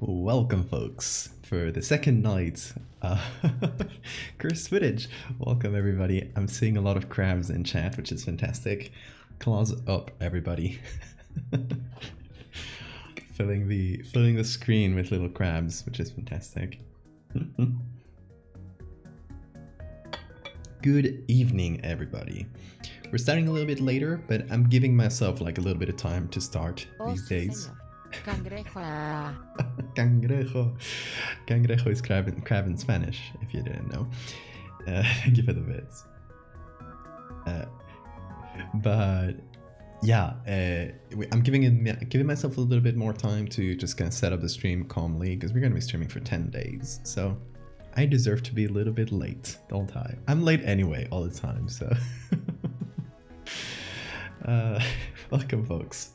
Welcome, folks, for the second night. Cursed footage. Welcome, everybody. I'm seeing a lot of crabs in chat, which is fantastic. Claws up, everybody. filling the screen with little crabs, which is fantastic. Good evening, everybody. We're starting a little bit later, but I'm giving myself like a little bit of time to start these days. Cangrejo. Cangrejo. Cangrejo is crab in Spanish, if you didn't know. Thank you for the bits. But yeah, I'm giving myself a little bit more time to just kind of set up the stream calmly, because we're going to be streaming for 10 days. So I deserve to be a little bit late, don't I? I'm late anyway, all the time, so... welcome, folks.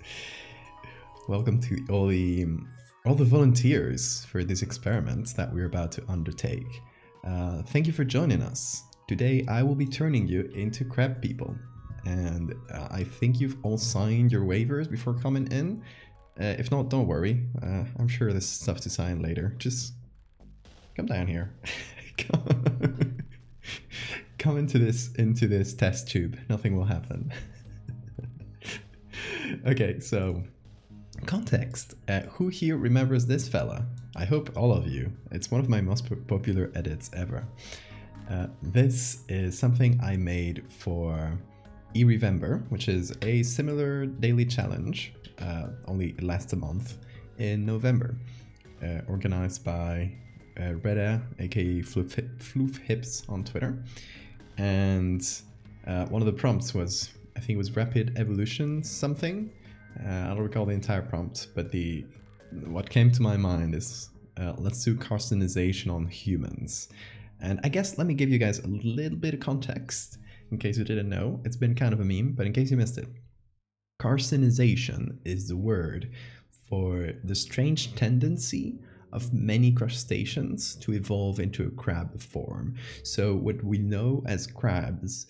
Welcome to all the volunteers for this experiment that we're about to undertake. Thank you for joining us. Today I will be turning you into crab people. And I think you've all signed your waivers before coming in. If not, don't worry. I'm sure there's stuff to sign later. Just come down here. Come into this test tube. Nothing will happen. Okay, so... context. Who here remembers this fella? I hope all of you. It's one of my most popular edits ever. This is something I made for eRevember, which is a similar daily challenge, only it lasts a month, in November. Organized by Reda, aka Floof Hips on Twitter. And one of the prompts was, I think it was rapid evolution something. I don't recall the entire prompt, but what came to my mind is let's do carcinization on humans. And I guess let me give you guys a little bit of context in case you didn't know. It's been kind of a meme, but in case you missed it. Carcinization is the word for the strange tendency of many crustaceans to evolve into a crab form. So what we know as crabs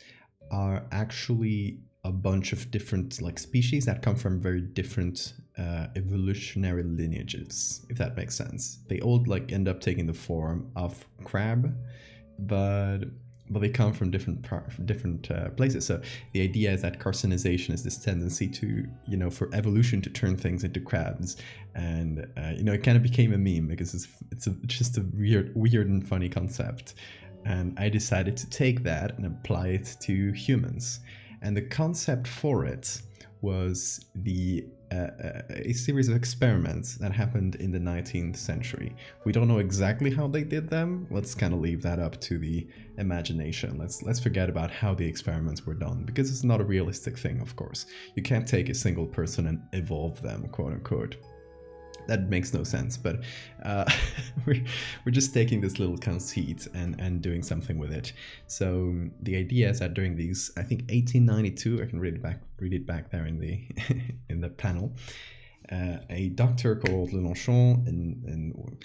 are actually a bunch of different species that come from very different evolutionary lineages, if that makes sense. They all end up taking the form of crab, but they come from different places. So the idea is that carcinization is this tendency to, for evolution to turn things into crabs. And it kind of became a meme because it's just a weird and funny concept. And I decided to take that and apply it to humans. And the concept for it was a series of experiments that happened in the 19th century. We don't know exactly how they did them. Let's kind of leave that up to the imagination. Let's forget about how the experiments were done, because it's not a realistic thing, of course. You can't take a single person and evolve them, quote unquote. That makes no sense, but we're just taking this little conceit and doing something with it. So the idea is that during these, I think 1892, I can read it back there in the in the panel. A doctor called Lenonchon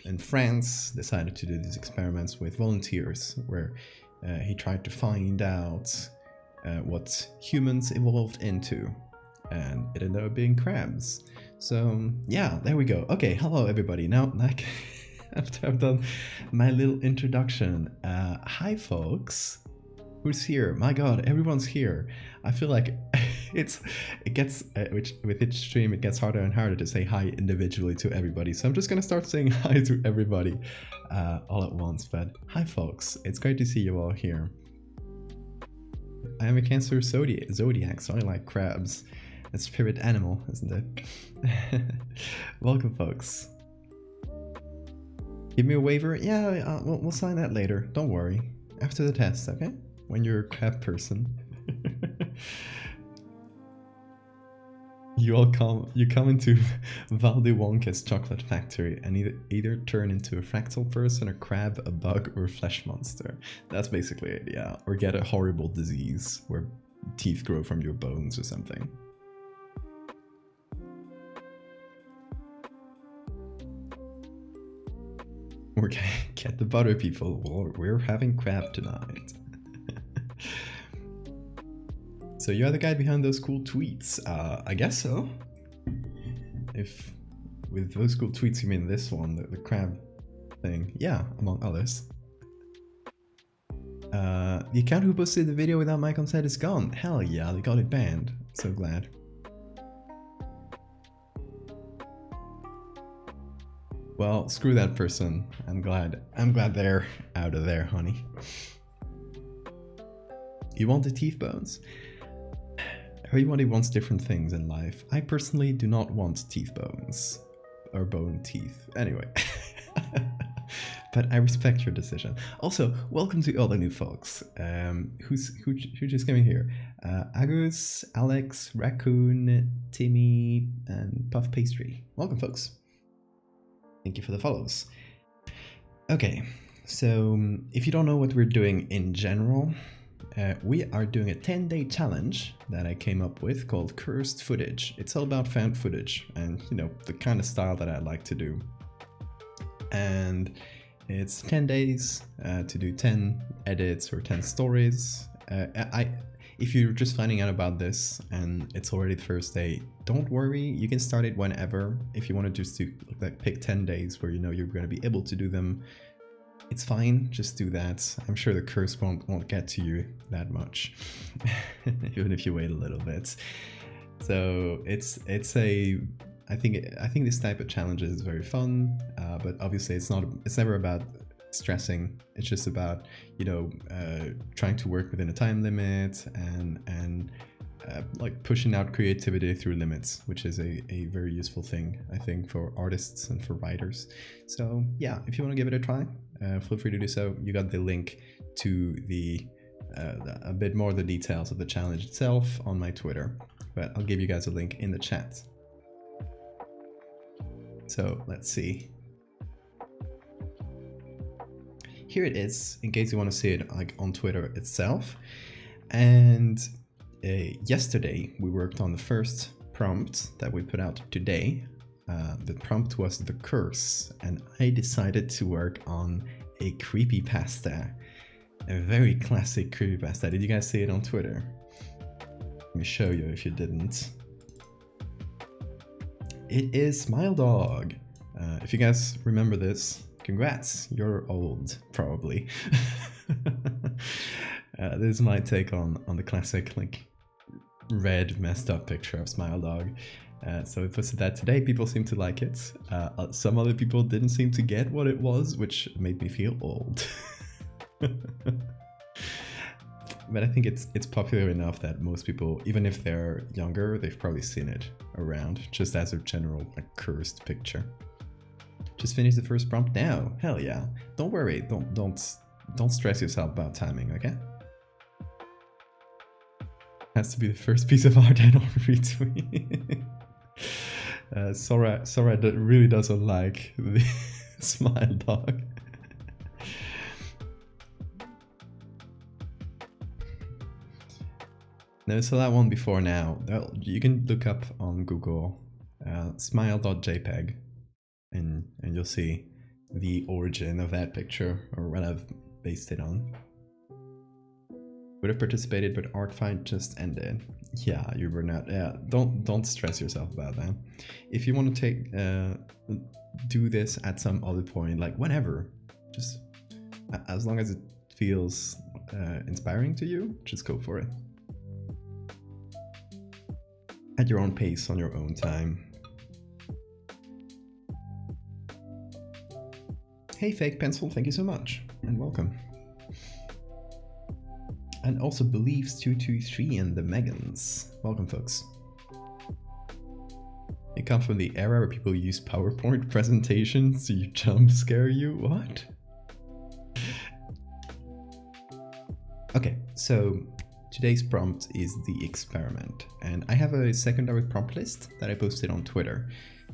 in France decided to do these experiments with volunteers, where he tried to find out what humans evolved into, and it ended up being crabs. So yeah, there we go. Okay, hello everybody. Now, after I've done my little introduction, hi folks. Who's here? My God, everyone's here. I feel like it gets with each stream it gets harder and harder to say hi individually to everybody. So I'm just gonna start saying hi to everybody all at once. But hi folks, it's great to see you all here. I am a Cancer zodiac, so I like crabs. A spirit animal, isn't it? Welcome, folks. Give me a waiver? Yeah, we'll sign that later. Don't worry. After the test, okay? When you're a crab person. You come into Valdevonka's chocolate factory and either turn into a fractal person, a crab, a bug, or a flesh monster. That's basically it, yeah. Or get a horrible disease where teeth grow from your bones or something. Okay, get the butter, people. We're having crab tonight. So you're the guy behind those cool tweets. I guess so. If with those cool tweets, you mean this one, the crab thing? Yeah, among others. The account who posted the video without my consent is gone. Hell yeah, they got it banned. So glad. Well, screw that person. I'm glad they're out of there, honey. You want the teeth bones? Everybody wants different things in life. I personally do not want teeth bones. Or bone teeth. Anyway. But I respect your decision. Also, welcome to all the new folks. Who just came in here? Agus, Alex, Raccoon, Timmy, and Puff Pastry. Welcome, folks. Thank you for the follows. Okay, so if you don't know what we're doing in general, we are doing a 10-day challenge that I came up with called Cursed Footage. It's all about found footage and, you know, the kind of style that I like to do. And it's 10 days to do 10 edits or 10 stories. If you're just finding out about this and it's already the first day, don't worry, you can start it whenever. If you want to just do, like, pick 10 days where you know you're going to be able to do them, it's fine, just do that. I'm sure the curse won't get to you that much, even if you wait a little bit. So I think this type of challenge is very fun, but obviously it's never about stressing. It's just about, you know, trying to work within a time limit and like pushing out creativity through limits, which is a very useful thing, I think, for artists and for writers. So yeah, if you want to give it a try, feel free to do so. You got the link to a bit more of the details of the challenge itself on my Twitter, but I'll give you guys a link in the chat. So let's see. Here it is, in case you want to see it like on Twitter itself. And yesterday we worked on the first prompt that we put out today. The prompt was the curse, and I decided to work on a creepypasta, a very classic creepypasta. Did you guys see it on Twitter? Let me show you if you didn't. It is Smile Dog. If you guys remember this, congrats, you're old, probably. This is my take on the classic, like, red messed up picture of Smile Dog. So we posted that today. People seem to like it. Some other people didn't seem to get what it was, which made me feel old. But I think it's popular enough that most people, even if they're younger, they've probably seen it around, just as a general, like, cursed picture. Just finish the first prompt now. Hell yeah. Don't worry. Don't stress yourself about timing, okay? Has to be the first piece of art I don't retweet. Sora really doesn't like the Smile Dog. Never saw that one before now. You can look up on Google smile.jpg and you'll see the origin of that picture, or what I've based it on. Would have participated, but art fight just ended. Yeah, you were not. Yeah, don't stress yourself about that. If you want to do this at some other point, like whenever, just as long as it feels inspiring to you, just go for it. At your own pace, on your own time. Hey, Fake Pencil, thank you so much, and welcome. And also Beliefs223 and the Megans. Welcome, folks. You come from the era where people use PowerPoint presentations to jump scare you? What? Okay, so today's prompt is the experiment, and I have a secondary prompt list that I posted on Twitter.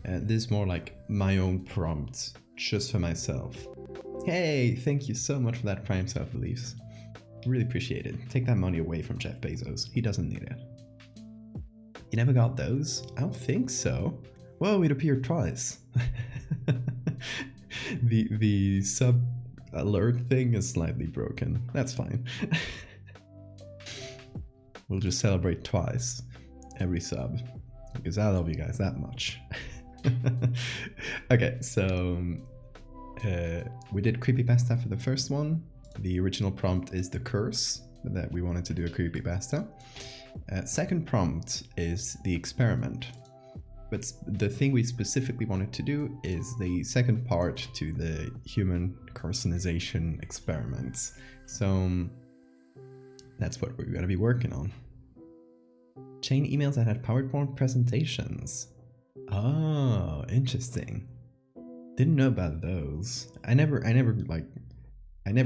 This is more like my own prompt, just for myself. Hey, thank you so much for that Prime Self-Beliefs. Really appreciate it. Take that money away from Jeff Bezos. He doesn't need it. You never got those? I don't think so. Whoa, it appeared twice. The sub alert thing is slightly broken. That's fine. We'll just celebrate twice every sub, because I love you guys that much. Okay, so we did creepypasta for the first one. The original prompt is the curse, that we wanted to do a creepypasta. Second prompt is the experiment. But the thing we specifically wanted to do is the second part to the human carcinization experiments. So that's what we're going to be working on. Chain emails that had PowerPoint presentations. Oh, interesting. Didn't know about those. I never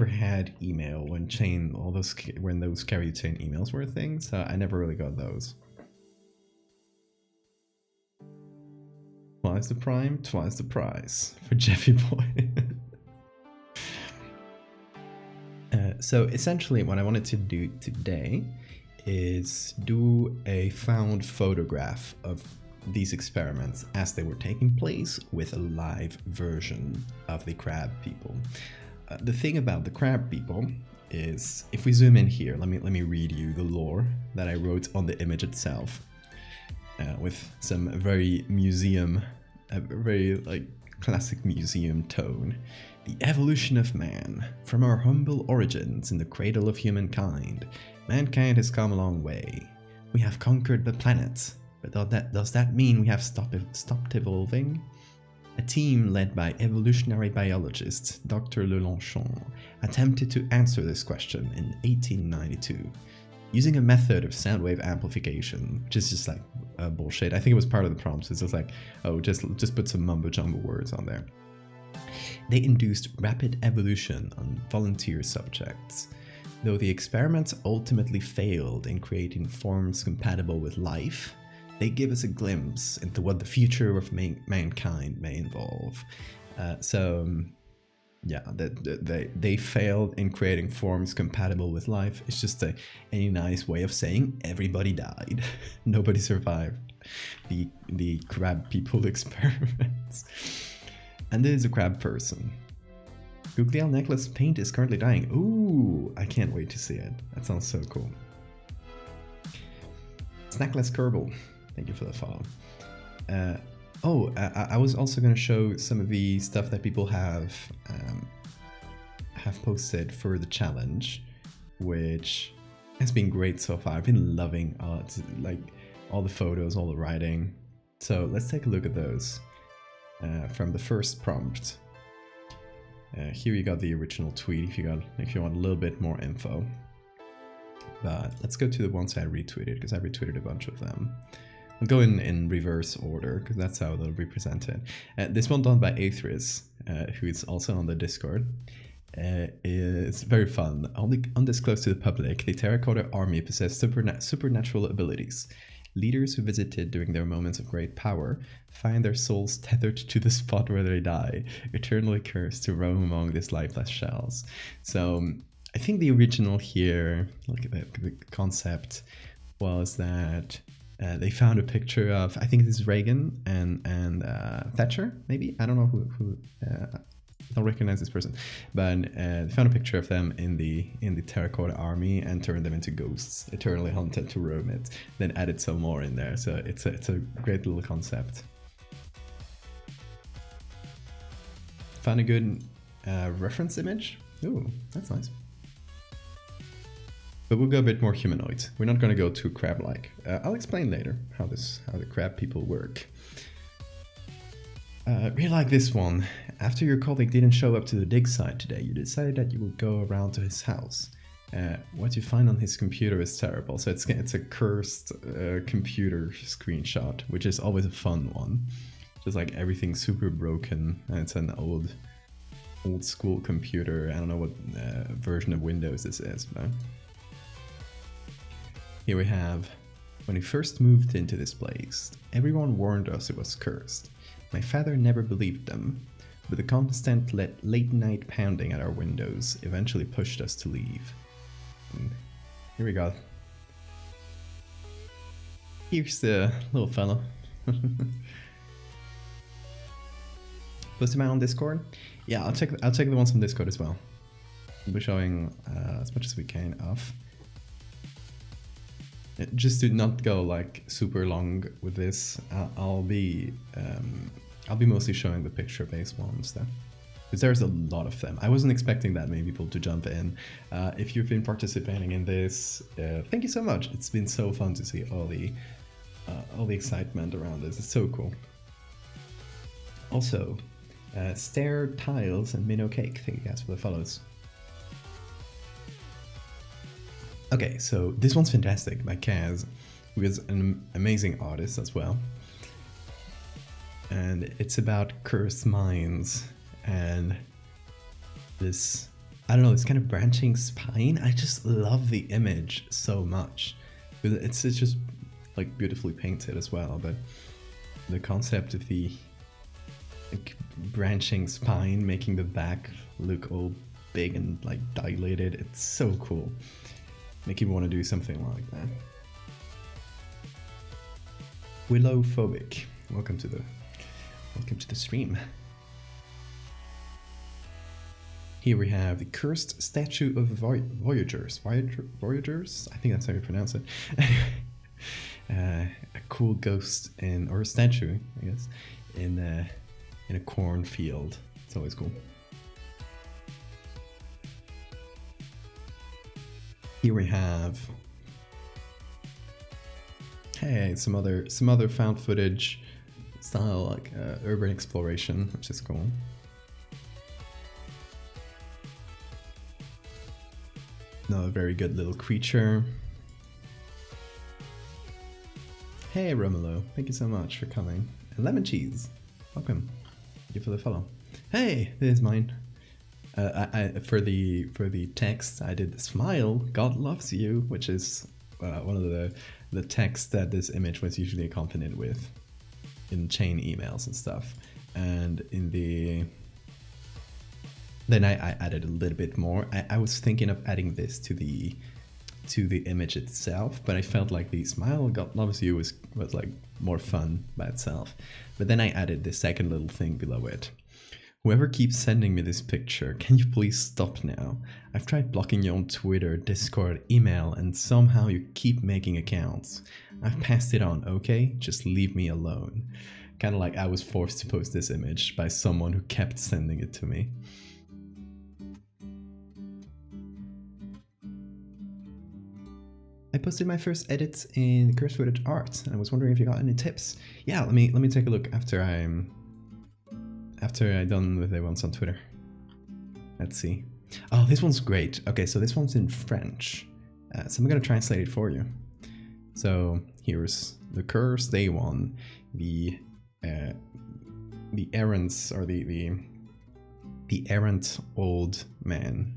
had email when those carry chain emails were a thing, so I never really got those. Twice the prime, twice the price for Jeffy Boy. So essentially what I wanted to do today is do a found photograph of these experiments as they were taking place with a live version of the crab people. The thing about the crab people is, if we zoom in here, let me read you the lore that I wrote on the image itself, with some very classic museum tone. The evolution of man. From our humble origins in the cradle of humankind, mankind has come a long way. We have conquered the planet, but does that mean we have stopped evolving? A team led by evolutionary biologist Dr. Lelanchon attempted to answer this question in 1892, using a method of sound wave amplification, which is just like bullshit. I think it was part of the prompts. It's just like, oh, just put some mumbo jumbo words on there. They induced rapid evolution on volunteer subjects. Though the experiments ultimately failed in creating forms compatible with life, they give us a glimpse into what the future of mankind may involve. Yeah, they failed in creating forms compatible with life. It's just a nice way of saying everybody died. Nobody survived the crab people experiments. And there's a crab person. Googleal necklace paint is currently dying. Ooh, I can't wait to see it. That sounds so cool. Snackless Kerbal, thank you for the follow. I was also going to show some of the stuff that people have posted for the challenge, which has been great so far. I've been loving all the photos, all the writing. So let's take a look at those from the first prompt. Here you got the original tweet if you want a little bit more info. But let's go to the ones I retweeted, because I retweeted a bunch of them. I'll go in reverse order, because that's how they'll be presented. This one done by Aethris, who is also on the Discord, is very fun. Undisclosed to the public, the Terracotta Army possess supernatural abilities. Leaders who visited during their moments of great power find their souls tethered to the spot where they die, eternally cursed to roam among these lifeless shells. So I think the original here, the concept, was that they found a picture of, I think this is Reagan and Thatcher, maybe? I don't know who I don't recognize this person, but they found a picture of them in the Terracotta Army and turned them into ghosts, eternally hunted to roam it. Then added some more in there, so it's a great little concept. Found a good reference image. Ooh, that's nice. But we'll go a bit more humanoid. We're not going to go too crab-like. I'll explain later how the crab people work. Really like this one. After your colleague didn't show up to the dig site today, you decided that you would go around to his house. What you find on his computer is terrible. So it's a cursed computer screenshot, which is always a fun one. Just like everything's super broken, and it's an old school computer. I don't know what version of Windows this is, but here we have, when we first moved into this place, everyone warned us it was cursed. My father never believed them, but the constant late night pounding at our windows eventually pushed us to leave. And here we go. Here's the little fellow. Post him out on Discord? Yeah, I'll check the ones on Discord as well. We'll be showing as much as we can of. just to not go like super long with this, I'll be mostly showing the picture-based ones though, because there's a lot of them. I wasn't expecting that many people to jump in. If you've been participating in this, thank you so much. It's been so fun to see all the excitement around this. It's so cool. Also, Stair Tiles and Minnow Cake, thank you guys for the follows. Okay, so this one's fantastic by Kaz, who is an amazing artist as well. And it's about cursed mines and this, I don't know, this kind of branching spine. I just love the image so much. It's just like beautifully painted as well, but the concept of the like branching spine making the back look all big and like dilated, it's so cool. Make you want to do something like that. Willowphobic, welcome to the stream. Here we have the cursed statue of Voyagers. Voyagers? I think that's how you pronounce it. A cool ghost or a statue, I guess, in a cornfield. It's always cool. Here we have, hey, some other found footage style, like urban exploration, which is cool. Another very good little creature. Hey Romulo, thank you so much for coming. And Lemon Cheese, welcome. Thank you for the follow. Hey, there's mine. For the text, I did smile, God loves you, which is one of the texts that this image was usually accompanied with in chain emails and stuff. And then I added a little bit more. I was thinking of adding this to the image itself, but I felt like the smile, God loves you was like more fun by itself. But then I added the second little thing below it. Whoever keeps sending me this picture, can you please stop now? I've tried blocking you on Twitter, Discord, email, and somehow you keep making accounts. I've passed it on, okay? Just leave me alone. Kind of like I was forced to post this image by someone who kept sending it to me. I posted my first edits in Curse Footage Art, and I was wondering if you got any tips. Yeah, let me take a look after I'm done with the ones on Twitter. Let's see. Oh, this one's great. Okay, so this one's in French. So I'm gonna translate it for you. So here's the curse day one. The errants, or the errant old man.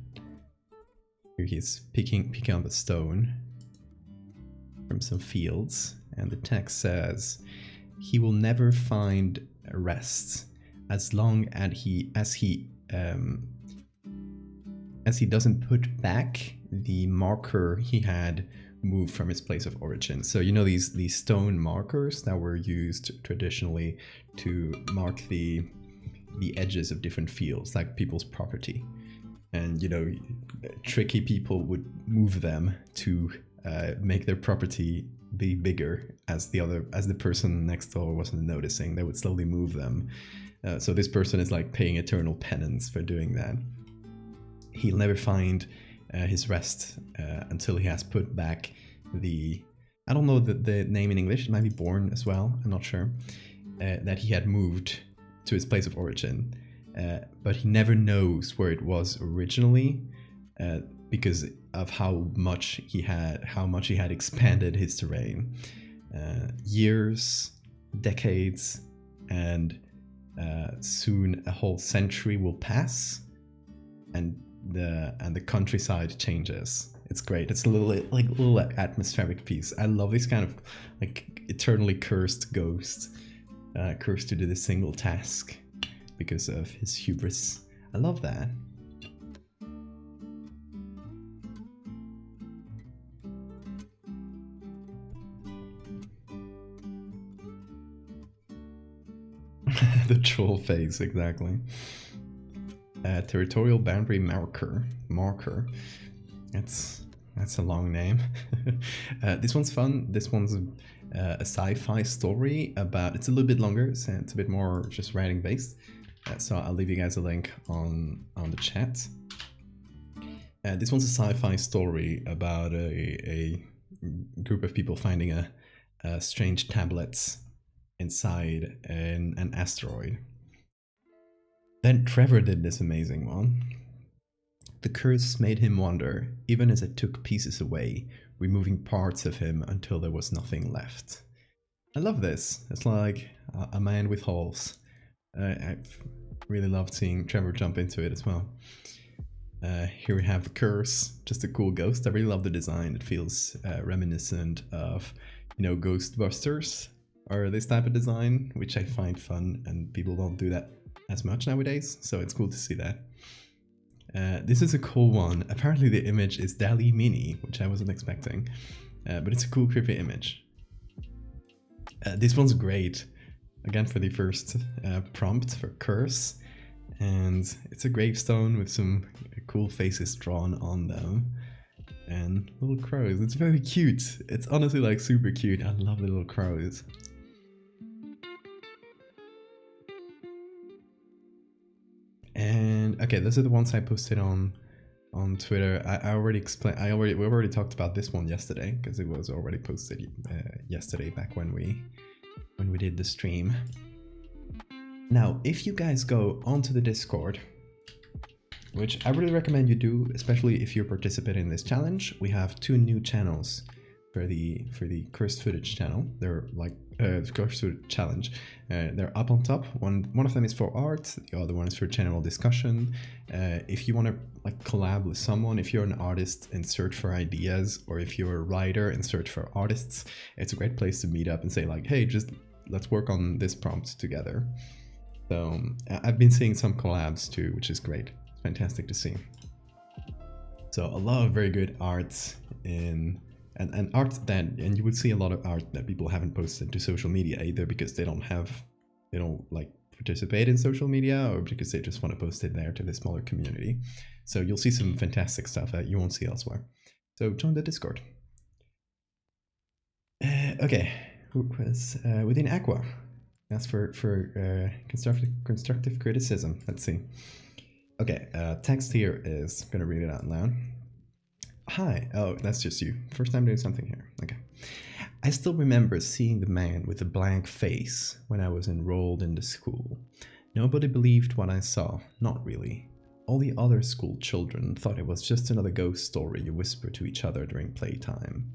Here he's picking on the stone from some fields, and the text says, "He will never find rest as long as he doesn't put back the marker he had moved from its place of origin." So you know these stone markers that were used traditionally to mark the edges of different fields, like people's property, and you know, tricky people would move them to make their property be bigger as the person next door wasn't noticing. They would slowly move them. So this person is like paying eternal penance for doing that. He'll never find his rest until he has put back I don't know the name in English, it might be born as well, I'm not sure, that he had moved to his place of origin. But he never knows where it was originally because of how much he had expanded his terrain. Years, decades, and soon a whole century will pass, and the countryside changes. It's great. It's a little atmospheric piece. I love this kind of like eternally cursed ghost, cursed to do this single task because of his hubris. I love that. The troll face, exactly. Territorial boundary marker. That's That's a long name. This one's fun. This one's a sci-fi story about. It's a little bit longer, so it's a bit more just writing based. So I'll leave you guys a link on the chat. This one's a sci-fi story about a group of people finding a strange tablets inside an asteroid. Then Trevor did this amazing one. The curse made him wander, even as it took pieces away, removing parts of him until there was nothing left. I love this. It's like a man with holes. I really loved seeing Trevor jump into it as well. Here we have the curse, just a cool ghost. I really love the design. It feels reminiscent of, Ghostbusters or this type of design, which I find fun, and people don't do that as much nowadays, so it's cool to see that. This is a cool one. Apparently the image is Dali Mini, which I wasn't expecting, but it's a cool creepy image. This one's great, again for the first prompt for curse, and it's a gravestone with some cool faces drawn on them and little crows. It's very cute. It's honestly like super cute. I love the little crows. And okay, those are the ones I posted on Twitter. We already talked about this one yesterday because it was already posted yesterday, back when we did the stream. Now, if you guys go onto the Discord, which I really recommend you do, especially if you're participating in this challenge, we have 2 new channels for the cursed footage channel. They're like cursed footage challenge. They're up on top. One of them is for art. The other one is for general discussion. If you want to like collab with someone, if you're an artist in search for ideas, or if you're a writer in search for artists, it's a great place to meet up and say like, hey, just let's work on this prompt together. So I've been seeing some collabs too, which is great. It's fantastic to see. So a lot of very good art and art and you would see a lot of art that people haven't posted to social media, either because they don't like participate in social media, or because they just want to post it there to the smaller community. So you'll see some fantastic stuff that you won't see elsewhere. So join the Discord. Okay, who was within Aqua? That's for constructive criticism. Let's see. Okay, text here is gonna read it out loud. Hi. Oh, that's just you. First time doing something here. Okay. I still remember seeing the man with the blank face when I was enrolled in the school. Nobody believed what I saw. Not really. All the other school children thought it was just another ghost story you whisper to each other during playtime.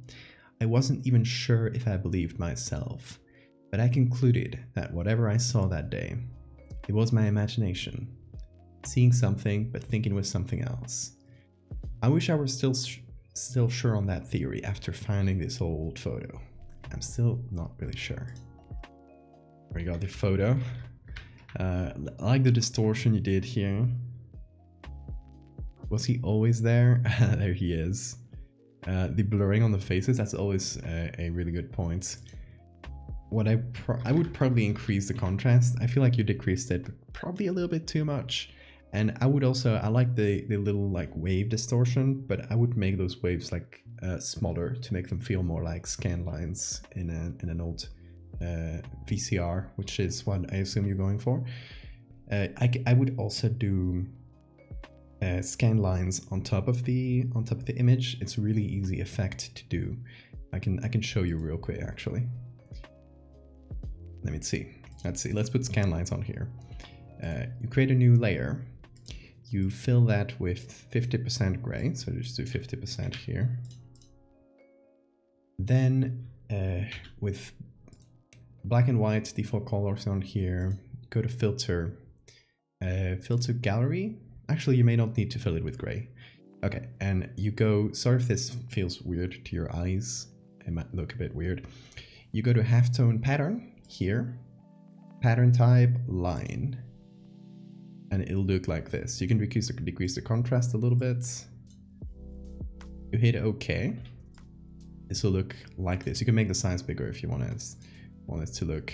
I wasn't even sure if I believed myself, but I concluded that whatever I saw that day, it was my imagination. Seeing something, but thinking it was something else. I wish I were still sure on that theory after finding this old photo. I'm still not really sure. We got the photo. I like the distortion you did here. Was he always there? There he is. The blurring on the faces, that's always a really good point. What I would probably increase the contrast. I feel like you decreased it, but probably a little bit too much. And I would also, I like the little like wave distortion, but I would make those waves like smaller to make them feel more like scan lines in an old VCR, which is what I assume you're going for. I would also do scan lines on top of the image. It's a really easy effect to do. I can show you real quick actually. Let me see. Let's put scan lines on here. You create a new layer. You fill that with 50% gray, so just do 50% here. Then with black and white default colors on here, go to filter, filter gallery. Actually, you may not need to fill it with gray. Okay, and you go, sorry if this feels weird to your eyes, it might look a bit weird. You go to halftone pattern here, pattern type, line. And it'll look like this. You can decrease the contrast a little bit. You hit OK. This will look like this. You can make the size bigger if you want it to look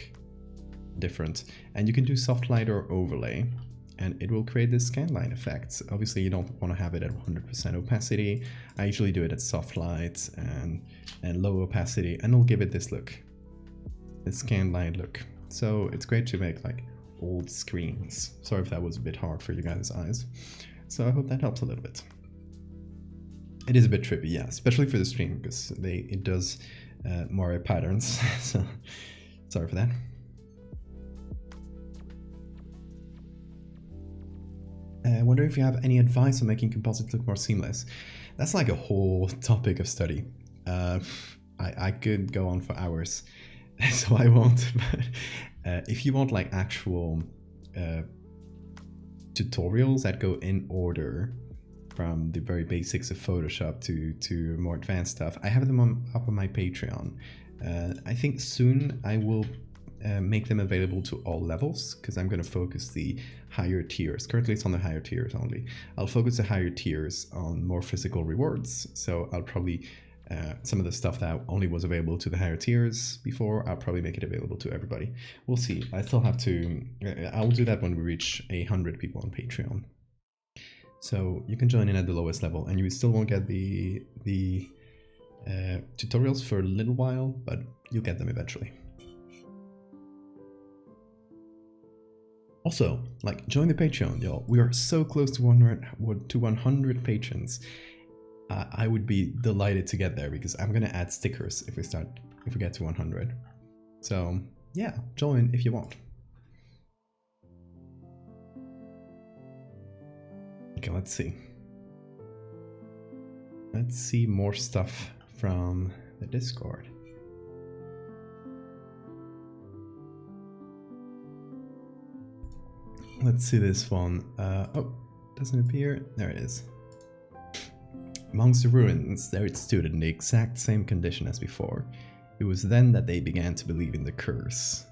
different. And you can do soft light or overlay. and it will create this scanline effect. Obviously, you don't want to have it at 100% opacity. I usually do it at soft light and low opacity, and it'll give it this look, this scanline look. So it's great to make like old screens. Sorry if that was a bit hard for you guys' eyes. So I hope that helps a little bit. It is a bit trippy, yeah, especially for the stream, because it does more patterns. So sorry for that. I wonder if you have any advice on making composites look more seamless. That's like a whole topic of study. I could go on for hours, so I won't. But if you want like actual tutorials that go in order from the very basics of Photoshop to more advanced stuff, I have them up on my Patreon. I think soon I will make them available to all levels, because I'm going to focus the higher tiers. Currently it's on the higher tiers only. I'll focus the higher tiers on more physical rewards. So I'll probably, some of the stuff that only was available to the higher tiers before, I'll probably make it available to everybody. We'll see. I still have to, I'll do that when we reach 100 people on Patreon. So you can join in at the lowest level, and you still won't get the tutorials for a little while, but you'll get them eventually. Also, like, join the Patreon, y'all. We are so close to 100 patrons. I would be delighted to get there, because I'm gonna add stickers if we get to 100. So yeah, join if you want. Okay, let's see. Let's see more stuff from the Discord. Let's see this one. Oh, doesn't appear. There it is. Amongst the ruins, there it stood in the exact same condition as before. It was then that they began to believe in the curse.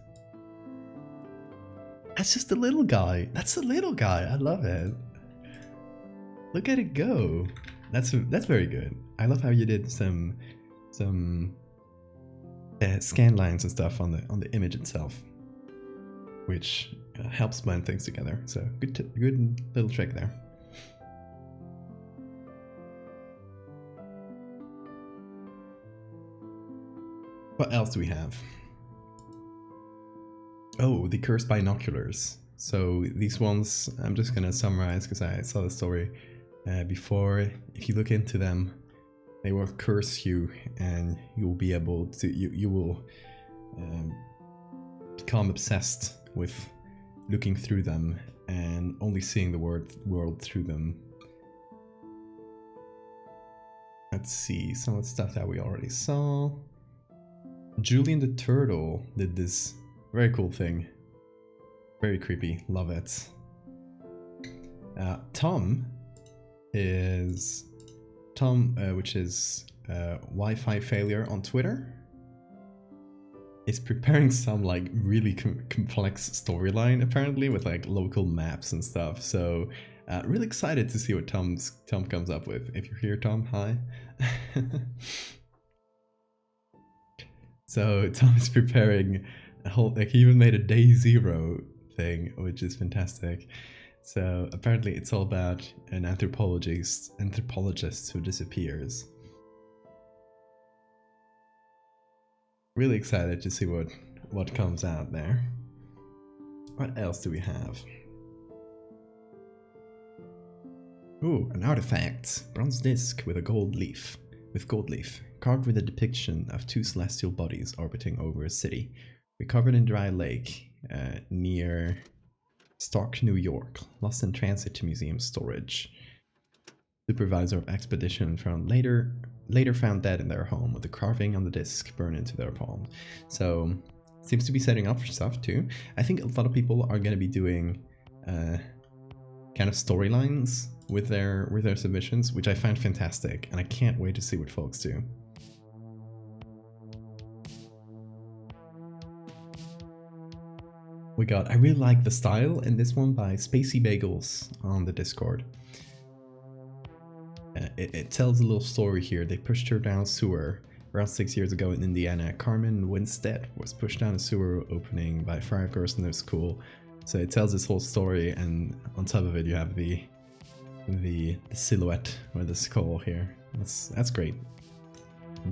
That's just a little guy. That's a little guy. I love it. Look at it go. That's very good. I love how you did some scan lines and stuff on the image itself, which helps blend things together. So good little trick there. What else do we have? Oh, the cursed binoculars. So these ones, I'm just gonna summarize because I saw the story before. If you look into them, they will curse you, and you'll be able to, you will become obsessed with looking through them and only seeing the world through them. Let's see some of the stuff that we already saw. Julian the Turtle did this very cool thing. Very creepy, love it. Tom, which is Wi-Fi failure on Twitter, is preparing some like really complex storyline apparently with like local maps and stuff. So really excited to see what Tom comes up with. If you're here, Tom, hi. So Tom is preparing a whole, like, he even made a day zero thing, which is fantastic. So apparently it's all about an anthropologist who disappears. Really excited to see what comes out there. What else do we have? Ooh, an artifact. Bronze disc with a gold leaf. Carved with a depiction of two celestial bodies orbiting over a city. Recovered in Dry Lake, near Stark, New York. Lost in transit to museum storage. Supervisor of expedition found later found dead in their home with the carving on the disc burned into their palm. So seems to be setting up for stuff too. I think a lot of people are going to be doing kind of storylines with their submissions, which I find fantastic, and I can't wait to see what folks do. I really like the style in this one by Spacey Bagels on the Discord. It tells a little story here. They pushed her down a sewer around 6 years ago in Indiana. Carmen Winstead was pushed down a sewer opening by 5 girls in their school. So it tells this whole story, and on top of it you have the silhouette with the skull here. That's great.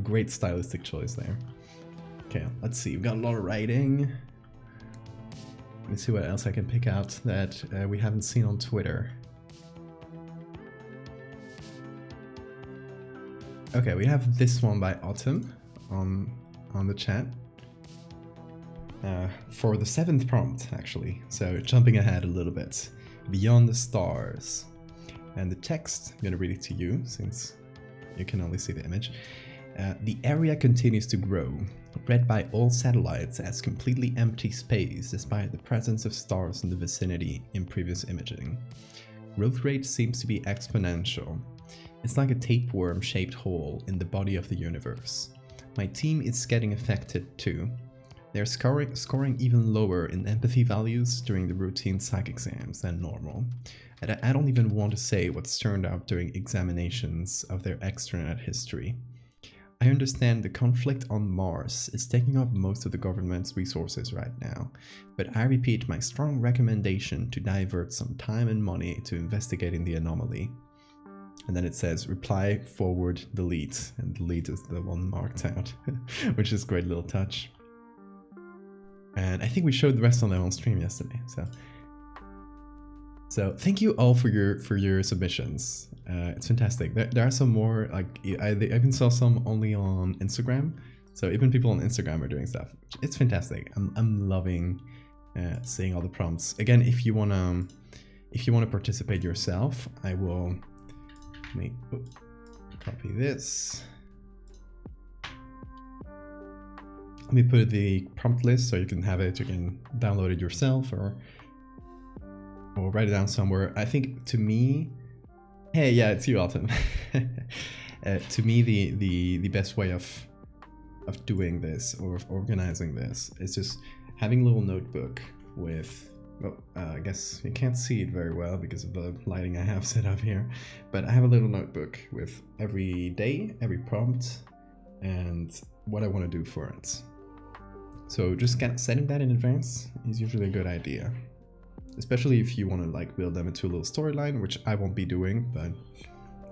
Great stylistic choice there. Okay, let's see. We've got a lot of writing. Let me see what else I can pick out that we haven't seen on Twitter. Okay, we have this one by Autumn on the chat. For the 7th prompt, actually. So jumping ahead a little bit. Beyond the stars. And the text, I'm going to read it to you since you can only see the image. The area continues to grow, read by all satellites as completely empty space despite the presence of stars in the vicinity in previous imaging. Growth rate seems to be exponential. It's like a tapeworm-shaped hole in the body of the universe. My team is getting affected too. They're scoring even lower in empathy values during the routine psych exams than normal. And I don't even want to say what's turned out during examinations of their extranet history. I understand the conflict on Mars is taking up most of the government's resources right now, but I repeat my strong recommendation to divert some time and money to investigating the anomaly. And then it says reply, forward, delete, and delete is the one marked out, which is a great little touch. And I think we showed the rest of them on stream yesterday. So thank you all for your submissions. It's fantastic. There are some more, like I even saw some only on Instagram. So even people on Instagram are doing stuff. It's fantastic. I'm loving seeing all the prompts. Again, if you wanna participate yourself, I will copy this. Let me put the prompt list so you can have it. You can download it yourself or write it down somewhere. I think to me, hey, yeah, it's you, Autumn. To me, the best way of doing this or of organizing this is just having a little notebook with. Well, I guess you can't see it very well because of the lighting I have set up here, but I have a little notebook with every day, every prompt, and what I want to do for it. So just setting that in advance is usually a good idea, especially if you want to like build them into a little storyline, which I won't be doing, but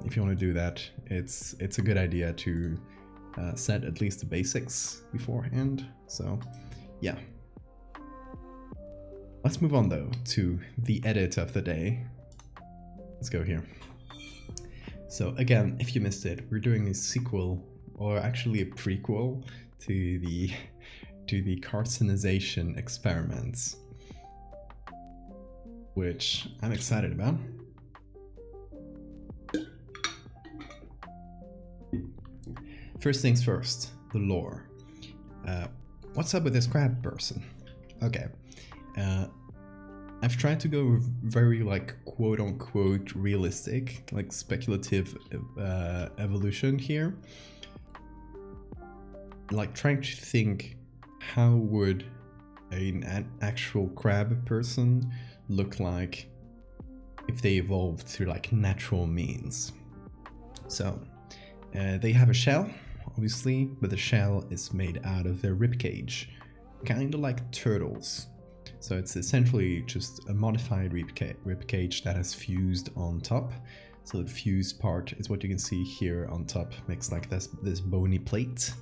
if you want to do that, it's a good idea to set at least the basics beforehand. So yeah. Let's move on though to the edit of the day. Let's go here. So again, if you missed it, we're doing a sequel, or actually a prequel to the Carcinization experiments, which I'm excited about. First things first, the lore. What's up with this crab person? Okay. I've tried to go very like quote-unquote realistic, like speculative evolution here. Like trying to think, how would an actual crab person look like if they evolved through like natural means? So they have a shell, obviously, but the shell is made out of their ribcage, kind of like turtles. So it's essentially just a modified ribcage that has fused on top. So the fused part is what you can see here on top, makes like this bony plate.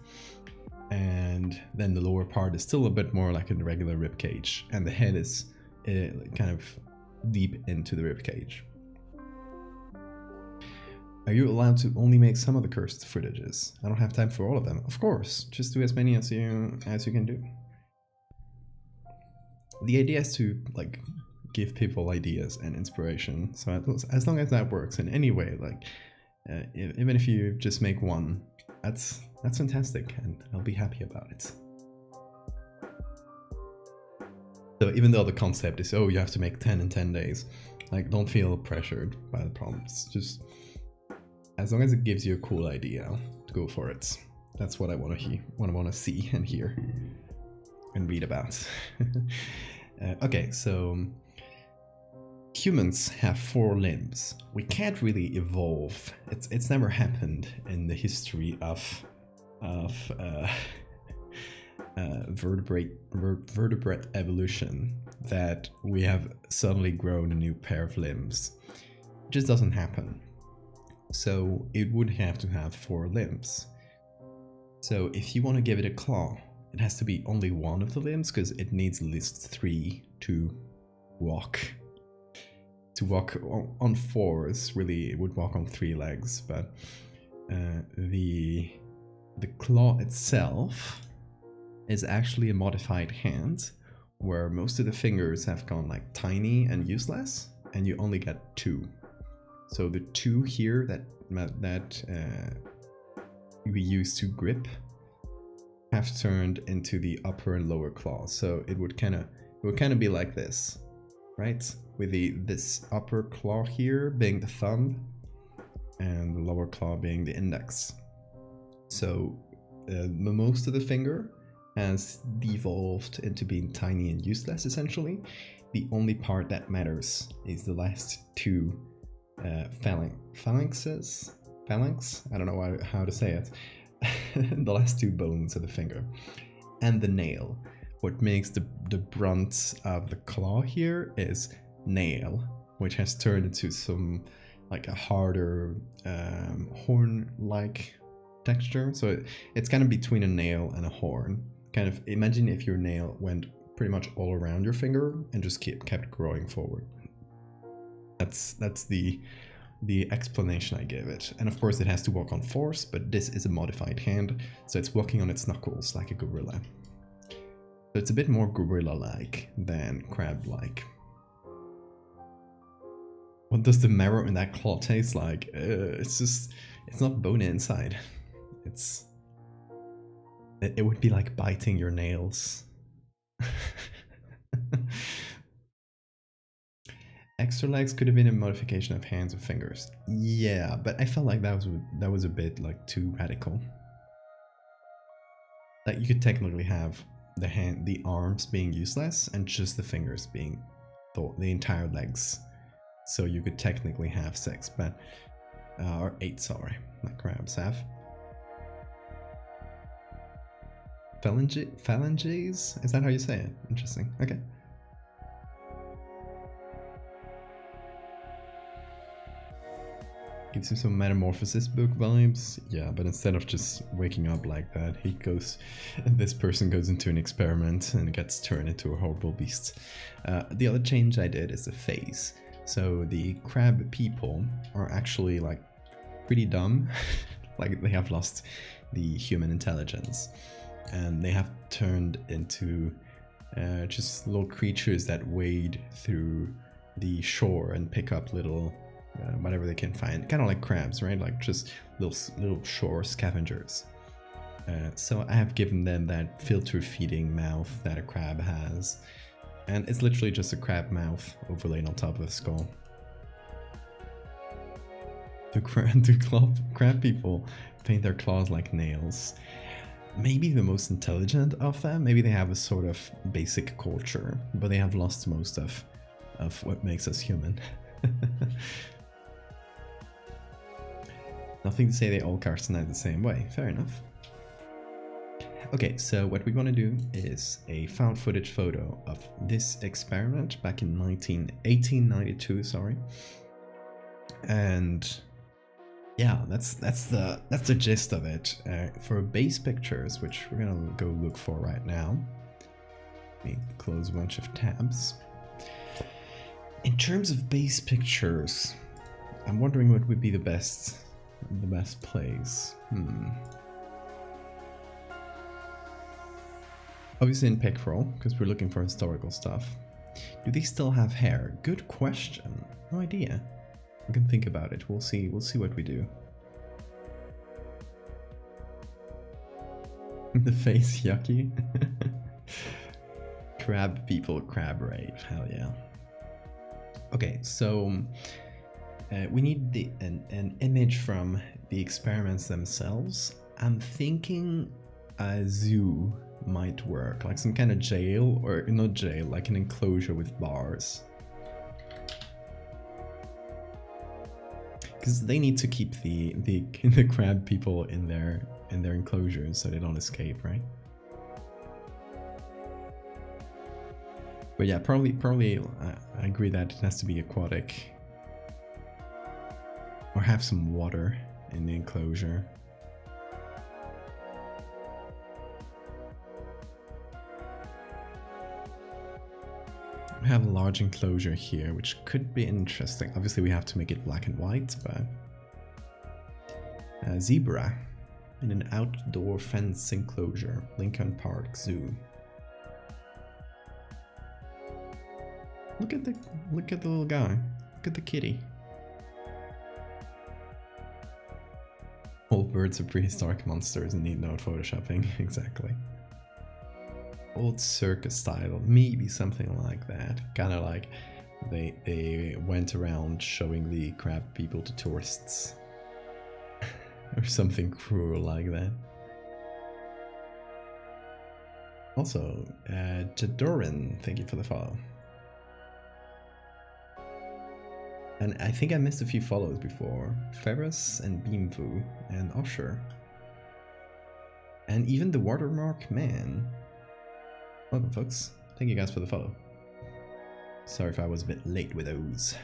And then the lower part is still a bit more like a regular ribcage, and the head is kind of deep into the ribcage. Are you allowed to only make some of the cursed footages? I don't have time for all of them. Of course, just do as many as you can do. The idea is to like give people ideas and inspiration. So as long as that works in any way, like even if you just make one, that's fantastic, and I'll be happy about it. So even though the concept is, oh, you have to make 10 in 10 days, like don't feel pressured by the prompts. Just as long as it gives you a cool idea, to go for it. That's what I want to see and hear and read about. Okay, so humans have 4 limbs. We can't really evolve. It's never happened in the history of vertebrate evolution that we have suddenly grown a new pair of limbs. It just doesn't happen. So it would have to have 4 limbs. So if you want to give it a claw, it has to be only one of the limbs because it needs at least 3 to walk. To walk on 4s, really, it would walk on 3 legs, but the claw itself is actually a modified hand where most of the fingers have gone like tiny and useless, and you only get 2. So the 2 here that we use to grip have turned into the upper and lower claws. So it would kind of be like this, right? With this upper claw here being the thumb and the lower claw being the index. So most of the finger has devolved into being tiny and useless, essentially. The only part that matters is the last 2 phalanxes? Phalanx? I don't know how to say it. The last 2 bones of the finger. And the nail. What makes the brunt of the claw here is nail, which has turned into some like a harder horn-like texture. So it's kind of between a nail and a horn. Kind of imagine if your nail went pretty much all around your finger and just kept growing forward. That's the explanation I gave it. And of course it has to walk on 4s, but this is a modified hand, so it's walking on its knuckles like a gorilla. So it's a bit more gorilla-like than crab-like. What does the marrow in that claw taste like? It's not bone inside. It would be like biting your nails. Extra legs could have been a modification of hands or fingers. Yeah, but I felt like that was a bit like too radical. Like you could technically have the arms being useless and just the fingers being the entire legs. So you could technically have 6, but or 8, sorry, like crabs have. Phalanges? Is that how you say it? Interesting. Okay. Gives him some Metamorphosis book vibes. Yeah, but instead of just waking up like that, this person goes into an experiment and gets turned into a horrible beast. The other change I did is the face. So the crab people are actually like pretty dumb. Like they have lost the human intelligence. And they have turned into just little creatures that wade through the shore and pick up little whatever they can find, kind of like crabs, right? Like just little shore scavengers. So I have given them that filter feeding mouth that a crab has, and it's literally just a crab mouth overlaid on top of a skull. The crab people paint their claws like nails. Maybe the most intelligent of them. Maybe they have a sort of basic culture, but they have lost most of what makes us human. Nothing to say they all carcinize the same way. Fair enough. Okay, so what we want to do is a found footage photo of this experiment back in 1892, sorry. And yeah, that's the gist of it. For base pictures, which we're gonna go look for right now. Let me close a bunch of tabs. In terms of base pictures, I'm wondering what would be the best place. Obviously in pickerel, because we're looking for historical stuff. Do they still have hair? Good question. No idea. We can think about it. We'll see what we do. The face yucky. Crab people, crab rape. Hell yeah. Okay, so we need an image from the experiments themselves. I'm thinking a zoo might work, like some kind of jail, or not jail, like an enclosure with bars. Because they need to keep the crab people in their enclosures so they don't escape, right? But yeah, probably I agree that it has to be aquatic. Or have some water in the enclosure. We have a large enclosure here, which could be interesting. Obviously we have to make it black and white, but... zebra in an outdoor fence enclosure, Lincoln Park Zoo. Look at the little guy. Look at the kitty. All birds are prehistoric monsters and need no photoshopping. Exactly. Old circus style, maybe something like that. Kind of like they went around showing the crab people to tourists. Or something cruel like that. Also, Jadoran, thank you for the follow. And I think I missed a few follows before. Ferris and Beamfu and Usher. And even the Watermark Man. Welcome folks. Thank you guys for the follow. Sorry if I was a bit late with those.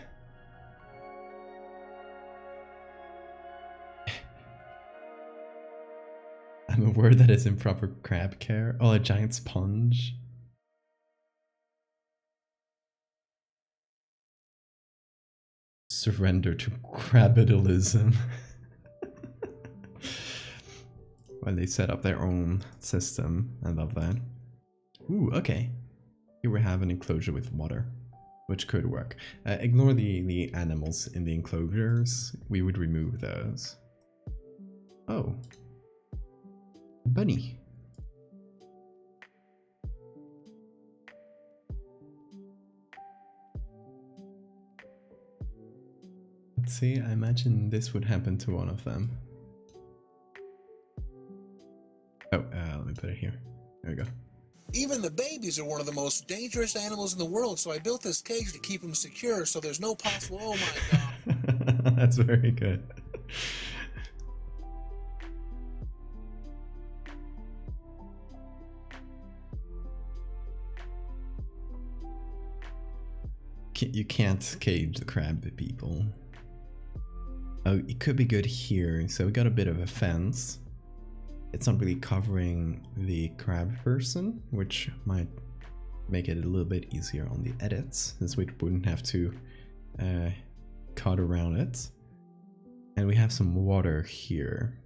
I'm aware that it's improper crab care. Oh, a giant sponge. Surrender to crabitalism. Well, they set up their own system. I love that. Ooh, okay. Here we have an enclosure with water, which could work. Ignore the animals in the enclosures. We would remove those. Oh. Bunny. Let's see, I imagine this would happen to one of them. Oh, let me put it here. There we go. Even the babies are one of the most dangerous animals in the world, so I built this cage to keep them secure so there's no possible... Oh my god. That's very good. You can't cage the crab people. Oh, it could be good here. So we got a bit of a fence. It's not really covering the crab person, which might make it a little bit easier on the edits, since we wouldn't have to cut around it. And we have some water here.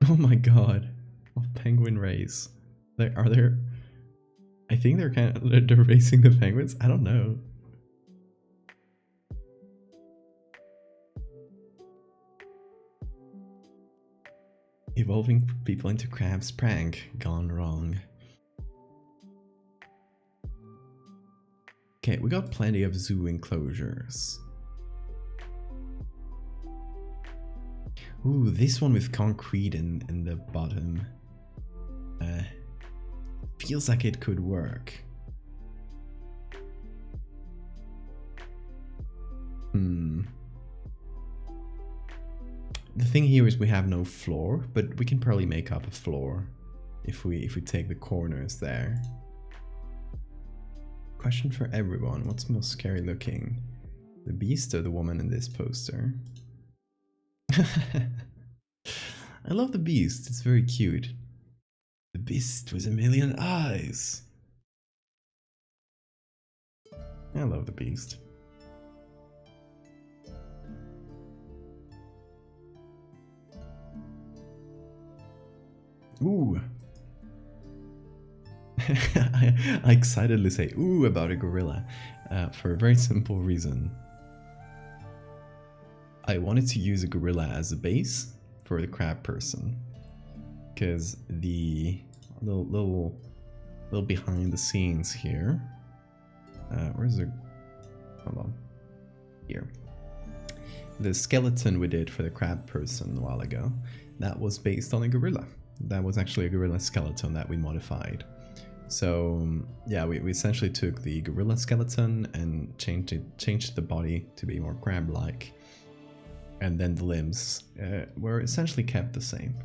Oh my god. Oh, penguin race. Are there... I think they're they're racing the penguins? I don't know. Evolving people into crabs prank gone wrong. Okay, we got plenty of zoo enclosures. Ooh, this one with concrete in the bottom. Feels like it could work. The thing here is we have no floor, but we can probably make up a floor if we take the corners there. Question for everyone: what's most scary looking, the beast or the woman in this poster? I love the beast. It's very cute. The beast with a million eyes. I love the beast. Ooh. I excitedly say ooh about a gorilla for a very simple reason. I wanted to use a gorilla as a base for the crab person, because the little behind the scenes here. Where's the... Hold on. Here. The skeleton we did for the crab person a while ago, that was based on a gorilla. That was actually a gorilla skeleton that we modified. So yeah, we essentially took the gorilla skeleton and changed the body to be more crab-like. And then the limbs were essentially kept the same.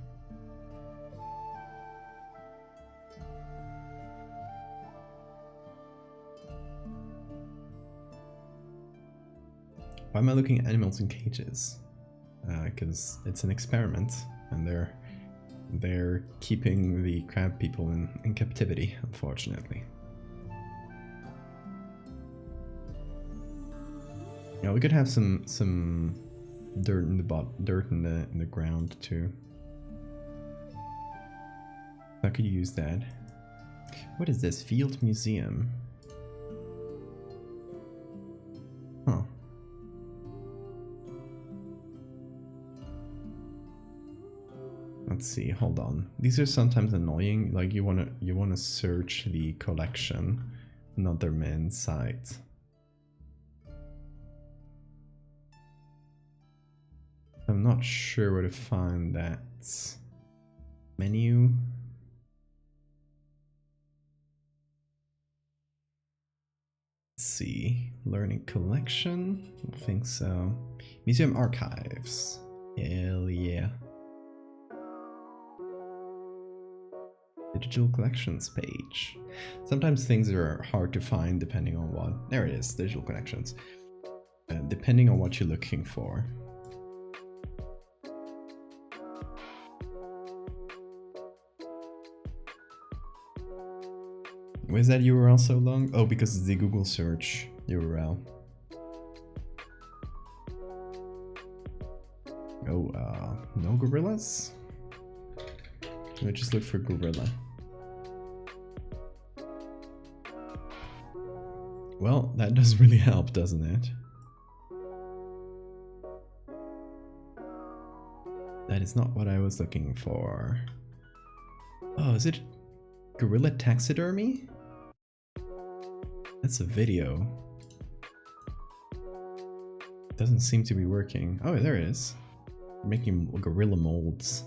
Why am I looking at animals in cages? Because it's an experiment, and they're keeping the crab people in captivity, unfortunately. Yeah, we could have some dirt in the ground too. I could use that. What is this? Field Museum. Huh. Let's see, hold on. These are sometimes annoying, like you wanna search the collection, not their main site. I'm not sure where to find that menu. Let's see, learning collection? I don't think so. Museum archives. Hell yeah. Digital collections page. Sometimes things are hard to find depending on what. There it is, digital collections. Depending on what you're looking for. Why is that URL so long? Oh, because it's the Google search URL. Oh, no gorillas? Let me just look for gorilla. Well, that does really help, doesn't it? That is not what I was looking for. Oh, is it gorilla taxidermy? That's a video. Doesn't seem to be working. Oh, there it is. We're making gorilla molds.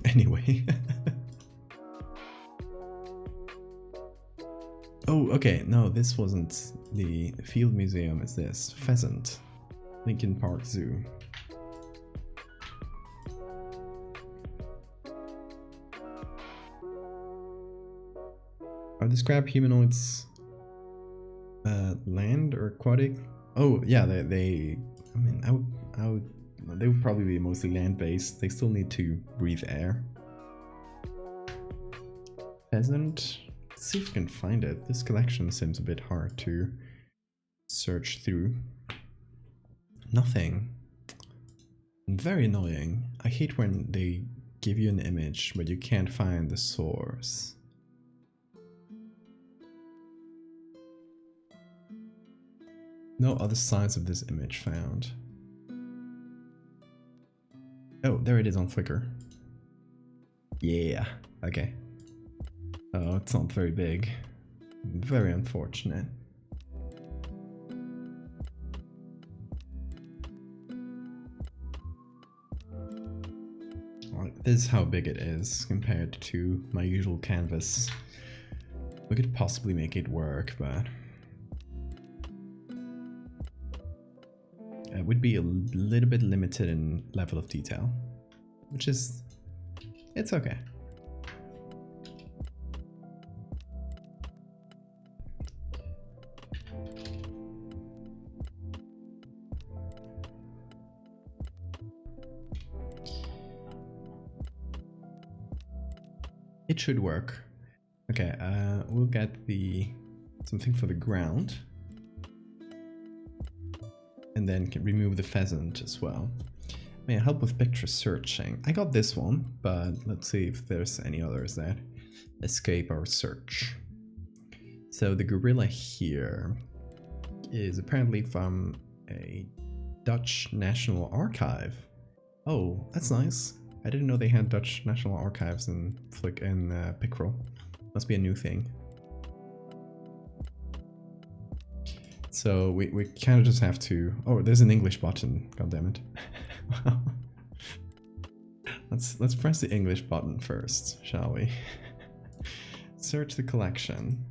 Anyway. Oh, okay. No, this wasn't the Field Museum. It's this. Pheasant. Lincoln Park Zoo. Are the crab humanoids land or aquatic? Oh yeah, they I mean, they would probably be mostly land-based. They still need to breathe air. Pheasant. Let's see if we can find it. This collection seems a bit hard to search through. Nothing. Very annoying. I hate when they give you an image but you can't find the source. No other signs of this image found. Oh, there it is on Flickr. Yeah, okay. Oh, it's not very big. Very unfortunate. This is how big it is compared to my usual canvas. We could possibly make it work, but it would be a little bit limited in level of detail, which is, it's okay. It should work. Okay, we'll get something for the ground. And then can remove the pheasant as well. May I help with picture searching? I got this one, but let's see if there's any others that escape our search. So the gorilla here is apparently from a Dutch National Archive. Oh, that's nice. I didn't know they had Dutch National Archives in Pickrel. Must be a new thing. So we kind of just have to... Oh, there's an English button. God damn it. Let's press the English button first, shall we? Search the collection.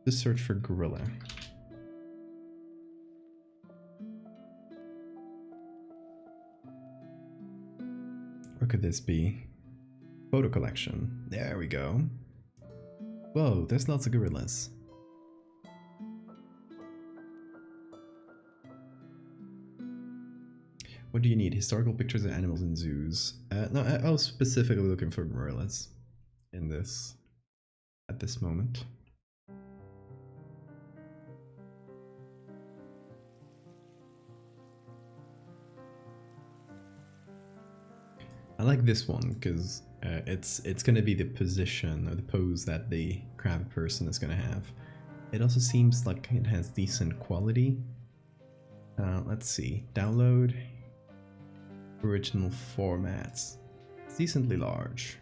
Just search for gorilla. Where could this be? Photo collection. There we go. Whoa, there's lots of gorillas. What do you need? Historical pictures of animals in zoos. No, I was specifically looking for gorillas in this at this moment. I like this one because it's gonna be the position or the pose that the crab person is gonna have. It also seems like it has decent quality. Let's see, download original formats. It's decently large.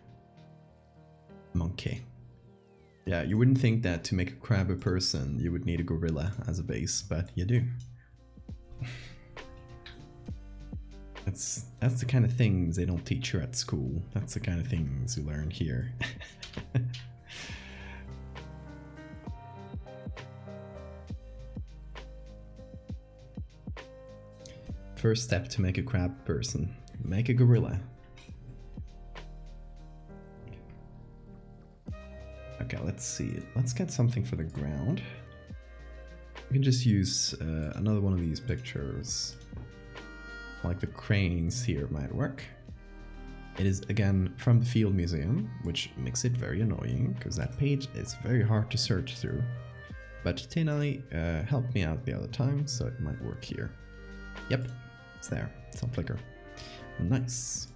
Monkey. Yeah, you wouldn't think that to make a crab a person you would need a gorilla as a base, but you do. That's the kind of things they don't teach you at school. That's the kind of things you learn here. First step to make a crab person. Make a gorilla. Okay, let's see. Let's get something for the ground. We can just use another one of these pictures. Like the cranes here might work. It is again from the Field Museum, which makes it very annoying because that page is very hard to search through. But Tinai helped me out the other time, so it might work here. Yep, it's there. It's on Flickr. Nice.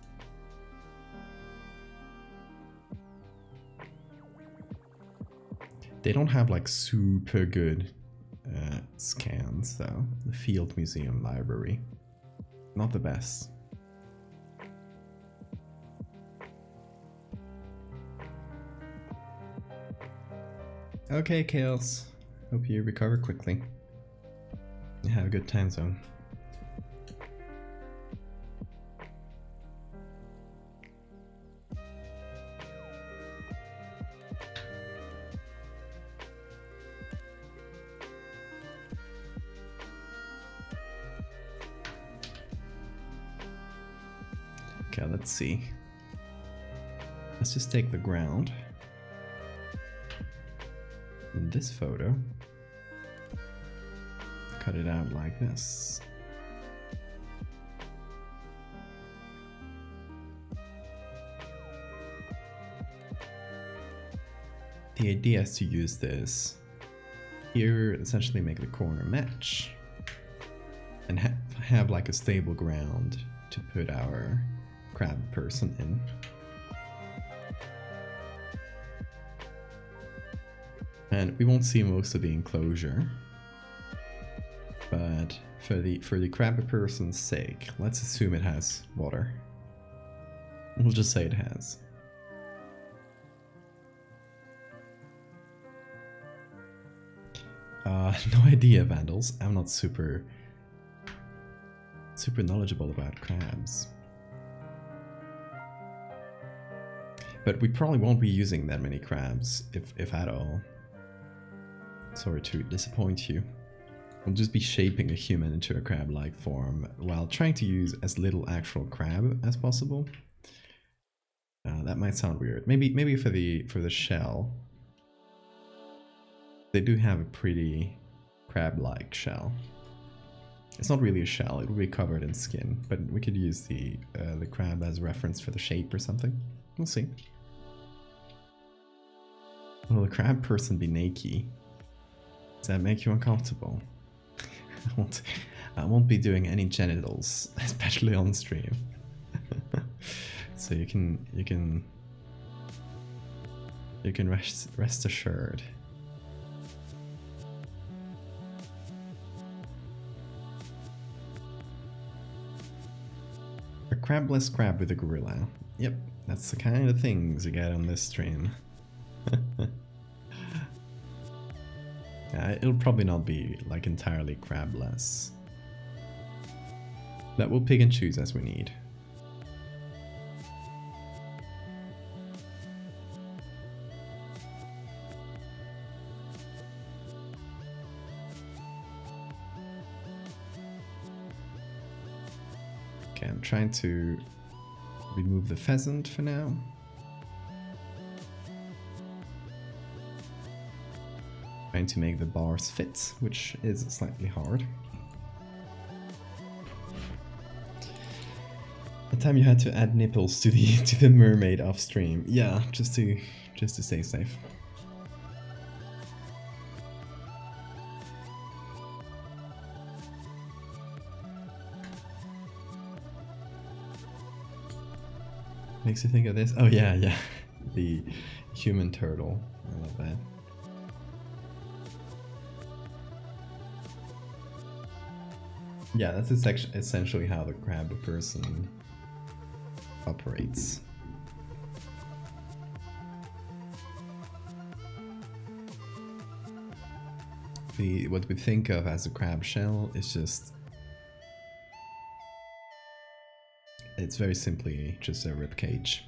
They don't have like super good scans though. The Field Museum library. Not the best. Okay, Chaos. Hope you recover quickly. Have a good time zone. Okay, let's see. Let's just take the ground. In this photo, cut it out like this. The idea is to use this here, essentially make the corner match, and have like a stable ground to put our crab person in. And we won't see most of the enclosure, but for the crab person's sake, let's assume it has water. We'll just say it has. No idea, Vandals. I'm not super knowledgeable about crabs. But we probably won't be using that many crabs, if at all. Sorry to disappoint you. We'll just be shaping a human into a crab-like form while trying to use as little actual crab as possible. That might sound weird. Maybe for the shell. They do have a pretty crab-like shell. It's not really a shell, it will be covered in skin, but we could use the crab as reference for the shape or something. We'll see. Will the crab person be naked? Does that make you uncomfortable? I won't be doing any genitals, especially on stream. So you can rest assured. A crabless crab with a gorilla. Yep, that's the kind of things you get on this stream. It'll probably not be like entirely crabless. That we'll pick and choose as we need. Okay, I'm trying to remove the pheasant for now. Trying to make the bars fit, which is slightly hard. The time you had to add nipples to the mermaid off stream. Yeah, just to stay safe. Makes you think of this. Oh yeah, the human turtle. I love that. Yeah, that's essentially how the crab person operates. What we think of as a crab shell is just, it's very simply just a rib cage.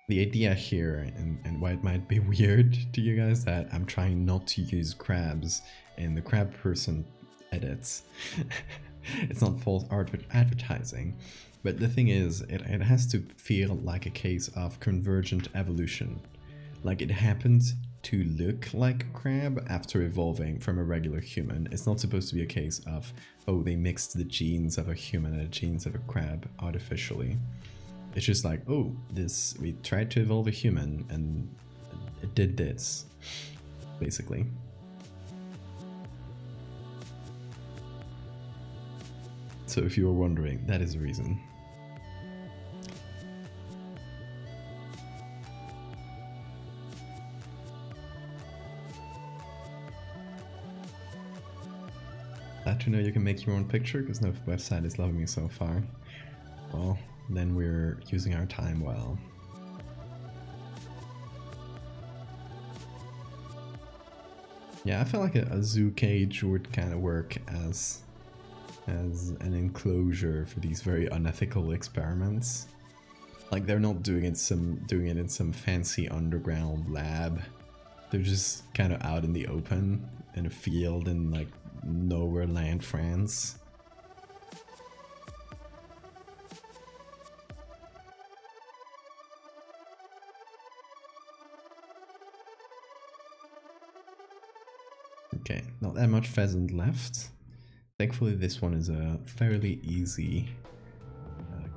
The idea here, and why it might be weird to you guys, that I'm trying not to use crabs in the crab person edits. It's not false advertising, but the thing is, it has to feel like a case of convergent evolution. Like it happened to look like a crab after evolving from a regular human. It's not supposed to be a case of, oh, they mixed the genes of a human and the genes of a crab artificially. It's just like, oh, we tried to evolve a human and it did this, basically. So if you were wondering, that is the reason. Glad to know you can make your own picture, because no website is loving me so far. Well, then we're using our time well. Yeah, I feel like a zoo cage would kind of work as an enclosure for these very unethical experiments. Like they're not doing it in some fancy underground lab. They're just kind of out in the open in a field in like nowhere land, France. Okay, not that much pheasant left. Thankfully this one is a fairly easy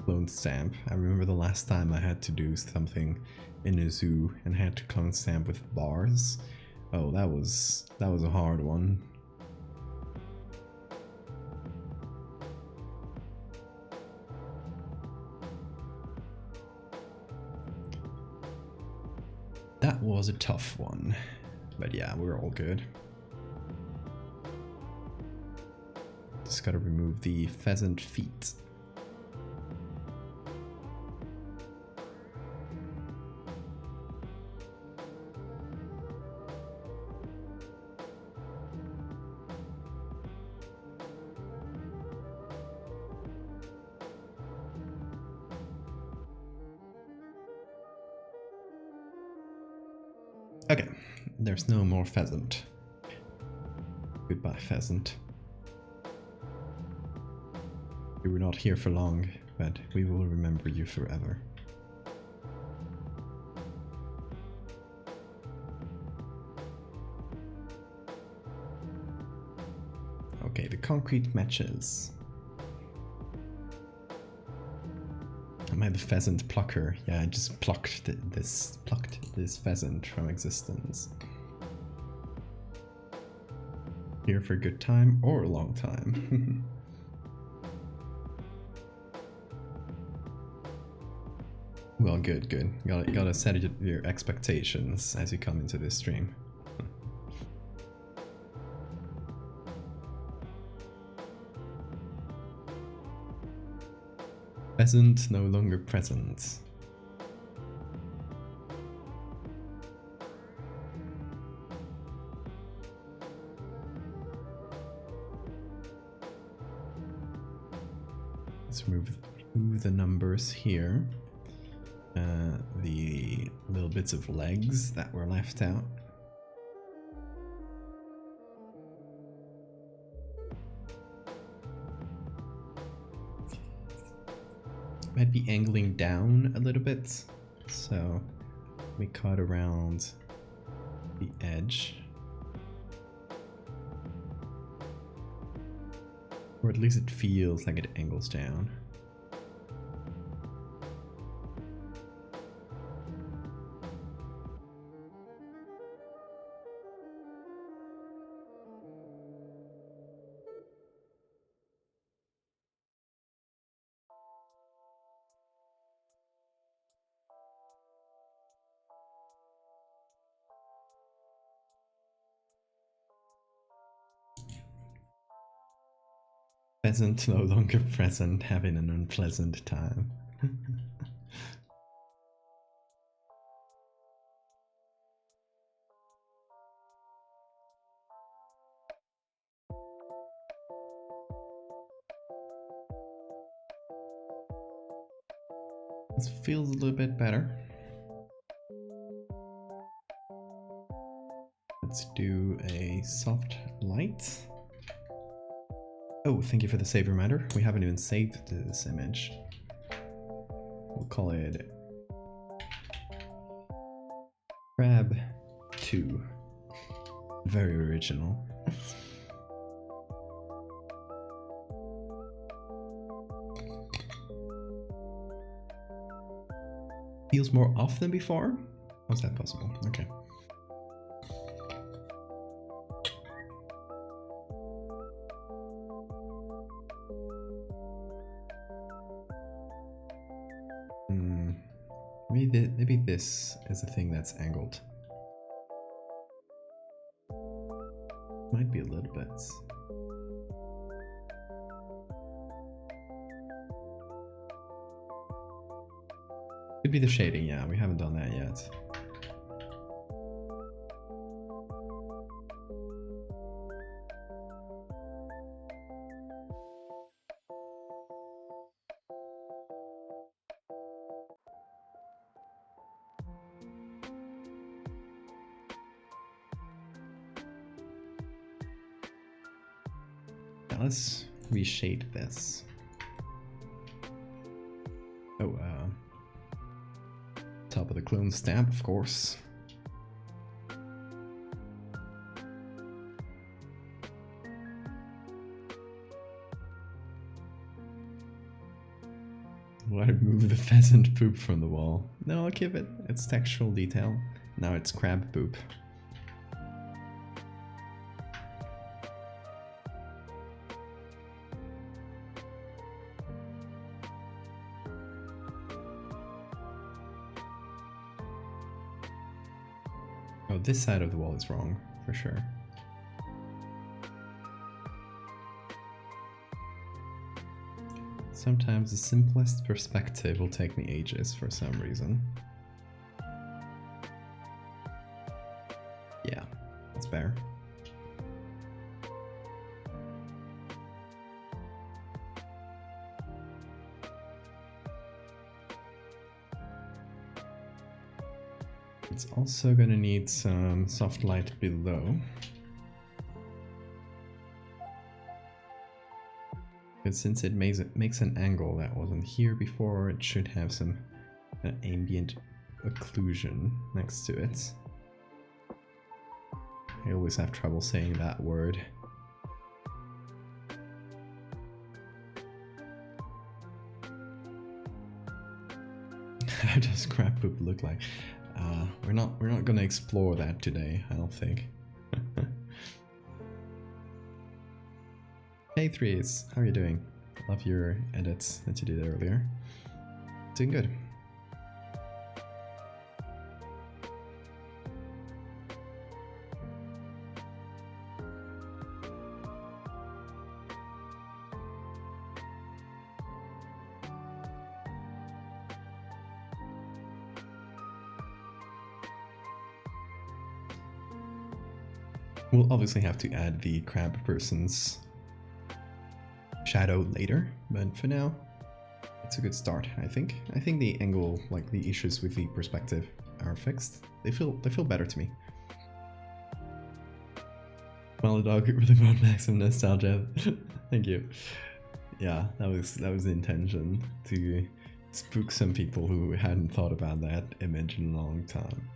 clone stamp. I remember the last time I had to do something in a zoo and had to clone stamp with bars. Oh, that was a hard one. That was a tough one, but yeah, we're all good. Just gotta remove the pheasant feet. Okay, there's no more pheasant. Goodbye, pheasant. You were not here for long, but we will remember you forever. Okay, the concrete matches. Am I the pheasant plucker? Yeah, I just plucked this pheasant from existence. Here for a good time or a long time. Well, good. Gotta set your expectations as you come into this stream. Pheasant no longer present. Let's remove the numbers here. The little bits of legs that were left out. Might be angling down a little bit, so we cut around the edge. Or at least it feels like it angles down. Pheasant no longer present, having an unpleasant time. This feels a little bit better. Let's do a soft light. Oh, thank you for the save reminder. We haven't even saved this image. We'll call it Crab 2. Very original. Feels more off than before? How's that possible? Okay. Maybe this is the thing that's angled. Might be a little bit. Could be the shading, yeah, we haven't done that yet. Now let's reshade this. Oh, top of the clone stamp, of course. Why move the pheasant poop from the wall? No, I'll keep it. It's textural detail. Now it's crab poop. Oh, this side of the wall is wrong, for sure. Sometimes the simplest perspective will take me ages for some reason. Yeah, that's better. It's also gonna need some soft light below. But since it makes an angle that wasn't here before, it should have some ambient occlusion next to it. I always have trouble saying that word. How does crab poop look like? We're not gonna explore that today, I don't think. Hey Threes, how are you doing? Love your edits that you did earlier. Doing good. We'll obviously have to add the crab person's shadow later, but for now, it's a good start, I think. I think the angle, like the issues with the perspective, are fixed. They feel better to me. Well, the dog with the max of nostalgia. Thank you. Yeah, that was the intention, to spook some people who hadn't thought about that image in a long time.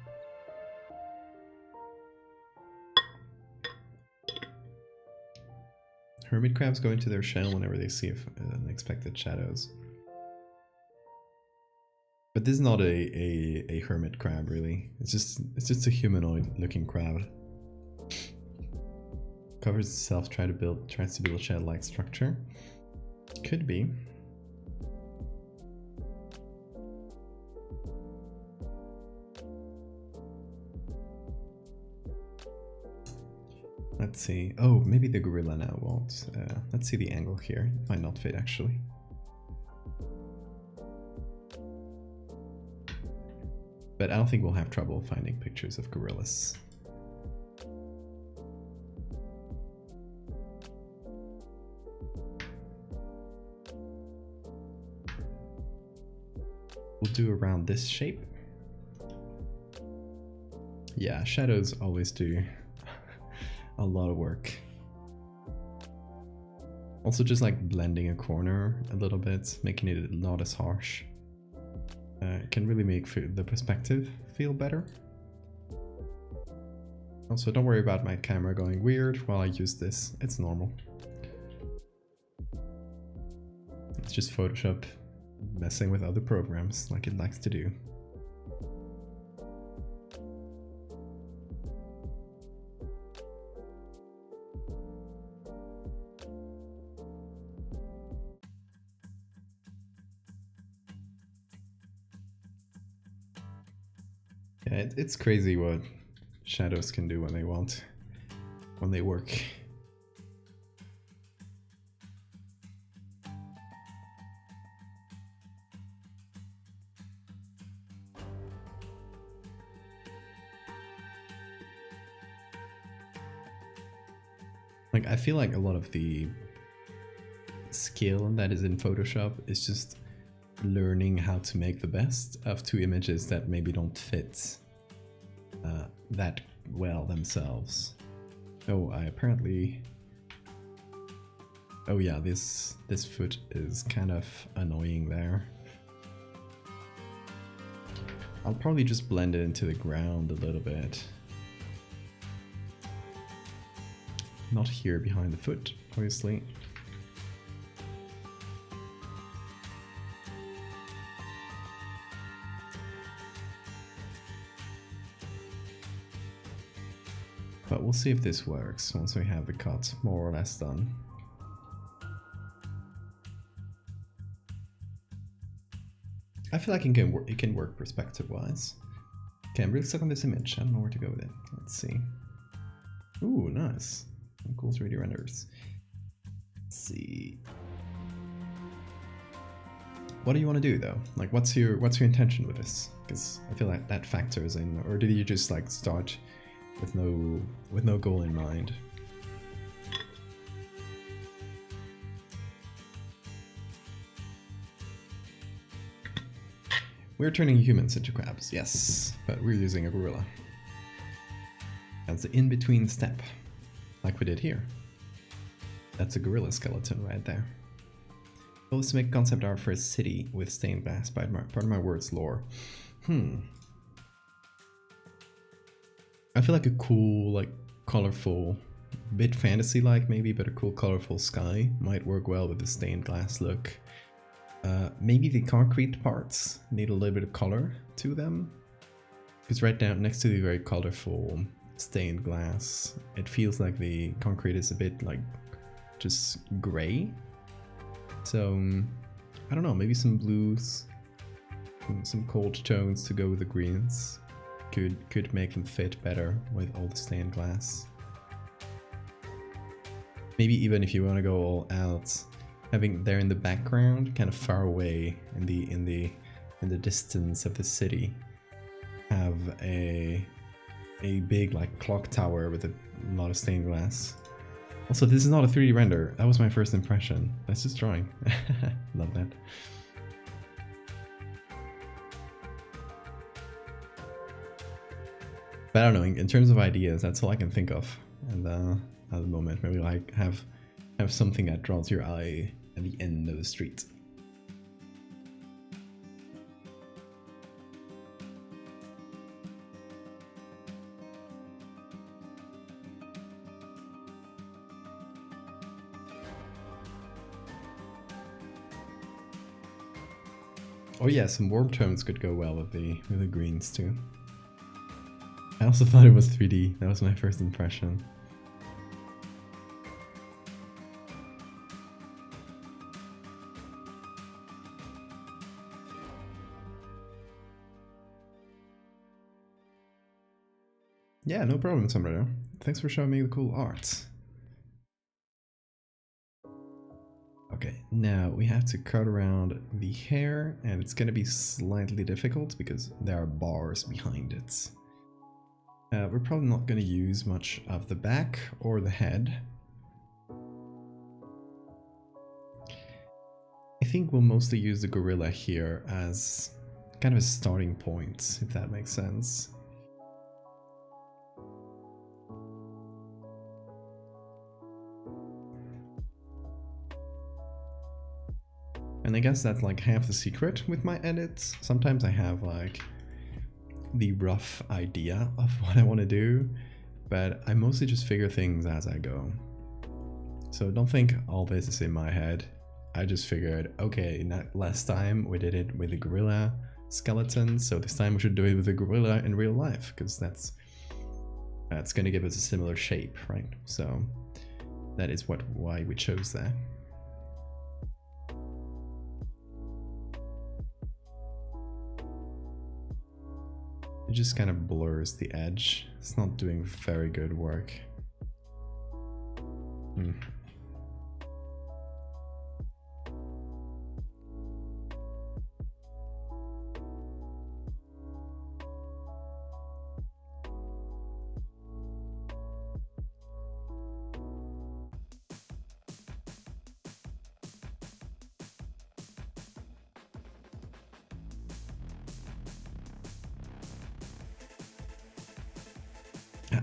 Hermit crabs go into their shell whenever they see unexpected shadows. But this is not a hermit crab, really. It's just a humanoid-looking crab. Covers itself, tries to build a shell-like structure. Could be. Let's see. Oh, maybe the gorilla now won't. Let's see the angle here. It might not fit actually. But I don't think we'll have trouble finding pictures of gorillas. We'll do around this shape. Yeah, shadows always do a lot of work. Also just like blending a corner a little bit, making it not as harsh. Can really make the perspective feel better. Also, don't worry about my camera going weird while I use this. It's normal. It's just Photoshop messing with other programs like it likes to do. Yeah, it's crazy what shadows can do when they want, when they work. Like, I feel like a lot of the skill that is in Photoshop is just learning how to make the best of two images that maybe don't fit that well themselves. Oh, I apparently... Oh yeah, this foot is kind of annoying there. I'll probably just blend it into the ground a little bit. Not here behind the foot, obviously. But we'll see if this works once we have the cut more or less done. I feel like it can work perspective-wise. Okay, I'm really stuck on this image. I don't know where to go with it. Let's see. Ooh, nice. Cool 3D renders. Let's see. What do you want to do though? Like, what's your intention with this? Because I feel like that factors in. Or did you just like start with no goal in mind? We're turning humans into crabs, yes, but we're using a gorilla as the in-between step, like we did here. That's a gorilla skeleton right there. Goal is to make concept art for a city with stained glass. Part of my words lore. I feel like a cool, like colorful, bit fantasy-like maybe, but a cool colorful sky might work well with the stained glass look. Maybe the concrete parts need a little bit of color to them, because right down next to the very colorful stained glass, it feels like the concrete is a bit like just gray. So I don't know, maybe some blues, some cold tones to go with the greens could make them fit better with all the stained glass. Maybe even if you want to go all out, having there in the background, kind of far away in the distance of the city, have a big like clock tower with a lot of stained glass. Also, this is not a 3D render. That was my first impression. That's just drawing. Love that. But I don't know, in terms of ideas, that's all I can think of. And at the moment, maybe like have something that draws your eye at the end of the street. Oh yeah, some warm tones could go well with the greens too. I also thought it was 3D. That was my first impression. Yeah, no problem, Sombrero. Thanks for showing me the cool art. Okay, now we have to cut around the hair, and it's gonna be slightly difficult because there are bars behind it. We're probably not gonna use much of the back or the head. I think we'll mostly use the gorilla here as kind of a starting point, if that makes sense. And I guess that's like half the secret with my edits. Sometimes I have like the rough idea of what I want to do, but I mostly just figure things as I go. So don't think all this is in my head. I just figured, okay, last time we did it with the gorilla skeleton, so this time we should do it with the gorilla in real life, because that's gonna give us a similar shape, right? So that is why we chose that. It just kind of blurs the edge. It's not doing very good work.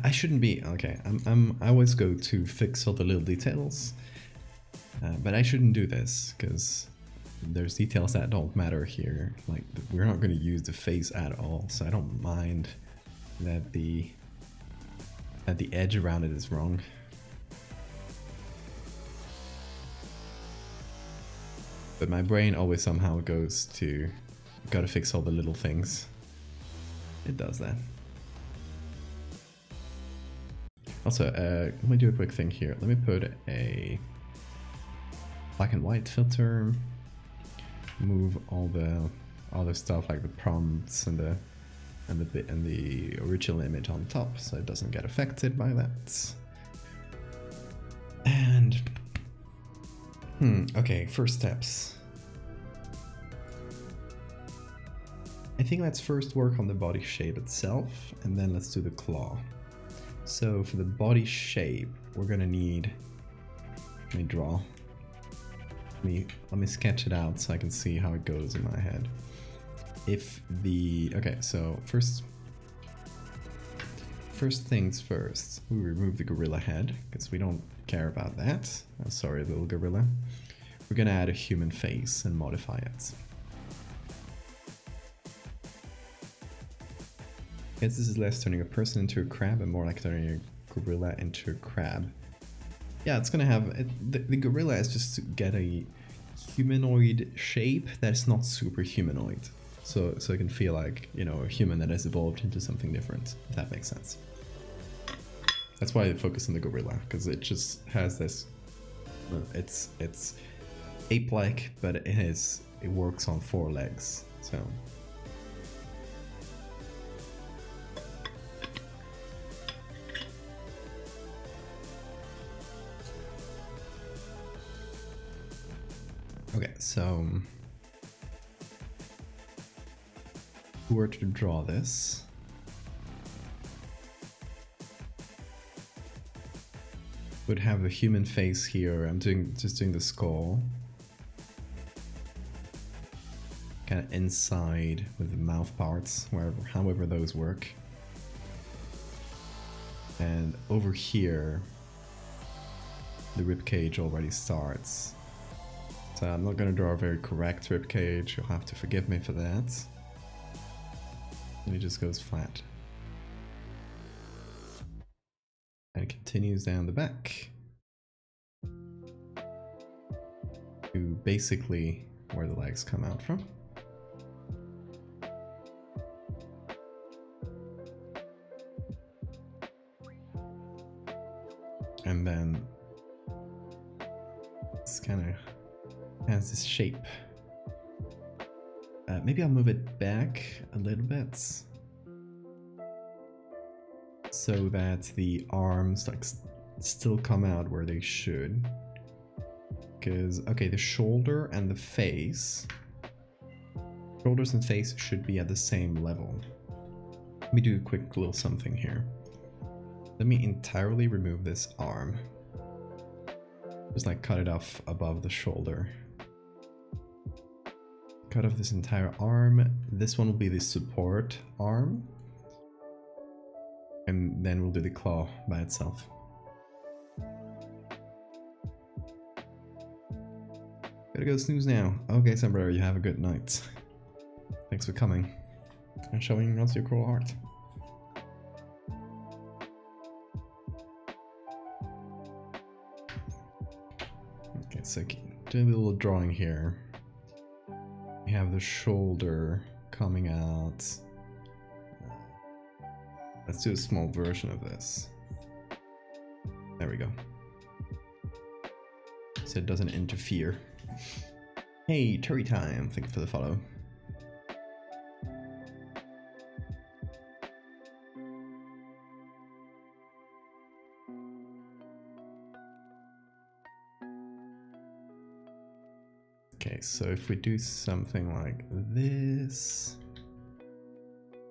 I shouldn't be okay. I always go to fix all the little details, but I shouldn't do this because there's details that don't matter here. Like we're not going to use the face at all, so I don't mind that the edge around it is wrong. But my brain always somehow goes to gotta fix all the little things. It does that. Also, let me do a quick thing here. Let me put a black and white filter. Move all the stuff like the prompts and the original image on top, so it doesn't get affected by that. And okay, first steps. I think let's first work on the body shape itself, and then let's do the claw. So for the body shape, we're gonna need, let me draw. Let me sketch it out so I can see how it goes in my head. Okay, so first things first, we remove the gorilla head, because we don't care about that. Oh, sorry, little gorilla. We're gonna add a human face and modify it. I guess this is less turning a person into a crab and more like turning a gorilla into a crab. Yeah, it's gonna have the gorilla is just to get a humanoid shape that's not super humanoid, so it can feel like, you know, a human that has evolved into something different, if that makes sense. That's why I focus on the gorilla, because it just has this. It's ape-like, but it works on 4 legs, so. Okay, so if we were to draw this, would have a human face here. I'm just doing the skull, kind of inside with the mouth parts, however those work, and over here the rib cage already starts. So I'm not going to draw a very correct rib cage, you'll have to forgive me for that. And it just goes flat. And it continues down the back to basically where the legs come out from. And then it's kind of has this shape. Maybe I'll move it back a little bit. so that the arms like still come out where they should. Because, okay, the shoulder and the face, shoulders and face should be at the same level. Let me do a quick little something here. Let me entirely remove this arm. Just like cut it off above the shoulder. Cut off this entire arm. This one will be the support arm. And then we'll do the claw by itself. Gotta go snooze now. Okay, Sombrero, you have a good night. Thanks for coming and showing us your cool art. Okay, so do a little drawing here. We have the shoulder coming out. Let's do a small version of this. There we go. So it doesn't interfere. Hey, Terry Time, thank you for the follow. Okay, so if we do something like this,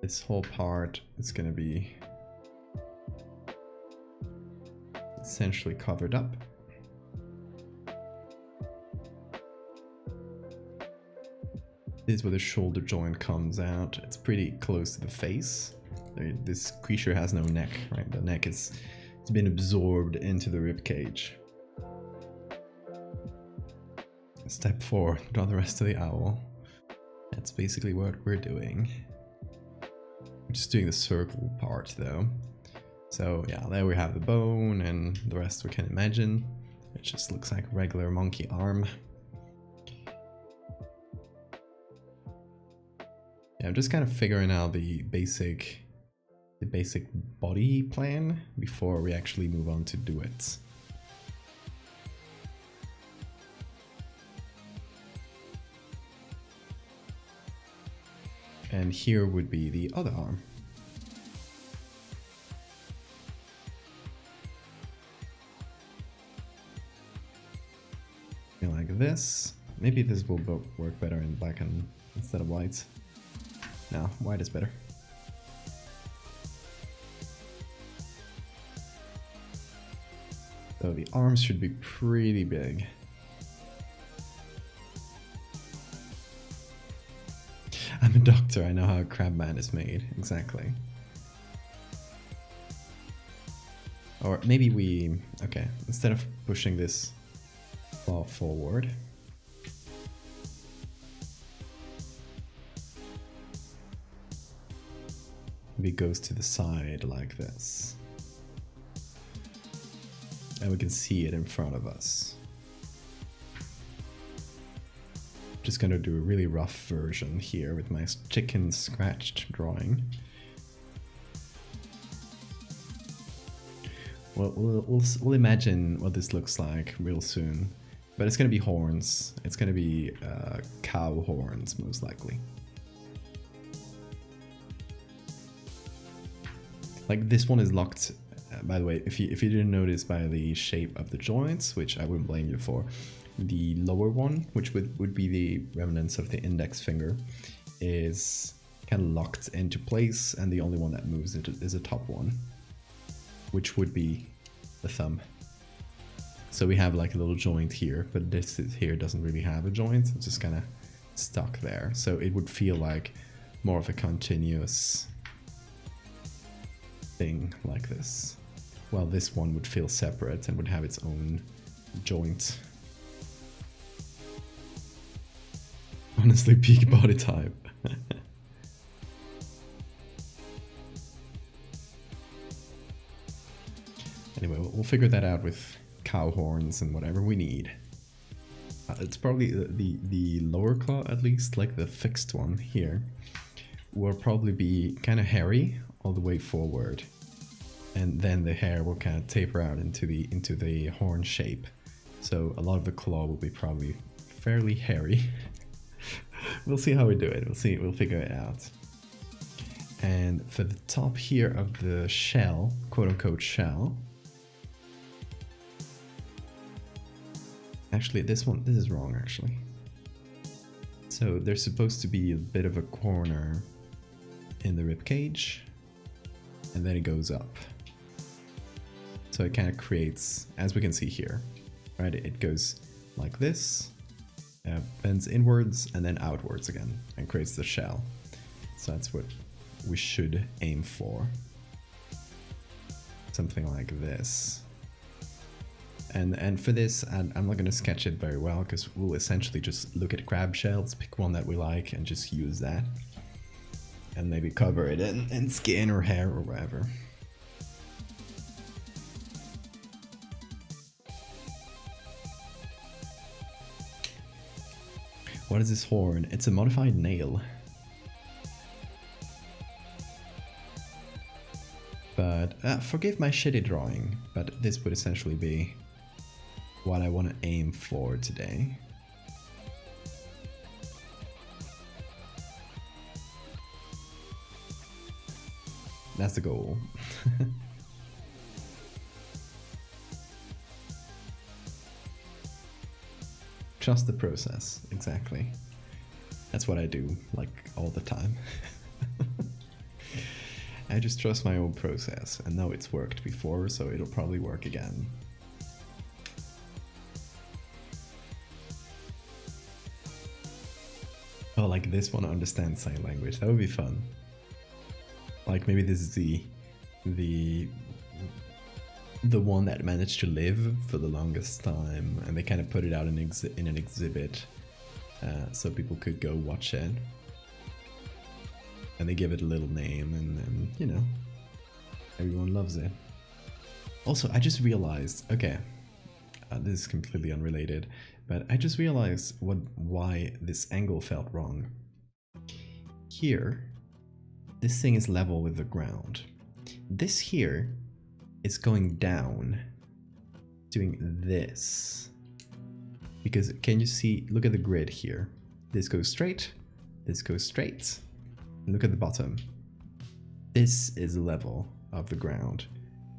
this whole part is going to be essentially covered up. This is where the shoulder joint comes out. It's pretty close to the face. This creature has no neck, right? The neck it's been absorbed into the rib cage. Step 4, draw the rest of the owl. That's basically what we're doing. We're just doing the circle part though. So yeah, there we have the bone and the rest we can imagine. It just looks like a regular monkey arm. Yeah, I'm just kind of figuring out the basic body plan before we actually move on to do it. And here would be the other arm. Like this. Maybe this will work better in black and instead of white. No, white is better. So the arms should be pretty big. I'm a doctor, I know how a crab man is made, exactly. Or maybe we, okay, instead of pushing this claw forward, maybe it goes to the side like this. And we can see it in front of us. Just gonna do a really rough version here with my chicken scratched drawing. Well, we'll imagine what this looks like real soon, but it's gonna be horns. It's gonna be cow horns most likely. Like this one is locked. By the way, if you didn't notice by the shape of the joints, which I wouldn't blame you for. The lower one, which would be the remnants of the index finger, is kind of locked into place, and the only one that moves is the top one, which would be the thumb. So we have like a little joint here, but this here doesn't really have a joint, it's just kind of stuck there. So it would feel like more of a continuous thing like this. While this one would feel separate and would have its own joint. Honestly, peak body type. Anyway, we'll figure that out with cow horns and whatever we need. It's probably the lower claw, at least, like the fixed one here, will probably be kind of hairy all the way forward. And then the hair will kind of taper out into the horn shape. So a lot of the claw will be probably fairly hairy. We'll see how we do it. We'll figure it out. And for the top here of the shell, quote unquote shell, actually this is wrong actually. So there's supposed to be a bit of a corner in the rib cage, and then it goes up. So it kind of creates, as we can see here, right? It goes like this, bends inwards and then outwards again, and creates the shell. So that's what we should aim for. Something like this. And for this, I'm not going to sketch it very well, because we'll essentially just look at crab shells, pick one that we like, and just use that. And maybe cover it in skin or hair or whatever. What is this horn? It's a modified nail. But forgive my shitty drawing, but this would essentially be what I want to aim for today. That's the goal. Trust the process, exactly. That's what I do, like, all the time. I just trust my own process, and know it's worked before, so it'll probably work again. Oh, like this one understands sign language. That would be fun. Like maybe this is the one that managed to live for the longest time, and they kind of put it out in an exhibit, so people could go watch it. And they give it a little name, and you know, everyone loves it. Also, I just realized, okay, this is completely unrelated, but I just realized why this angle felt wrong. Here, this thing is level with the ground. This here is going down, doing this. Because can you see, look at the grid here. This goes straight, this goes straight. Look at the bottom. This is the level of the ground,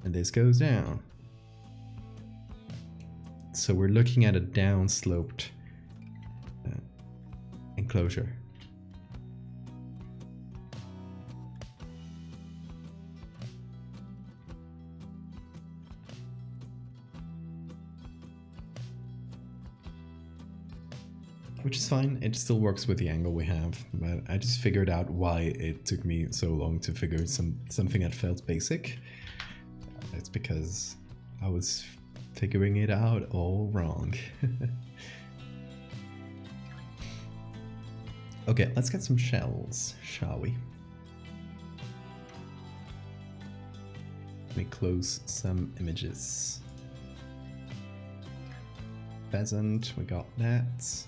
and this goes down. So we're looking at a down-sloped enclosure. Which is fine, it still works with the angle we have, but I just figured out why it took me so long to figure something that felt basic. It's because I was figuring it out all wrong. Okay, let's get some shells, shall we? Let me close some images. Pheasant, we got that.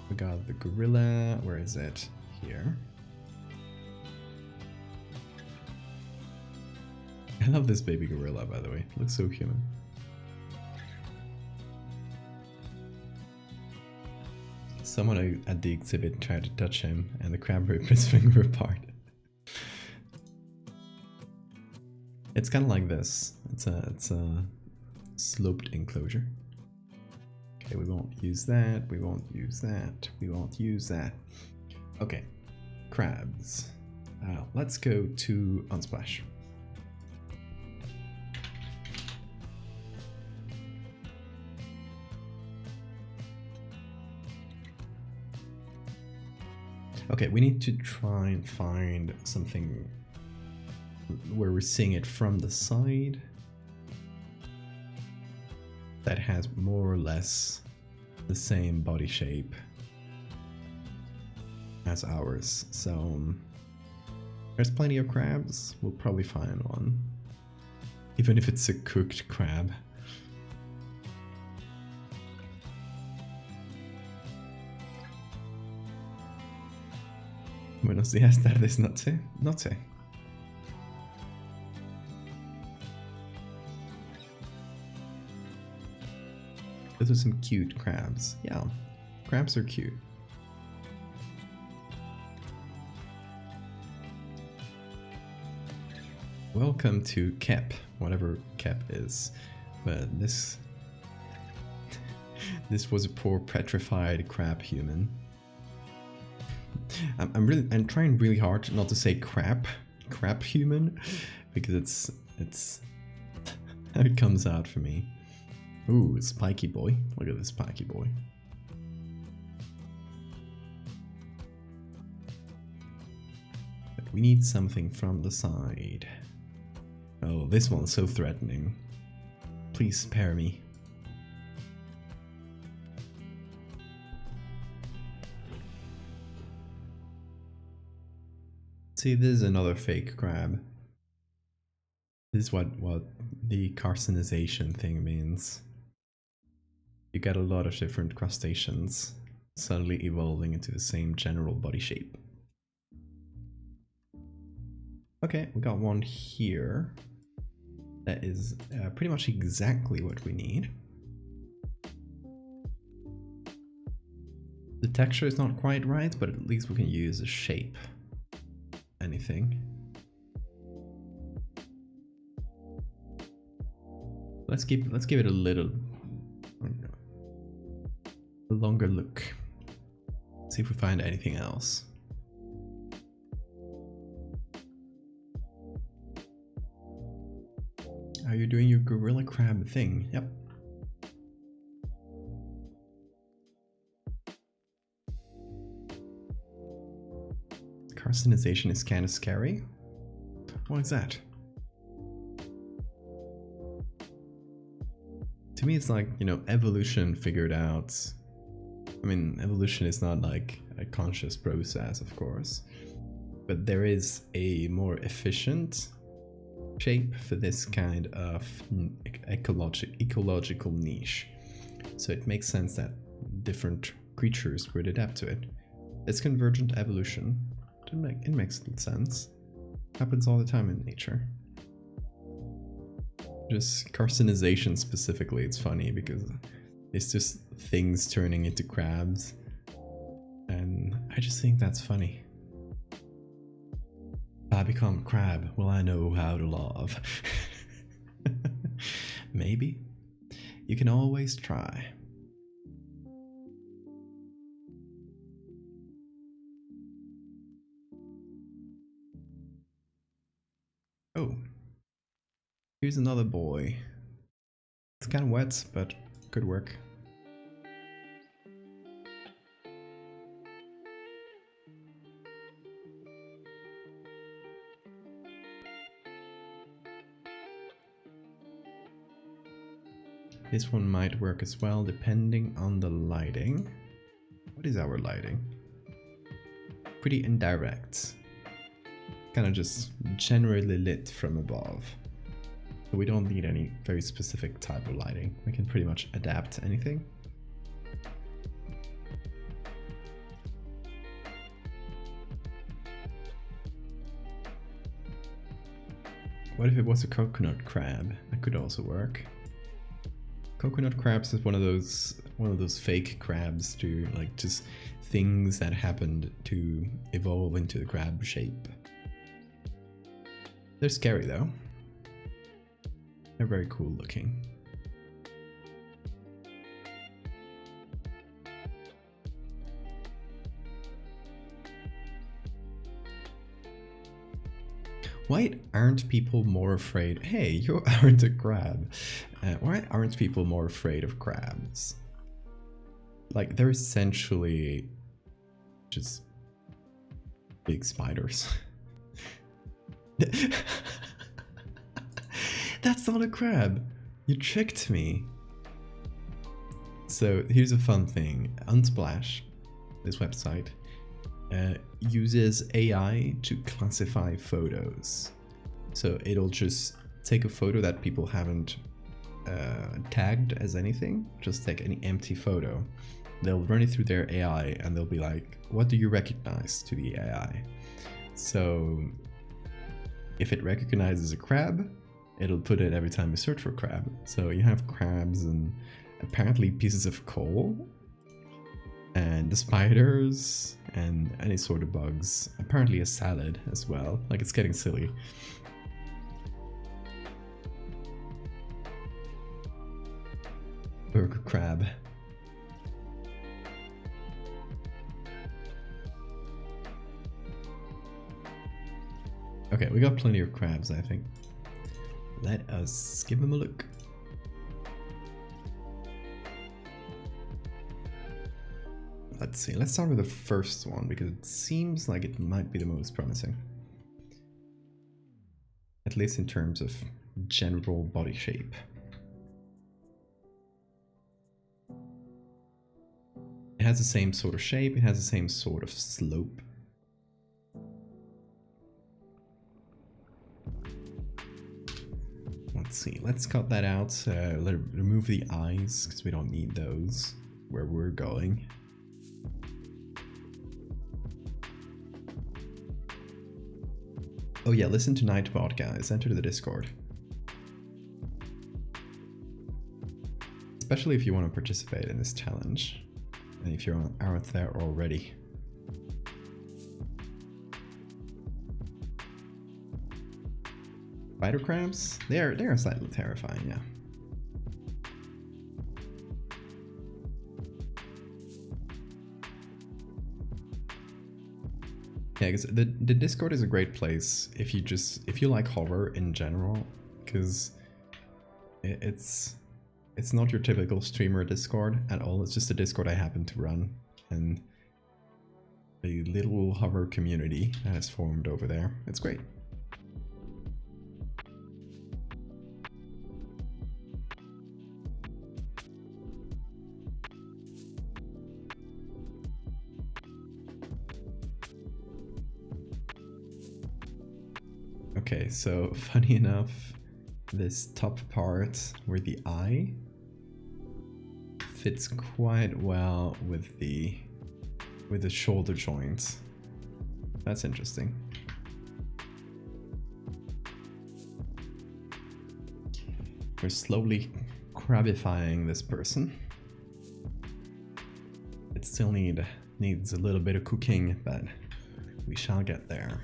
We got the gorilla, where is it? Here. I love this baby gorilla, by the way. It looks so human. Someone at the exhibit tried to touch him, and the crab ripped his finger apart. It's kind of like this. It's a sloped enclosure. Okay, we won't use that, we won't use that, we won't use that. Okay, crabs. Let's go to Unsplash. Okay, we need to try and find something where we're seeing it from the side that has more or less the same body shape as ours. So there's plenty of crabs. We'll probably find one, even if it's a cooked crab. Buenos días, tardes, noche. Noche. Those are some cute crabs. Yeah, crabs are cute. Welcome to Kep, whatever Kep is. But this was a poor petrified crab human. I'm trying really hard not to say crab human, because it's how it comes out for me. Ooh, spiky boy. Look at this spiky boy. But we need something from the side. Oh, this one's so threatening. Please spare me. See, this is another fake crab. This is what the carcinization thing means. You get a lot of different crustaceans suddenly evolving into the same general body shape. Okay, we got one here. That is pretty much exactly what we need. The texture is not quite right, but at least we can use a shape. Anything. Let's give it a little longer look. See if we find anything else. Are you doing your gorilla crab thing? Yep. Carcinization is kind of scary. What is that? To me, it's like, you know, evolution figured out. I mean, evolution is not like a conscious process, of course, but there is a more efficient shape for this kind of ecological niche. So it makes sense that different creatures would adapt to it. It's convergent evolution. It makes sense. Happens all the time in nature. Just carcinization specifically, it's funny because it's just things turning into crabs, and I just think that's funny. If I become a crab, will I know how to love? Maybe. You can always try. Oh, here's another boy. It's kind of wet, but good work. This one might work as well, depending on the lighting. What is our lighting? Pretty indirect. Kind of just generally lit from above. So we don't need any very specific type of lighting. We can pretty much adapt to anything. What if it was a coconut crab? That could also work. Coconut crabs is one of those fake crabs to like just things that happened to evolve into the crab shape. They're scary though. They're very cool looking. Why aren't people more afraid? Hey, you aren't a crab. Why aren't people more afraid of crabs? Like, they're essentially just big spiders. That's not a crab. You tricked me. So here's a fun thing. Unsplash, this website, uses AI to classify photos. So it'll just take a photo that people haven't tagged as anything, just take any empty photo. They'll run it through their AI and they'll be like, what do you recognize to the AI? So if it recognizes a crab, it'll put it every time you search for crab. So you have crabs and apparently pieces of coal and the spiders and any sort of bugs. Apparently a salad as well. Like, it's getting silly. Burger crab. Okay, we got plenty of crabs, I think. Let us give them a look. Let's see, let's start with the first one because it seems like it might be the most promising. At least in terms of general body shape. It has the same sort of shape, it has the same sort of slope. Let's see, let's cut that out. Remove the eyes because we don't need those where we're going. Oh yeah, listen to Nightbot, guys. Enter the Discord. Especially if you want to participate in this challenge. And if you aren't there already. Spider crabs? They're slightly terrifying, yeah. Yeah, because the Discord is a great place if you like horror in general, because it's not your typical streamer Discord at all. It's just a Discord I happen to run, and a little horror community that has formed over there. It's great. Okay, so funny enough, this top part where the eye fits quite well with the shoulder joints. That's interesting. We're slowly crabifying this person. It still needs a little bit of cooking, but we shall get there.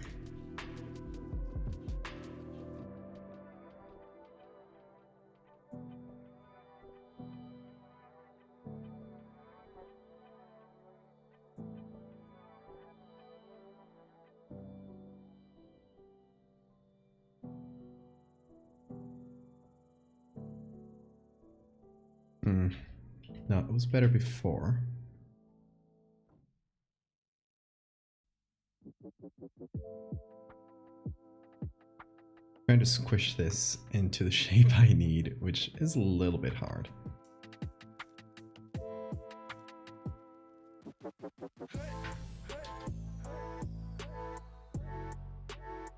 No, it was better before. Trying to squish this into the shape I need, which is a little bit hard.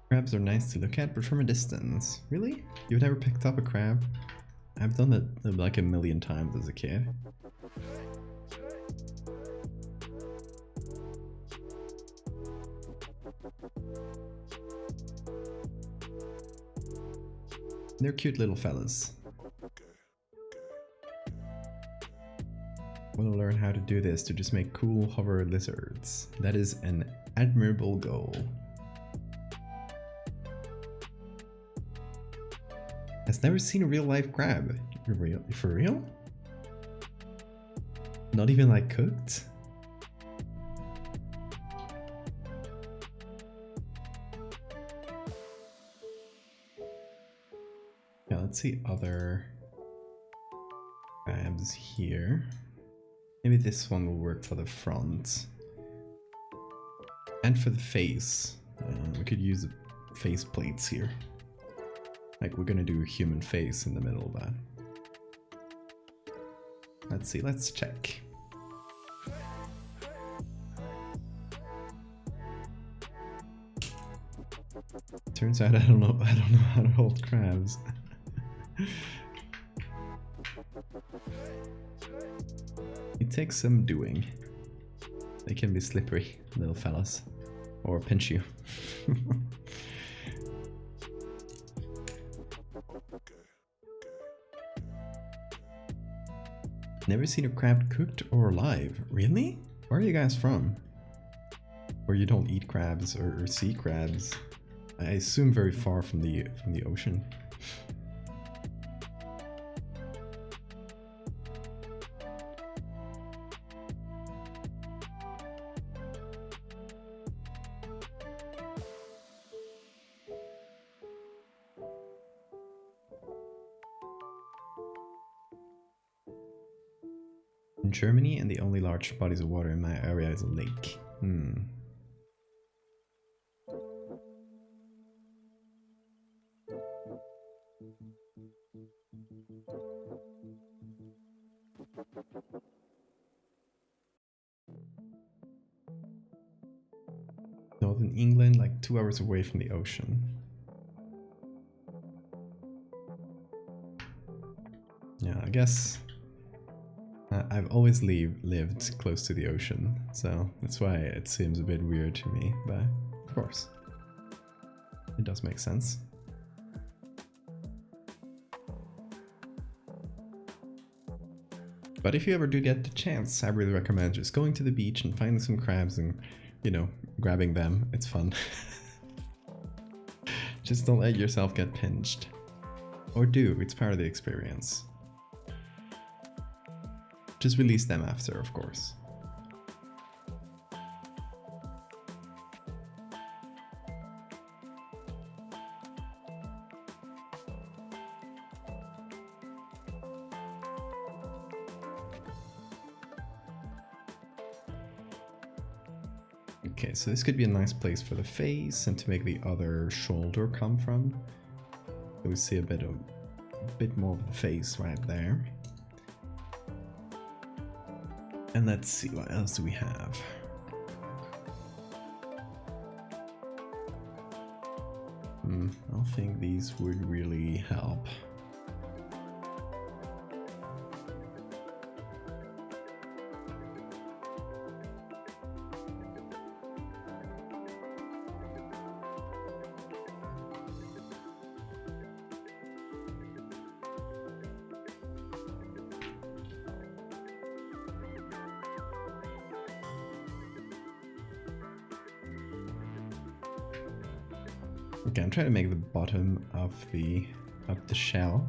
Crabs are nice to look at, but from a distance. Really? You've never picked up a crab? I've done that like a million times as a kid. They're cute little fellas. Want to learn how to do this to just make cool hover lizards. That is an admirable goal. Has never seen a real life crab. For real? Not even like cooked? Yeah, let's see other crabs here. Maybe this one will work for the front. And for the face. We could use face plates here. Like we're gonna do a human face in the middle of that. Let's see, let's check. Turns out I don't know how to hold crabs. It takes some doing. They can be slippery, little fellas. Or pinch you. Never seen a crab cooked or alive. Really? Where are you guys from? Where you don't eat crabs or see crabs? I assume very far from the ocean. In Germany, and the only large bodies of water in my area is a lake. Northern England, like 2 hours away from the ocean. Yeah, I guess I've always lived close to the ocean, so that's why it seems a bit weird to me, but of course, it does make sense. But if you ever do get the chance, I really recommend just going to the beach and finding some crabs and, you know, grabbing them. It's fun. Just don't let yourself get pinched. Or do, it's part of the experience. Just release them after, of course. Okay, so this could be a nice place for the face and to make the other shoulder come from. So we see a bit more of the face right there. And let's see, what else do we have? I don't think these would really help. Okay, I'm trying to make the bottom of the shell,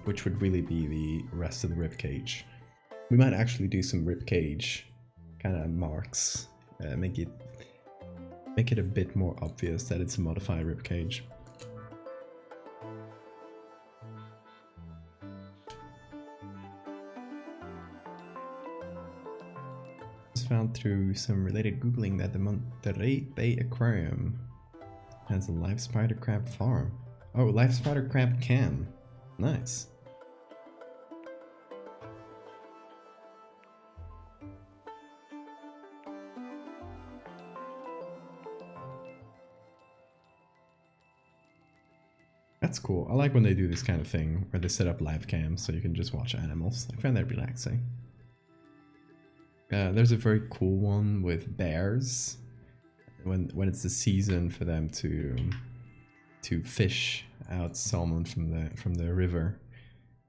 which would really be the rest of the rib cage. We might actually do some rib cage kind of marks, make it a bit more obvious that it's a modified rib cage. Just found through some related googling that the Monterey Bay Aquarium has a live spider crab farm. Oh, live spider crab cam. Nice. That's cool. I like when they do this kind of thing where they set up live cams so you can just watch animals. I find that relaxing. There's a very cool one with bears. When it's the season for them to fish out salmon from the river,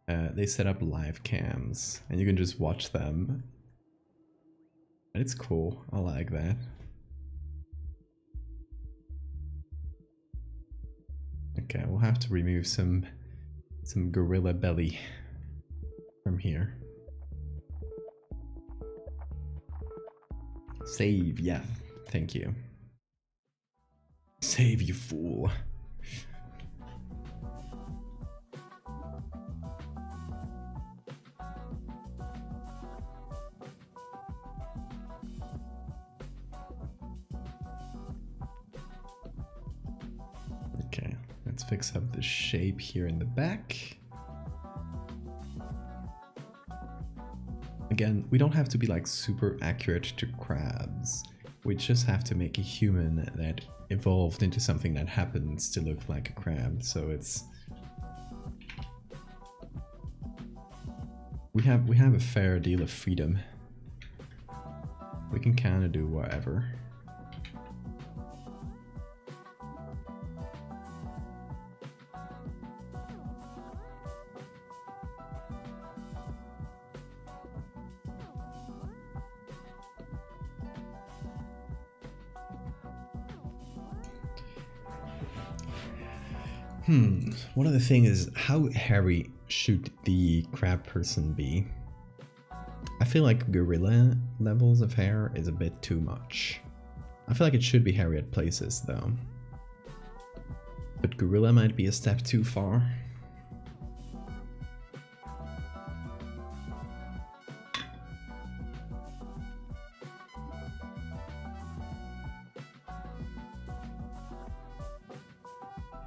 they set up live cams and you can just watch them. And it's cool. I like that. Okay, we'll have to remove some gorilla belly from here. Save, yeah, thank you. Save, you fool. Okay, let's fix up the shape here in the back. Again, we don't have to be like super accurate to crabs. We just have to make a human that evolved into something that happens to look like a crab. So it's we have a fair deal of freedom. We can kind of do whatever. One other thing is, how hairy should the crab person be? I feel like gorilla levels of hair is a bit too much. I feel like it should be hairy at places though. But gorilla might be a step too far.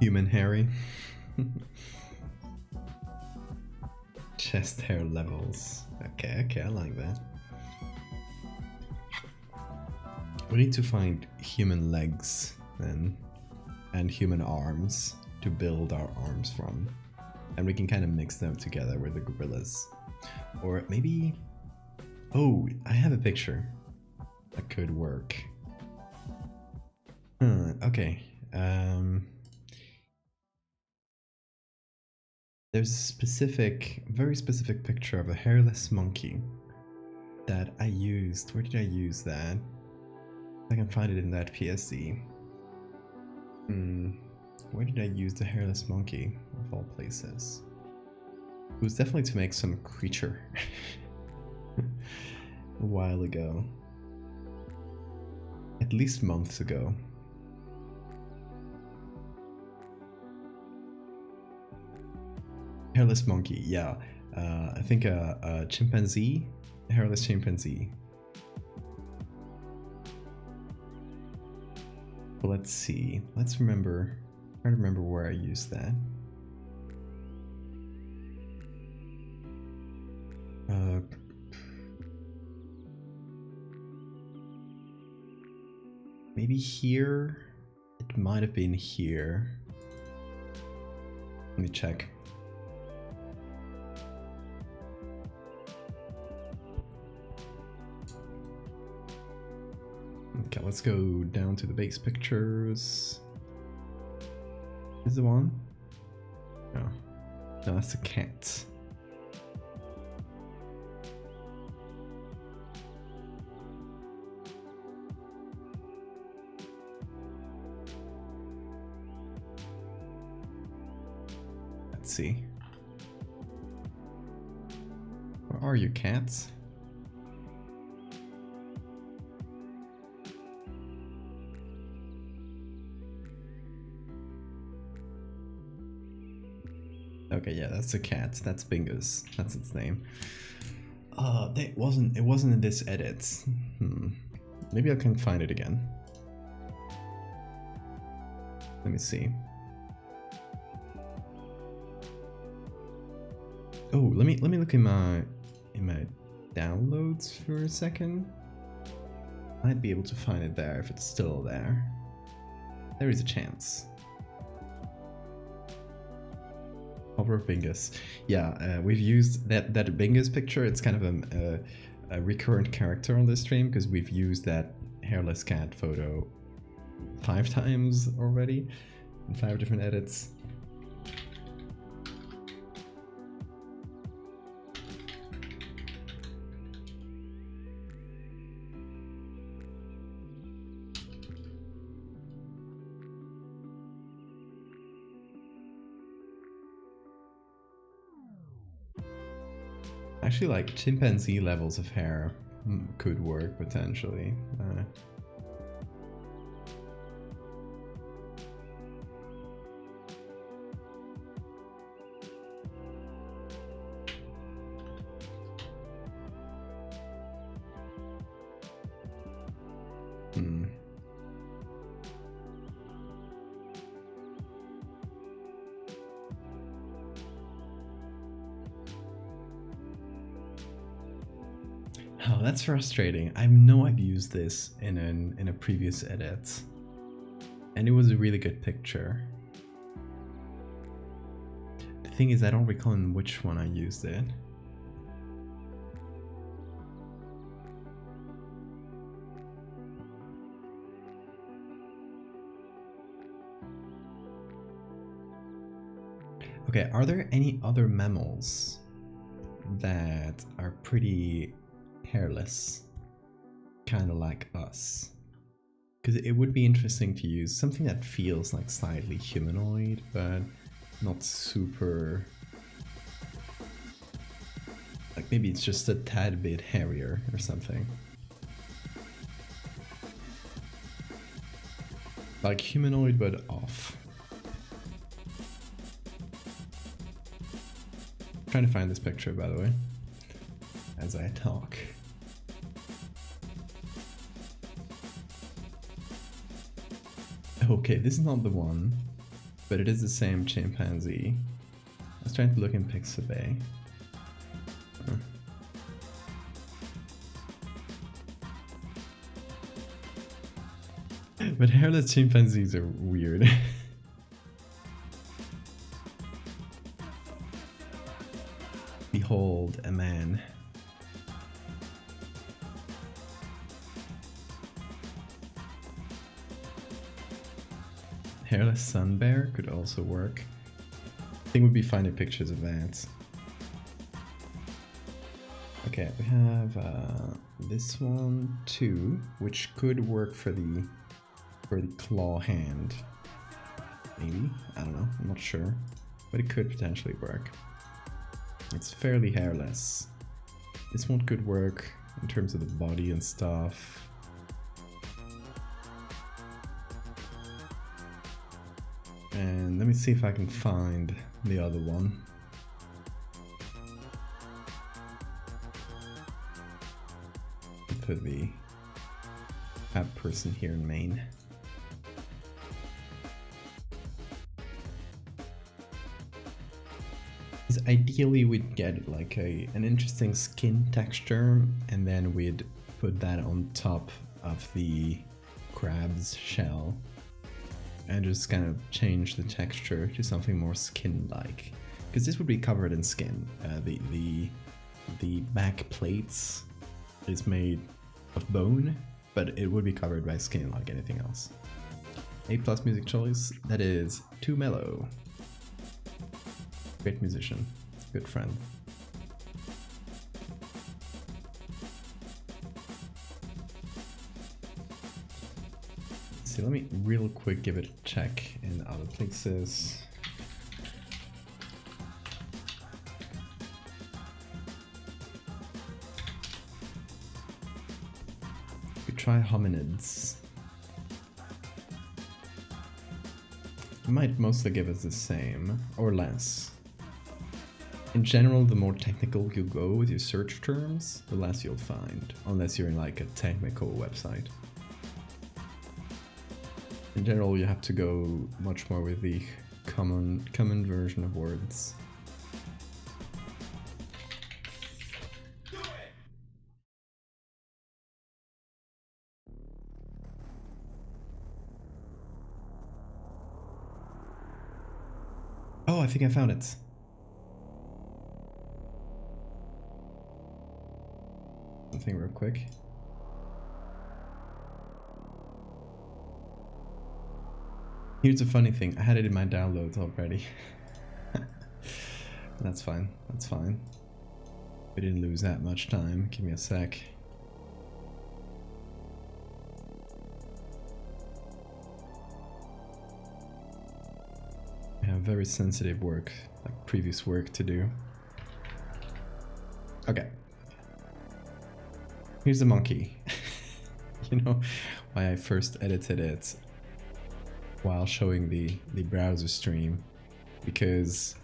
human hairy. Chest hair levels. Okay, okay, I like that. We need to find human legs then, and human arms to build our arms from. And we can kind of mix them together with the gorillas. Or maybe... Oh, I have a picture. That could work. Okay. There's a specific, very specific picture of a hairless monkey that I used. Where did I use that? I can find it in that PSD. Where did I use the hairless monkey, of all places? It was definitely to make some creature a while ago. At least months ago. Hairless monkey, yeah. I think a chimpanzee, a hairless chimpanzee. But let's see. Let's remember. I'm trying to remember where I used that. Maybe here. It might have been here. Let me check. Okay, let's go down to the base pictures. Is the one? No. No, that's a cat. Let's see. Where are you, cats? Okay, yeah, that's a cat. That's Bingus. That's its name. It wasn't in this edit. Maybe I can find it again. Let me see. Oh, let me look in my downloads for a second. I'd be able to find it there if it's still there. There is a chance. Hover Bingus. Yeah, we've used that Bingus picture. It's kind of a recurrent character on this stream because we've used that hairless cat photo 5 times already in 5 different edits. Actually, like chimpanzee levels of hair could work potentially. Oh, that's frustrating. I know I've used this in a previous edit, and it was a really good picture. The thing is, I don't recall in which one I used it. Okay, are there any other mammals that are pretty hairless, kind of like us? Because it would be interesting to use something that feels like slightly humanoid, but not super... Like maybe it's just a tad bit hairier or something. Like humanoid, but off. I'm trying to find this picture, by the way, as I talk. Okay, this is not the one. but it is the same chimpanzee. I was trying to look in Pixabay. But hairless chimpanzees are weird. Behold a man. Hairless sun bear could also work. I think we'd be finding pictures of that. Okay, we have this one too, which could work for the claw hand. Maybe? I don't know, I'm not sure. But it could potentially work. It's fairly hairless. This one could work in terms of the body and stuff. And let me see if I can find the other one. Put the crab person here in Maine. Ideally we'd get like an interesting skin texture, and then we'd put that on top of the crab's shell and just kind of change the texture to something more skin-like, because this would be covered in skin. The back plates is made of bone, but it would be covered by skin like anything else. A+ music choice, that is Too Mellow. Great musician, good friend. See, let me real quick give it a check in other places. We try hominids. It might mostly give us the same, or less. In general, the more technical you go with your search terms, the less you'll find, unless you're in like a technical website. In general, you have to go much more with the common version of words. Oh, I think I found it. Something real quick. Here's a funny thing, I had it in my downloads already. That's fine, that's fine. We didn't lose that much time, give me a sec. I have very sensitive work, like previous work to do. Okay. Here's the monkey. You know why I first edited it while showing the browser stream, because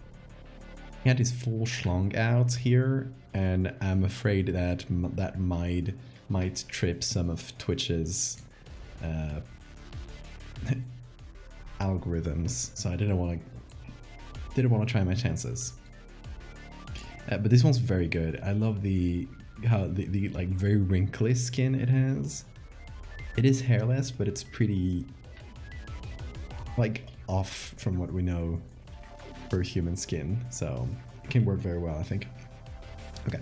he had his full schlong out here, and I'm afraid that that might trip some of Twitch's algorithms, so I didn't want to try my chances. But this one's very good. I love how the like very wrinkly skin it has. It is hairless, but it's pretty like off from what we know for human skin, so it can work very well, I think. Okay,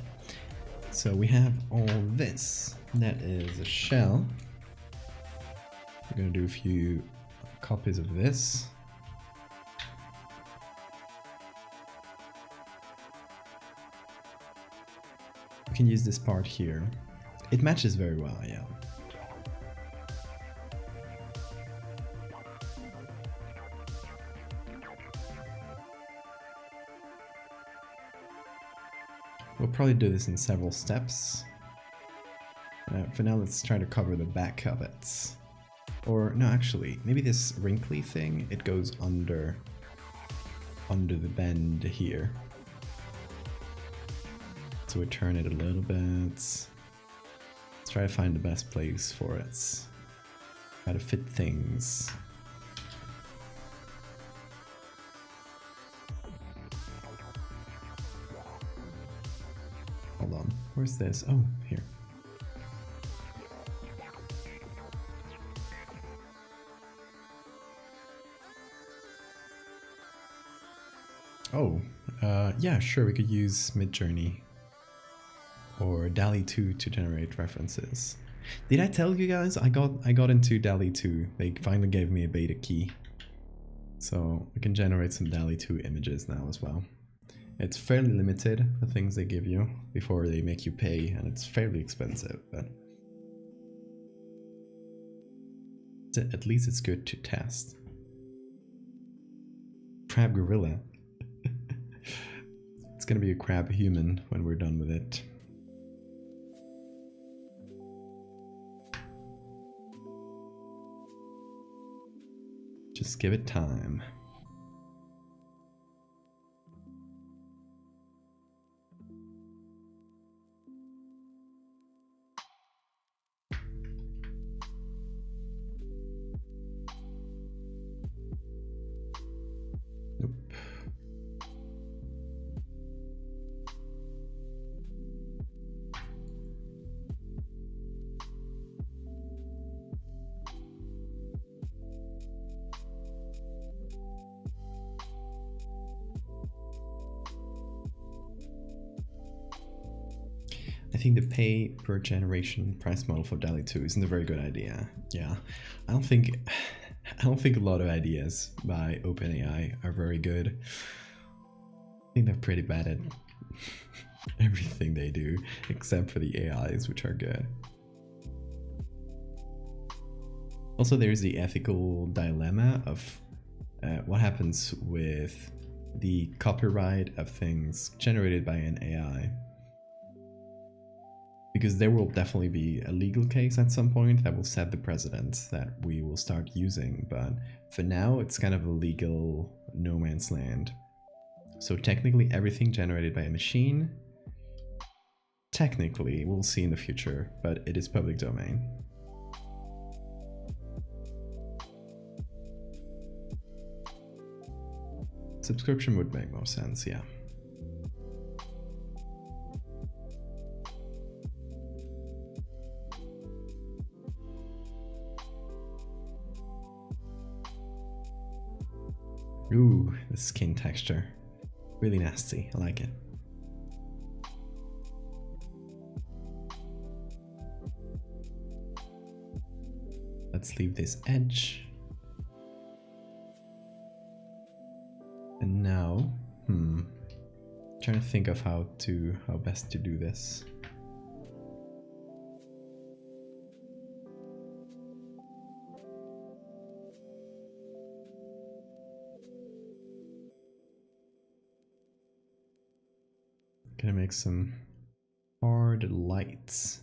so we have all this. That is a shell. We're gonna do a few copies of this. We can use this part here. It matches very well, yeah. We'll probably do this in several steps. For now, let's try to cover the back of it. Or, no, actually, maybe this wrinkly thing, it goes under the bend here. So we turn it a little bit. Let's try to find the best place for it. Try to fit things. hold on. Where's this? Oh, here. Oh, yeah, sure, we could use Midjourney or DALL-E 2 to generate references. Did I tell you guys I got into DALL-E 2? They finally gave me a beta key. So we can generate some DALL-E 2 images now as well. It's fairly limited, the things they give you before they make you pay, and it's fairly expensive, but at least it's good to test. Crab gorilla. It's gonna be a crab human when we're done with it. Just give it time. Nope. I think the pay per generation price model for DALL-E 2 isn't a very good idea. Yeah, I don't think a lot of ideas by OpenAI are very good. I think they're pretty bad at everything they do, except for the AIs, which are good. Also, there's the ethical dilemma of what happens with the copyright of things generated by an AI. Because there will definitely be a legal case at some point that will set the precedent that we will start using, but for now it's kind of a legal no man's land. So technically everything generated by a machine, technically we'll see in the future, but it is public domain. Subscription would make more sense, yeah. Ooh, the skin texture. Really nasty. I like it. Let's leave this edge. And now, trying to think of how best to do this. Gonna make some hard lights.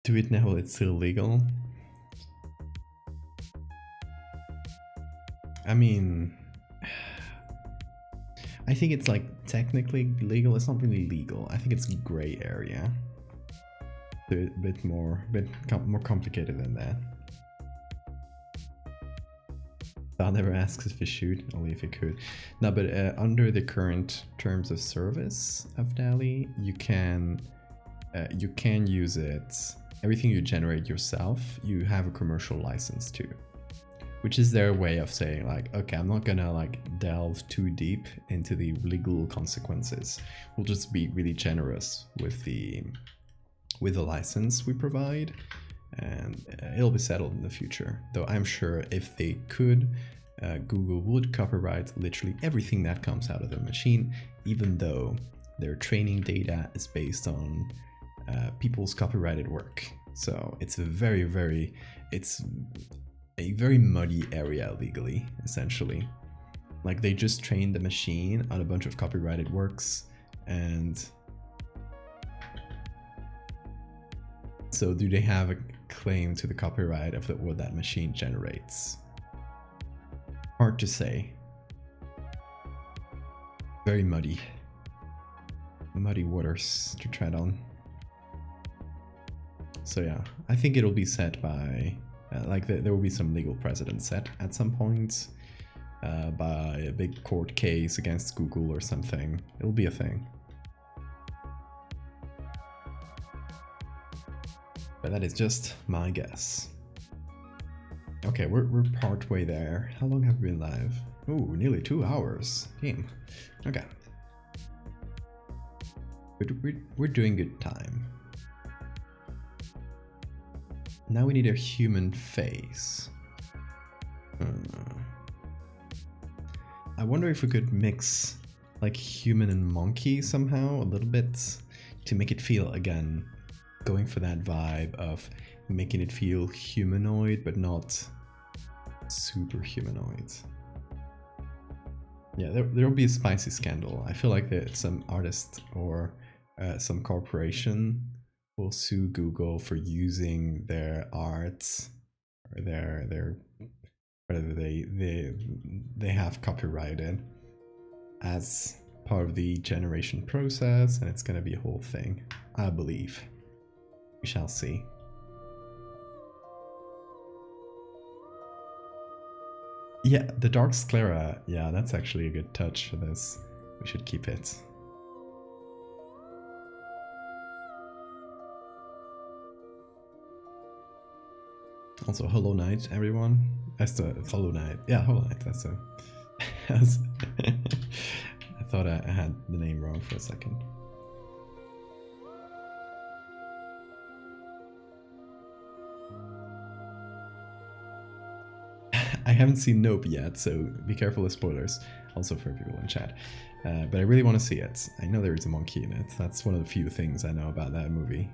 Do it now while it's still legal. I mean, I think it's like technically legal. It's not really legal. I think it's gray area. A bit more complicated than that. I'll never ask if it should, only if it could. No, but under the current terms of service of DALL-E, you can use it. Everything you generate yourself, you have a commercial license to, which is their way of saying like, okay, I'm not gonna like delve too deep into the legal consequences. We'll just be really generous with the license we provide, and it'll be settled in the future. Though I'm sure if they could, Google would copyright literally everything that comes out of the machine, even though their training data is based on people's copyrighted work. So it's a very muddy area legally, essentially. Like they just trained the machine on a bunch of copyrighted works, and so do they have a claim to the copyright of what that machine generates? Hard to say. Very muddy. Muddy waters to tread on. So yeah, I think it'll be set by Like there will be some legal precedent set at some point by a big court case against Google or something. It'll be a thing. But that is just my guess. Okay, we're part way there. How long have we been live? Ooh, nearly 2 hours. Damn. Okay. We're doing good time. Now we need a human face. I wonder if we could mix like human and monkey somehow a little bit to make it feel, again, going for that vibe of making it feel humanoid but not super humanoid. Yeah, there'll be a spicy scandal. I feel like some artist or some corporation will sue Google for using their art or their whatever they have copyrighted as part of the generation process, and it's gonna be a whole thing, I believe. We shall see. Yeah, the dark sclera, yeah, that's actually a good touch for this. We should keep it. Also, Hollow Knight, everyone. That's the Hollow Knight. Yeah, Hollow Knight, that's a... I thought I had the name wrong for a second. I haven't seen Nope yet, so be careful with spoilers, also for people in chat. But I really want to see it. I know there is a monkey in it. That's one of the few things I know about that movie.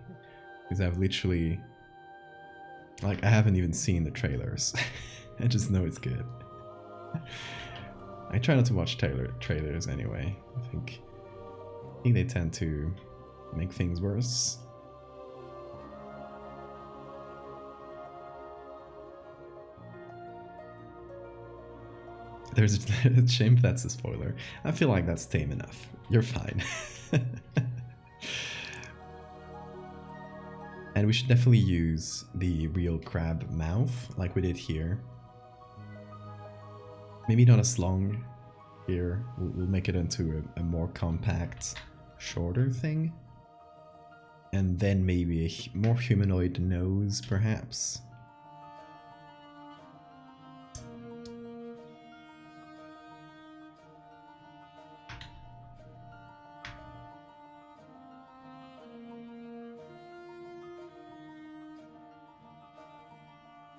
Because I've literally... Like, I haven't even seen the trailers. I just know it's good. I try not to watch trailers anyway. I think they tend to make things worse. There's a shame that's a spoiler. I feel like that's tame enough. You're fine. And we should definitely use the real crab mouth like we did here. Maybe not as long here. We'll make it into a more compact, shorter thing. And then maybe a more humanoid nose, perhaps.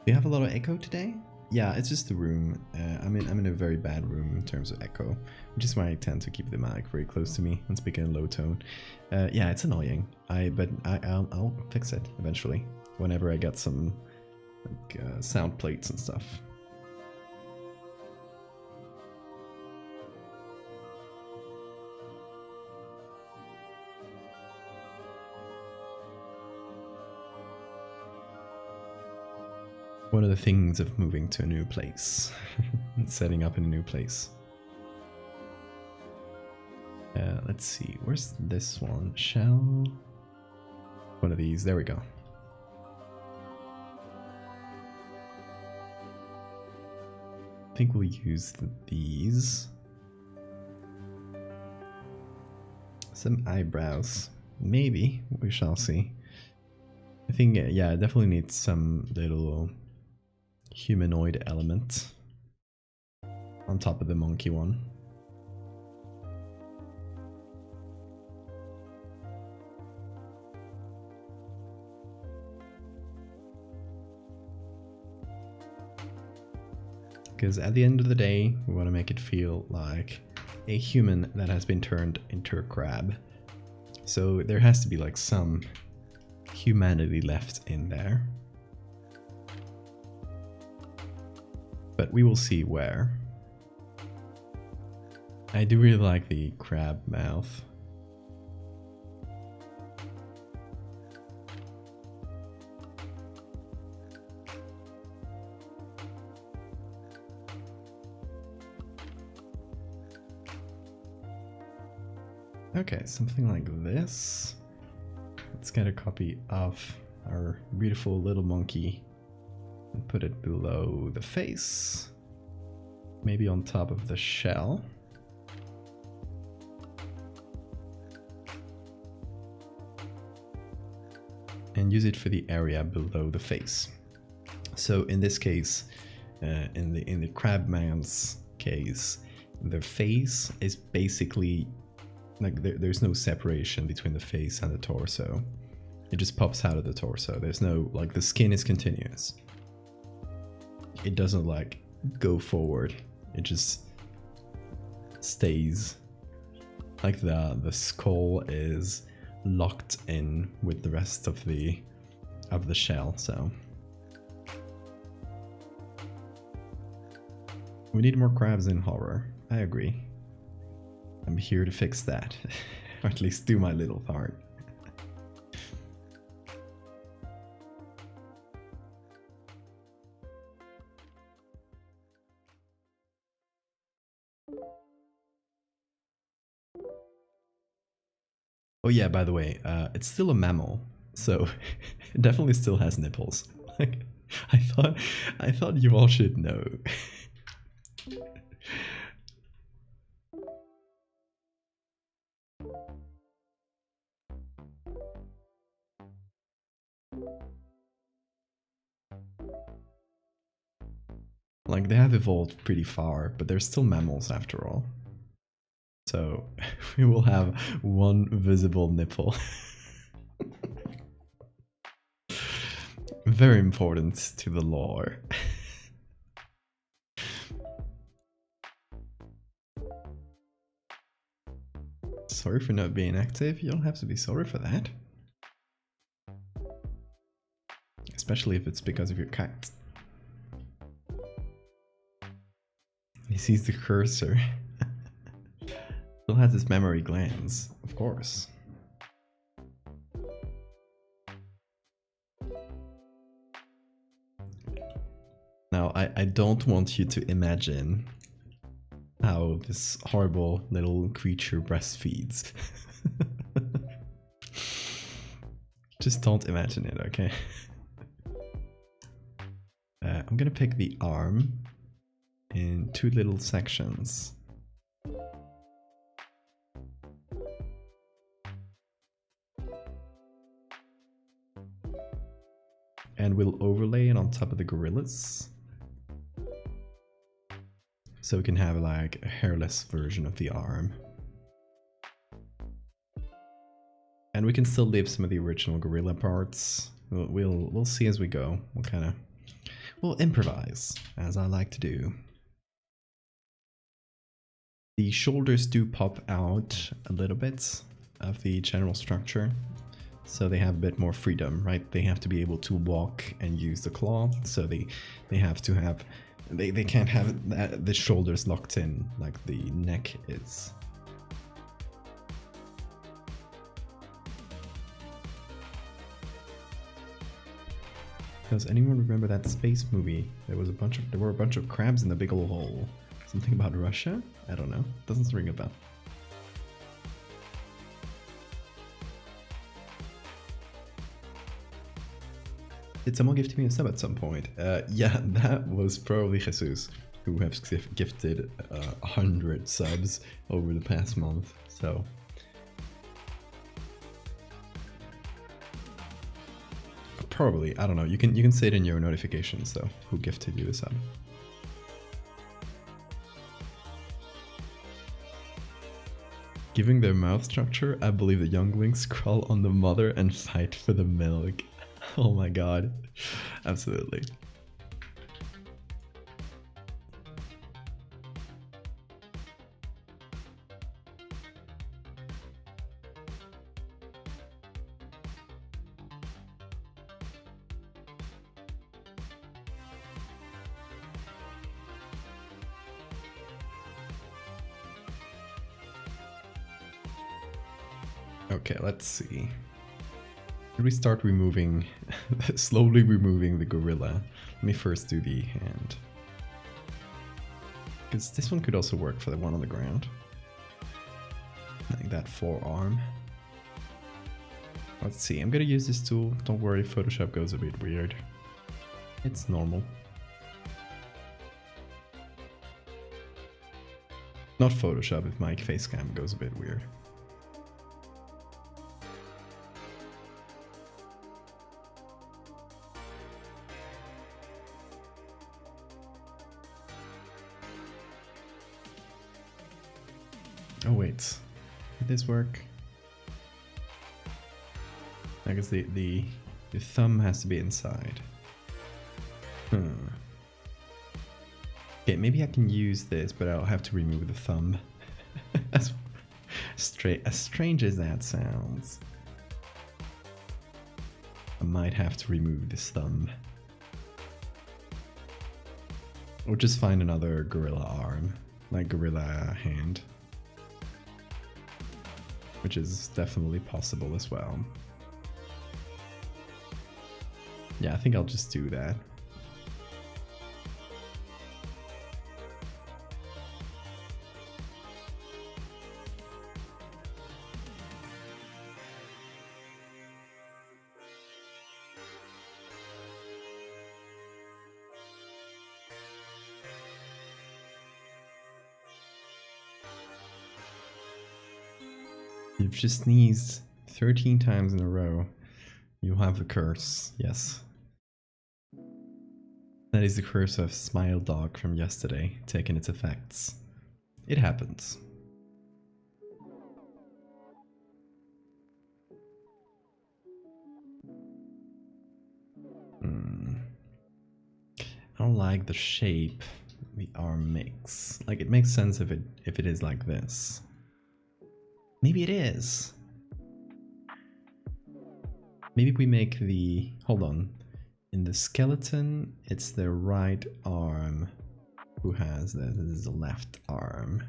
Do you have a lot of echo today? Yeah, it's just the room. I'm in a very bad room in terms of echo, which is why I tend to keep the mic very close to me and speak in a low tone. Yeah, it's annoying. But I'll fix it eventually whenever I get some like, sound plates and stuff. One of the things of moving to a new place, setting up in a new place. Let's see, where's this one? Shell? One of these, there we go. I think we'll use these. Some eyebrows, maybe, we shall see. I think, yeah, I definitely need some little humanoid element on top of the monkey one. Because at the end of the day, we want to make it feel like a human that has been turned into a crab. So there has to be like some humanity left in there. But we will see where. I do really like the crab mouth. Okay, something like this. Let's get a copy of our beautiful little monkey And put it below the face. Maybe on top of the shell. And use it for the area below the face. So in this case, in the crabman's case, the face is basically like there's no separation between the face and the torso. It just pops out of the torso. There's no, like, the skin is continuous. It doesn't like go forward. It just stays. Like the skull is locked in with the rest of the shell, so we need more crabs in horror. I agree. I'm here to fix that. Or at least do my little part. Oh yeah, by the way, it's still a mammal, so it definitely still has nipples. Like, I thought you all should know. Like, they have evolved pretty far, but they're still mammals after all. So we will have one visible nipple. Very important to the lore. Sorry for not being active. You don't have to be sorry for that. Especially if it's because of your cat. He sees the cursor. Still has his memory glands, of course. Now, I don't want you to imagine how this horrible little creature breastfeeds. Just don't imagine it, okay? I'm gonna pick the arm in two little sections. And we'll overlay it on top of the gorillas. So we can have like a hairless version of the arm. And we can still leave some of the original gorilla parts. We'll see as we go. We'll improvise, as I like to do. The shoulders do pop out a little bit of the general structure, so they have a bit more freedom, right? They have to be able to walk and use the claw, so they have to have, they can't have the shoulders locked in like the neck is. Does anyone remember that space movie? There were a bunch of crabs in the big old hole. Something about Russia? I don't know. Doesn't ring a bell. Did someone gift me a sub at some point? Yeah, that was probably Jesus, who has gifted 100 subs over the past month. So probably, I don't know. You can say it in your notifications though. Who gifted you the sub? Giving their mouth structure, I believe the younglings crawl on the mother and fight for the milk. Oh my god. Absolutely. Okay, let's see. Should we start removing, slowly removing the gorilla? Let me first do the hand. Because this one could also work for the one on the ground. Like that forearm. Let's see, I'm gonna use this tool. Don't worry, Photoshop goes a bit weird. It's normal. Not Photoshop if my face cam goes a bit weird. Oh wait, did this work? I guess the thumb has to be inside. Okay, maybe I can use this, but I'll have to remove the thumb. as strange as that sounds. I might have to remove this thumb. Or just find another gorilla arm, like gorilla hand. Which is definitely possible as well. Yeah, I think I'll just do that. You've just sneezed 13 times in a row. You'll have the curse, yes. That is the curse of Smile Dog from yesterday, taking its effects. It happens. I don't like the shape the arm makes. Like, it makes sense if it is like this. Maybe it is. Maybe we make the... Hold on. In the skeleton, it's the right arm who has this. This is the left arm.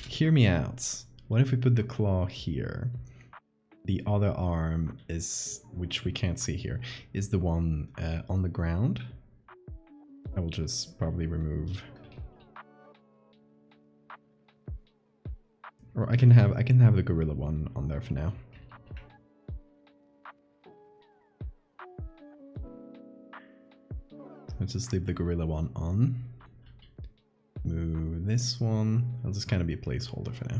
Hear me out. What if we put the claw here? The other arm is, which we can't see here, is the one on the ground. I will just probably remove... Or I can have the gorilla one on there for now. Let's just leave the gorilla one on. Move this one. I'll just kind of be a placeholder for now.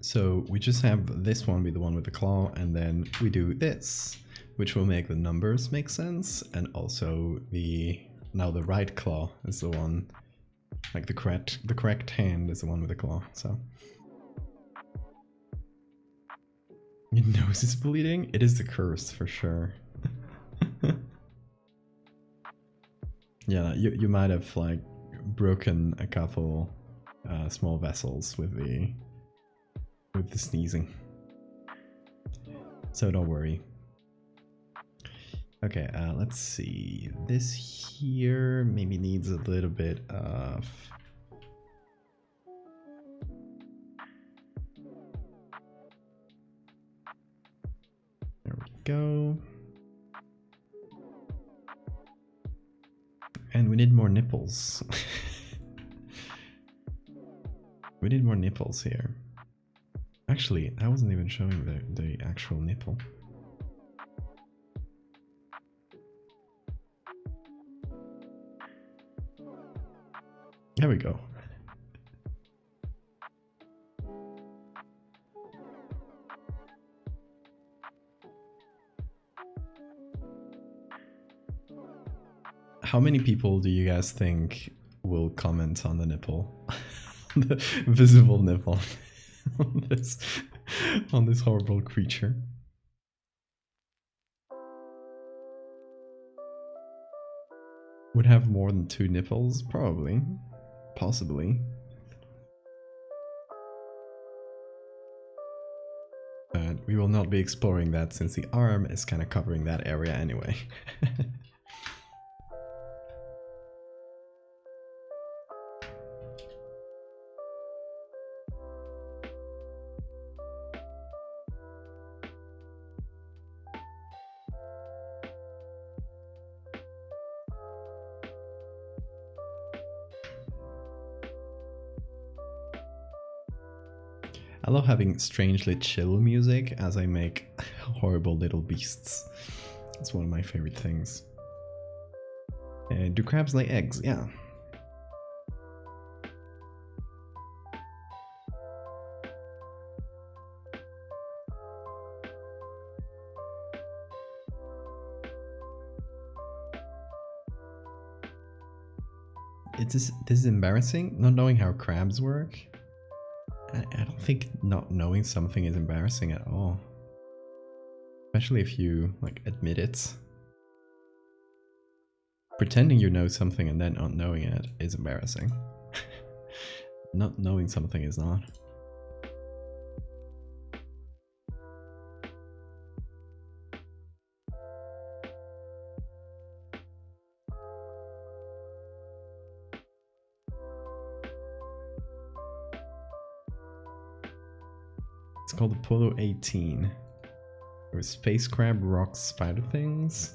So we just have this one be the one with the claw, and then we do this, which will make the numbers make sense, and also now the right claw is the one, like the correct hand is the one with the claw. So your nose is bleeding. It is the curse for sure. Yeah, you might have like broken a couple small vessels with the sneezing. So don't worry. Okay, let's see. This here maybe needs a little bit of... There we go. And we need more nipples. We need more nipples here. Actually, I wasn't even showing the actual nipple. There we go. How many people do you guys think will comment on the nipple? The visible nipple on this horrible creature? Would have more than 2 nipples? Probably. Possibly. But we will not be exploring that since the arm is kind of covering that area anyway. I love having strangely chill music as I make horrible little beasts. It's one of my favorite things. Do crabs lay eggs? Yeah. This is embarrassing, not knowing how crabs work. I don't think not knowing something is embarrassing at all. Especially if you, like, admit it. Pretending you know something and then not knowing it is embarrassing. Not knowing something is not. It's called Apollo 18. Or space crab rocks spider things?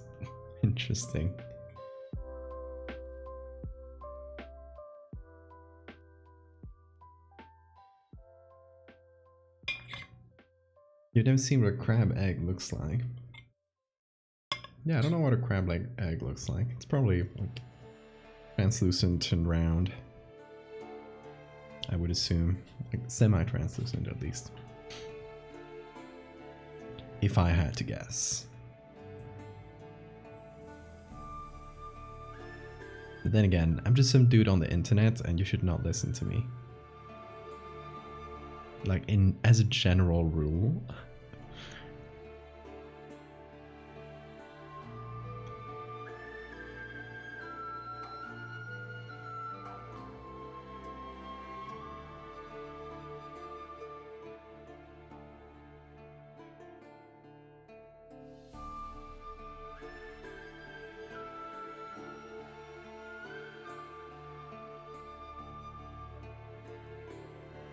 Interesting. You've never seen what a crab egg looks like. Yeah, I don't know what a crab egg looks like. It's probably like translucent and round. I would assume. Like semi-translucent at least. If I had to guess. But then again, I'm just some dude on the internet and you should not listen to me. Like as a general rule.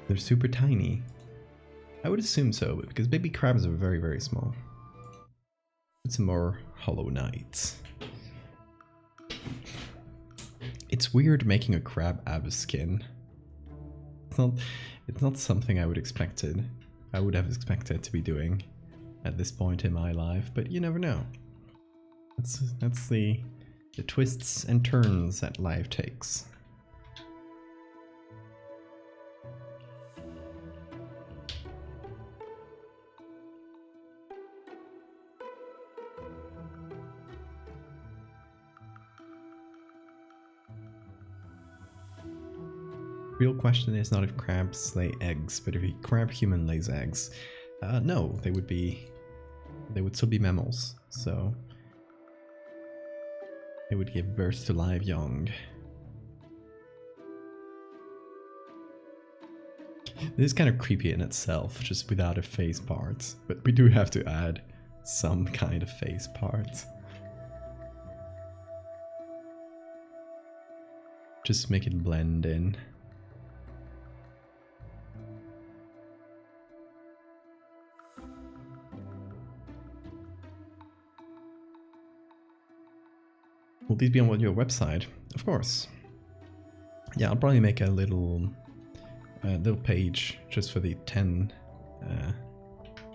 They're super tiny. I would assume so, because baby crabs are very, very small. It's more Hollow Knight. It's weird making a crab out of skin. It's not something I would I would have expected to be doing at this point in my life, but you never know. That's the twists and turns that life takes. Real question is not if crabs lay eggs, but if a crab human lays eggs. No, they would still be mammals, so they would give birth to live young. This is kind of creepy in itself, just without a face part, but we do have to add some kind of face part. Just make it blend in. Will these be on your website? Of course. Yeah, I'll probably make a little page just for the 10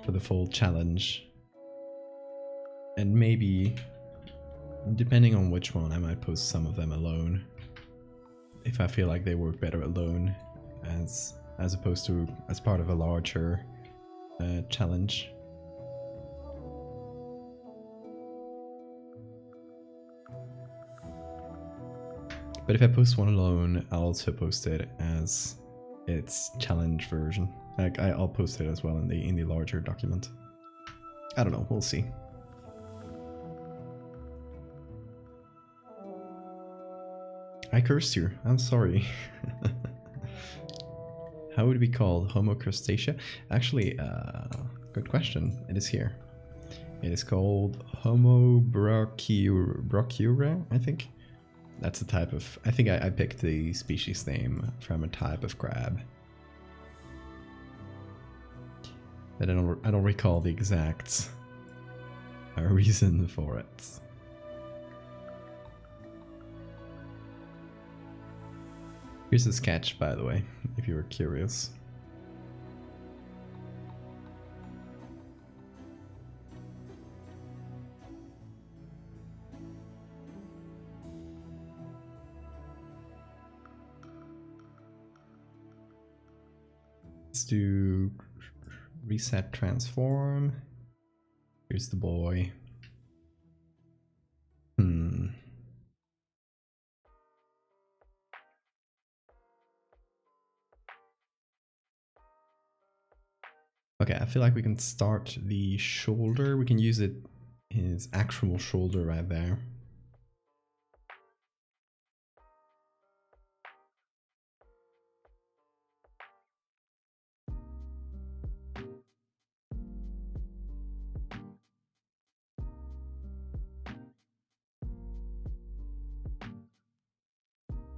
for the full challenge, and maybe depending on which one, I might post some of them alone if I feel like they work better alone as opposed to as part of a larger challenge. But if I post one alone, I'll also post it as its challenge version. Like I'll post it as well in the larger document. I don't know, we'll see. I cursed you. I'm sorry. How would it be called? Homo crustacea? Actually, good question. It is here. It is called Homo brachyura, I think. That's a type of... I think I picked the species name from a type of crab. But I don't recall the exact reason for it. Here's a sketch, by the way, if you were curious. Let's do reset transform. Here's the boy. Okay, I feel like we can start the shoulder. We can use it, his actual shoulder right there.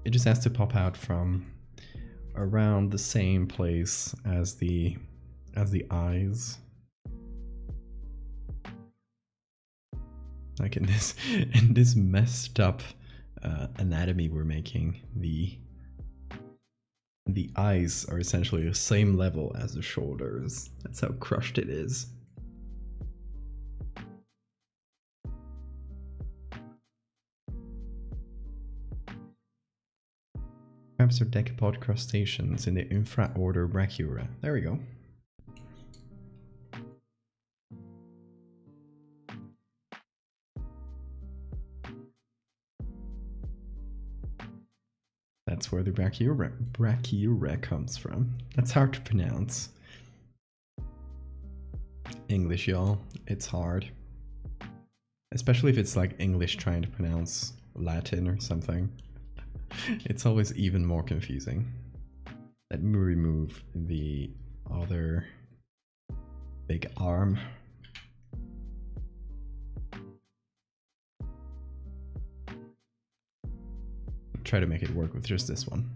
It just has to pop out from around the same place as the eyes. Like in this messed up anatomy we're making, the eyes are essentially the same level as the shoulders. That's how crushed it is. Crabs are decapod crustaceans in the infraorder Brachyura. There we go. That's where the Brachyura comes from. That's hard to pronounce. English, y'all. It's hard. Especially if it's like English trying to pronounce Latin or something. It's always even more confusing. Let me remove the other big arm. Try to make it work with just this one.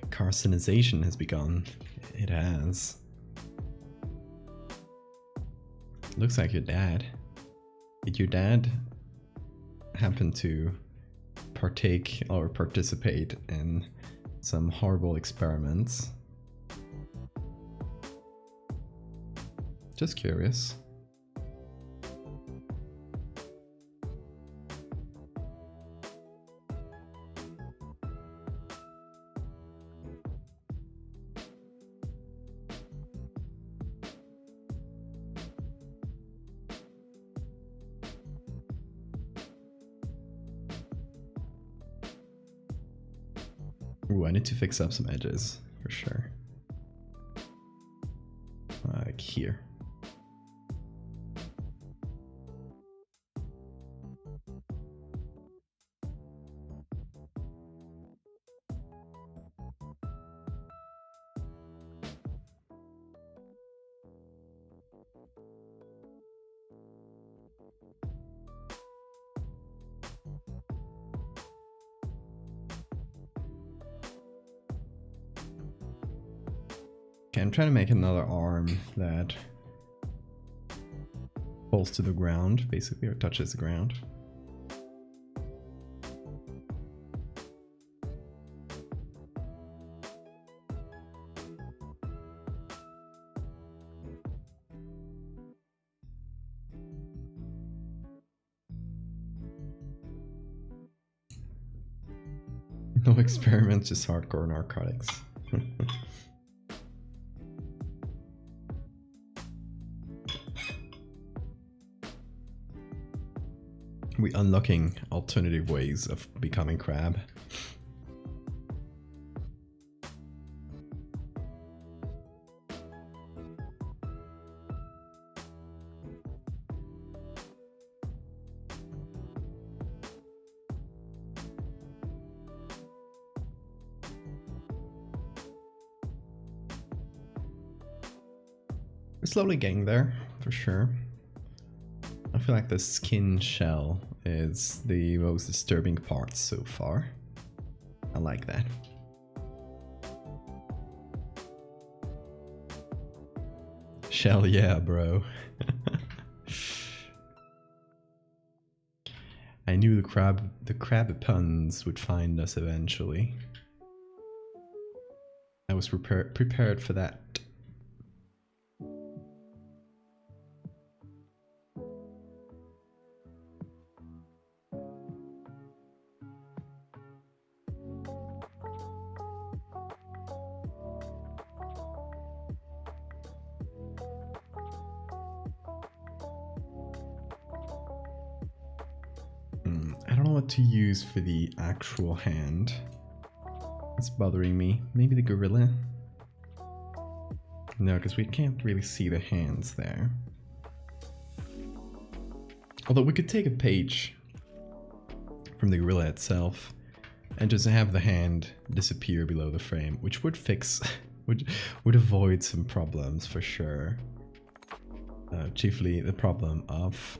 Carcinization has begun. It has. Looks like your dad. Did your dad happen to partake or participate in some horrible experiments? Just curious. Ooh, I need to fix up some edges, for sure. Like here. Okay, I'm trying to make another arm that falls to the ground, basically, or touches the ground. No experiments, just hardcore narcotics. We unlocking alternative ways of becoming crab. We're slowly getting there, for sure. I feel like the skin shell is the most disturbing part so far. I like that. Shell, yeah, bro. I knew the crab puns would find us eventually. That was prepared for that. I don't know what to use for the actual hand. It's bothering me. Maybe the gorilla? No, because we can't really see the hands there. Although we could take a page from the gorilla itself and just have the hand disappear below the frame, which would fix, would avoid some problems for sure. Chiefly the problem of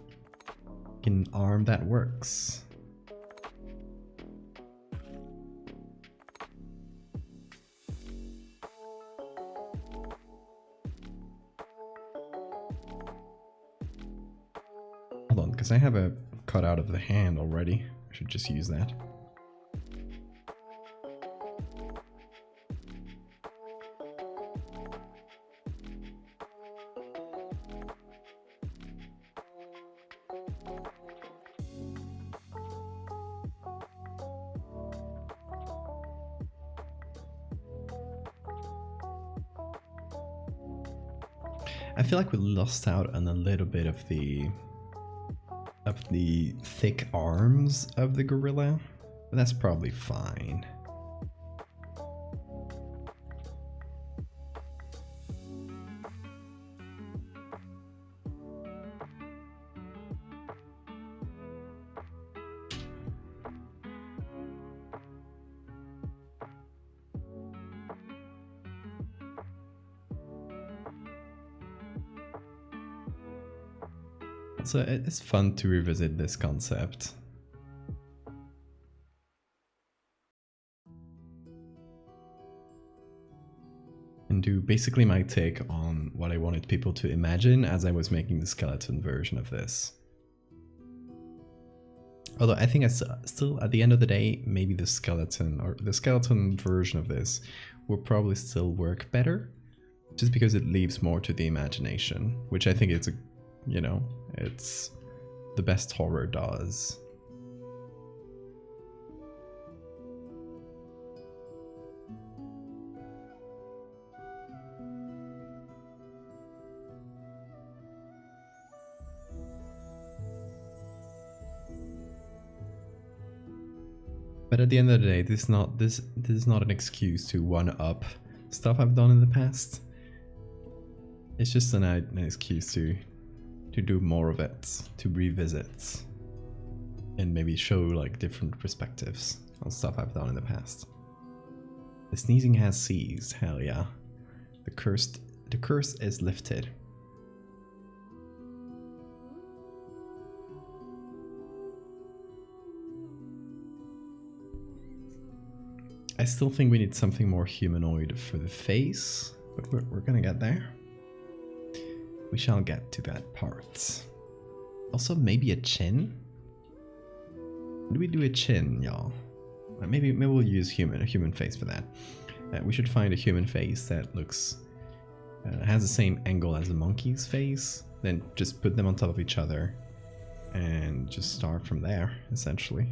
an arm that works. Hold on, because I have a cutout of the hand already. I should just use that. I feel like we lost out on a little bit of the thick arms of the gorilla, but that's probably fine. So it's fun to revisit this concept. And do basically my take on what I wanted people to imagine as I was making the skeleton version of this. Although I think it's still, at the end of the day, maybe the skeleton version of this will probably still work better, just because it leaves more to the imagination, which I think it's it's the best horror does. But at the end of the day, this is not an excuse to one-up stuff I've done in the past. It's just an excuse to do more of it, to revisit, and maybe show like different perspectives on stuff I've done in the past. The sneezing has ceased, hell yeah. The curse is lifted. I still think we need something more humanoid for the face, but we're gonna get there. We shall get to that part. Also, maybe a chin? Do we do a chin, y'all? Maybe we'll use a human face for that. We should find a human face that looks has the same angle as a monkey's face. Then just put them on top of each other and just start from there, essentially.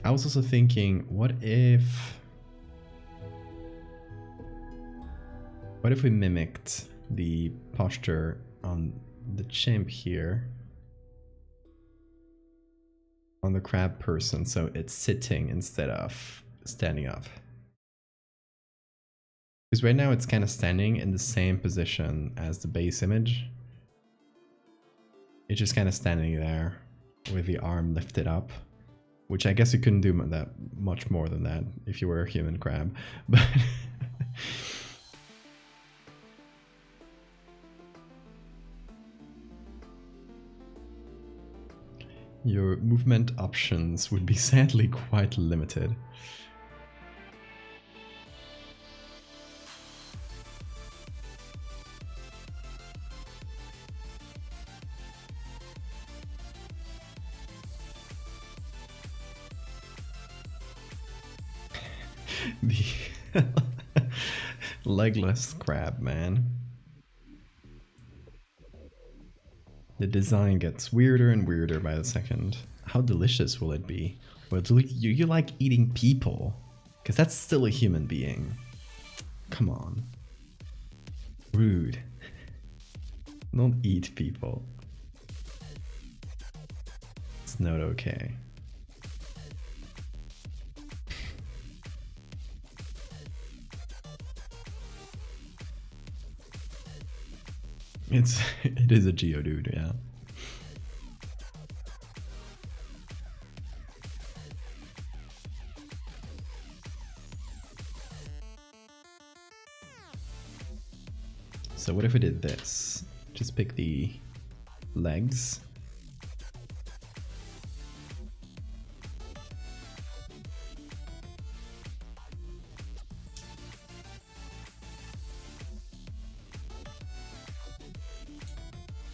I was also thinking, what if we mimicked the posture on the chimp here on the crab person, so it's sitting instead of standing up? Because right now it's kind of standing in the same position as the base image. It's just kind of standing there with the arm lifted up, which I guess you couldn't do that much more than that if you were a human crab, but your movement options would be sadly quite limited. The legless crab, man. The design gets weirder and weirder by the second. How delicious will it be? Well, you like eating people, because that's still a human being. Come on. Rude. Don't eat people. It's not okay. It is a Geodude, yeah. So what if we did this? Just pick the legs.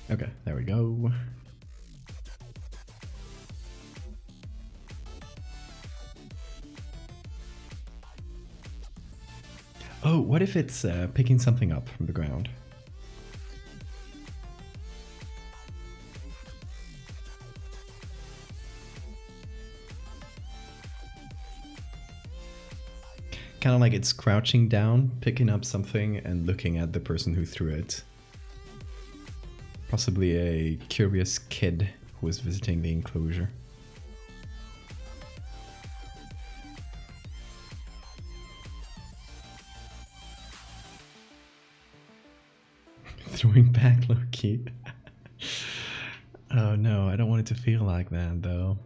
Okay, there we go. Oh, what if it's picking something up from the ground? Kind of like it's crouching down, picking up something, and looking at the person who threw it. Possibly a curious kid who was visiting the enclosure. Throwing back low-key. Oh no, I don't want it to feel like that though.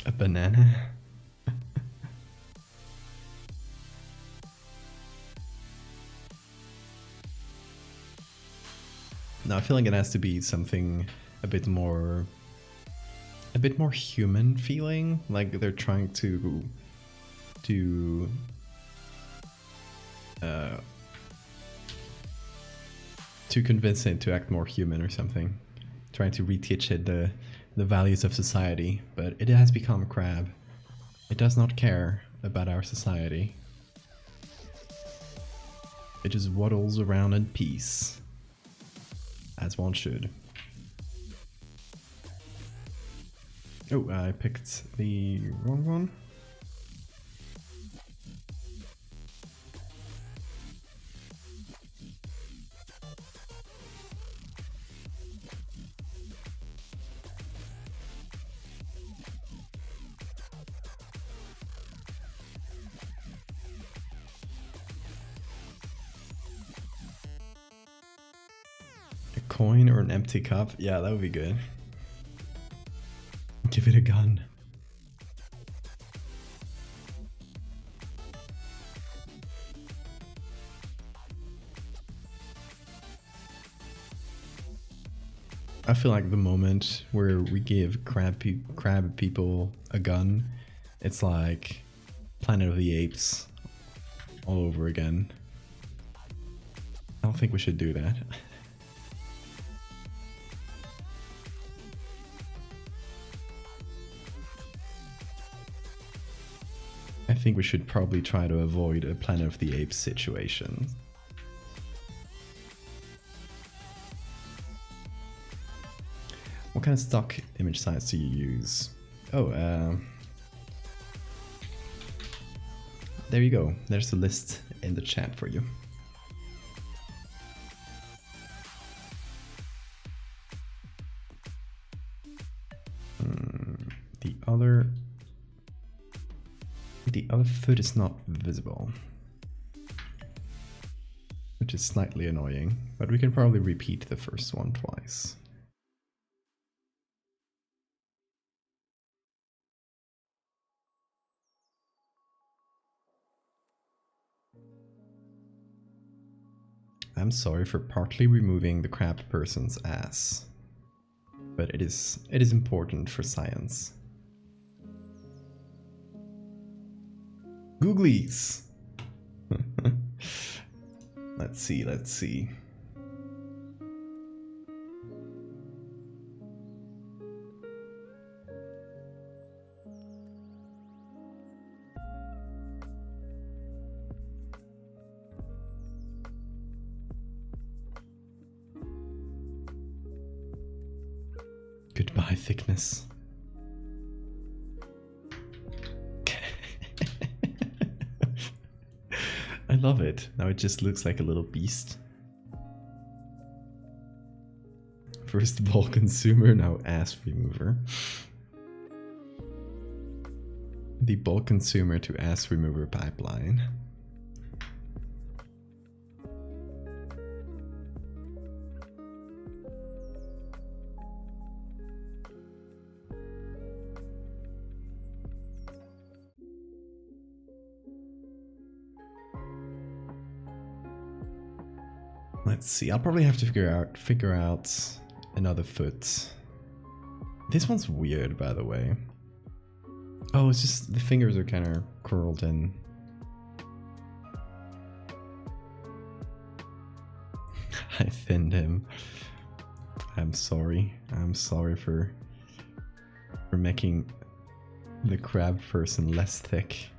A banana? No, I feel like it has to be something a bit more human feeling, like they're trying to convince it to act more human or something, trying to reteach it the values of society, but it has become a crab. It does not care about our society. It just waddles around in peace, as one should. Oh, I picked the wrong one. A coin or an empty cup? Yeah, that would be good. Give it a gun. I feel like the moment where we give crab people a gun, it's like Planet of the Apes all over again. I don't think we should do that. I think we should probably try to avoid a Planet of the Apes situation. What kind of stock image size do you use? Oh, there you go. There's a list in the chat for you. The other foot is not visible, which is slightly annoying, but we can probably repeat the first one twice. I'm sorry for partly removing the crab person's ass, but it is important for science. Googlies! Let's see, let's see. Goodbye, thickness. I love it. Now it just looks like a little beast. First ball consumer, now ass remover. The ball consumer to ass remover pipeline. Let's see. I'll probably have to figure out another foot. This one's weird, by the way. Oh, it's just the fingers are kind of curled in. I thinned him. I'm sorry. I'm sorry for making the crab person less thick.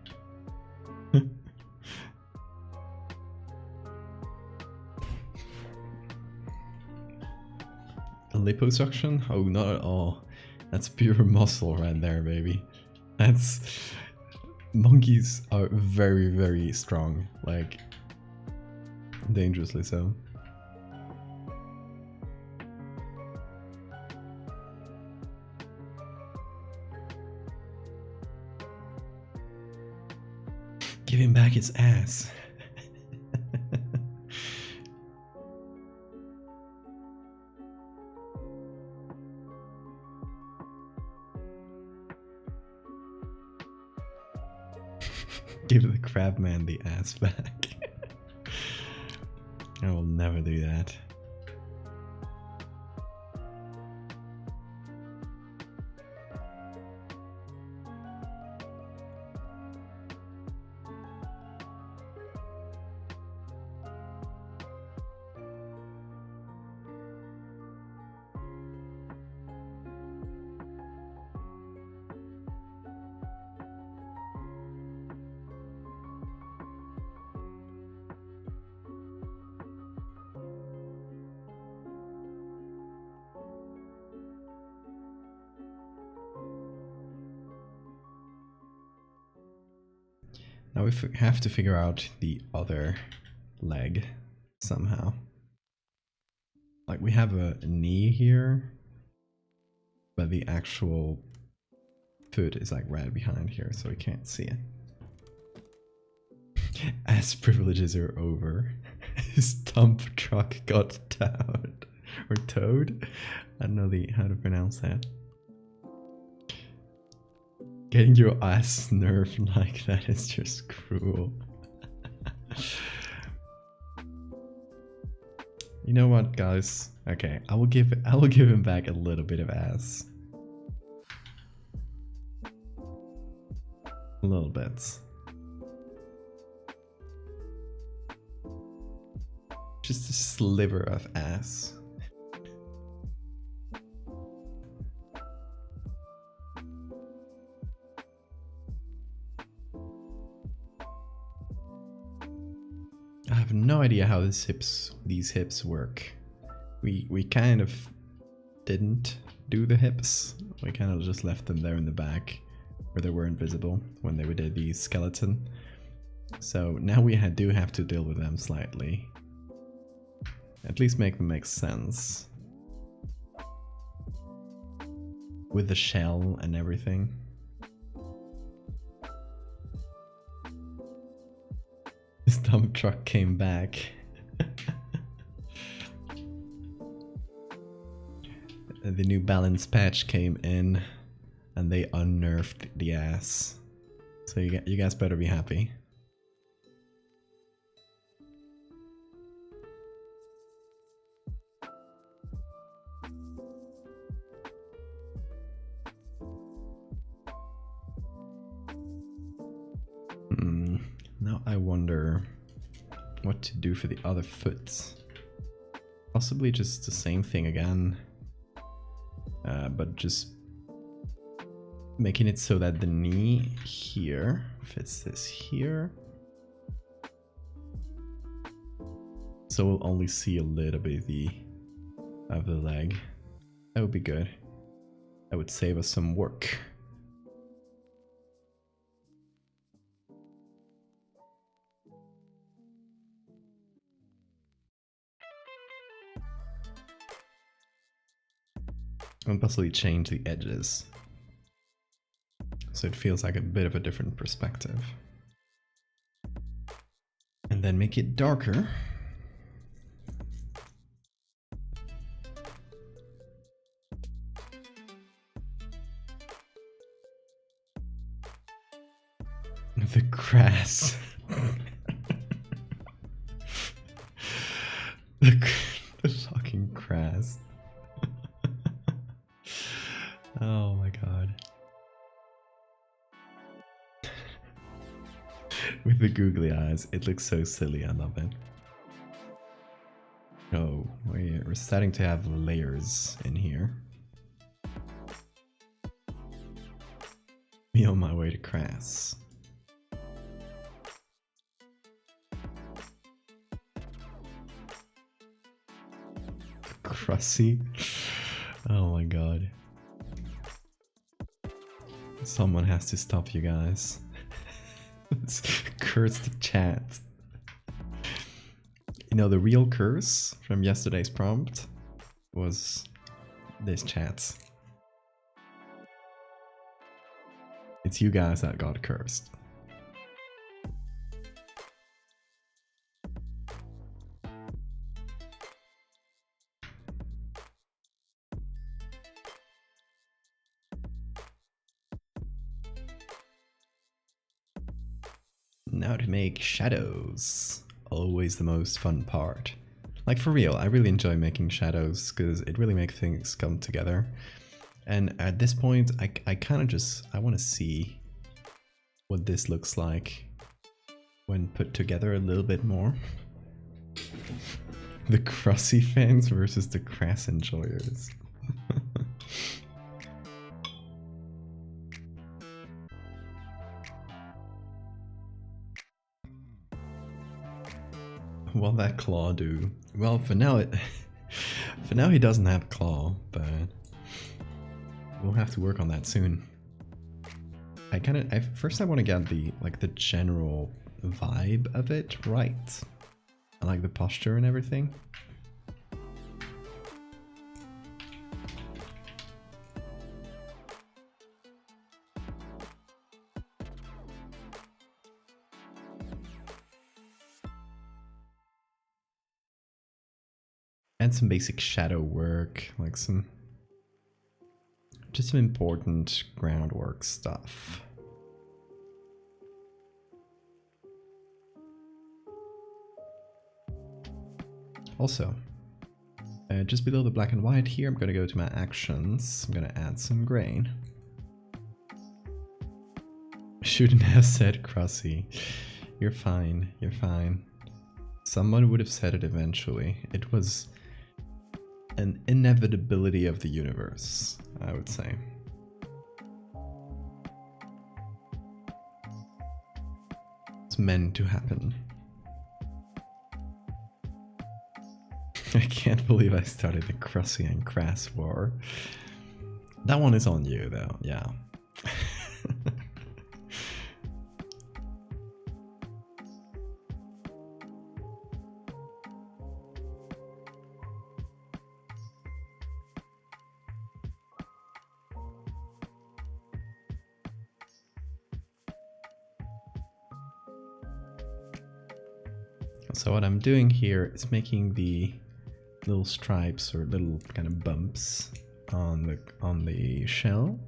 Liposuction? Oh, not at all. That's pure muscle right there, baby. That's... Monkeys are very, very strong. Like, dangerously so. Give him back his ass. Give the crab man the ass back. I will never do that. Now we have to figure out the other leg somehow. Like we have a knee here, but the actual foot is like right behind here, so we can't see it. As privileges are over, his dump truck got towed or towed. I don't know how to pronounce that. Getting your ass nerfed like that is just cruel. You know what, guys? Okay, I will give him back a little bit of ass. A little bit. Just a sliver of ass. I have no idea how these hips work. We kind of didn't do the hips. We kind of just left them there in the back where they weren't visible when they did the skeleton. So now we do have to deal with them slightly. At least make them make sense. With the shell and everything. This dump truck came back. The new balance patch came in and they unnerved the ass. So you guys better be happy. Now I wonder what to do for the other foot. Possibly just the same thing again, but just making it so that the knee here fits this here. So we'll only see a little bit of the leg. That would be good. That would save us some work. And possibly change the edges so it feels like a bit of a different perspective. And then make it darker. The grass. the fucking grass. Oh my god. With the googly eyes, it looks so silly, I love it. Oh, we're starting to have layers in here. Me on my way to crass. Crusty. Oh my god. Someone has to stop you guys. It's cursed chat. You know, the real curse from yesterday's prompt was this chat. It's you guys that got cursed. Now to make shadows. Always the most fun part. Like for real, I really enjoy making shadows because it really makes things come together. And at this point, I kind of just, I want to see what this looks like when put together a little bit more. The Crusty fans versus the crass enjoyers. What'll that claw do? Well, for now he doesn't have a claw, but we'll have to work on that soon. First I want to get the general vibe of it right. I like the posture and everything. And some basic shadow work, like just some important groundwork stuff. Also, just below the black and white here, I'm gonna go to my actions. I'm gonna add some grain. Shouldn't have said Crossy. You're fine, you're fine. Someone would have said it eventually. It was an inevitability of the universe, I would say. It's meant to happen. I can't believe I started the Crusty and Crass war. That one is on you though, yeah. So what I'm doing here is making the little stripes or little kind of bumps on the shell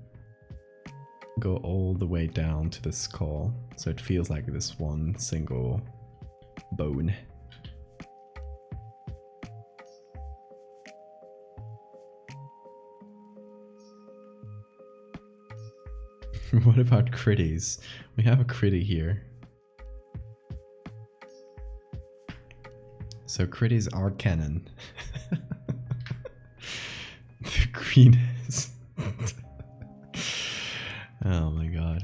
go all the way down to the skull, so it feels like this one single bone. What about critties? We have a critty here. So critties are canon. The green is. Oh my god.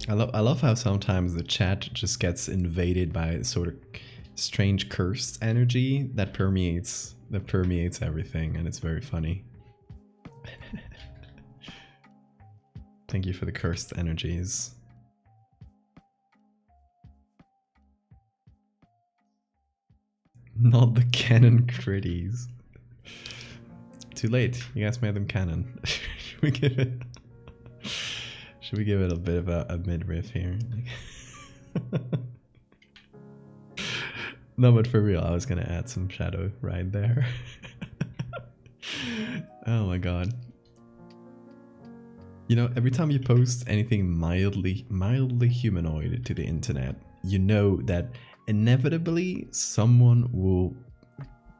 I love how sometimes the chat just gets invaded by sort of strange cursed energy that permeates everything, and it's very funny. Thank you for the cursed energies. Not the canon critties. Too late. You guys made them canon. Should we give it? Should we give it a bit of a mid-riff here? No, but for real, I was gonna add some shadow right there. Oh my god. You know, every time you post anything mildly humanoid to the internet, you know that inevitably someone will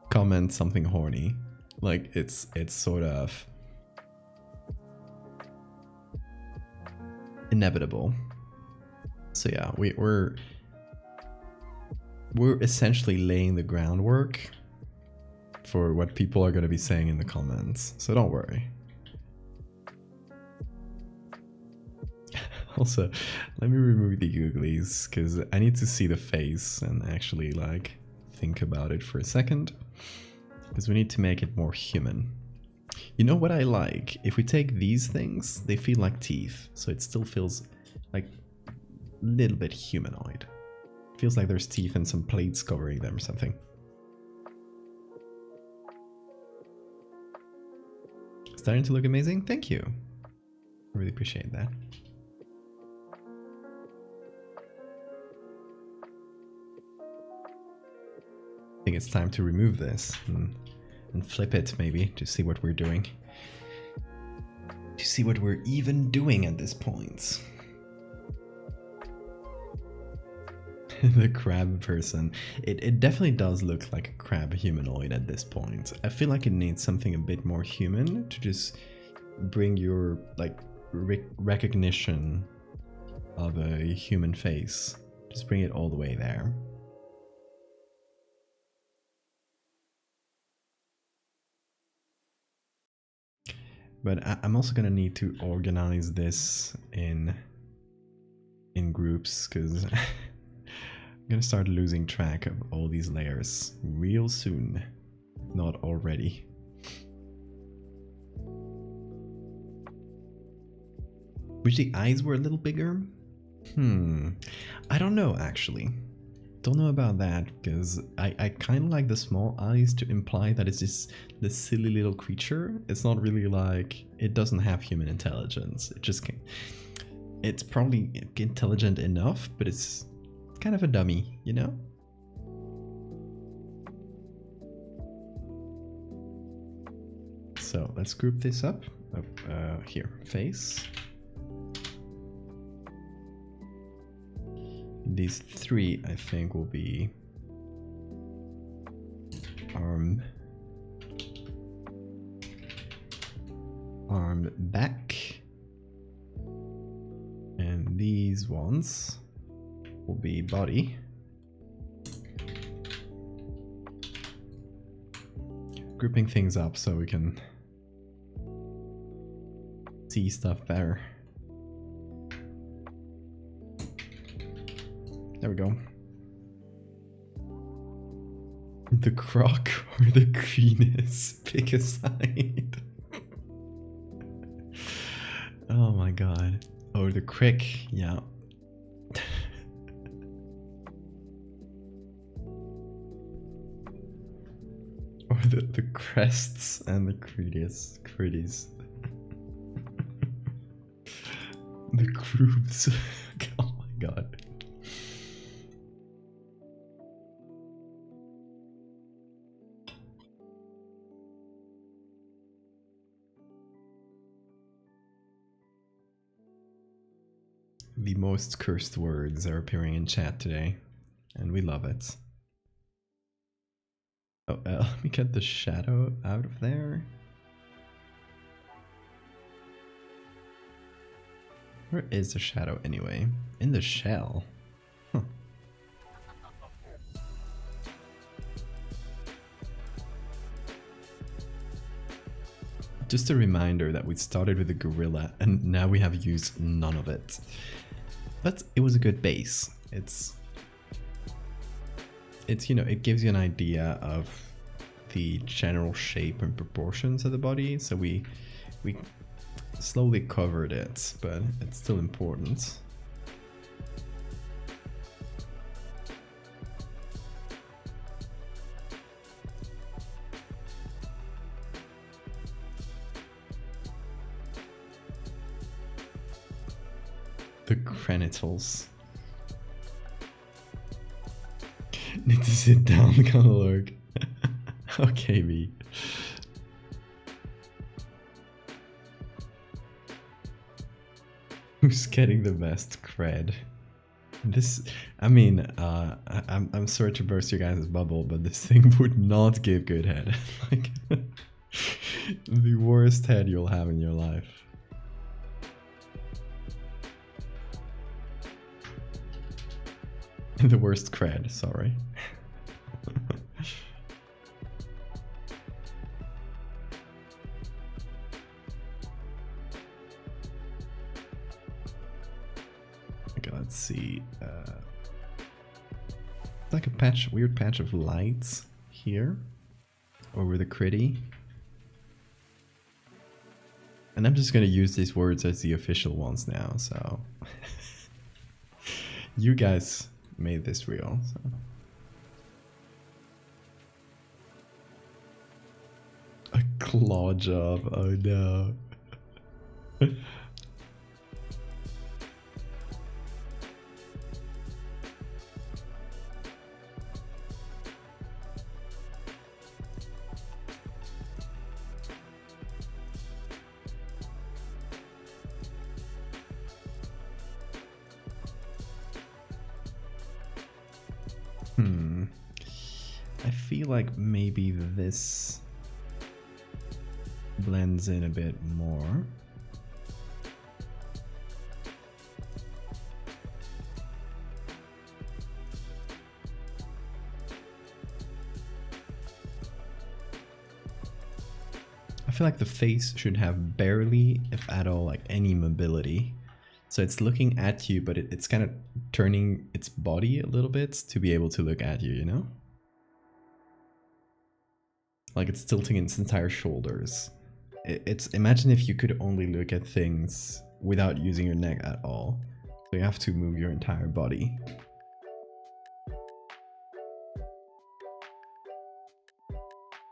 comment something horny. Like it's sort of inevitable. So yeah, we're essentially laying the groundwork for what people are going to be saying in the comments. So don't worry. Also, let me remove the googlies because I need to see the face and actually like think about it for a second, because we need to make it more human. You know what I like? If we take these things, they feel like teeth, so it still feels like a little bit humanoid. Feels like there's teeth and some plates covering them or something. Starting to look amazing? Thank you. I really appreciate that. I think it's time to remove this and flip it maybe to see what we're doing. To see what we're even doing at this point. The crab person. It definitely does look like a crab humanoid at this point. I feel like it needs something a bit more human to just bring your like recognition of a human face. Just bring it all the way there. But I'm also gonna need to organize this in groups, because I'm gonna start losing track of all these layers real soon, if not already. Wish the eyes were a little bigger? I don't know actually. Don't know about that, because I kind of like the small eyes to imply that it's just this silly little creature. It's not really like, it doesn't have human intelligence. It just can, it's probably intelligent enough, but it's kind of a dummy, you know? So let's group this up. Here, face. These three, I think, will be arm, back, and these ones will be body. Grouping things up so we can see stuff better. There we go. The croc or the greenest? Pick a side. Oh my god. Oh, the crick, yeah. Or the crests and the critties. The groups. Oh my god. The most cursed words are appearing in chat today, and we love it. Oh, let me get the shadow out of there. Where is the shadow anyway? In the shell. Huh. Just a reminder that we started with a gorilla and now we have used none of it. But it was a good base. It's you know, it gives you an idea of the general shape and proportions of the body. So we slowly covered it, but it's still important. The genitals. Need to sit down, kind of look. Okay, me. Who's getting the best cred? This, I mean, I'm sorry to burst your guys' bubble, but this thing would not give good head. Like, the worst head you'll have in your life. The worst cred, sorry. Okay, let's see. Like a weird patch of lights here over the critty. And I'm just gonna use these words as the official ones now, so you guys made this real. So. A claw job, oh no. I feel like maybe this blends in a bit more. I feel like the face should have barely, if at all, like any mobility. So it's looking at you, but it's kind of turning its body a little bit to be able to look at you, you know? Like it's tilting its entire shoulders. It's imagine if you could only look at things without using your neck at all. So you have to move your entire body.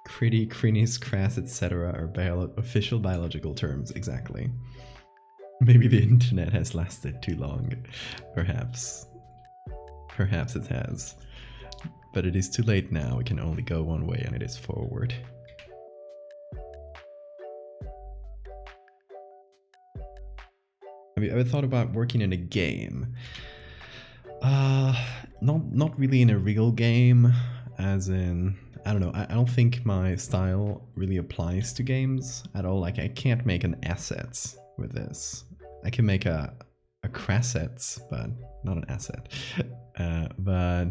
Critty, crinies, crass, etc. are official biological terms, exactly. Maybe the internet has lasted too long. Perhaps. Perhaps it has. But it is too late now, we can only go one way and it is forward. Have you ever thought about working in a game? Not really in a real game, as in, I don't know, I don't think my style really applies to games at all. Like I can't make an asset with this. I can make a crasset, but not an asset. But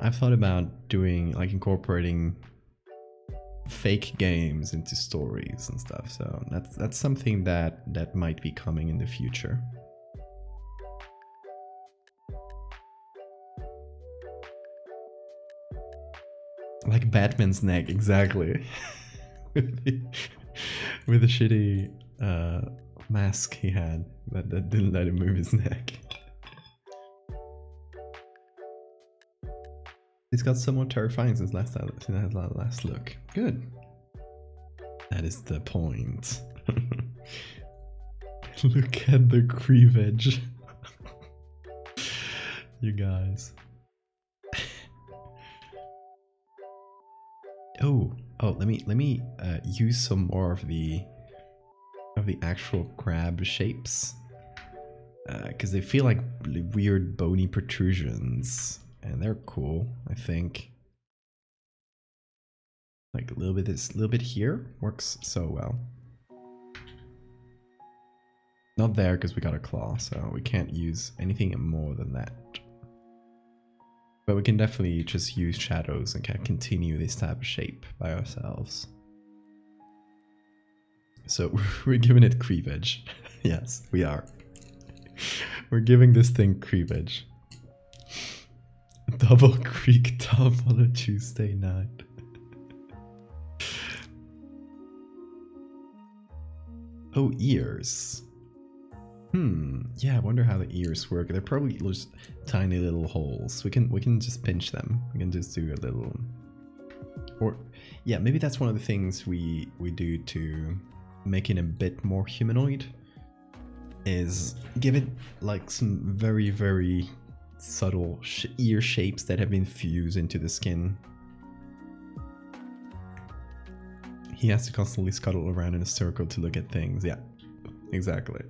I've thought about doing, like incorporating fake games into stories and stuff. So that's something that might be coming in the future. Like Batman's neck, exactly. with the shitty mask he had that didn't let him move his neck. He's got somewhat terrifying since last look. Good. That is the point. Look at the cleavage. You guys. Oh, let me use some more of the actual crab shapes, because they feel like weird bony protrusions, and they're cool. I think like a little bit here works so well. Not there because we got a claw, so we can't use anything more than that. But we can definitely just use shadows and kind of continue this type of shape by ourselves. So we're giving it cleavage. Yes, we are. We're giving this thing cleavage. Double Creek Tom on a Tuesday night. Oh, ears. Yeah, I wonder how the ears work. They're probably just tiny little holes. We can just pinch them. We can just do a little, or yeah, maybe that's one of the things we do to make it a bit more humanoid, is give it like some very, very subtle ear shapes that have been fused into the skin. He has to constantly scuttle around in a circle to look at things. Yeah, exactly.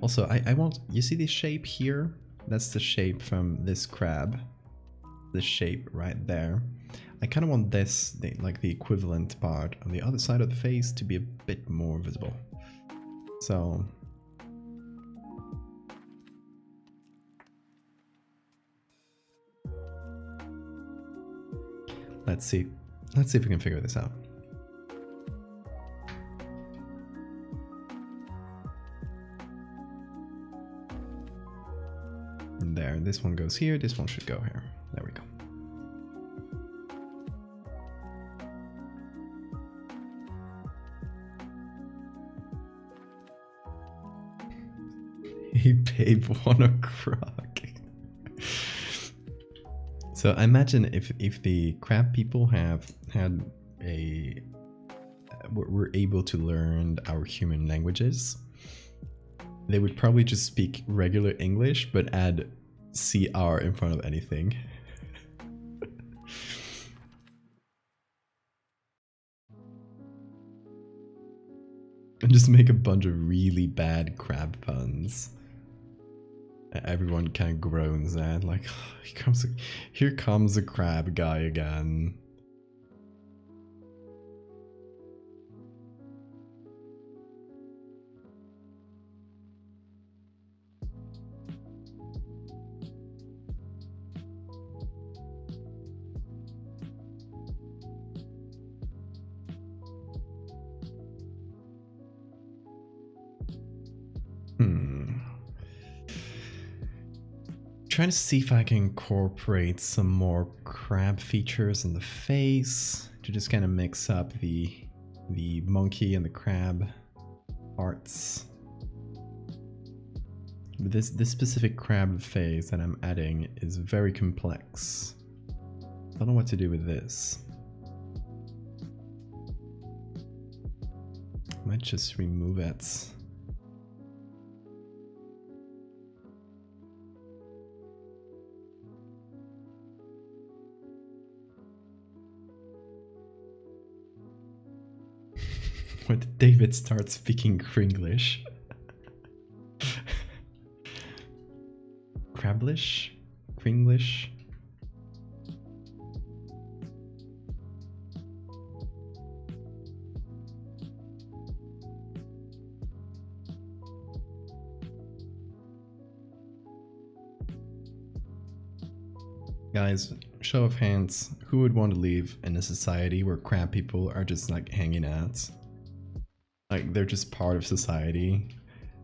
Also, I want, you see this shape here? That's the shape from this crab. This shape right there. I kind of want this, like the equivalent part on the other side of the face to be a bit more visible. So let's see if we can figure this out. And there, this one goes here, this one should go here. There we go. Hey babe, wanna croc? So I imagine if the crab people have had were able to learn our human languages, they would probably just speak regular English but add CR in front of anything. And just make a bunch of really bad crab puns. Everyone kind of groans at, like, oh, here comes the crab guy again. Trying to see if I can incorporate some more crab features in the face to just kind of mix up the monkey and the crab parts. But this specific crab face that I'm adding is very complex. I don't know what to do with this. I might just remove it. When did David start speaking Kringlish? Crablish? Kringlish? Guys, show of hands, who would want to live in a society where crab people are just like hanging out? Like they're just part of society,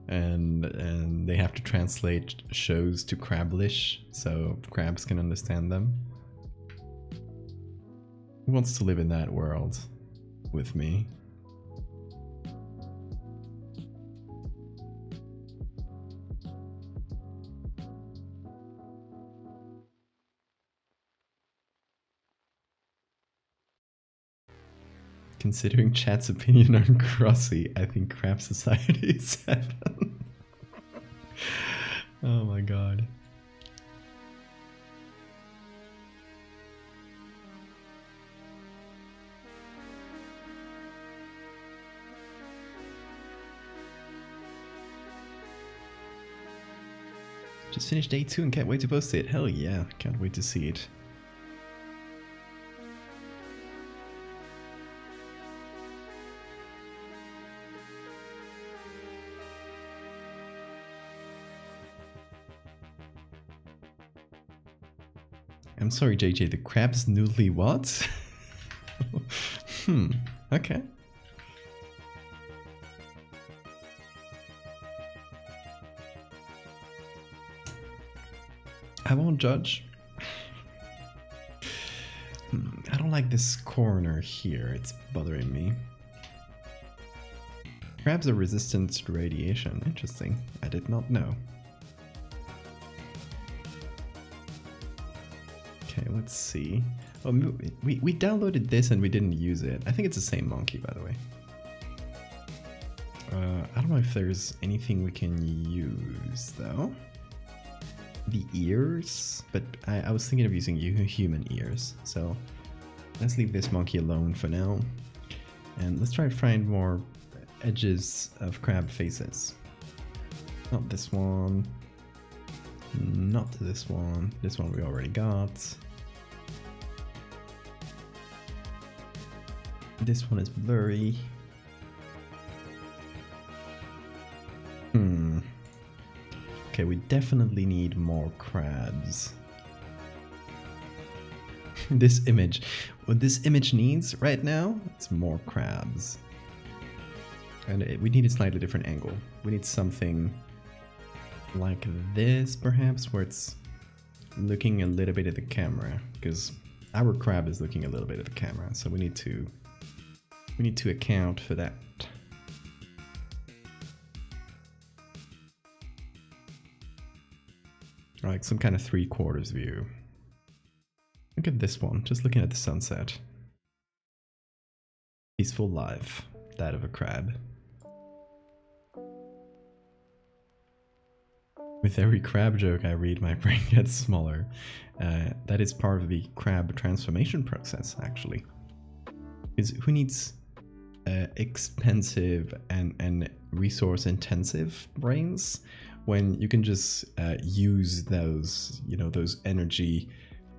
and they have to translate shows to Crablish so crabs can understand them. Who wants to live in that world with me? Considering chat's opinion on Crossy, I think Crab Society is heaven. Oh my god. Just finished day 2 and can't wait to post it. Hell yeah, can't wait to see it. I'm sorry, JJ, the crab's noodly what? Okay. I won't judge. I don't like this corner here, it's bothering me. Crabs are resistant to radiation. Interesting. I did not know. Okay, let's see. Oh, we downloaded this and we didn't use it. I think it's the same monkey, by the way. I don't know if there's anything we can use, though. The ears? But I was thinking of using human ears. So let's leave this monkey alone for now. And let's try to find more edges of crab faces. Not this one. Not this one. This one we already got. This one is blurry. Okay, we definitely need more crabs. This image. What this image needs right now is more crabs. And we need a slightly different angle. We need something like this, perhaps, where it's looking a little bit at the camera, because our crab is looking a little bit at the camera, so we need to account for that. Like some kind of 3/4 view. Look at this one, just looking at the sunset. Peaceful life, that of a crab. With every crab joke I read, my brain gets smaller. That is part of the crab transformation process, actually. Is who needs expensive and resource-intensive brains when you can just use those, you know, those energy,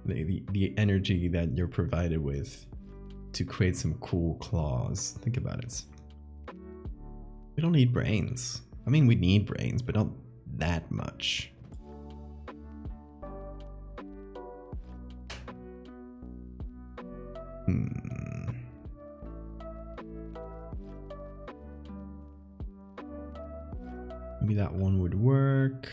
the energy that you're provided with to create some cool claws. Think about it. We don't need brains. I mean, we need brains, but not that much. Maybe that one would work.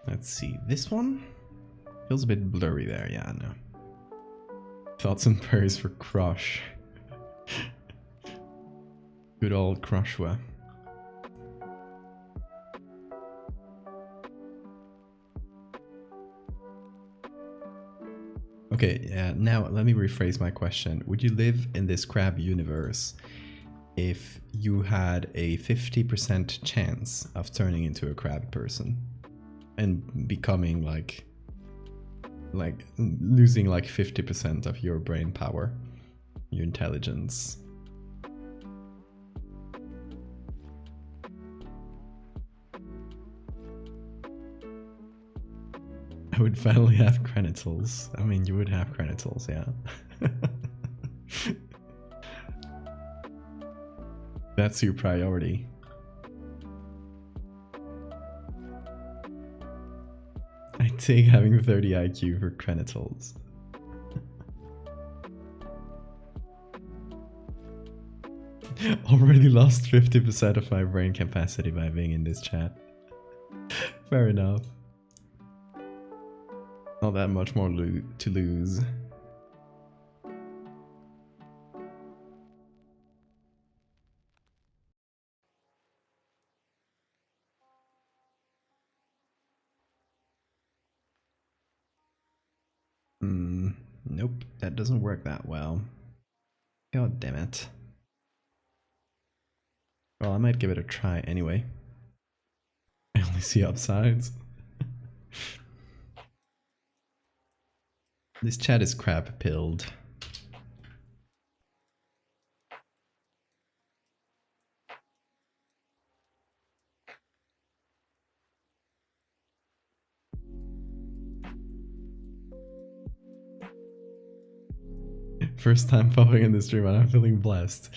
Let's see, this one feels a bit blurry there. Yeah, I know. Thoughts and prayers for Crush. Good old Crushwa. Okay, yeah, now let me rephrase my question. Would you live in this crab universe if you had a 50% chance of turning into a crab person and becoming like losing like 50% of your brain power, your intelligence? I would finally have crenitals. I mean, you would have crenitals, yeah. That's your priority. I take having 30 IQ for crenitals. Already lost 50% of my brain capacity by being in this chat. Fair enough. Not that much more to lose. Nope, that doesn't work that well. God damn it. Well, I might give it a try anyway. I only see upsides. This chat is crab pilled. First time popping in the stream and I'm feeling blessed.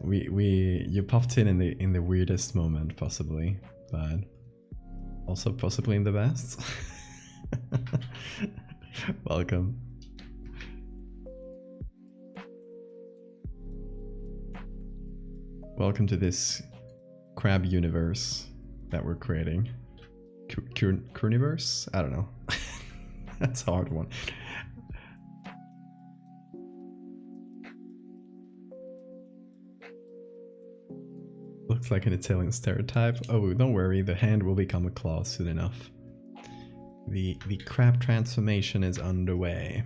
You popped in the weirdest moment possibly, but also possibly in the best. Welcome. Welcome to this crab universe that we're creating. Cruniverse? I don't know. That's a hard one. Looks like an Italian stereotype. Oh, don't worry, the hand will become a claw soon enough. The crab transformation is underway.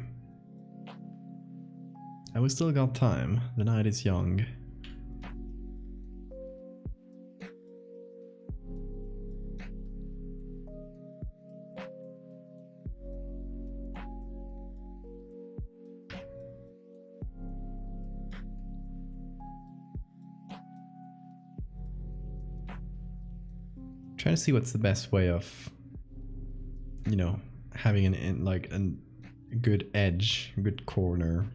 And we still got time. The night is young. Trying to see what's the best way of, you know, having a good edge, a good corner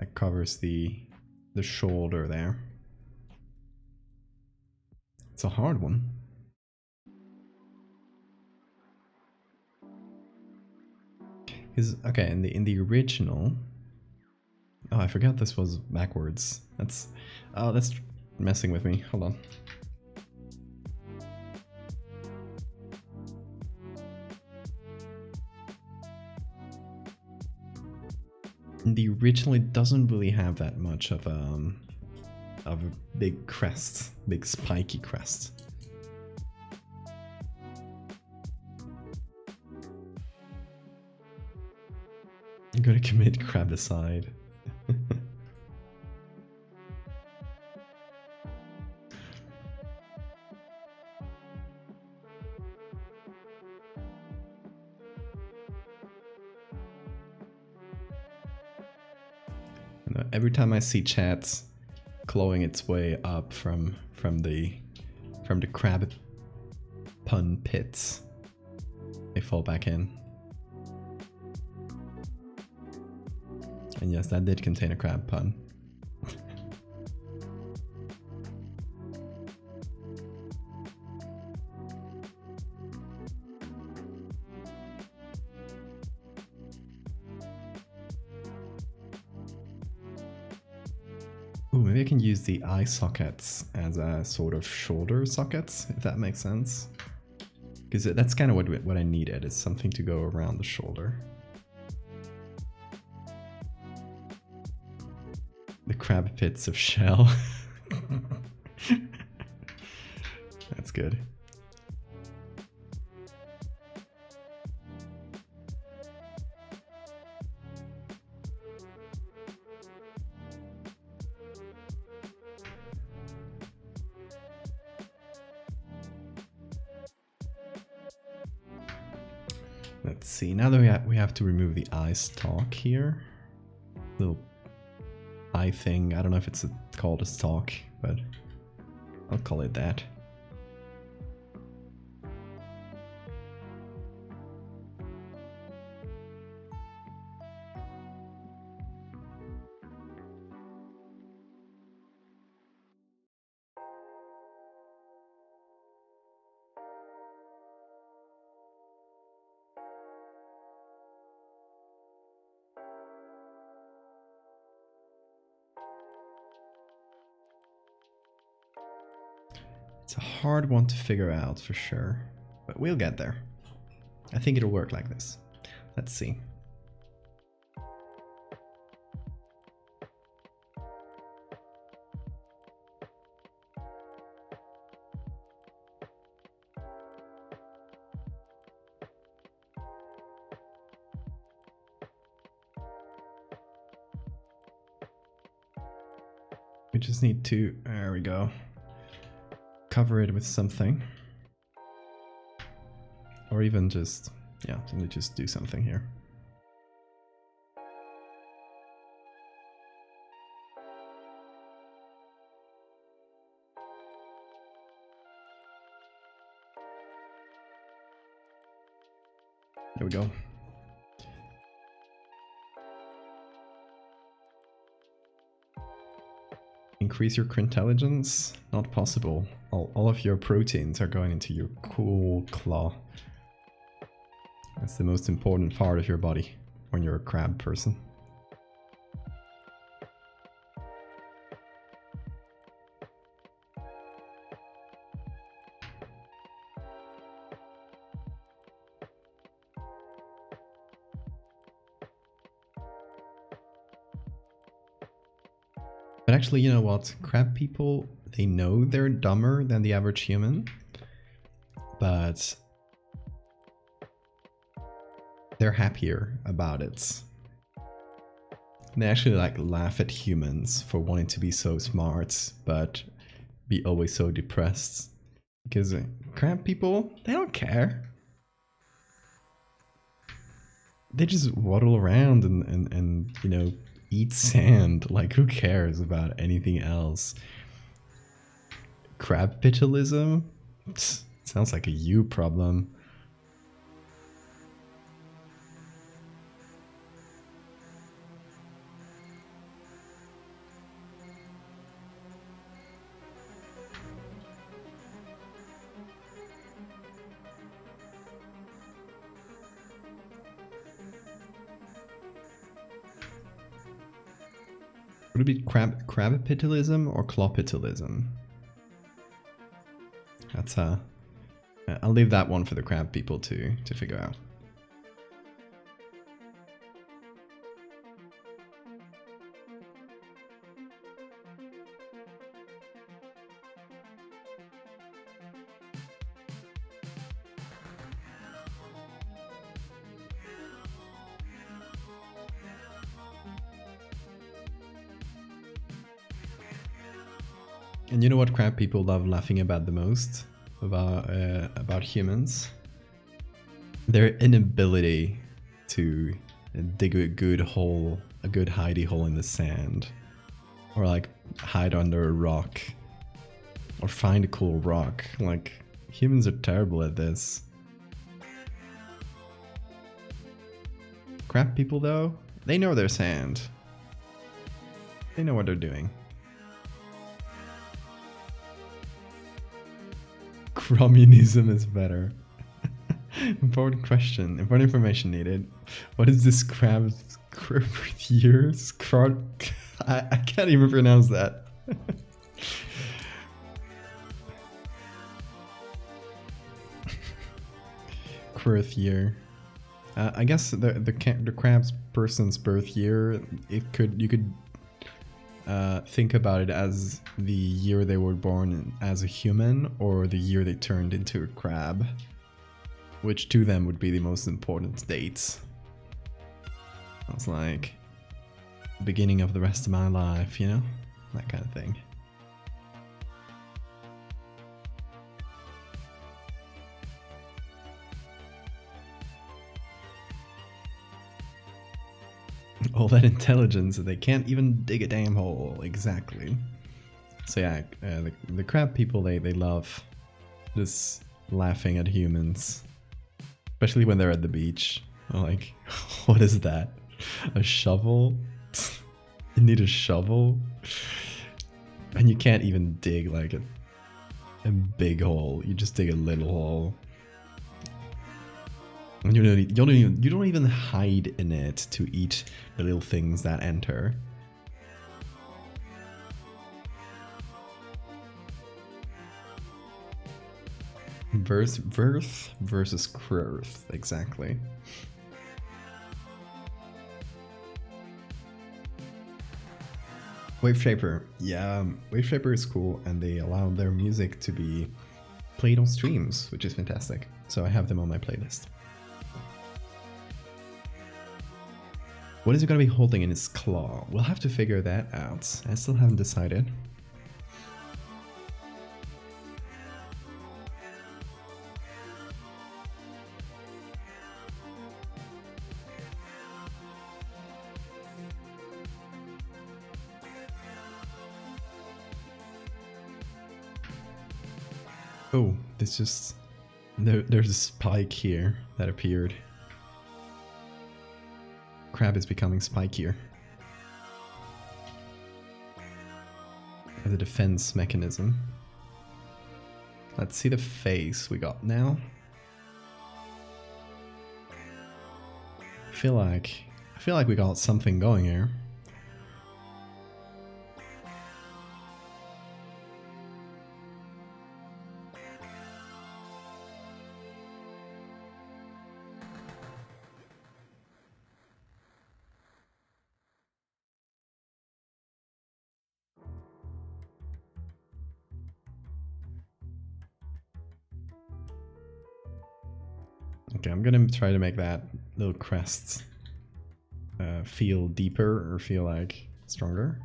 that covers the shoulder there. It's a hard one. Okay, in the original. Oh, I forgot this was backwards. That's messing with me. Hold on. The original, it doesn't really have that much of a big crest, big spiky crest. I'm gonna commit crabicide. Every time I see chat clawing its way up from the crab pun pits, they fall back in. And yes, that did contain a crab pun. Ooh, maybe I can use the eye sockets as a sort of shoulder sockets, if that makes sense. Because that's kind of what I needed, is something to go around the shoulder. The crab pits of shell. That's good. Let's see, now that we have to remove the eye stalk here. Little eye thing, I don't know if it's called a stalk, but I'll call it that. It's a hard one to figure out for sure, but we'll get there. I think it'll work like this. Let's see. We just need to, there we go. Cover it with something, or even just, yeah, let me just do something here. There we go. increase your intelligence? Not possible. All of your proteins are going into your cool claw. That's the most important part of your body when you're a crab person. But actually, you know what? Crab people, they know they're dumber than the average human, but they're happier about it. They actually like laugh at humans for wanting to be so smart, but be always so depressed. Because crab people, they don't care. They just waddle around and you know, eat sand. Like, who cares about anything else? Crabitalism? Sounds like a you problem. Would it be crabapitalism or clopitalism? That's I'll leave that one for the crab people to figure out. And you know what crab people love laughing about the most about humans? Their inability to dig a good hole, a good hidey hole in the sand, or like hide under a rock, or find a cool rock. Like, humans are terrible at this. Crab people though, they know their sand. They know what they're doing. Communism is better. Important question. Important information needed. What is this crab's years? I can't even pronounce that. Birth year. I guess the crab's person's birth year. You could think about it as the year they were born as a human or the year they turned into a crab, which to them would be the most important dates. It's like beginning of the rest of my life, you know, that kind of thing. All that intelligence, they can't even dig a damn hole. Exactly. So yeah, the crab people, they love just laughing at humans, especially when they're at the beach. I'm like, what is that? A shovel? You need a shovel? And you can't even dig like a big hole. You just dig a little hole. And you don't even hide in it to eat the little things that enter. Verse versus growth, exactly. Waveshaper, yeah, Waveshaper is cool, and they allow their music to be played on streams, which is fantastic. So I have them on my playlist. What is he going to be holding in his claw? We'll have to figure that out. I still haven't decided. Oh, there's a spike here that appeared. Crab is becoming spikier. as a defense mechanism. Let's see the face we got now. I feel like we got something going here. Okay, I'm gonna try to make that little crest feel deeper or feel like stronger.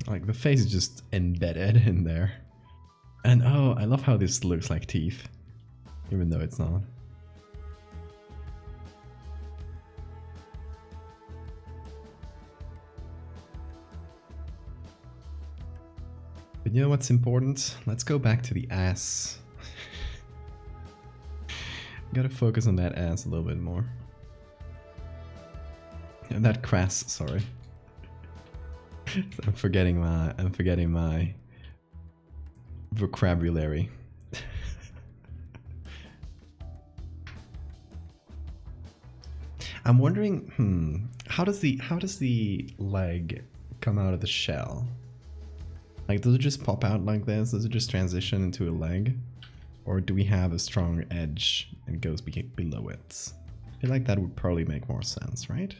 Like the face is just embedded in there. And oh, I love how this looks like teeth, even though it's not. But you know what's important? Let's go back to the ass. Gotta focus on that ass a little bit more. And that crass, sorry. I'm forgetting my vocabulary. I'm wondering, how does the leg come out of the shell? Like, does it just pop out like this? Does it just transition into a leg? Or do we have a strong edge and it goes below it? I feel like that would probably make more sense, right?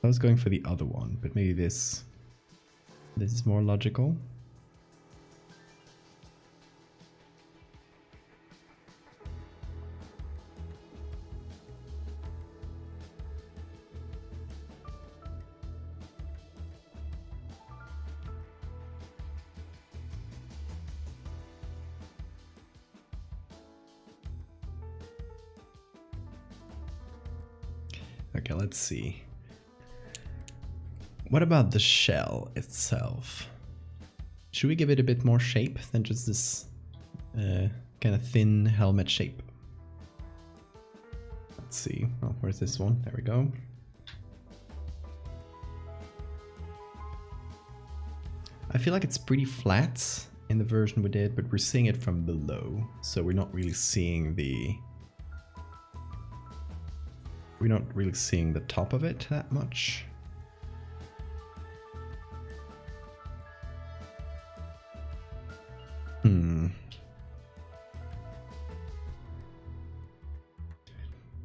I was going for the other one, but maybe this is more logical. Okay, let's see. What about the shell itself? Should we give it a bit more shape than just this kind of thin helmet shape? Let's see. Oh, where's this one? There we go. I feel like it's pretty flat in the version we did, but we're seeing it from below, so we're not really seeing the top of it that much.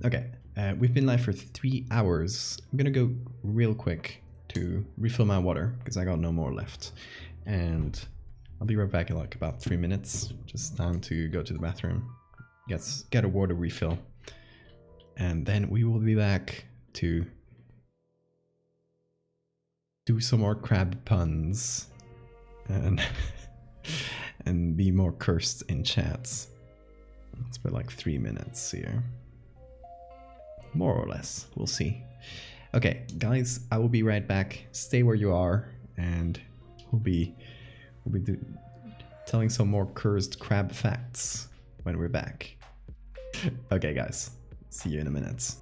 Okay, we've been live for 3 hours. I'm gonna go real quick to refill my water because I got no more left, and I'll be right back in like about 3 minutes. Just time to go to the bathroom, get a water refill, and then we will be back to do some more crab puns and and be more cursed in chats. Let's put like 3 minutes here. More or less, we'll see. Okay, guys, I will be right back. Stay where you are, and we'll be telling some more cursed crab facts when we're back. Okay, guys, see you in a minute.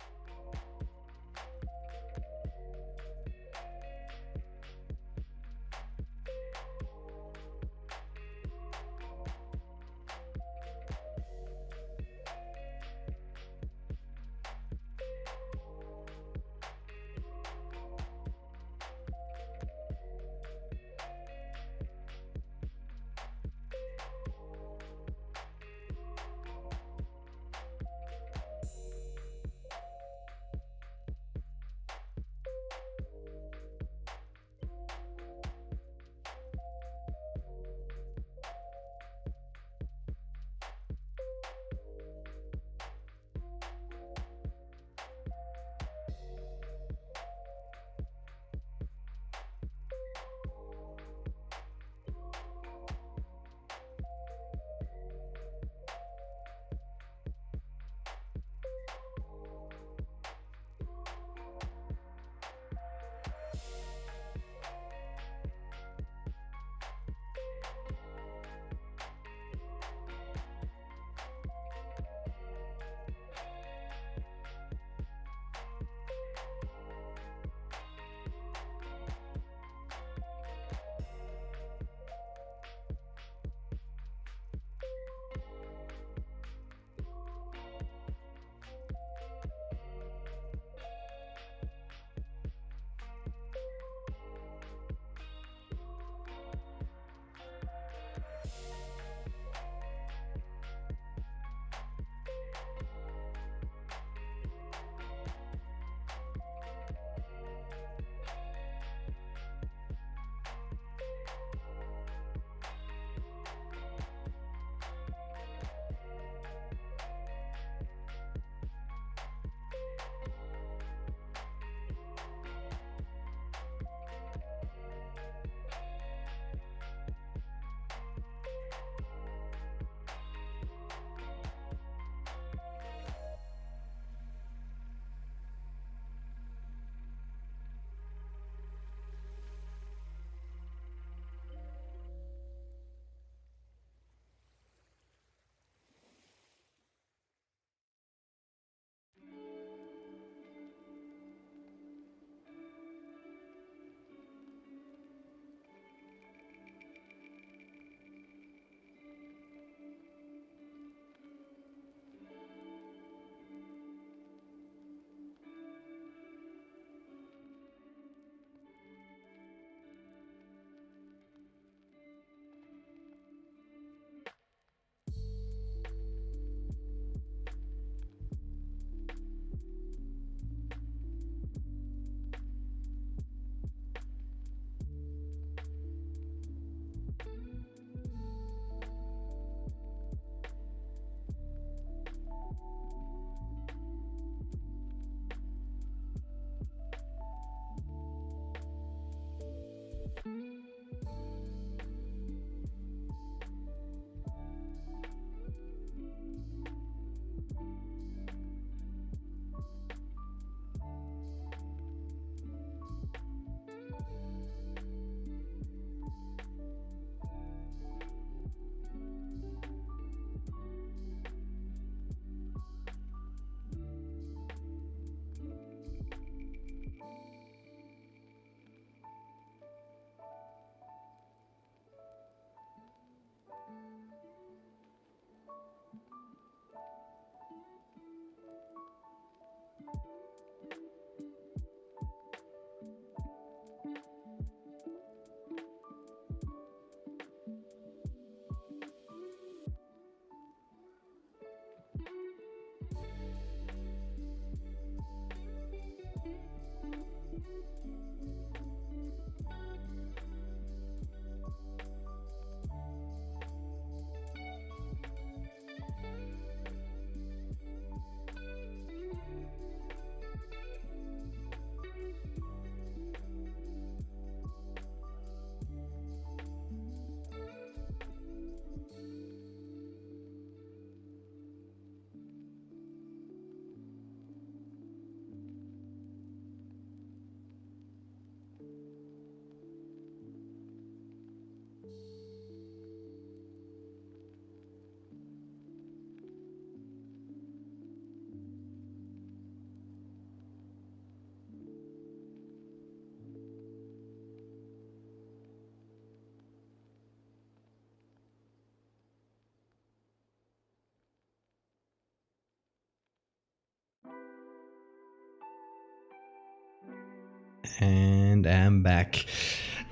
And I'm back.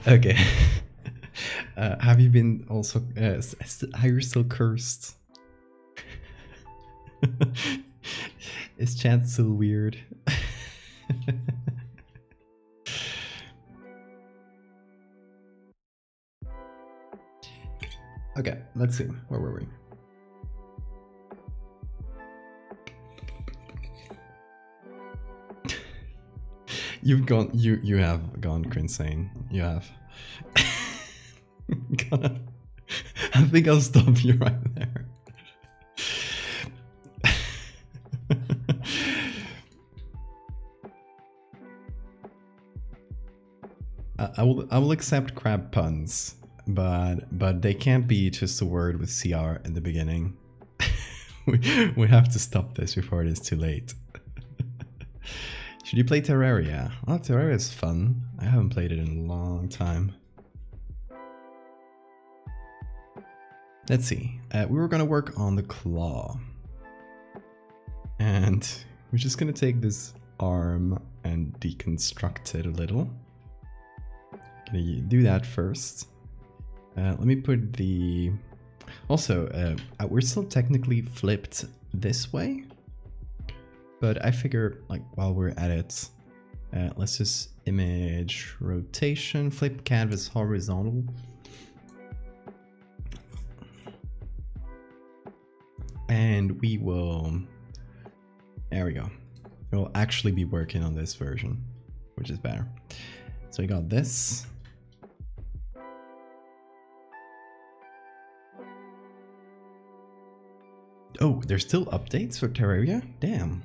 Okay. Have you been also? Are you still cursed? Is chat still weird? Okay, let's see. Where were we? You have gone insane. You have. I think I'll stop you right there. I will accept crab puns, but they can't be just a word with CR in the beginning. we have to stop this before it is too late. Should you play Terraria? Oh, Terraria is fun. I haven't played it in a long time. Let's see. We were gonna work on the claw. And we're just gonna take this arm and deconstruct it a little. Gonna do that first. Let me put the... Also, we're still technically flipped this way. But I figure, like, while we're at it, let's just image rotation, flip canvas horizontal. And we will... There we go. We'll actually be working on this version, which is better. So we got this. Oh, there's still updates for Terraria? Damn.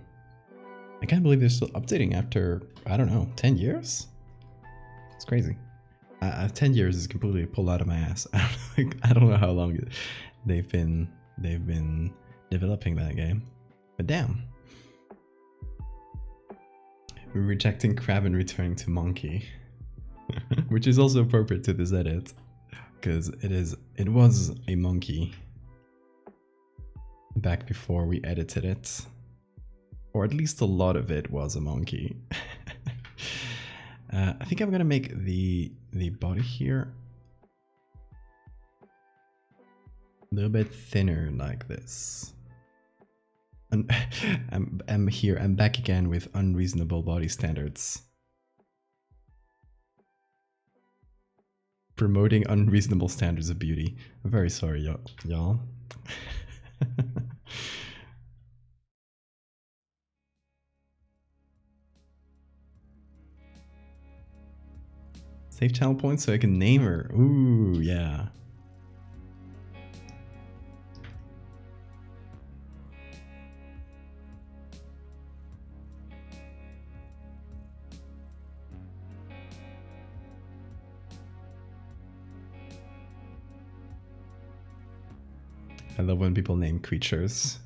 I can't believe they're still updating after, I don't know, 10 years? It's crazy. 10 years is completely pulled out of my ass. I don't know how long they've been developing that game. But damn. We're rejecting crab and returning to monkey. Which is also appropriate to this edit. Because it was a monkey. Back before we edited it. Or at least a lot of it was a monkey. I think I'm gonna make the body here a little bit thinner like this. And I'm back again with unreasonable body standards. Promoting unreasonable standards of beauty. I'm very sorry, y'all. Save talent points so I can name her. Ooh, yeah. I love when people name creatures.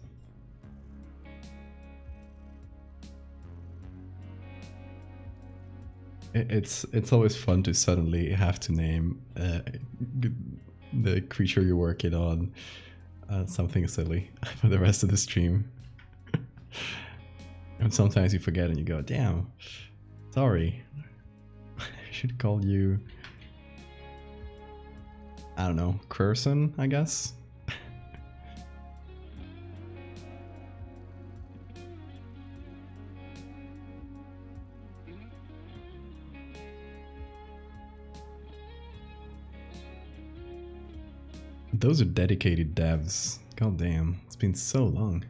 It's always fun to suddenly have to name the creature you're working on something silly for the rest of the stream. And sometimes you forget and you go, damn, sorry. I should call you, I don't know, Curson, I guess? Those are dedicated devs. God damn, it's been so long.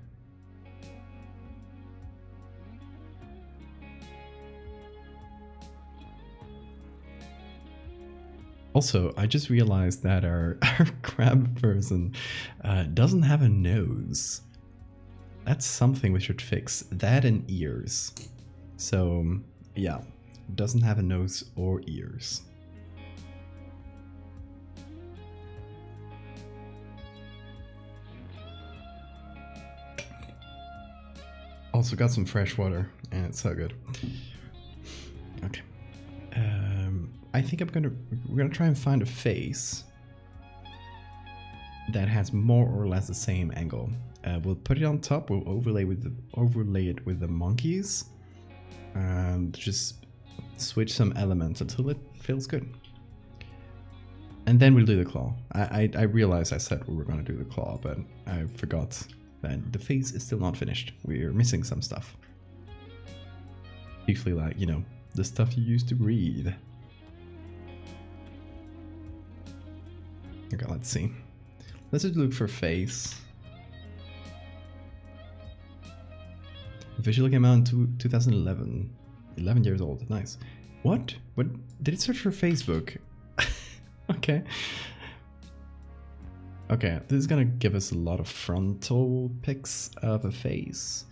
Also, I just realized that our crab person doesn't have a nose. That's something we should fix. That and ears. So, yeah, doesn't have a nose or ears. Also got some fresh water, and it's so good. Okay. I think we're gonna try and find a face that has more or less the same angle. We'll put it on top. We'll overlay it with the monkeys, and just switch some elements until it feels good. And then we'll do the claw. I realized I said we were gonna do the claw, but I forgot that the face is still not finished. We're missing some stuff. Usually, like, you know, the stuff you used to read. Okay, let's see. Let's just look for face. Visual came out in 2011. 11 years old. Nice. What? What? Did it search for Facebook? Okay. Okay, this is gonna give us a lot of frontal pics of a face.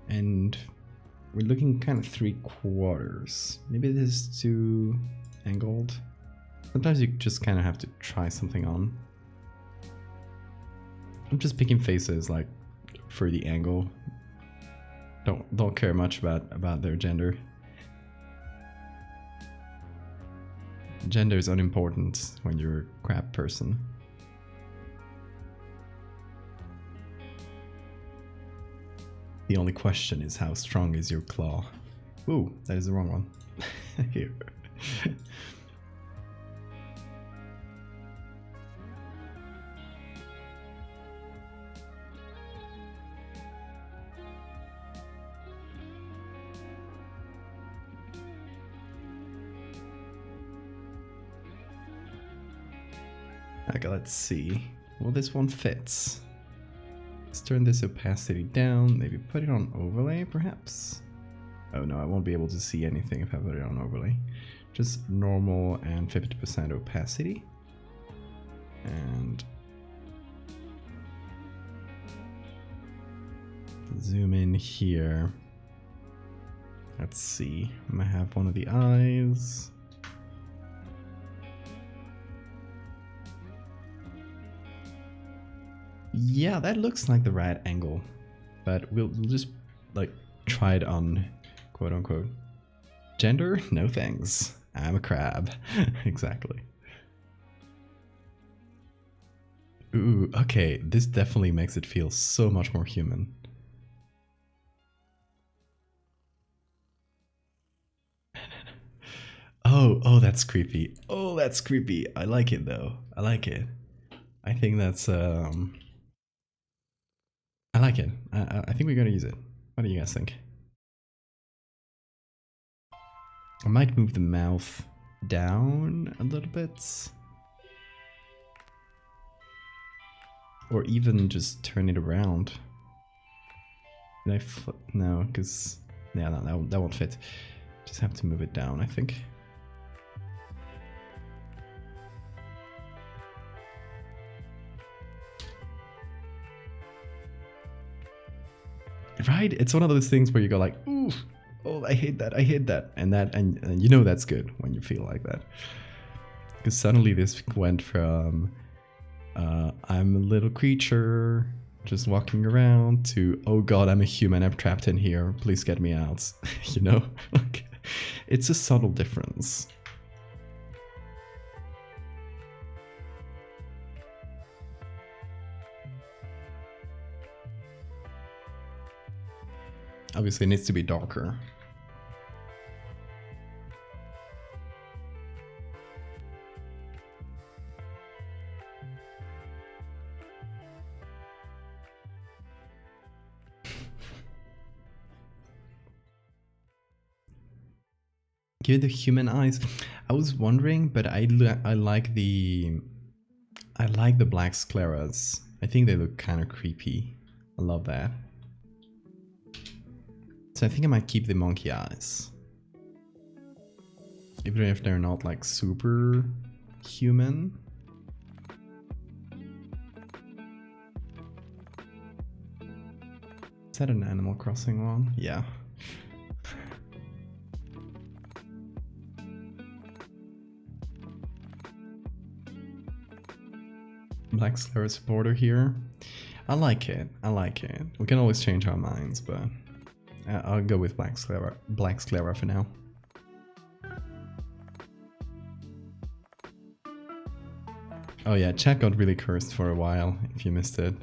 And we're looking kind of 3/4. Maybe this is too angled. Sometimes you just kind of have to try something on. I'm just picking faces like for the angle. Don't care much about their gender. Gender is unimportant when you're a crab person. The only question is how strong is your claw? Ooh, that is the wrong one. Here. Okay, let's see. Well, this one fits. Let's turn this opacity down, maybe put it on overlay, perhaps? Oh no, I won't be able to see anything if I put it on overlay. Just normal and 50% opacity. And zoom in here. Let's see, I might have one of the eyes. Yeah, that looks like the right angle, but we'll just like try it on quote unquote gender. No thanks, I'm a crab. Exactly. Ooh, okay, this definitely makes it feel so much more human. Oh, that's creepy. Oh, that's creepy. I like it though. I like it. I think that's I like it. I think we're gonna use it. What do you guys think? I might move the mouth down a little bit. Or even just turn it around. Did I flip? No, because yeah, no, that won't fit. Just have to move it down, I think. Right? It's one of those things where you go like, ooh, oh, I hate that, I hate that. And you know that's good when you feel like that. Because suddenly this went from I'm a little creature just walking around to, oh god, I'm a human, I'm trapped in here, please get me out. You know? Like, it's a subtle difference. Obviously, it needs to be darker. Give it the human eyes. I was wondering, but I like the black scleras. I think they look kind of creepy. I love that. So I think I might keep the monkey eyes. Even if they're not like super human. Is that an Animal Crossing one? Yeah. Black Sclera's border here. I like it. I like it. We can always change our minds, but I'll go with Black Sclera for now. Oh yeah, chat got really cursed for a while, if you missed it.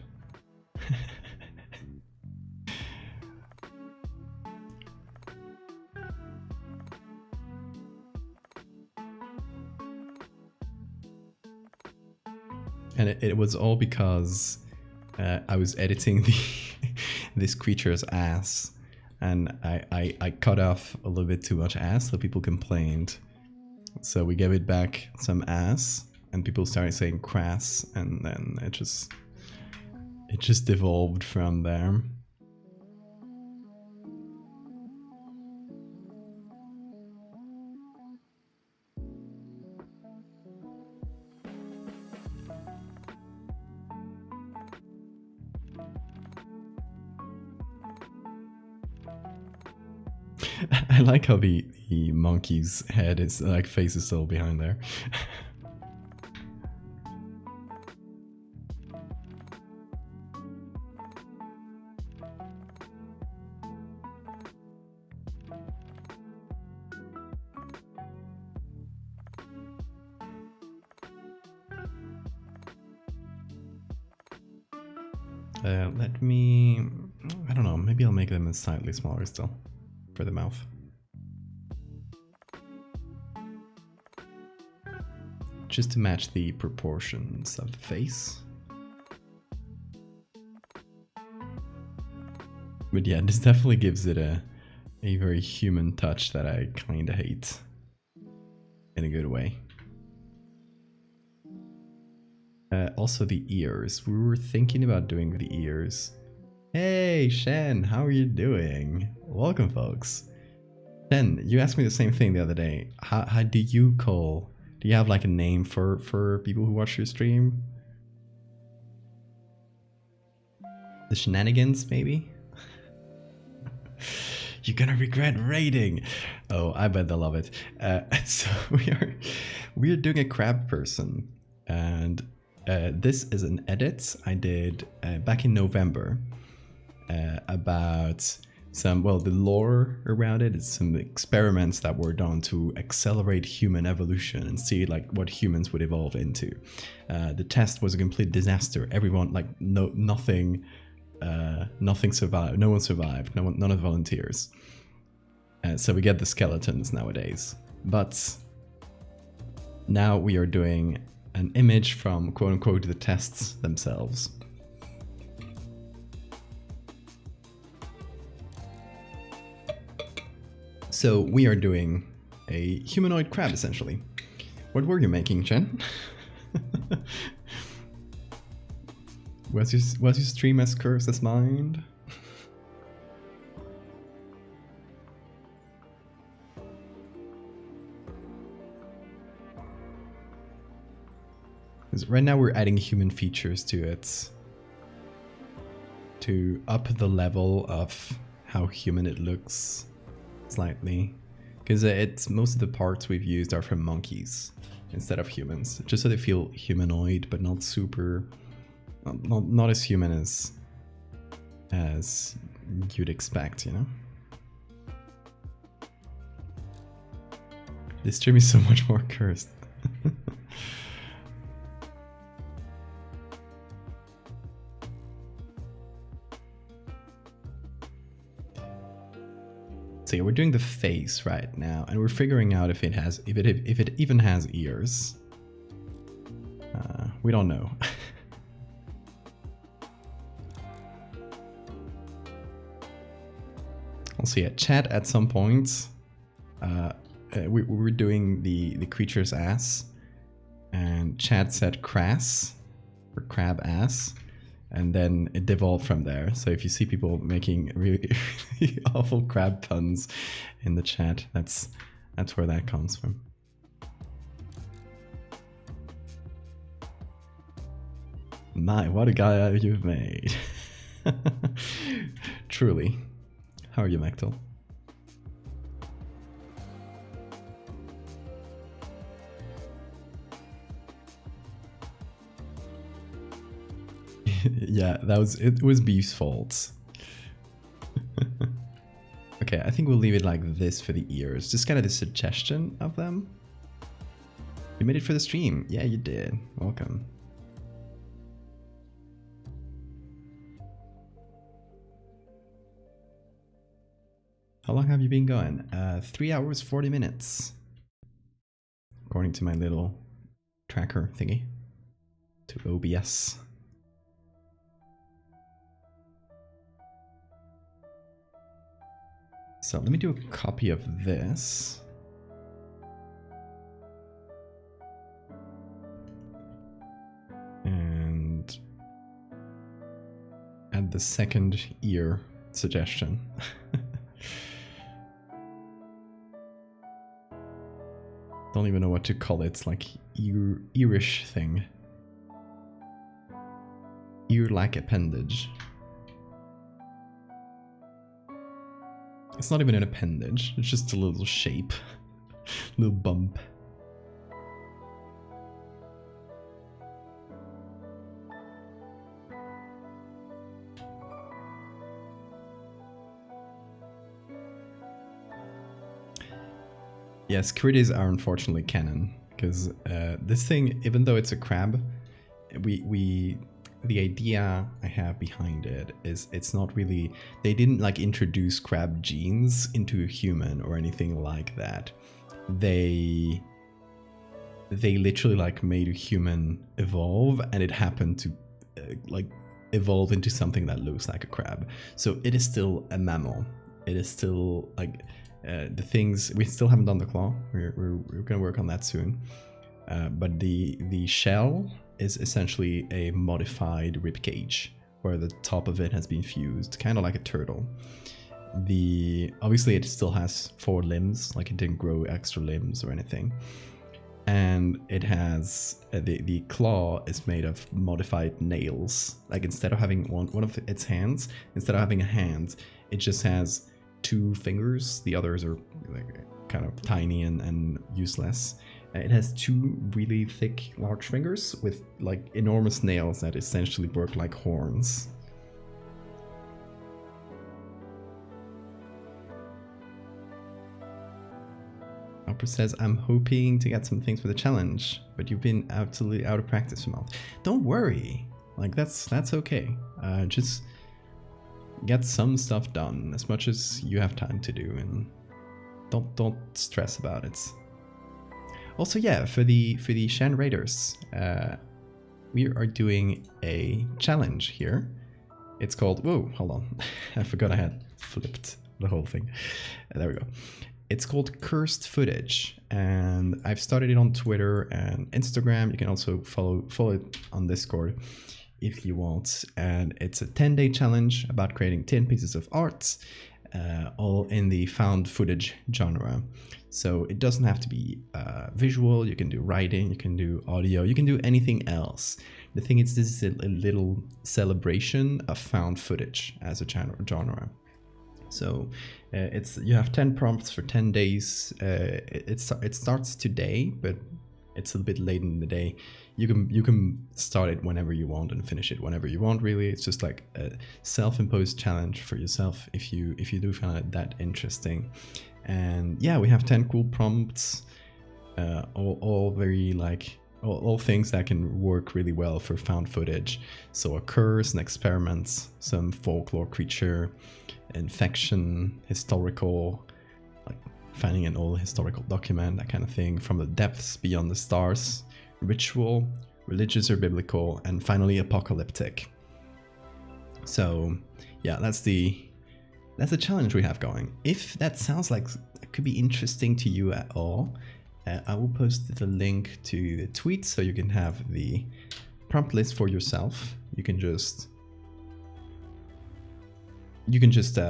And it was all because I was editing this creature's ass, and I cut off a little bit too much ass, so people complained. So we gave it back some ass, and people started saying crass, and then it just evolved from there. I like how the monkey's head is like face is still behind there. Let me, I don't know, maybe I'll make them slightly smaller still for the mouth. Just to match the proportions of the face. But yeah, this definitely gives it a very human touch that I kinda hate. In a good way. Also the ears. We were thinking about doing the ears. Hey Shen, how are you doing? Welcome folks. Shen, you asked me the same thing the other day. How do you call? Do you have like a name for people who watch your stream? The shenanigans, maybe? You're gonna regret raiding. Oh, I bet they'll love it. So we are doing a crab person, and this is an edit I did back in November about some, well, the lore around it. It's some experiments that were done to accelerate human evolution and see like what humans would evolve into. The test was a complete disaster. Everyone, like, nothing survived. No one survived. None of the volunteers. So we get the skeletons nowadays. But now we are doing an image from quote unquote the tests themselves. So we are doing a humanoid crab essentially. What were you making, Chen? Was your stream as cursed as mine? Right now we're adding human features to it. to up the level of how human it looks slightly, because it's most of the parts we've used are from monkeys instead of humans, just so they feel humanoid but not super, not as human as you'd expect, you know. This stream is so much more cursed. So yeah, we're doing the face right now, and we're figuring out if it even has ears. We don't know. I'll see at chat at some point. We were doing the creature's ass, and chat said crass or crab ass, and then it devolved from there. So if you see people making really, really awful crab puns in the chat, that's where that comes from. My, what a guy you've made. Truly. How are you, Mectal? Yeah, it was Beef's fault. Okay, I think we'll leave it like this for the ears. Just kind of the suggestion of them. You made it for the stream. Yeah, you did. Welcome. How long have you been going? 3 hours, 40 minutes. According to my little tracker thingy. To OBS. So let me do a copy of this. And add the second ear suggestion. Don't even know what to call it. It's like earish thing. Ear-like appendage. It's not even an appendage, it's just a little shape. Little bump. Yes, critters are unfortunately canon, because this thing, even though it's a crab, the idea I have behind it is it's not really, they didn't like introduce crab genes into a human or anything like that. They literally like made a human evolve, and it happened to like evolve into something that looks like a crab. So it is still a mammal. It is still like the things, we still haven't done the claw. We're gonna work on that soon. But the shell is essentially a modified rib cage where the top of it has been fused, kind of like a turtle. Obviously it still has 4 limbs, like it didn't grow extra limbs or anything. And it has the claw is made of modified nails. Like instead of having one of its hands, instead of having a hand, it just has 2 fingers. The others are like kind of tiny and useless. It has 2 really thick, large fingers with like enormous nails that essentially work like horns. Opera says, I'm hoping to get some things for the challenge, but you've been absolutely out of practice for a month. Don't worry, like that's okay. Just get some stuff done as much as you have time to do, and don't stress about it. Also, yeah, for the Shan Raiders, we are doing a challenge here. It's called, whoa, hold on. I forgot I had flipped the whole thing. There we go. It's called Cursed Footage, and I've started it on Twitter and Instagram. You can also follow it on Discord if you want. And it's a 10-day challenge about creating 10 pieces of art. all in the found footage genre. So it doesn't have to be visual. You can do writing, you can do audio, you can do anything else. The thing is, this is a little celebration of found footage as a genre. So you have 10 prompts for 10 days. It starts today, but it's a bit late in the day. You can start it whenever you want and finish it whenever you want. Really, it's just like a self-imposed challenge for yourself if you do find it that interesting. And yeah, we have 10 cool prompts, all very like all things that can work really well for found footage. So a curse, an experiment, some folklore creature, infection, historical, like finding an old historical document, that kind of thing, from the depths beyond the stars, ritual, religious or biblical, and finally apocalyptic. So yeah, that's the challenge we have going. If that sounds like it could be interesting to you at all, I will post the link to the tweet so you can have the prompt list for yourself. You can just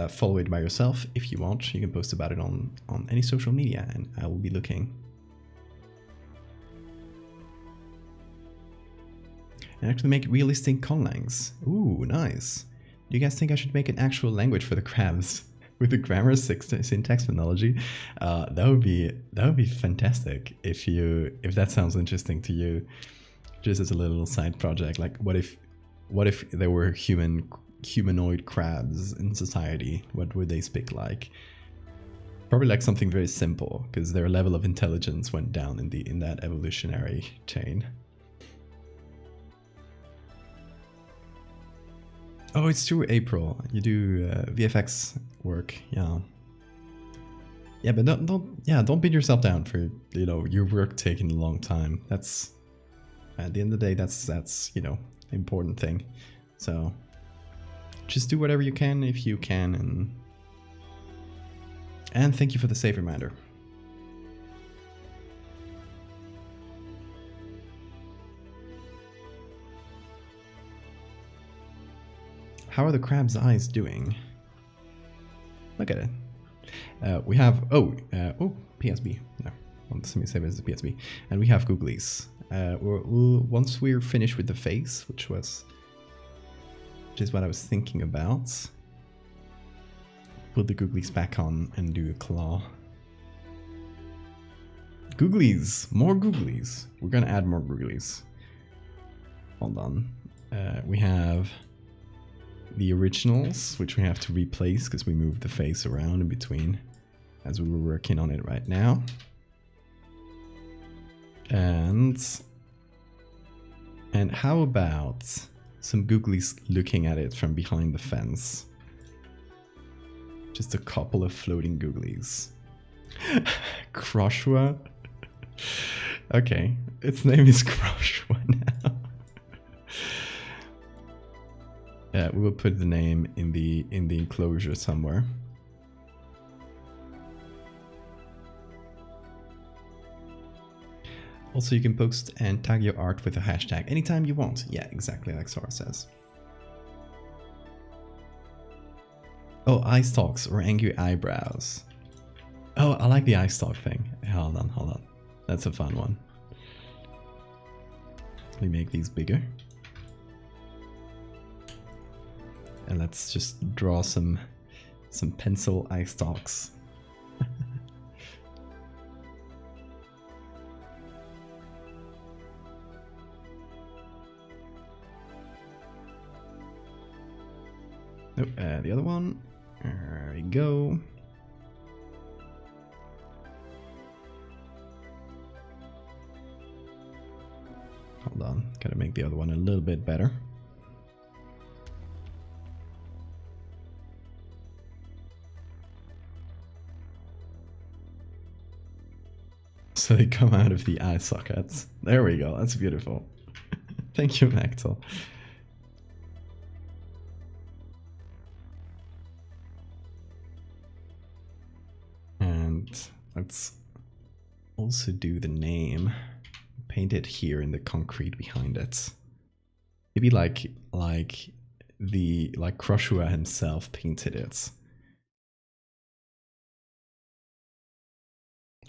follow it by yourself if you want. You can post about it on any social media, and I will be looking. And actually make realistic conlangs. Ooh, nice. Do you guys think I should make an actual language for the crabs with the grammar syntax phonology? That would be fantastic if that sounds interesting to you. Just as a little side project, like what if there were humanoid crabs in society? What would they speak like? Probably like something very simple, because their level of intelligence went down in that evolutionary chain. Oh, it's true, April. You do VFX work, yeah. Yeah, but don't beat yourself down for your work taking a long time. That's at the end of the day, that's the important thing. So just do whatever you can if you can, and thank you for the save reminder. How are the crab's eyes doing? Look at it. We have PSB. No, let me save it as a PSB. And we have googlies. Once we're finished with the face, which is what I was thinking about, put the googlies back on and do a claw. Googlies, more googlies. We're gonna add more googlies. Hold on. We have the originals, which we have to replace because we moved the face around in between as we were working on it right now. And how about some googlies looking at it from behind the fence? Just a couple of floating googlies. Crushwa? Okay, its name is Crushwa now. We will put the name in the enclosure somewhere. Also, you can post and tag your art with a hashtag anytime you want. Yeah, exactly like Sora says. Oh, eye stalks or angry eyebrows. Oh, I like the eye stalk thing. Hold on. That's a fun one. Let me make these bigger. And let's just draw some pencil eye stalks. Oh, the other one. There we go. Hold on, gotta make the other one a little bit better. So they come out of the eye sockets. There we go, that's beautiful. Thank you, Maxel. And let's also do the name. Paint it here in the concrete behind it. Maybe like Crushua himself painted it.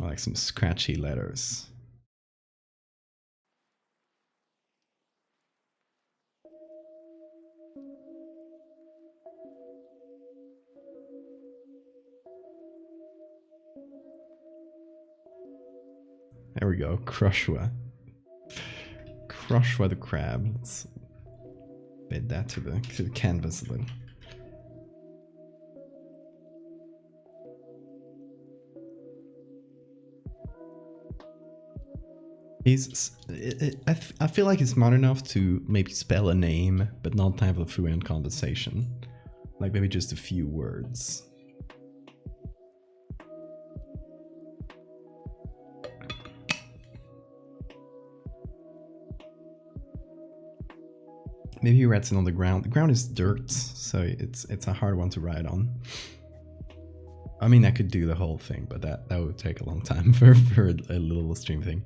I like some scratchy letters. There we go, Crushwa. Crushwa the crab. Let's bid that to the canvas a little. I feel like he's smart enough to maybe spell a name, but not have a fluent conversation. Like maybe just a few words. Maybe he writes it on the ground. The ground is dirt, so it's a hard one to write on. I mean, I could do the whole thing, but that would take a long time for a little stream thing.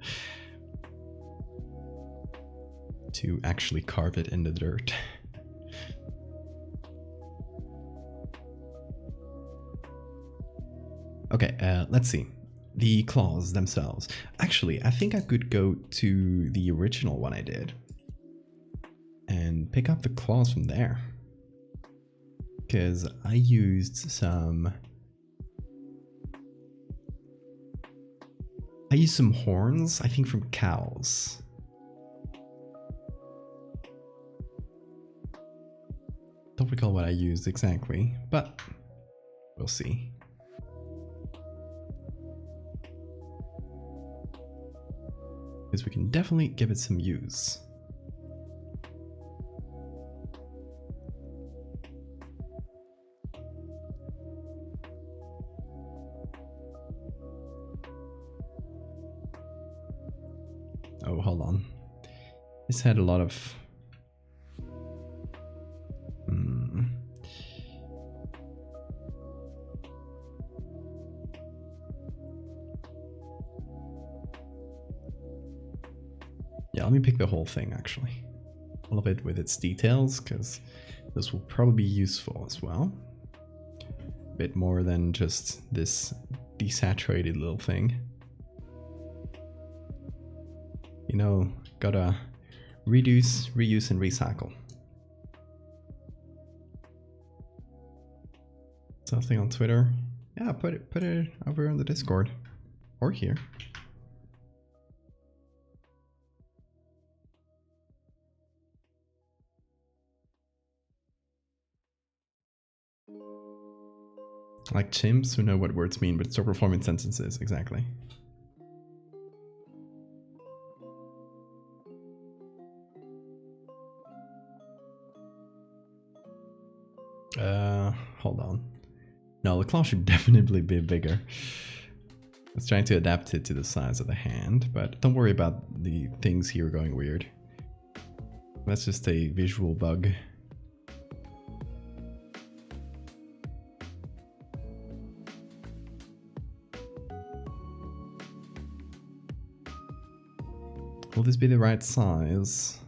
To actually carve it in the dirt. Okay, let's see. The claws themselves. Actually, I think I could go to the original one I did and pick up the claws from there. Because I used some horns, I think from cows. Don't recall what I used exactly, but we'll see. Because we can definitely give it some use. Oh, hold on. This had a lot of... Yeah, let me pick the whole thing actually. All of it with its details, because this will probably be useful as well. A bit more than just this desaturated little thing. You know, gotta reduce, reuse, and recycle. Something on Twitter. Yeah, put it over on the Discord. Or here. Like chimps who know what words mean but still perform in sentences, exactly. Hold on. No, the claw should definitely be bigger. I was trying to adapt it to the size of the hand, but don't worry about the things here going weird. That's just a visual bug. Will this be the right size?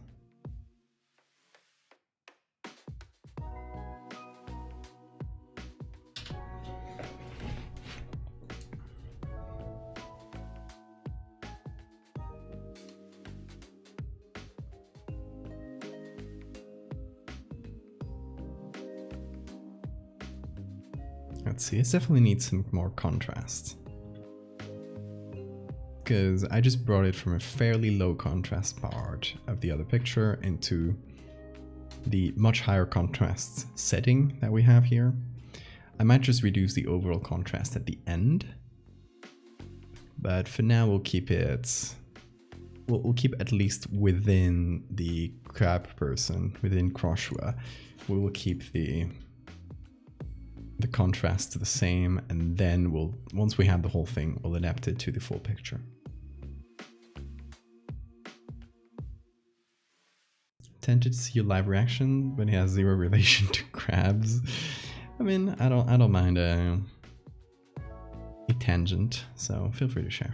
Let's see, it definitely needs some more contrast. Because I just brought it from a fairly low contrast part of the other picture into the much higher contrast setting that we have here. I might just reduce the overall contrast at the end, but for now we'll keep it, we'll keep at least within the crab person, within Crushwa. We will keep the contrast the same, and then once we have the whole thing, we'll adapt it to the full picture. Tempted to see your live reaction, but it has zero relation to crabs. I mean, I don't mind a tangent, so feel free to share.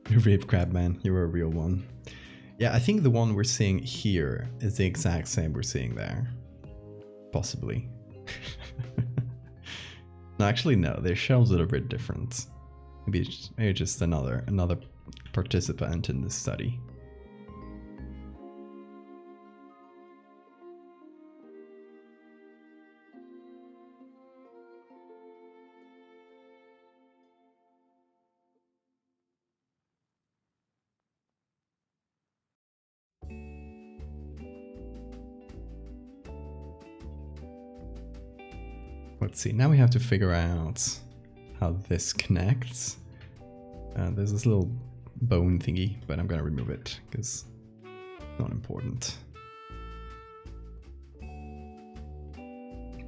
Rape crab man, you're a real one. Yeah, I think the one we're seeing here is the exact same we're seeing there. Possibly. No, actually, no. Their shells are a bit different. Maybe just another participant in this study. Let's see, now we have to figure out how this connects. There's this little bone thingy, but I'm gonna remove it because it's not important.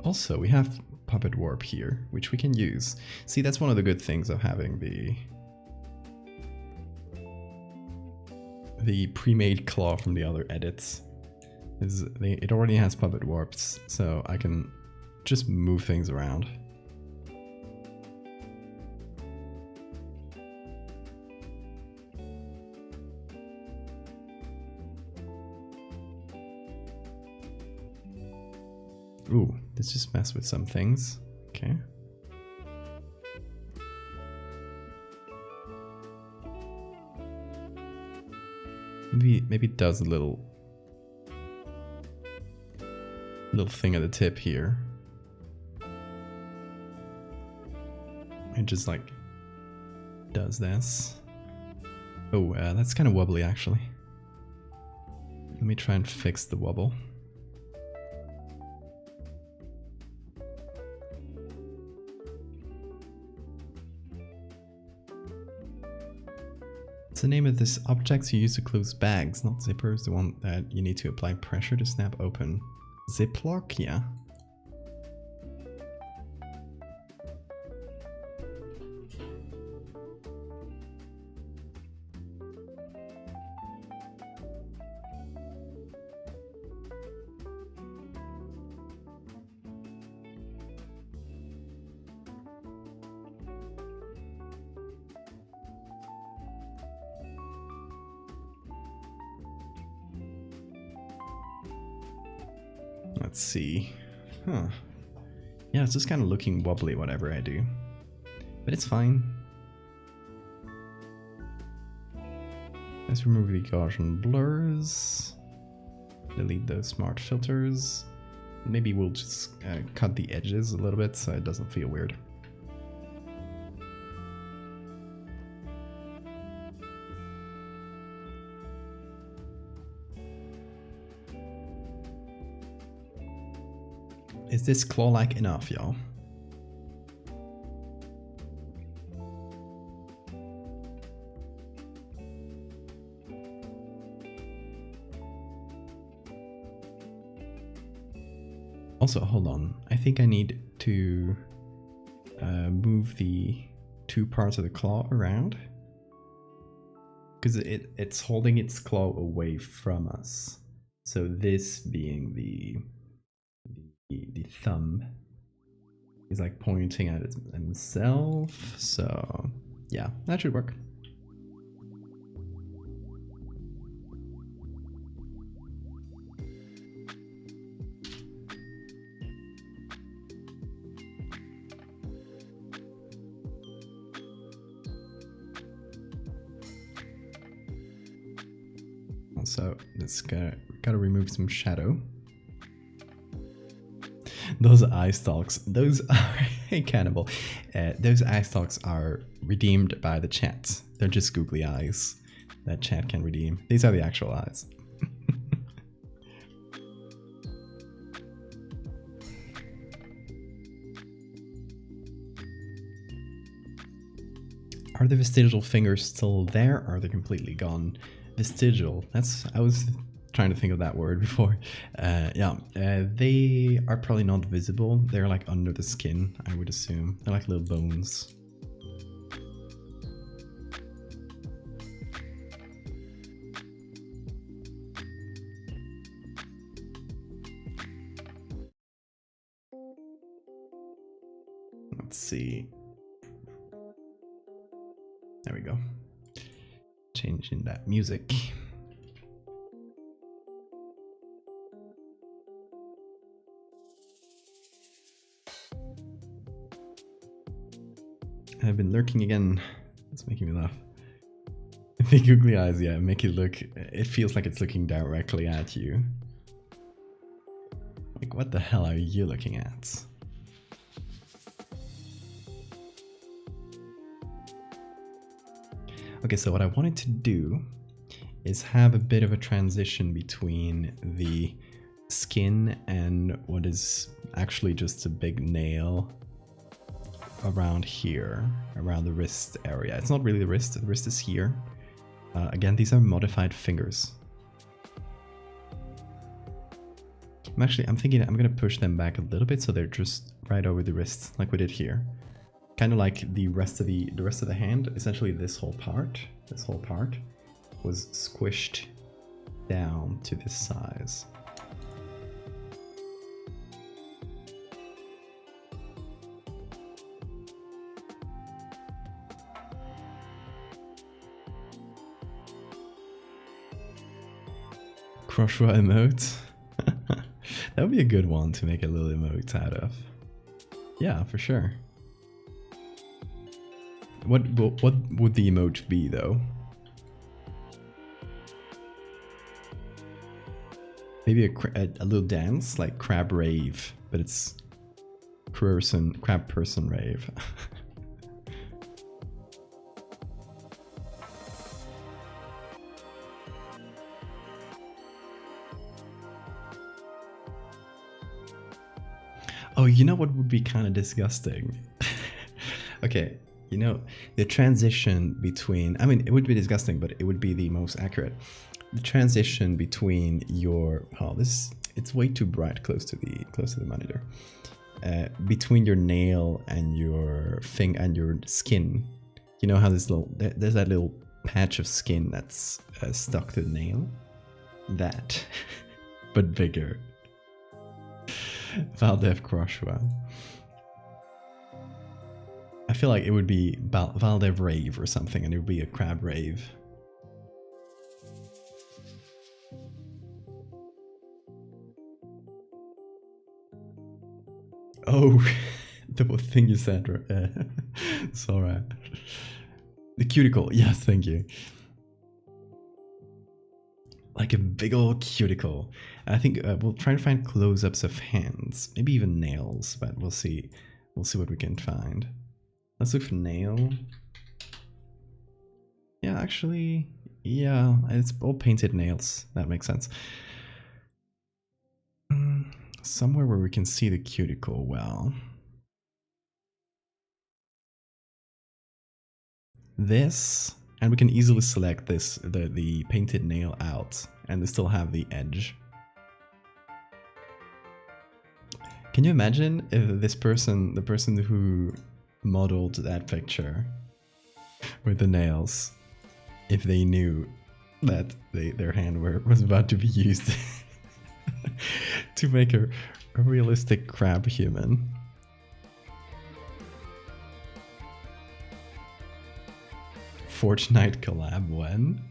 Also, we have puppet warp here, which we can use. See, that's one of the good things of having the pre-made claw from the other edits. It already has puppet warps, so I can just move things around. Ooh, let's just mess with some things. Okay. Maybe it does a little thing at the tip here. It just like does this. Oh, that's kind of wobbly actually. Let me try and fix the wobble. What's the name of this? Objects you use to close bags, not zippers. The one that you need to apply pressure to snap open. Ziplock, yeah. Let's see. Huh. Yeah, it's just kind of looking wobbly whatever I do. But it's fine. Let's remove the Gaussian blurs. Delete those smart filters. Maybe we'll just cut the edges a little bit so it doesn't feel weird. Is this claw-like enough, y'all? Also, hold on. I think I need to move the two parts of the claw around. Because it's holding its claw away from us. So this being the thumb is like pointing at himself. So yeah, that should work. Also, let's gotta remove some shadow. Those eye stalks, those are a cannibal. Those eye stalks are redeemed by the chat. They're just googly eyes that chat can redeem. These are the actual eyes. Are the vestigial fingers still there? Or are they completely gone? Vestigial. I was trying to think of that word before. They are probably not visible. They're like under the skin, I would assume. They're like little bones. Let's see. There we go. Changing that music. have been lurking again. It's making me laugh. The googly eyes, yeah, make it look... It feels like it's looking directly at you. Like, what the hell are you looking at? Okay, so what I wanted to do is have a bit of a transition between the skin and what is actually just a big nail around here, around the wrist area. It's not really the wrist is here. Again, these are modified fingers. I'm thinking I'm gonna push them back a little bit so they're just right over the wrist, like we did here. Kind of like the rest of the hand. Essentially, this whole part was squished down to this size. Crushwa emote. That would be a good one to make a little emote out of. Yeah, for sure. What would the emote be though? Maybe a little dance like crab rave, but it's crab person rave. Oh, you know what would be kind of disgusting? Okay, you know, the transition between, I mean, it would be disgusting, but it would be the most accurate. The transition between your, oh, it's way too bright close to the monitor. Between your nail and your your skin. You know how there's that little patch of skin that's stuck to the nail? That, but bigger. Valdev Crushwa. I feel like it would be Valdev Rave or something, and it would be a crab rave. Oh, the thing you said. Sorry. The cuticle. Yes, thank you. Like a big old cuticle. I think we'll try to find close-ups of hands, maybe even nails, but we'll see. We'll see what we can find. Let's look for nail. Yeah, actually, yeah, it's all painted nails. That makes sense. Somewhere where we can see the cuticle well. This, and we can easily select this, the painted nail out, and they still have the edge. Can you imagine if this person, the person who modeled that picture with the nails, if they knew that their hand was about to be used to make a realistic crab human? Fortnite collab when?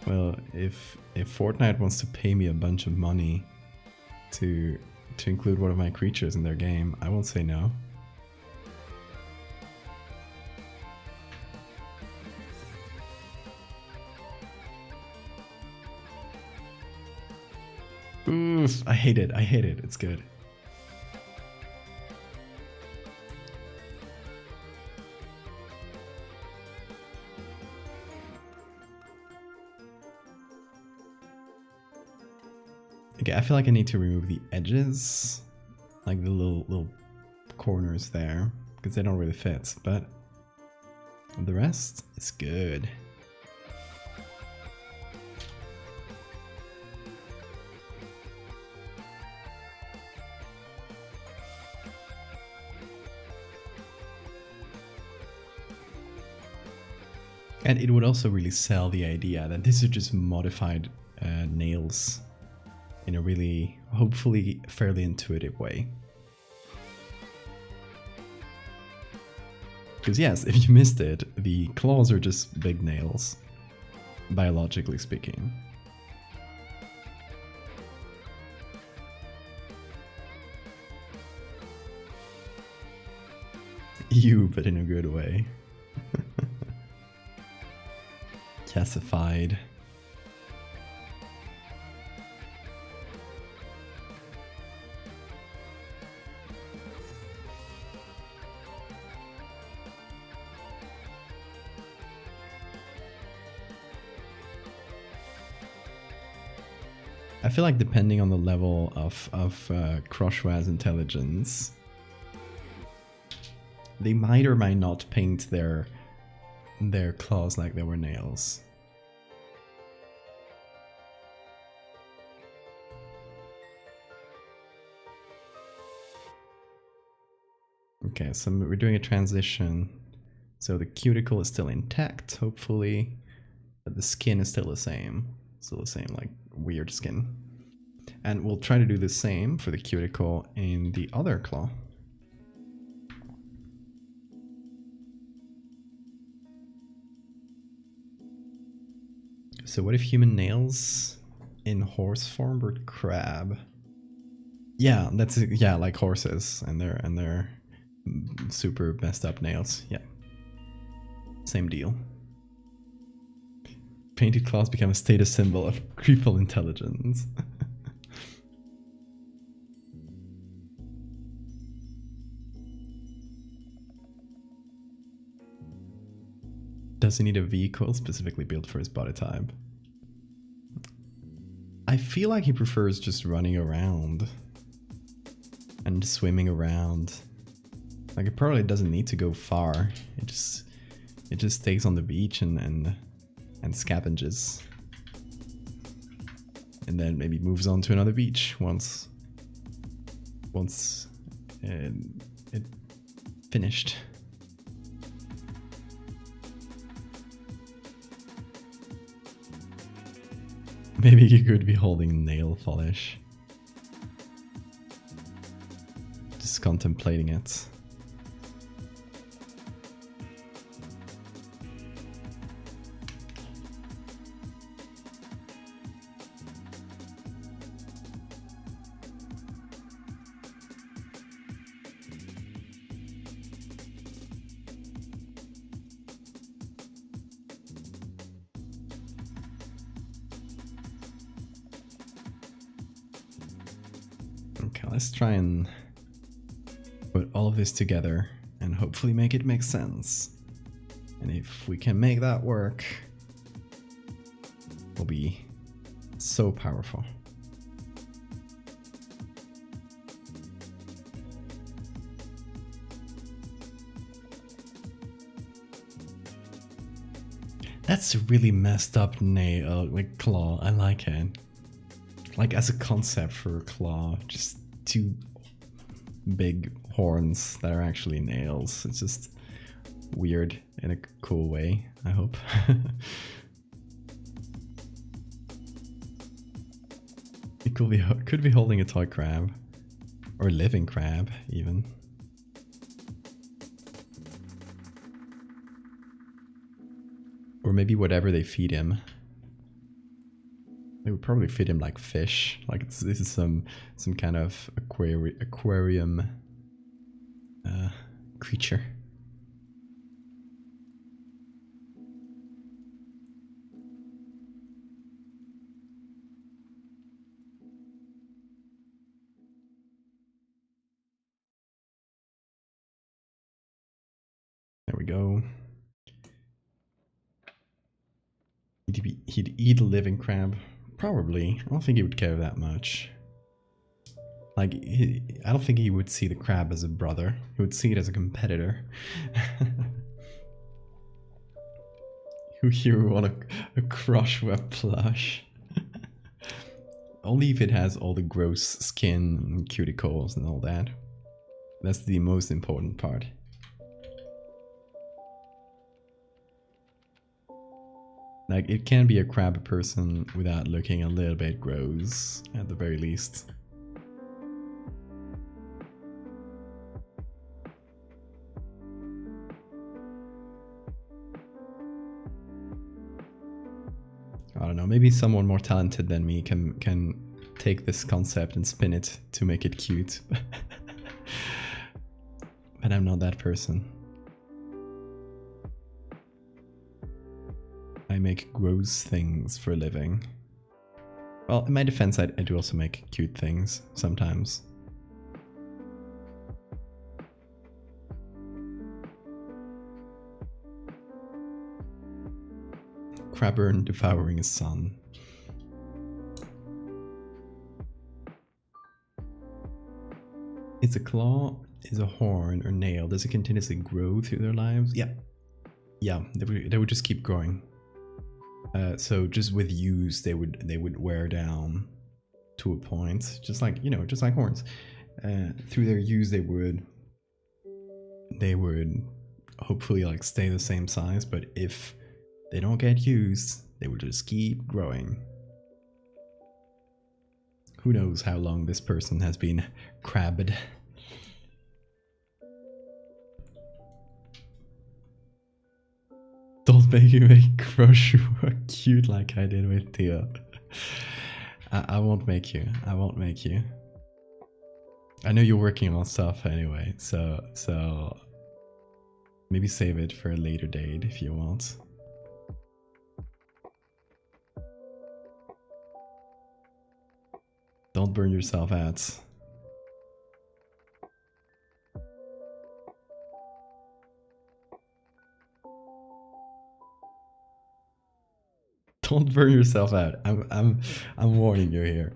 Well, if Fortnite wants to pay me a bunch of money to include one of my creatures in their game, I won't say no. Oof, I hate it, it's good. Okay, I feel like I need to remove the edges, like the little corners there, because they don't really fit, but the rest is good. And it would also really sell the idea that these are just modified nails in a really, hopefully, fairly intuitive way. Because yes, if you missed it, the claws are just big nails, biologically speaking. You, but in a good way. Casified. I feel like depending on the level of Crushua's intelligence, they might or might not paint their claws like they were nails. Okay, so we're doing a transition. So the cuticle is still intact, hopefully, but the skin is still the same. Still the same, like, weird skin. And we'll try to do the same for the cuticle in the other claw. So what if human nails in horse form were crab? Yeah, that's, yeah, like horses and their super messed up nails. Yeah. Same deal. Painted claws become a status symbol of creeple intelligence. Does he need a vehicle specifically built for his body type? I feel like he prefers just running around and swimming around. Like, it probably doesn't need to go far. It just stays on the beach and scavenges. And then maybe moves on to another beach once it finished. Maybe you could be holding nail polish. Just contemplating it. Okay, let's try and put all of this together and hopefully make it make sense. And if we can make that work, we'll be so powerful. That's a really messed up nail, like claw. I like it. Like, as a concept for a claw, just two big horns that are actually nails. It's just weird in a cool way, I hope. It could be holding a toy crab. Or a living crab, even. Or maybe whatever they feed him. They would probably feed him like fish. Like, this is some kind of aquarium creature. There we go. He'd eat a living crab. Probably. I don't think he would care that much. Like, I don't think he would see the crab as a brother. He would see it as a competitor. You want a Crushweb plush. Only if it has all the gross skin and cuticles and all that. That's the most important part. Like, it can be a crab person without looking a little bit gross, at the very least. I don't know, maybe someone more talented than me can take this concept and spin it to make it cute. But I'm not that person. I make gross things for a living. Well, in my defense, I do also make cute things sometimes. Crabburn devouring his son. Is a claw, is a horn or nail, does it continuously grow through their lives? Yeah. Yeah, they would just keep growing. So just with use, they would wear down to a point, just like, you know, just like horns. Through their use, they would hopefully like stay the same size, but if they don't get used, they will just keep growing. Who knows how long this person has been crabbed. Don't make me make Crush cute like I did with Tia. I won't make you. I won't make you. I know you're working on stuff anyway, so maybe save it for a later date if you want. Don't burn yourself out. Don't burn yourself out. I'm warning you here.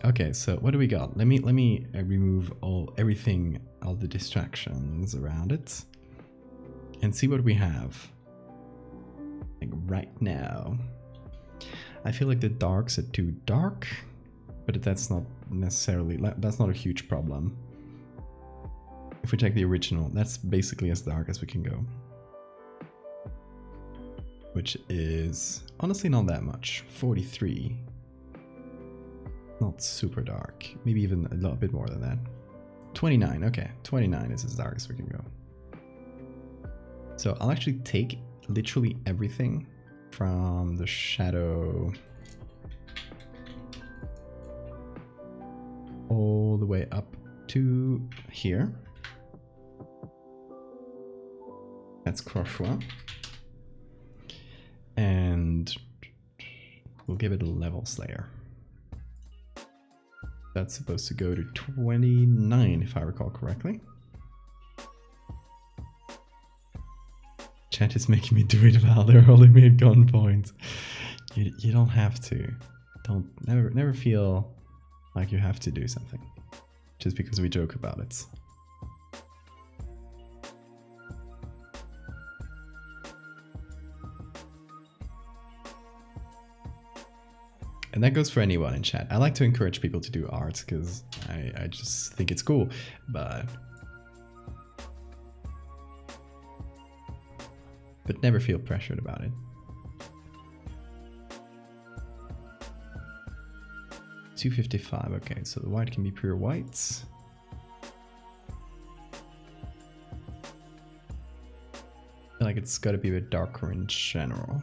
Okay, so what do we got? Let me remove all the distractions around it, and see what we have. Like right now, I feel like the darks are too dark, but that's not necessarily, that's not a huge problem. If we check the original, that's basically as dark as we can go, which is honestly not that much. 43, not super dark, maybe even a little bit more than that. 29, okay, 29 is as dark as we can go. So I'll actually take literally everything from the shadow all the way up to here. That's Crochua. And we'll give it a level slayer. That's supposed to go to 29 if I recall correctly. Chat is making me do it, Val. They're holding me at gunpoint. You don't have to. Never feel like you have to do something just because we joke about it. And that goes for anyone in chat. I like to encourage people to do art because I just think it's cool, but never feel pressured about it. 255, okay, so the white can be pure whites. I feel like it's got to be a bit darker in general.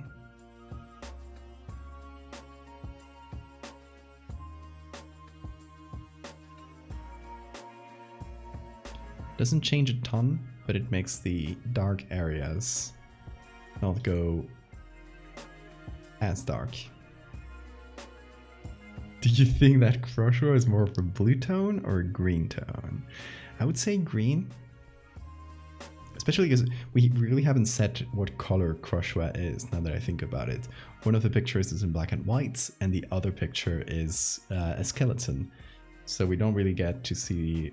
Doesn't change a ton, but it makes the dark areas not go as dark. Do you think that Crochua is more of a blue tone or a green tone? I would say green. Especially because we really haven't said what color Crochua is, now that I think about it. One of the pictures is in black and white, and the other picture is a skeleton. So we don't really get to see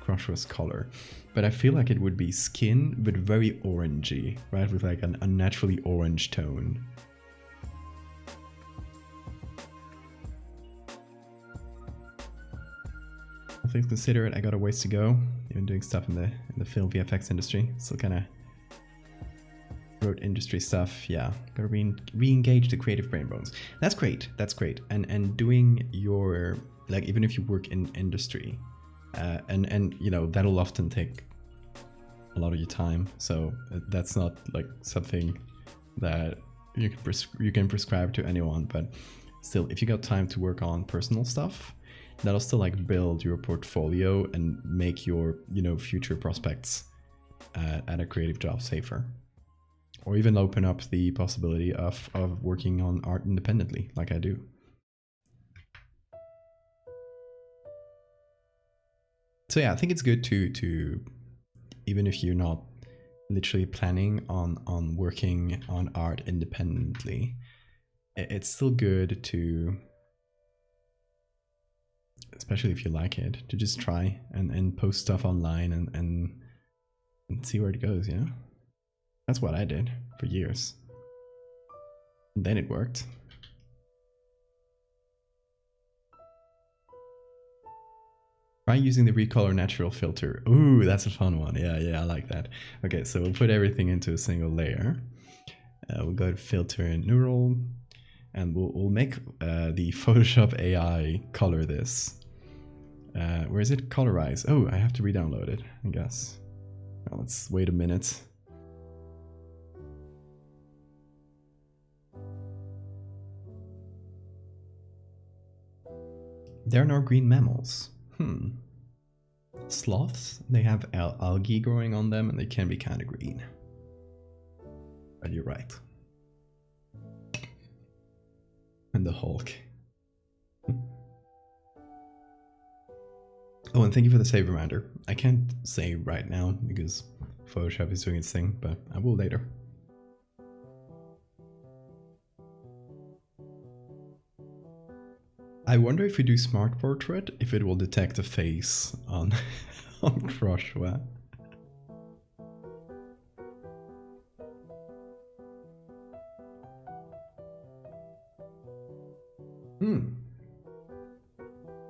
Croshua's color. But I feel like it would be skin, but very orangey, right? With like an unnaturally orange tone. All things considered, I got a ways to go. Even doing stuff in the film VFX industry. Still kind of wrote industry stuff. Yeah, gotta re-engage the creative brain bones. That's great. That's great. And doing your, like, even if you work in industry, and you know, that'll often take a lot of your time. So that's not like something that you can prescribe to anyone. But still, if you got time to work on personal stuff, that'll still like build your portfolio and make your, you know, future prospects at a creative job safer. Or even open up the possibility of working on art independently, like I do. So yeah, I think it's good to even if you're not literally planning on working on art independently, it's still good to, especially if you like it, to just try and post stuff online and see where it goes, you know? That's what I did for years. And then it worked. Try using the recolor natural filter. Ooh, that's a fun one. Yeah, I like that. Okay, so we'll put everything into a single layer. We'll go to filter and neural, and we'll make the Photoshop AI color this. Where is it? Colorize. Oh, I have to re-download it, I guess. Well, let's wait a minute. There are no green mammals. Sloths, they have algae growing on them and they can be kind of green. But you're right. And the Hulk. Oh, and thank you for the save reminder. I can't say right now because Photoshop is doing its thing, but I will later. I wonder if we do smart portrait, if it will detect a face on on Crushwa.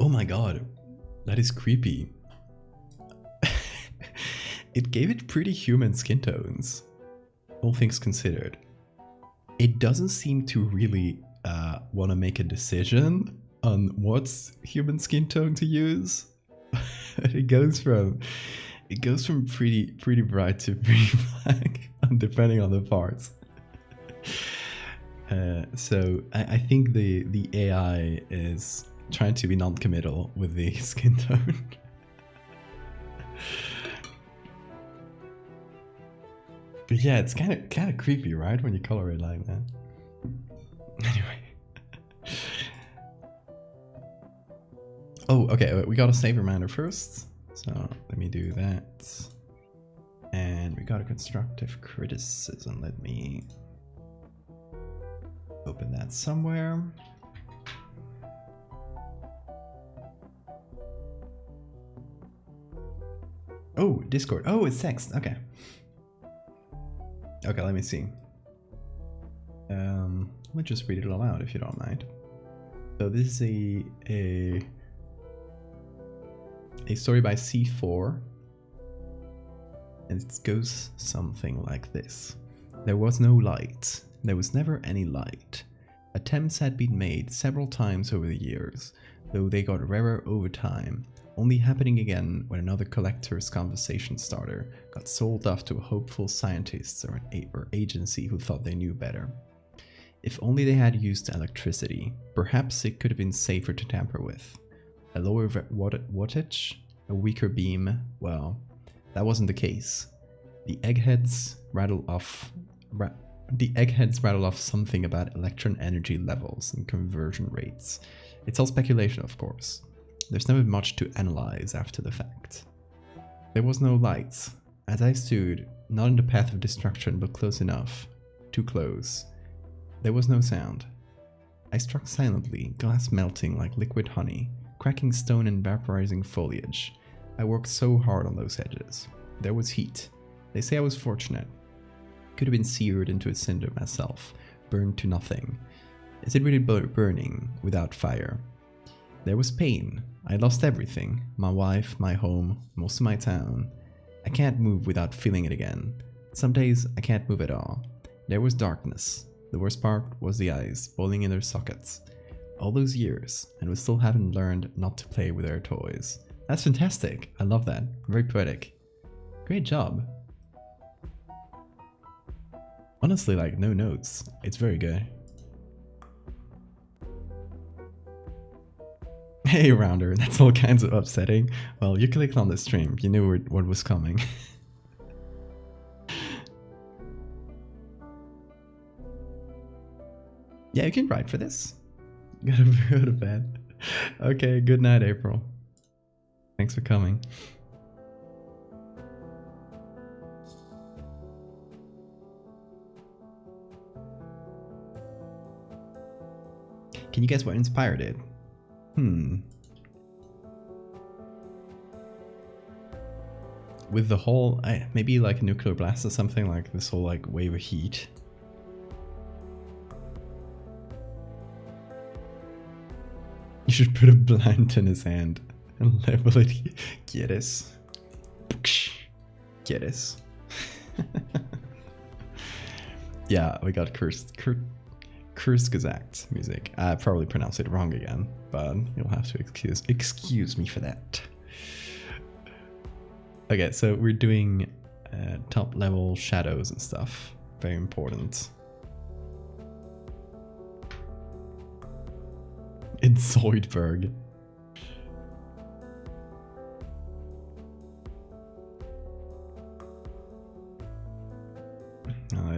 Oh my god, that is creepy. It gave it pretty human skin tones, all things considered. It doesn't seem to really want to make a decision on what's human skin tone to use. it goes from pretty bright to pretty black, depending on the parts. So I think the AI is trying to be non-committal with the skin tone. But yeah, it's kind of creepy, right, when you color it like that. Anyway. Oh, okay, we gotta save reminder first. So let me do that. And we got a constructive criticism. Let me open that somewhere. Oh, Discord. Oh, it's text. Okay. Okay, let me see. Let me just read it aloud if you don't mind. So this is a story by C4, and it goes something like this. There was no light. There was never any light. Attempts had been made several times over the years, though they got rarer over time, only happening again when another collector's conversation starter got sold off to a hopeful scientist or an agency who thought they knew better. If only they had used electricity, perhaps it could have been safer to tamper with. A lower wattage, a weaker beam, well, that wasn't the case. The eggheads rattle off something about electron energy levels and conversion rates. It's all speculation, of course. There's never much to analyze after the fact. There was no light. As I stood, not in the path of destruction, but close enough. Too close. There was no sound. I struck silently, glass melting like liquid honey, cracking stone and vaporizing foliage. I worked so hard on those edges. There was heat. They say I was fortunate. Could have been seared into a cinder myself, burned to nothing. Is it really burning without fire? There was pain. I lost everything. My wife, my home, most of my town. I can't move without feeling it again. Some days I can't move at all. There was darkness. The worst part was the eyes boiling in their sockets. All those years, and we still haven't learned not to play with our toys. That's fantastic. I love that. Very poetic. Great job. Honestly, like, no notes. It's very good. Hey, Rounder, that's all kinds of upsetting. Well, you clicked on the stream. You knew what was coming. Yeah, you can write for this. Gotta go to bed. Okay, good night, April. Thanks for coming. Can you guess what inspired it? With the whole, maybe like a nuclear blast or something, like this whole like wave of heat. You should put a blunt in his hand and level it. ¿Quieres? ¿Quieres? Yeah, we got Kurzgesagt music. I probably pronounced it wrong again, but you'll have to excuse me for that. Okay, so we're doing top level shadows and stuff. Very important. It's Zoidberg.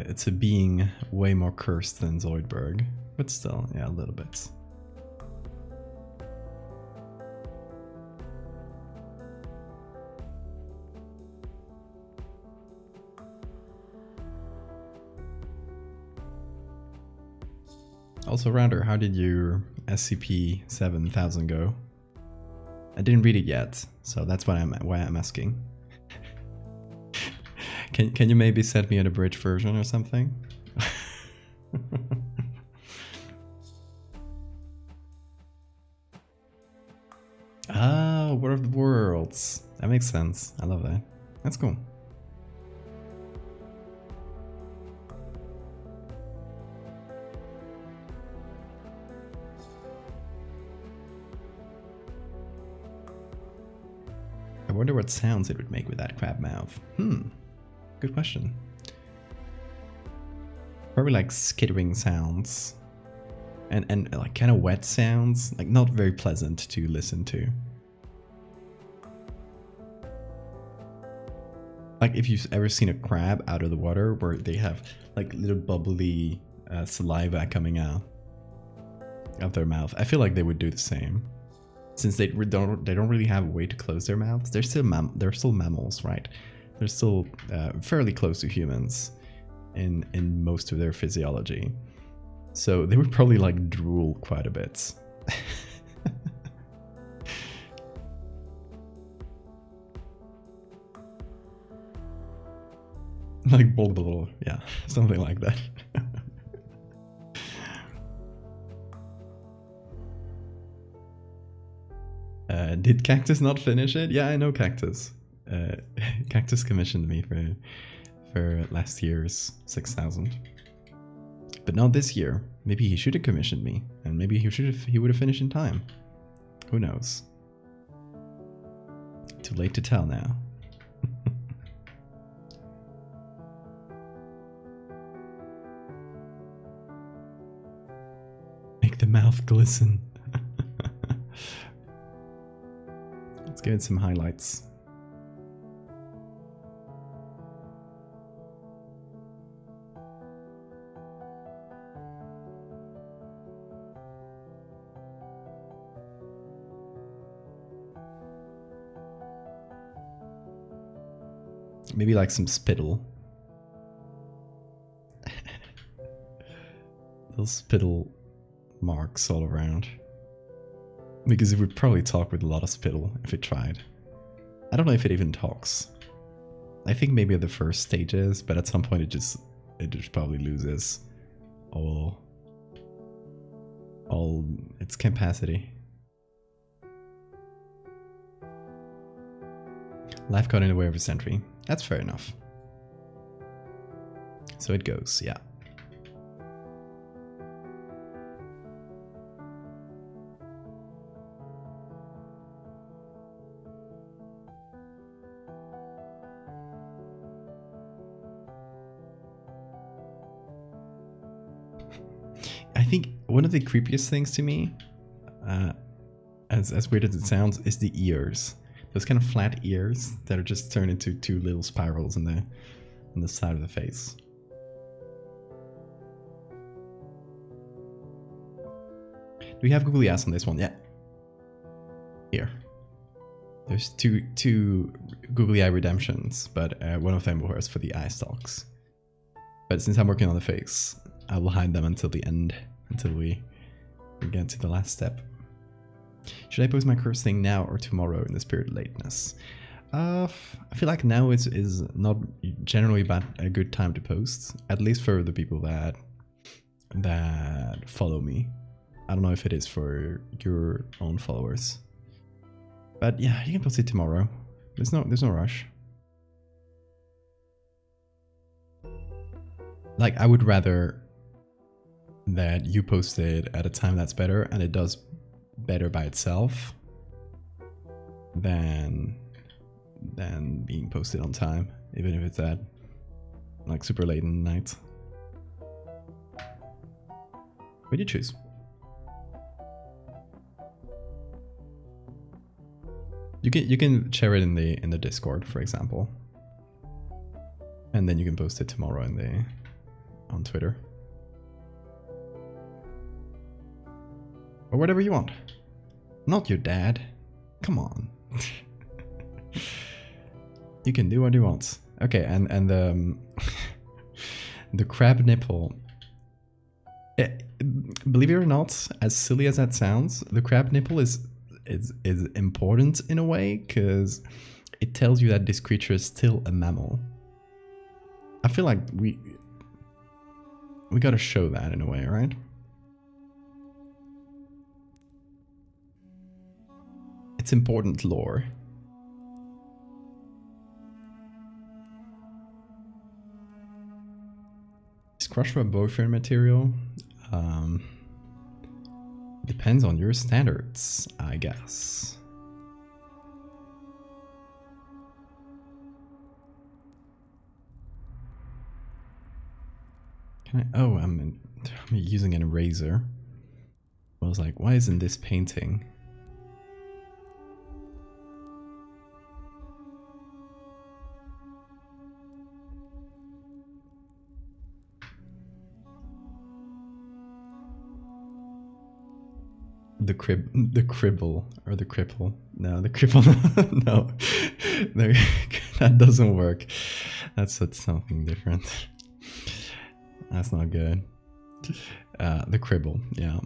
It's a being way more cursed than Zoidberg, but still, yeah, a little bit. Also, Rounder, how did your SCP-7000 go? I didn't read it yet, so that's why I'm asking. Can you maybe send me an abridged version or something? Oh, War of the Worlds. That makes sense. I love that. That's cool. I wonder what sounds it would make with that crab mouth. Good question. Probably like skittering sounds. And like kind of wet sounds. Like not very pleasant to listen to. Like if you've ever seen a crab out of the water where they have like little bubbly saliva coming out of their mouth. I feel like they would do the same. Since they don't really have a way to close their mouths. They're still mammals, right? They're still fairly close to humans in most of their physiology. So they would probably like drool quite a bit. Like bulbul, yeah, something like that. Did Cactus not finish it? Yeah, I know Cactus. Cactus commissioned me for last year's 6000, but not this year. Maybe he should have commissioned me, and maybe he would have finished in time. Who knows? Too late to tell now. Make the mouth glisten. Let's give it some highlights. Maybe like some spittle. Little spittle marks all around. Because it would probably talk with a lot of spittle if it tried. I don't know if it even talks. I think maybe at the first stages, but at some point it just probably loses all its capacity. Life got in the way of a sentry. That's fair enough. So it goes, yeah. I think one of the creepiest things to me, as weird as it sounds, is the ears. Those kind of flat ears that are just turned into two little spirals on the side of the face. Do we have googly eyes on this one? Yeah. Here. There's two googly eye redemptions, but one of them was for the eye stalks. But since I'm working on the face, I will hide them until the end, until we get to the last step. Should I post my curse thing now or tomorrow in the spirit of lateness? I feel like now is not generally a good time to post, at least for the people that follow me. I don't know if it is for your own followers. But yeah, you can post it tomorrow. There's no rush. Like, I would rather that you post it at a time that's better and it does better by itself than being posted on time, even if it's at like super late in the night. What do you choose? You can share it in the Discord, for example, and then you can post it tomorrow on Twitter or whatever you want. Not your dad. Come on. You can do what you want. Okay, and the crab nipple. Believe it or not, as silly as that sounds, the crab nipple is important in a way, because it tells you that this creature is still a mammal. I feel like we gotta show that in a way, right? It's important lore. Is crush for a boyfriend material? Depends on your standards, I guess. Can I? Oh, I'm using an eraser. I was like, why isn't this painting? The cribble or the cripple. No, the cripple. No, that doesn't work. That's something different. That's not good. The cribble, yeah.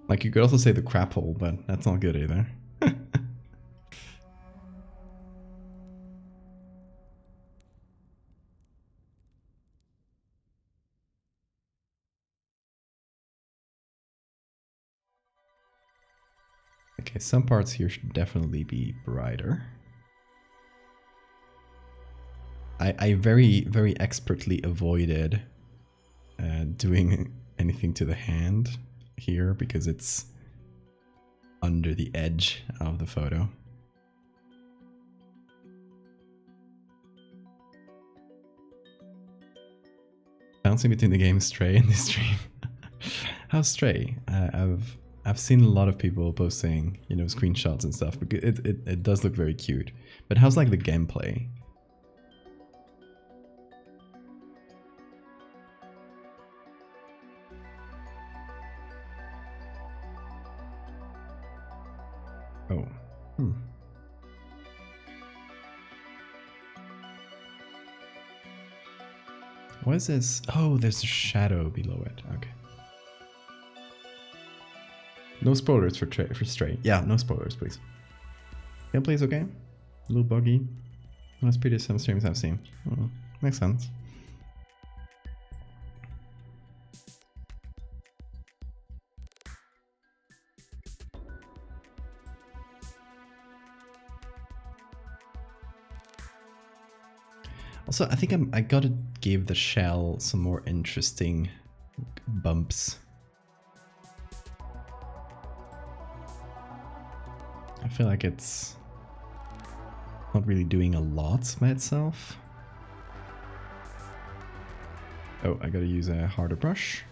Like, you could also say the crapple, but that's not good either. Okay, some parts here should definitely be brighter. I very, very expertly avoided doing anything to the hand here because it's under the edge of the photo. Bouncing between the game Stray and this stream. How's Stray? I've seen a lot of people posting, you know, screenshots and stuff, because it does look very cute. But how's like the gameplay? Oh. What is this? Oh, there's a shadow below it. Okay. No spoilers for Stray. Yeah, no spoilers, please. Gameplay is okay. A little buggy. That's pretty some streams I've seen. Oh, makes sense. Also, I think I gotta give the shell some more interesting bumps. I feel like it's not really doing a lot by itself. Oh, I gotta use a harder brush.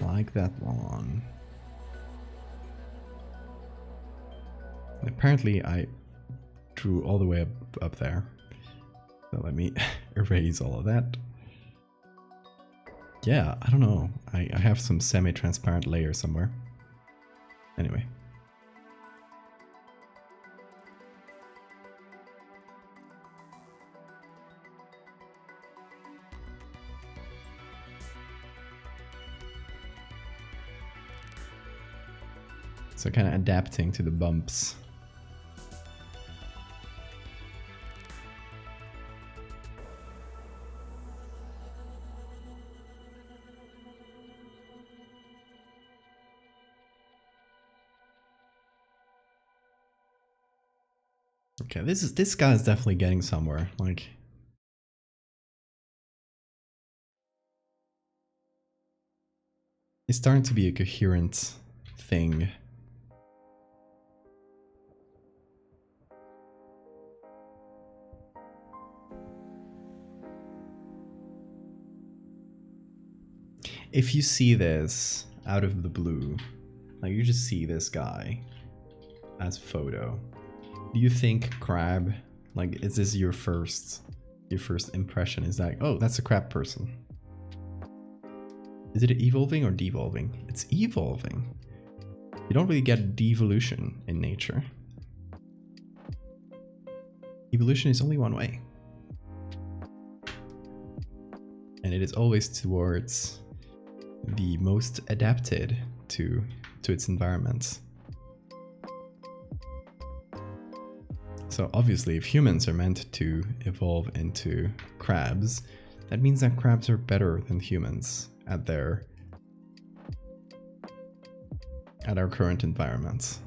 Like that one. Apparently I drew all the way up there. So let me erase all of that. Yeah, I don't know. I have some semi-transparent layer somewhere. Anyway. So kind of adapting to the bumps. Okay, this guy is definitely getting somewhere. Like, it's starting to be a coherent thing. If you see this out of the blue, like you just see this guy as photo, do you think crab, like, is this your first impression? Is that, oh, that's a crab person? Is it evolving or devolving? It's evolving. You don't really get devolution in nature. Evolution is only one way. And it is always towards the most adapted to its environment. So obviously, if humans are meant to evolve into crabs, that means that crabs are better than humans at our current environment.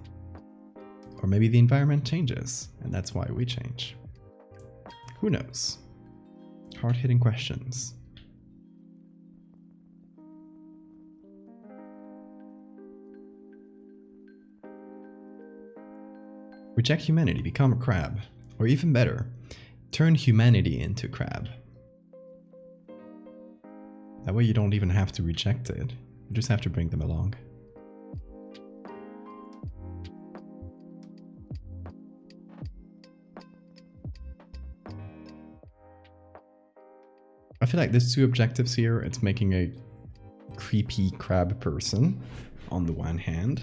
Or maybe the environment changes, and that's why we change. Who knows? Hard-hitting questions. Reject humanity, become a crab. Or even better, turn humanity into crab. That way you don't even have to reject it. You just have to bring them along. I feel like there's two objectives here. It's making a creepy crab person on the one hand,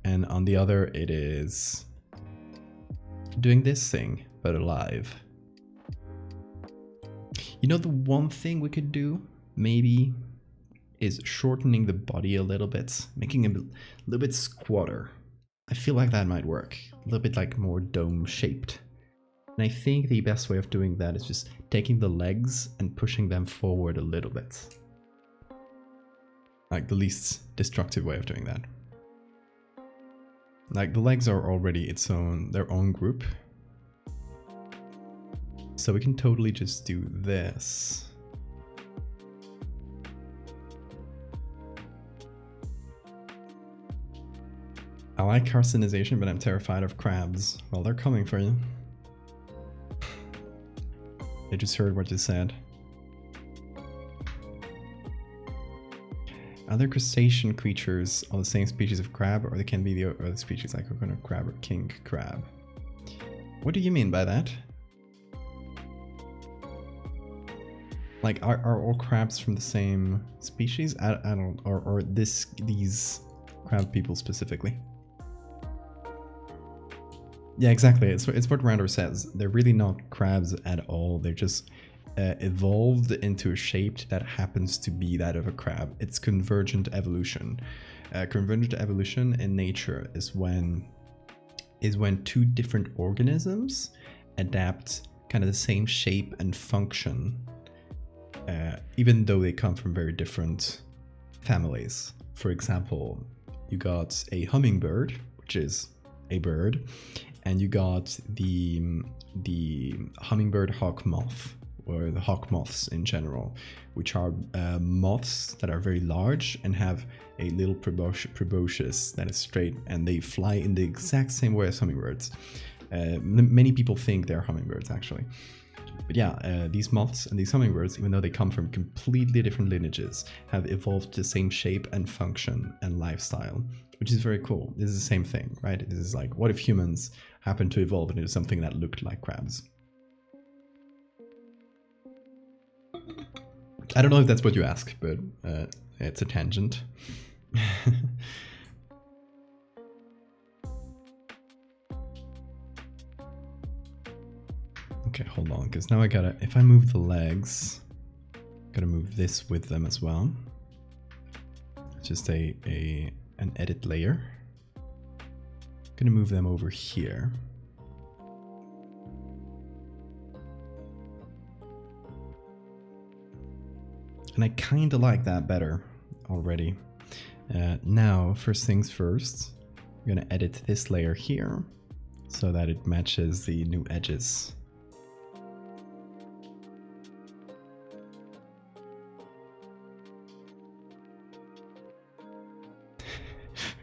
and on the other it is doing this thing, but alive. You know, the one thing we could do, maybe, is shortening the body a little bit, making him a little bit squatter. I feel like that might work. A little bit like more dome-shaped. And I think the best way of doing that is just taking the legs and pushing them forward a little bit. Like the least destructive way of doing that. Like the legs are already their own group. So we can totally just do this. I like carcinization, but I'm terrified of crabs. Well, they're coming for you. They just heard what you said. Other crustacean creatures are the same species of crab, or they can be the other species like coconut crab or king crab. What do you mean by that? Like, are all crabs from the same species? I don't, or these crab people specifically. Yeah, exactly. It's what Randor says. They're really not crabs at all. They're just evolved into a shape that happens to be that of a crab. It's convergent evolution. Convergent evolution in nature is when two different organisms adapt kind of the same shape and function, even though they come from very different families. For example, you got a hummingbird, which is a bird, and you got the hummingbird hawk moth, or the hawk moths in general, which are moths that are very large and have a little proboscis that is straight, and they fly in the exact same way as hummingbirds. Many people think they're hummingbirds, actually. But yeah, these moths and these hummingbirds, even though they come from completely different lineages, have evolved the same shape and function and lifestyle, which is very cool. This is the same thing, right? This is like, what if humans happen to evolve into something that looked like crabs? I don't know if that's what you ask, but it's a tangent. Okay, hold on, because now I gotta, if I move the legs, gotta move this with them as well. Just an edit layer. Gonna move them over here. And I kind of like that better already. Now, first things first, I'm gonna edit this layer here so that it matches the new edges.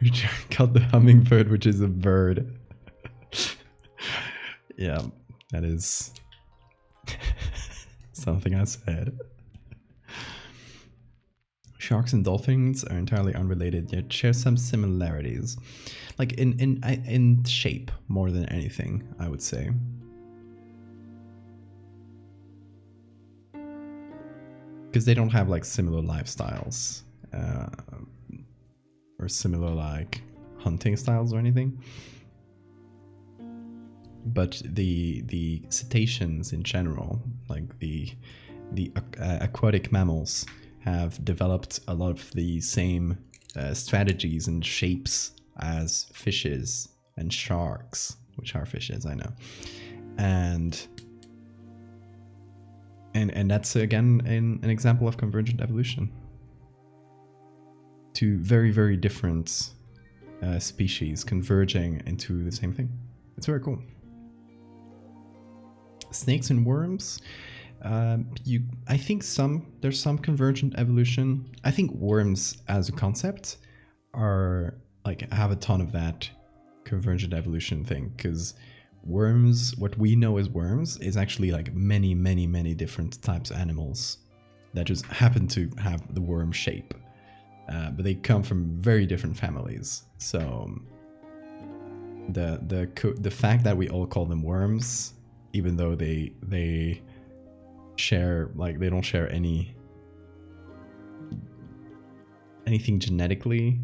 We got the hummingbird, which is a bird. Yeah, that is something I said. Sharks and dolphins are entirely unrelated, yet share some similarities, like in shape more than anything, I would say. Because they don't have like similar lifestyles or similar like hunting styles or anything. But the cetaceans in general, like the aquatic mammals, have developed a lot of the same strategies and shapes as fishes and sharks, which are fishes, I know. And that's again an example of convergent evolution. Two very, very different species converging into the same thing. It's very cool. Snakes and worms. I think there's some convergent evolution. I think worms as a concept are like have a ton of that convergent evolution thing, because worms, what we know as worms, is actually like many, many, many different types of animals that just happen to have the worm shape, but they come from very different families. So the fact that we all call them worms, even though they share, like, they don't share anything genetically,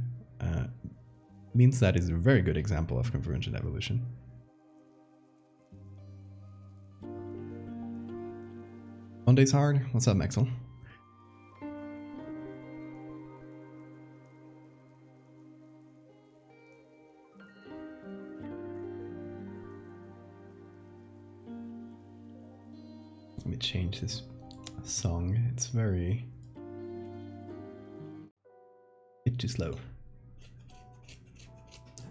means that is a very good example of convergent evolution. Monday's hard. What's up, Maxwell? Let me change this song. It's very bit too slow.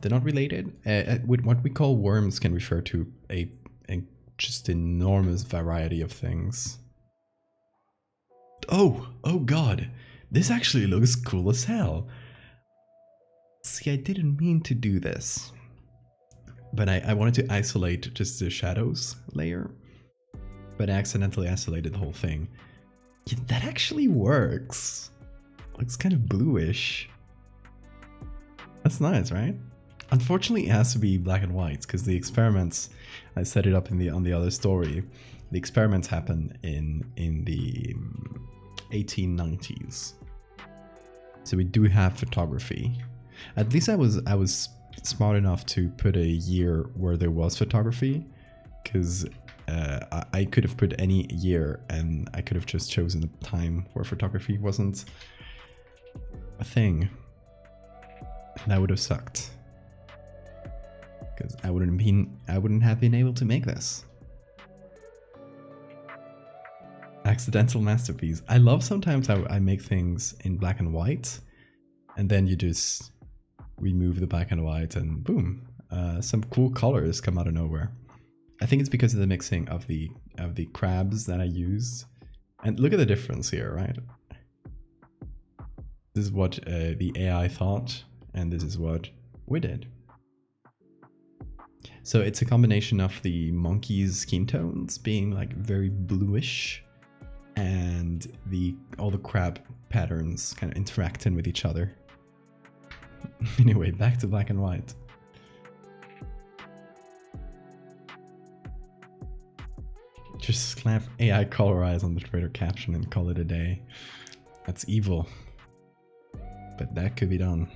They're not related. With what we call worms can refer to a just enormous variety of things. Oh god, this actually looks cool as hell. See, I didn't mean to do this, but I wanted to isolate just the shadows layer, but I accidentally isolated the whole thing. Yeah, that actually works. Looks kind of bluish. That's nice, right? Unfortunately, it has to be black and white because the experiments, I set it up on the other story. The experiments happen in the 1890s, so we do have photography. At least I was smart enough to put a year where there was photography, because I could have put any year and I could have just chosen a time where photography wasn't a thing. That would have sucked, because I wouldn't have been able to make this. Accidental masterpiece. I love sometimes I make things in black and white, and then you just remove the black and white and boom, some cool colors come out of nowhere. I think it's because of the mixing of the crabs that I used. And look at the difference here, right? This is what the AI thought, and this is what we did. So it's a combination of the monkey's skin tones being like very bluish and all the crab patterns kind of interacting with each other. Anyway, back to black and white. Just slap AI colorize on the Twitter caption and call it a day. That's evil. But that could be done.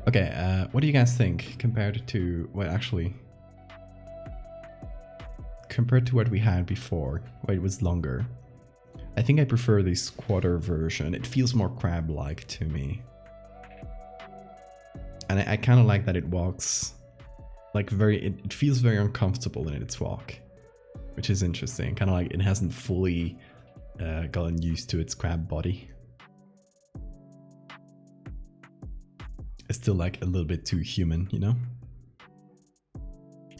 Okay, what do you guys think compared to compared to what we had before, where it was longer? I think I prefer the squatter version. It feels more crab-like to me. And I kind of like that it walks like it feels very uncomfortable in its walk, which is interesting. Kind of like it hasn't fully gotten used to its crab body. It's still like a little bit too human, you know?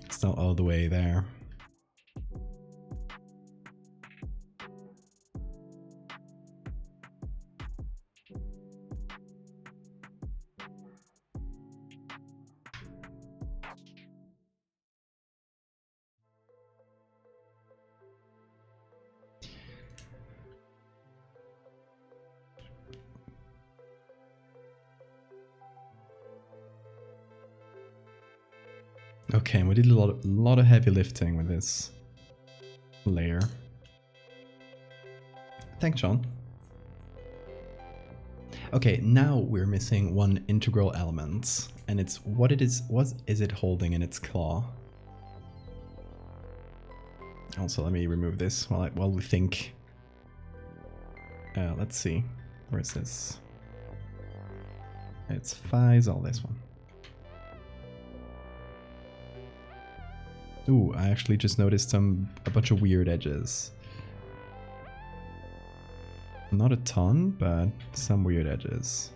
It's not all the way there. Okay, we did a lot of heavy lifting with this layer. Thanks, John. Okay, now we're missing one integral element, and it's what is it holding in its claw? Also, let me remove this while we think. Let's see, where is this? It's Faisal, this one. Ooh, I actually just noticed a bunch of weird edges. Not a ton, but some weird edges.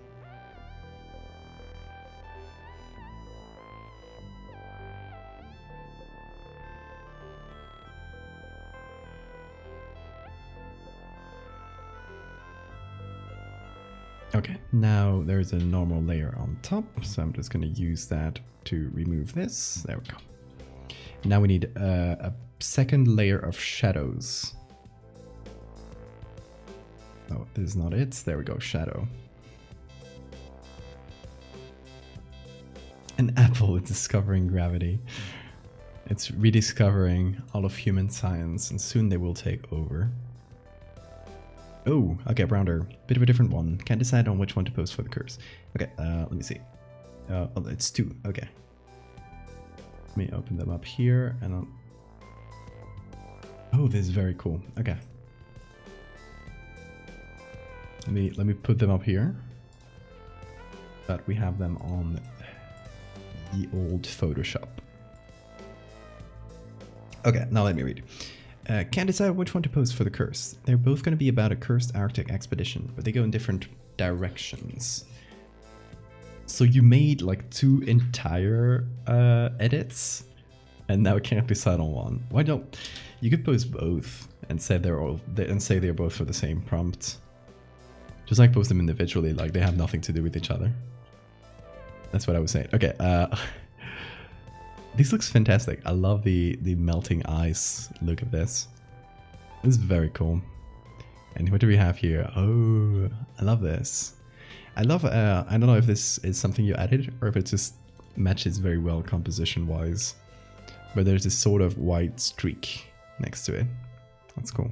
Okay, now there's a normal layer on top, so I'm just going to use that to remove this. There we go. Now we need a second layer of shadows. Oh, this is not it. There we go, shadow. An apple is discovering gravity. It's rediscovering all of human science, and soon they will take over. Oh, okay, Browner. Bit of a different one. Can't decide on which one to post for the curse. Okay, let me see. Oh, it's two. Okay. Let me open them up here and I'll... Oh, this is very cool. Okay. Let me put them up here. But we have them on the old Photoshop. Okay, now let me read. Can't decide which one to post for the curse. They're both going to be about a cursed Arctic expedition, but they go in different directions. So you made like two entire edits, and now can't decide on one. Why don't you could post both and say they're both for the same prompt? Just like post them individually, like they have nothing to do with each other. That's what I was saying. Okay, this looks fantastic. I love the melting ice look of this. This is very cool. And what do we have here? Oh, I love this. I love, I don't know if this is something you added or if it just matches very well composition wise. But there's this sort of white streak next to it. That's cool.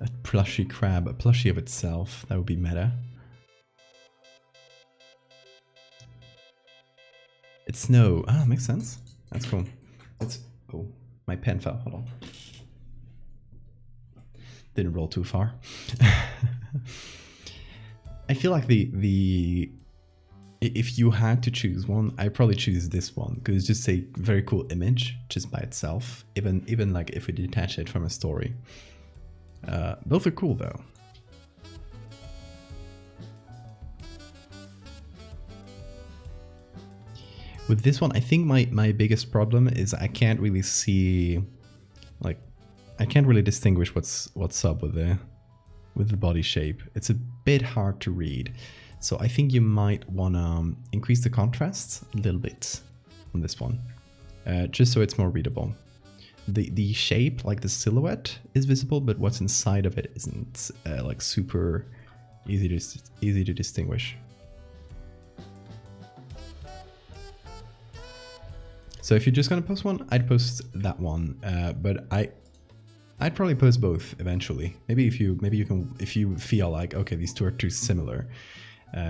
A plushy crab, a plushie of itself. That would be meta. It's snow. Ah, makes sense. That's cool. It's... Oh, my pen fell. Hold on. Didn't roll too far. I feel like if if you had to choose one, I'd probably choose this one because it's just a very cool image just by itself. Even like if we detach it from a story. Both are cool though. With this one, I think my biggest problem is I can't really see, like, I can't really distinguish what's up with the body shape. It's a bit hard to read. So I think you might want to increase the contrast a little bit on this one, just so it's more readable. The shape, like the silhouette, is visible, but what's inside of it isn't like super easy to distinguish. So if you're just gonna post one, I'd post that one, but I'd probably post both eventually. Maybe if you feel like, okay, these two are too similar,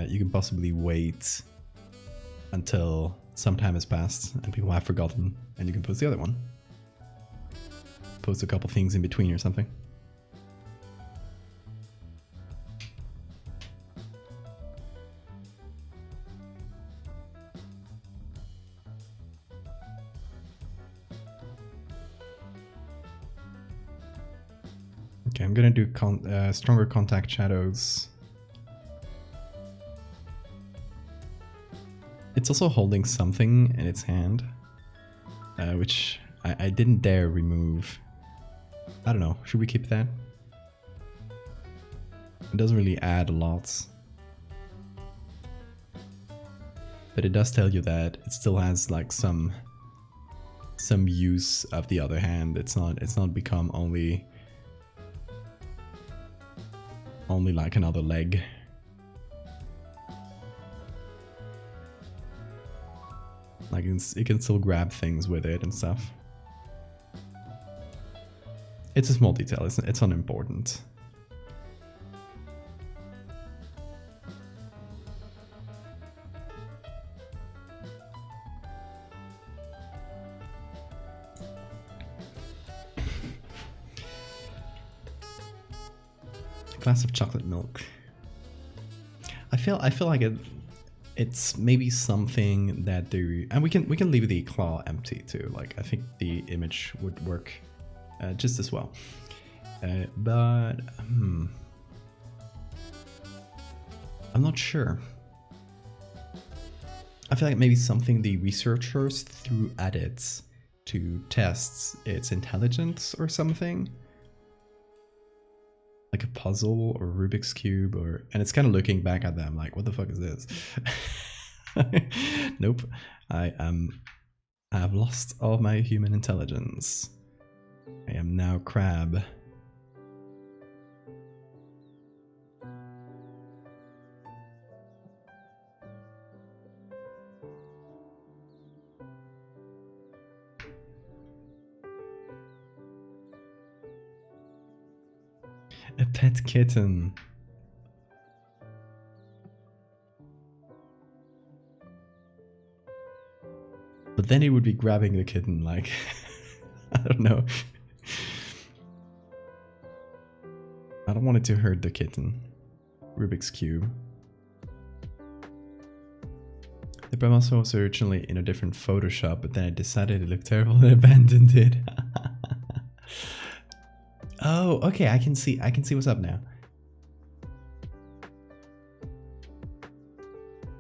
you can possibly wait until some time has passed and people have forgotten, and you can post the other one. Post a couple things in between or something. Okay, I'm gonna do stronger contact shadows. It's also holding something in its hand, which I didn't dare remove. I don't know, should we keep that? It doesn't really add a lot. But it does tell you that it still has like some use of the other hand. It's not become only like another leg. Like it can still grab things with it and stuff. It's a small detail, it's unimportant. Glass of chocolate milk. I feel like it's maybe something that they, and we can leave the claw empty too. Like I think the image would work just as well. But I'm not sure. I feel like maybe something the researchers threw at it to test its intelligence or something. Like a puzzle or Rubik's Cube, and it's kind of looking back at them like, what the fuck is this? Nope. I have lost all my human intelligence. I am now crab. A pet kitten. But then he would be grabbing the kitten like, I don't know. I don't want it to hurt the kitten. Rubik's Cube. The Brahmaso was originally in a different Photoshop, but then I decided it looked terrible and abandoned it. Oh, okay, I can see what's up now.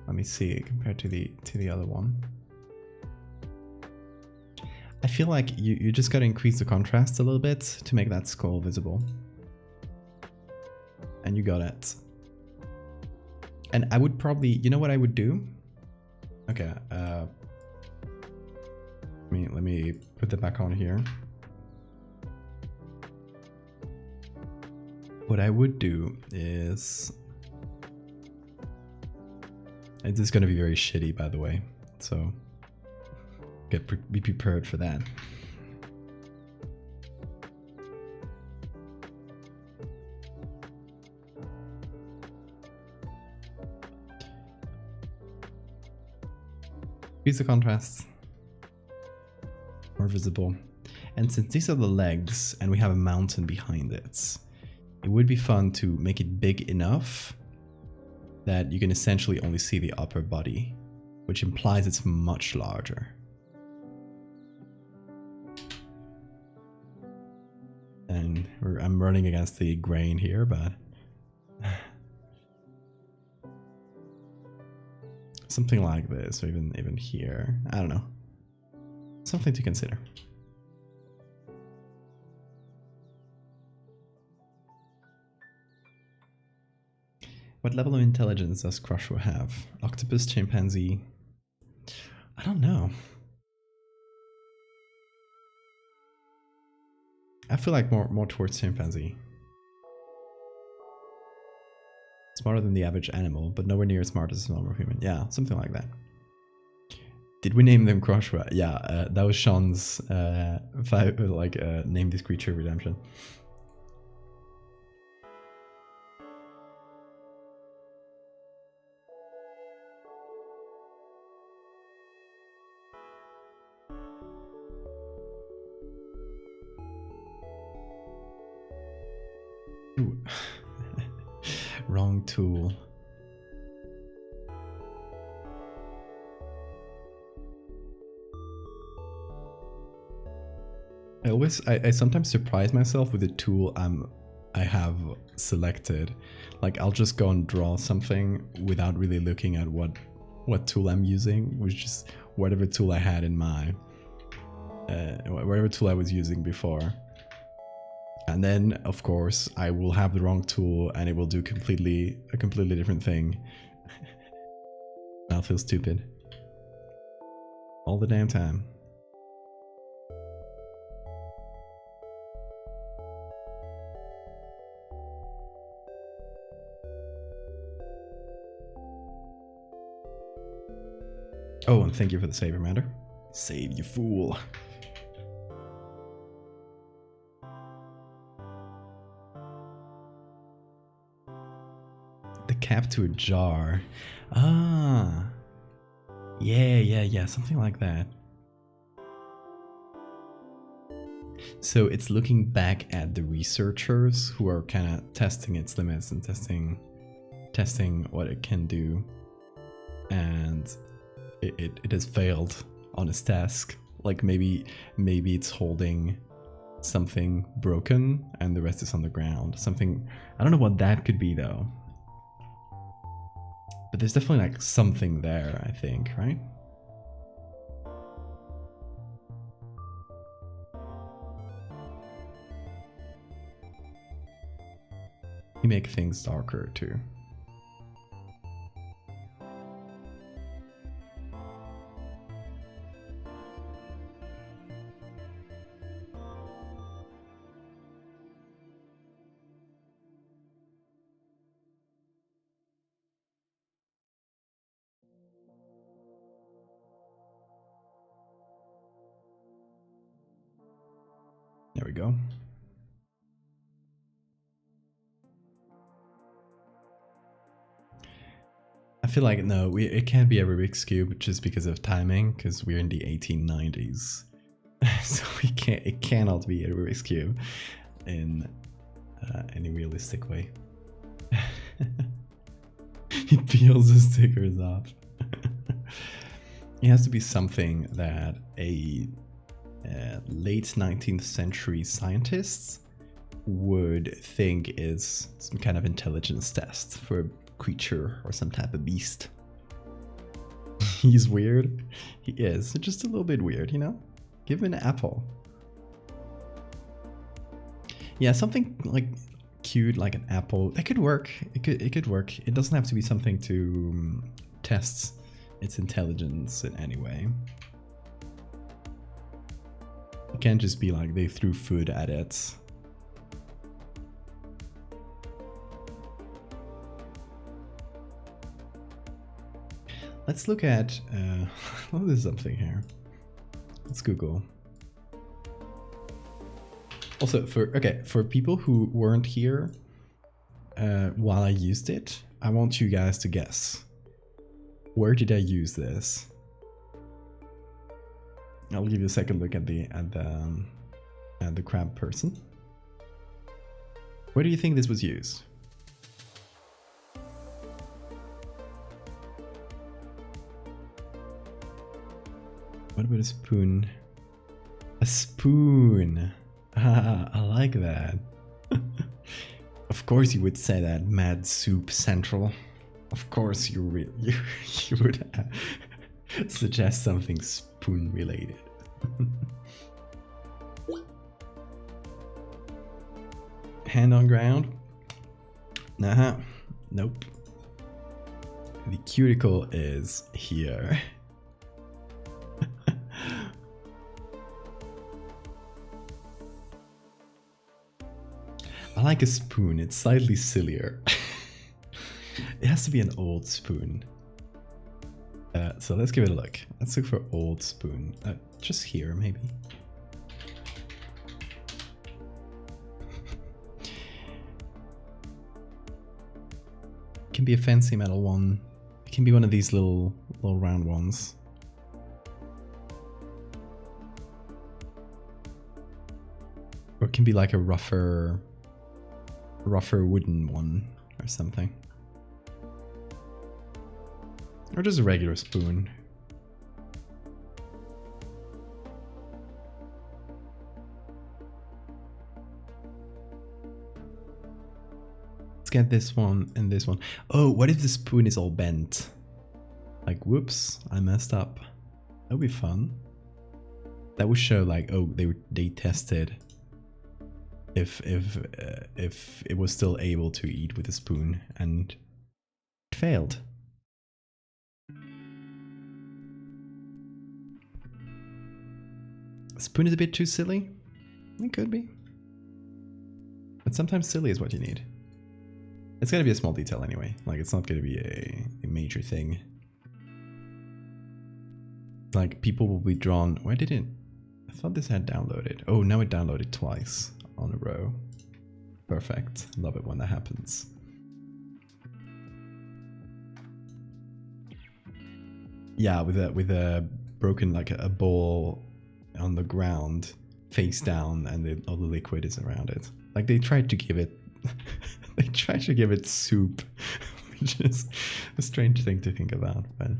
Let me see it compared to the other one. I feel like you just gotta increase the contrast a little bit to make that skull visible. And you got it. And I would probably, you know what I would do? Okay, let me put that back on here. What I would do is, this is going to be very shitty, by the way, so be prepared for that. Increase the contrast, more visible, and since these are the legs and we have a mountain behind it, it would be fun to make it big enough that you can essentially only see the upper body, which implies it's much larger. And I'm running against the grain here, but something like this, or even here. I don't know. Something to consider. What level of intelligence does Crusher have? Octopus, chimpanzee? I don't know. I feel like more towards chimpanzee. Smarter than the average animal, but nowhere near as smart as a normal human. Yeah, something like that. Did we name them Crushwa? Yeah, that was Sean's name this creature redemption. Ooh. Wrong tool. I sometimes surprise myself with the tool I have selected. Like I'll just go and draw something without really looking at what tool I'm using, which is whatever tool I had in mind, whatever tool I was using before. And then, of course, I will have the wrong tool and it will do a completely different thing. I'll feel stupid. All the damn time. Oh, and thank you for the save, Amanda. Save, you fool. The cap to a jar. Ah. Yeah, something like that. So it's looking back at the researchers who are kind of testing its limits and testing what it can do. And it has failed on its task. Like maybe it's holding something broken and the rest is on the ground. Something, I don't know what that could be though. But there's definitely like something there, I think, right? You make things darker too. There we go. I feel like no, it can't be a Rubik's Cube just because of timing, because we're in the 1890s. So it cannot be a Rubik's Cube in any realistic way. It peels the stickers off. It has to be something that a late 19th century scientists would think is some kind of intelligence test for a creature or some type of beast. He's weird. He is just a little bit weird, you know? Give him an apple. Yeah, something like cute, like an apple. That could work. It could work. It doesn't have to be something to test its intelligence in any way. It can't just be like they threw food at it. Let's look at, oh, there's something here. Let's Google. Also, for people who weren't here while I used it, I want you guys to guess. Where did I use this? I'll give you a second look at the crab person. Where do you think this was used? What about a spoon? A spoon. Ah, I like that. Of course you would say that, Mad Soup Central. Of course you would suggest something spoon related. Hand on ground? Nah, nope. The cuticle is here. I like a spoon, it's slightly sillier. It has to be an old spoon. So let's give it a look. Let's look for old spoon. Just here, maybe. It can be a fancy metal one. It can be one of these little round ones. Or it can be like a rougher wooden one or something. Or just a regular spoon. Let's get this one and this one. Oh, what if the spoon is all bent? Like, whoops, I messed up. That would be fun. That would show like, oh, they tested if it was still able to eat with a spoon, and it failed. A spoon is a bit too silly? It could be. But sometimes silly is what you need. It's gonna be a small detail anyway. Like, it's not gonna be a major thing. Like, people will be drawn. Why did it? I thought this had downloaded. Oh, now it downloaded twice on a row. Perfect. Love it when that happens. Yeah, with a broken, like a ball on the ground, face down, and all the liquid is around it. Like, they tried to give it they tried to give it soup, which is a strange thing to think about, but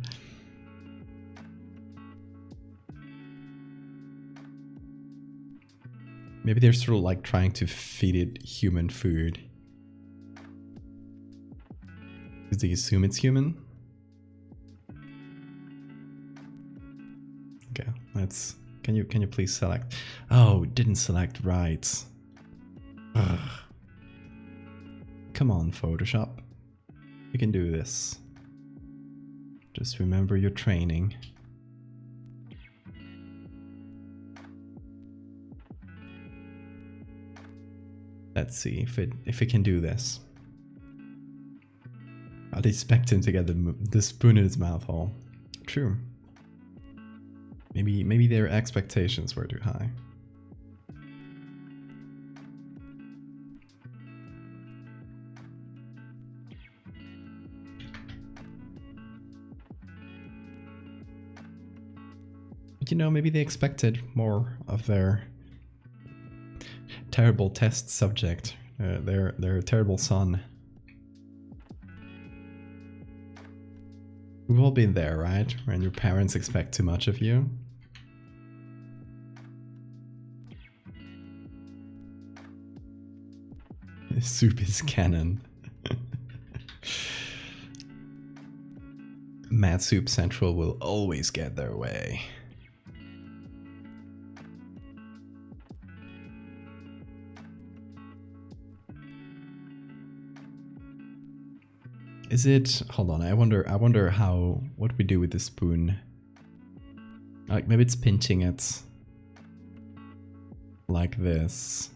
maybe they're sort of like trying to feed it human food. Because they assume it's human. Okay, let's. Can you please select? Oh, it didn't select right. Ugh. Come on, Photoshop. You can do this. Just remember your training. Let's see if it can do this. I'd expect him to get the spoon in his mouth hole. True. Maybe their expectations were too high. But you know, maybe they expected more of their terrible test subject, their terrible son. We've all been there, right? When your parents expect too much of you. Soup is canon. Mad Soup Central will always get their way. Is it? Hold on. I wonder how what we do with the spoon. Like, maybe it's pinching it like this.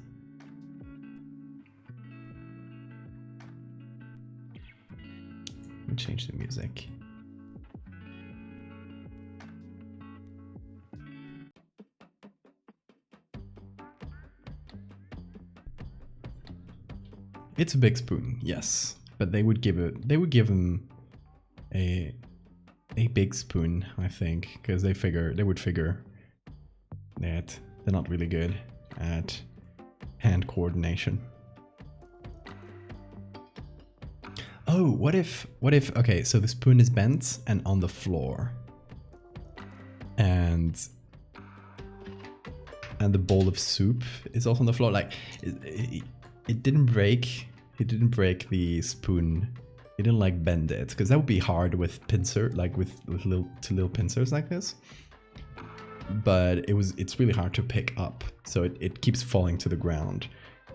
Let me change the music. It's a big spoon, yes. But they would give him a big spoon, I think, because they would figure that they're not really good at hand coordination. Oh, what if okay, so the spoon is bent and on the floor. and the bowl of soup is also on the floor. Like it didn't break. He didn't break the spoon. He didn't like bend it, because that would be hard with pincer, like with two little pincers like this. But it's really hard to pick up, so it keeps falling to the ground.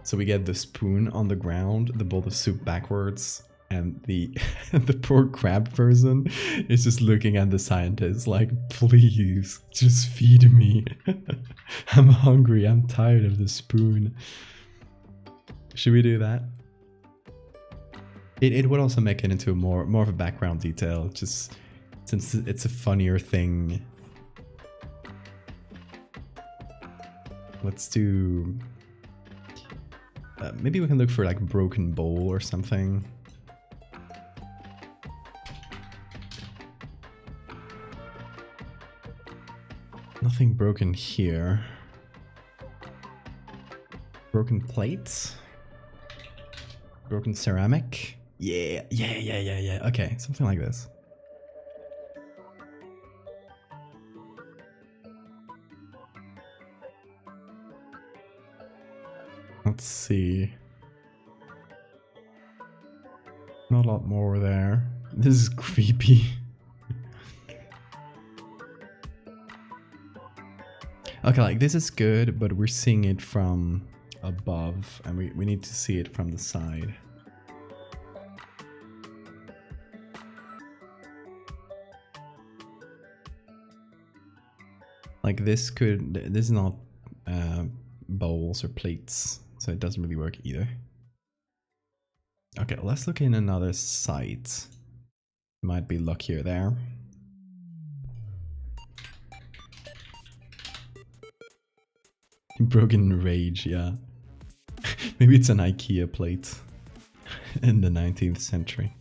So we get the spoon on the ground, the bowl of soup backwards, and the poor crab person is just looking at the scientist like, please, just feed me. I'm hungry, I'm tired of the spoon. Should we do that? It would also make it into a more of a background detail, just since it's a funnier thing. Let's do... maybe we can look for like broken bowl or something. Nothing broken here. Broken plates? Broken ceramic? Yeah. Okay, something like this. Let's see. Not a lot more there. This is creepy. Okay, like this is good, but we're seeing it from above, and we need to see it from the side. Like this is not bowls or plates, so it doesn't really work either. Okay, let's look in another site. Might be luckier there. Broken rage, yeah. Maybe it's an IKEA plate in the 19th century.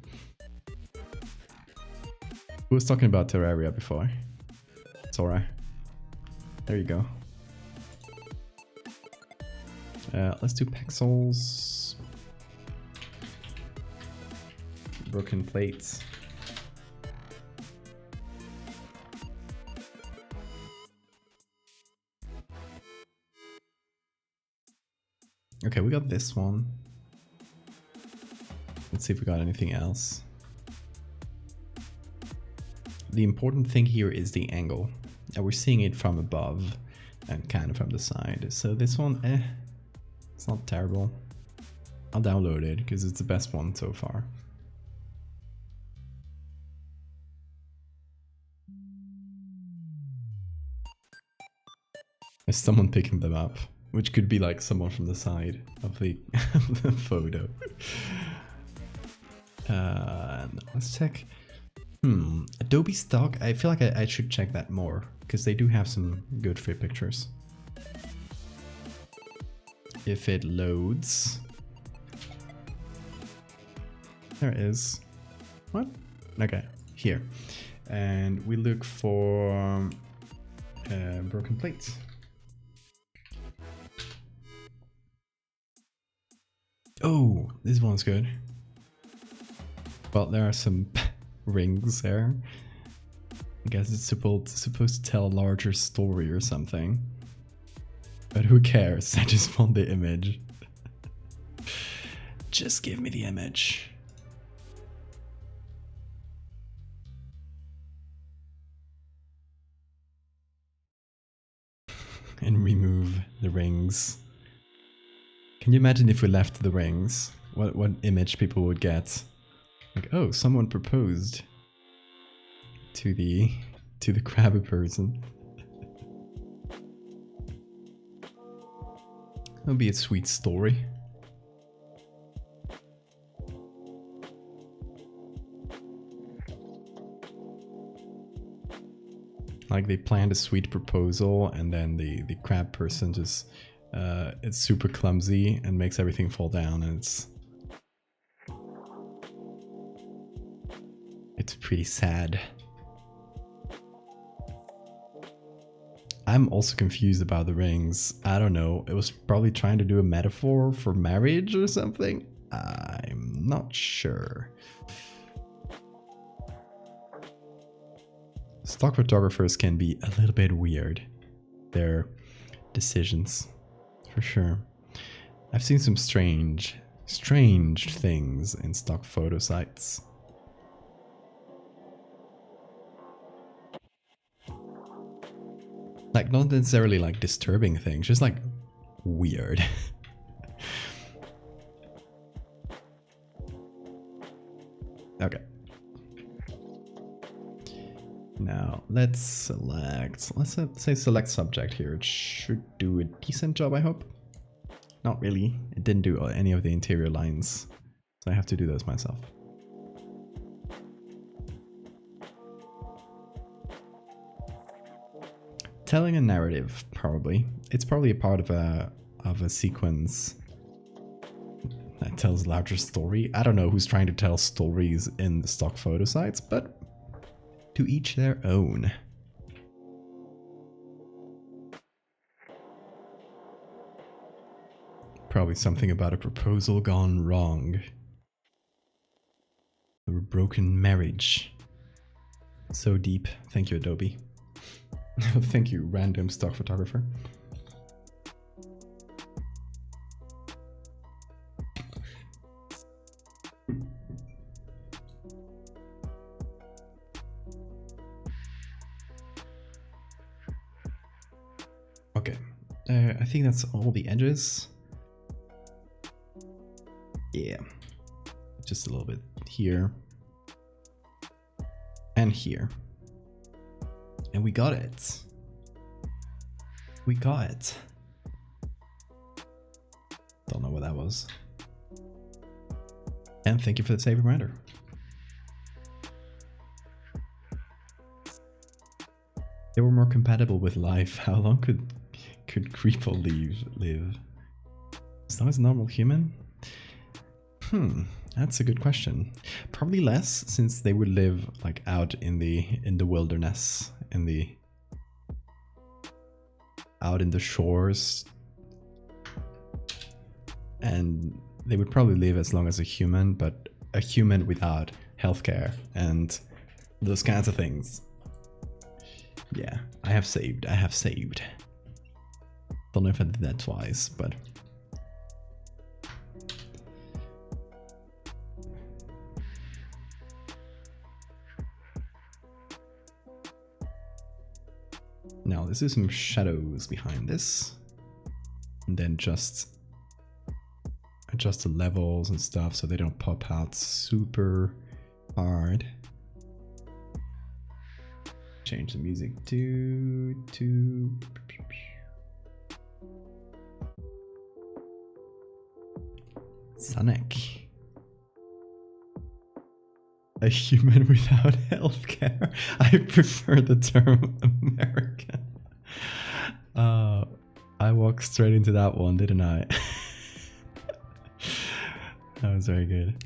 Who was talking about Terraria before? Sora. There you go. Let's do pixels. Broken plates. Okay, we got this one. Let's see if we got anything else. The important thing here is the angle. And we're seeing it from above and kind of from the side. So this one, it's not terrible. I'll download it because it's the best one so far. There's someone picking them up, which could be like someone from the side of the, of the photo. Let's check. Adobe stock. I feel like I should check that more, because they do have some good free pictures. If it loads. There it is. What? Okay, here. And we look for broken plates. Oh, this one's good. Well, there are some rings there. I guess it's supposed to tell a larger story or something. But who cares? I just want the image. Just give me the image. And remove the rings. Can you imagine if we left the rings? What image people would get? Like, oh, someone proposed to the crabby person. That'll be a sweet story. Like they planned a sweet proposal and then the crab person just it's super clumsy and makes everything fall down, and it's pretty sad. I'm also confused about the rings. I don't know. It was probably trying to do a metaphor for marriage or something. I'm not sure. Stock photographers can be a little bit weird. Their decisions, for sure. I've seen some strange things in stock photo sites. Like, not necessarily like disturbing things, just like weird. Okay. Now let's say select subject here. It should do a decent job, I hope. Not really. It didn't do any of the interior lines, so I have to do those myself. Telling a narrative, probably. It's probably a part of a sequence that tells a larger story. I don't know who's trying to tell stories in stock photo sites, but to each their own. Probably something about a proposal gone wrong. Or a broken marriage. So deep. Thank you, Adobe. Thank you, random stock photographer. Okay, I think that's all the edges. Yeah, just a little bit here and here. And we got it. We got it. Don't know what that was. And thank you for the save reminder. They were more compatible with life. How long could Creeple live? As long as a normal human? That's a good question. Probably less, since they would live like out in the wilderness, out in the shores, and they would probably live as long as a human, but a human without healthcare and those kinds of things. Yeah, I have saved. Don't know if I did that twice, but now let's do some shadows behind this, and then just adjust the levels and stuff so they don't pop out super hard. Change the music to Sonic. A human without healthcare. I prefer the term American. I walked straight into that one, didn't I? That was very good.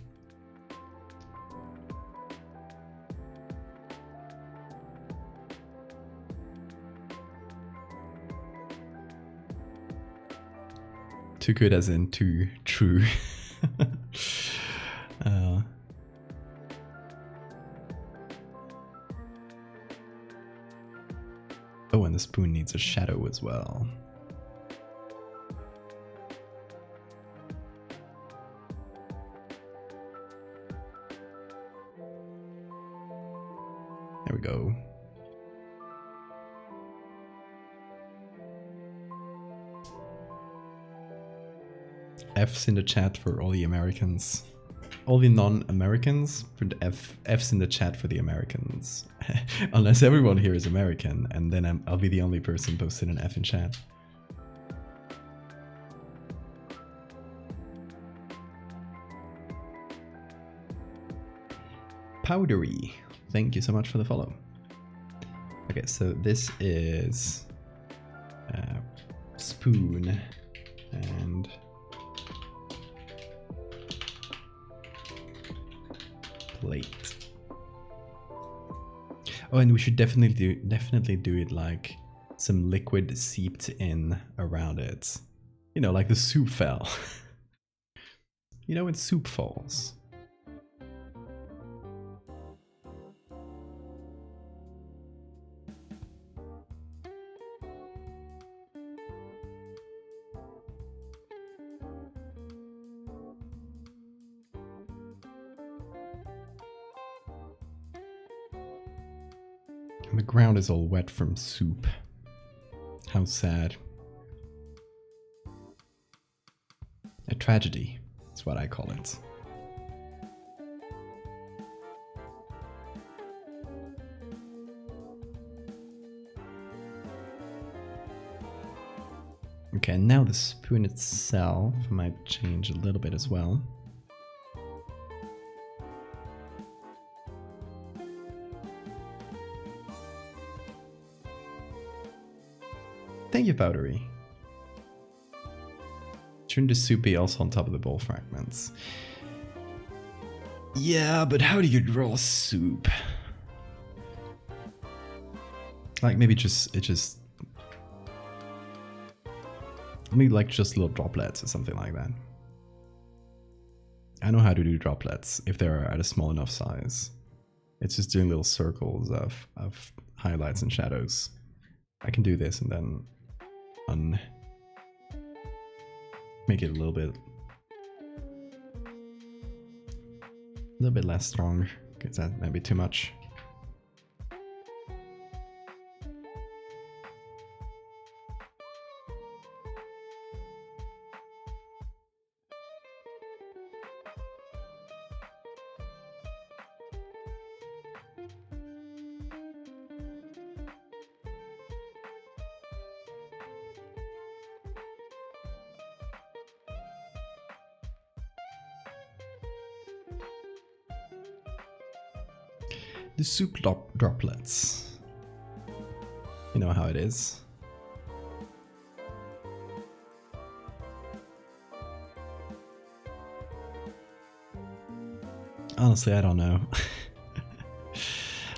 Too good as in too true. Oh, and the spoon needs a shadow as well. There we go. F's in the chat for all the Americans. All the non-Americans, put F's in the chat for the Americans. Unless everyone here is American, and then I'll be the only person posting an F in chat. Powdery, thank you so much for the follow. Okay, so this is spoon and plate. Oh, and we should definitely do it like some liquid seeped in around it. You know, like the soup fell. You know when soup falls. The ground is all wet from soup. How sad. A tragedy, is what I call it. Okay, now the spoon itself might change a little bit as well. Thank you, Powdery. Shouldn't the soup be also on top of the bowl fragments? Yeah, but how do you draw soup? Like maybe maybe like just little droplets or something like that. I know how to do droplets if they're at a small enough size. It's just doing little circles of highlights and shadows. I can do this and then make it a little bit less strong, because that might be too much. The soup droplets. You know how it is. Honestly, I don't know.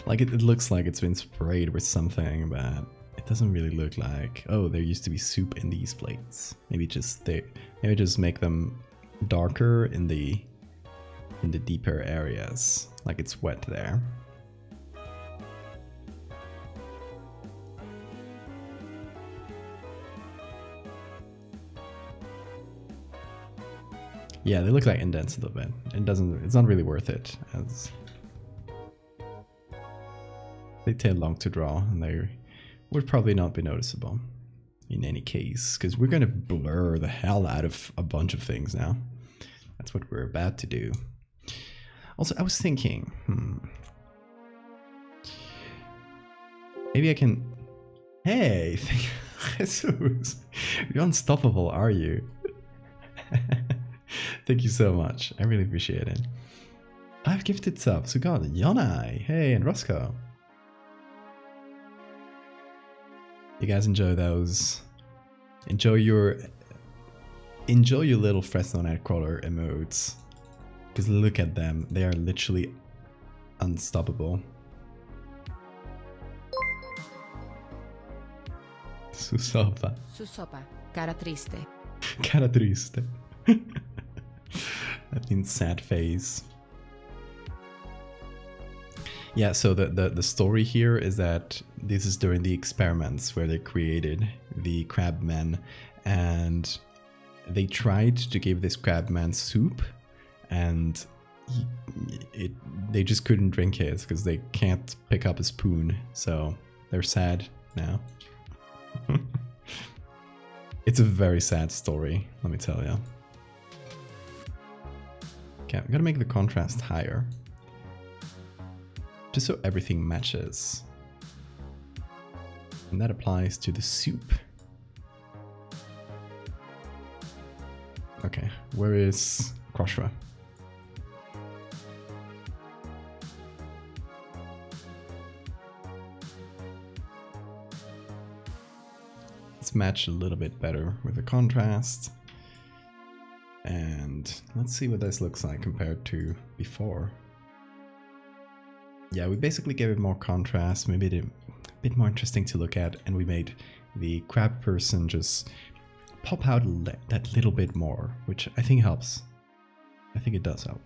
Like it looks like it's been sprayed with something, but it doesn't really look like, oh, there used to be soup in these plates. Maybe just make them darker in the deeper areas, like it's wet there. Yeah, they look like indents a little bit. It's not really worth it, as they take long to draw and they would probably not be noticeable in any case, because we're going to blur the hell out of a bunch of things now. That's what we're about to do. Also, I was thinking, maybe I can... Hey, Jesus, you're unstoppable, are you? Thank you so much. I really appreciate it. I've gifted subs. We got Yonai. Hey, and Roscoe. You guys enjoy those. Enjoy your little Fresno Nightcrawler emotes. Because look at them. They are literally unstoppable. Su sopa. Su sopa. Cara triste. Cara triste. That means sad face. Yeah, so the story here is that this is during the experiments where they created the crabman, and they tried to give this crabman soup, and they just couldn't drink it because they can't pick up a spoon, so they're sad now. It's a very sad story, let me tell you. Okay, I'm gonna make the contrast higher, just so everything matches. And that applies to the soup. Okay, where is Kroshra? Let's match a little bit better with the contrast. And let's see what this looks like compared to before. Yeah, we basically gave it more contrast, made it a bit more interesting to look at, and we made the crab person just pop out that little bit more, which I think helps. I think it does help.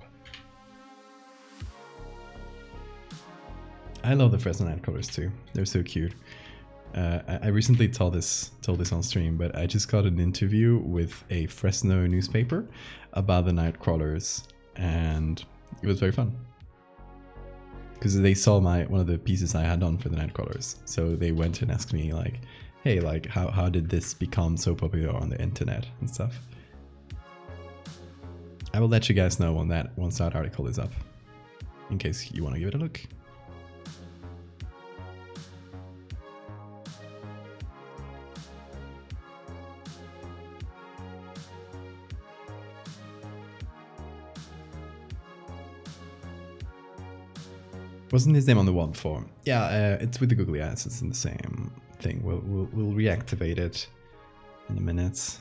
I love the Fresno Nightcrawlers too. They're so cute. I recently told this on stream, but I just got an interview with a Fresno newspaper about the Nightcrawlers, and it was very fun. because they saw one of the pieces I had done for the Nightcrawlers. So they went and asked me like, hey, like how did this become so popular on the internet and stuff. I will let you guys know on that once that article is up, in case you want to give it a look. Wasn't his name on the wall before? Yeah, it's with the googly eyes. It's in the same thing. We'll reactivate it in a minute.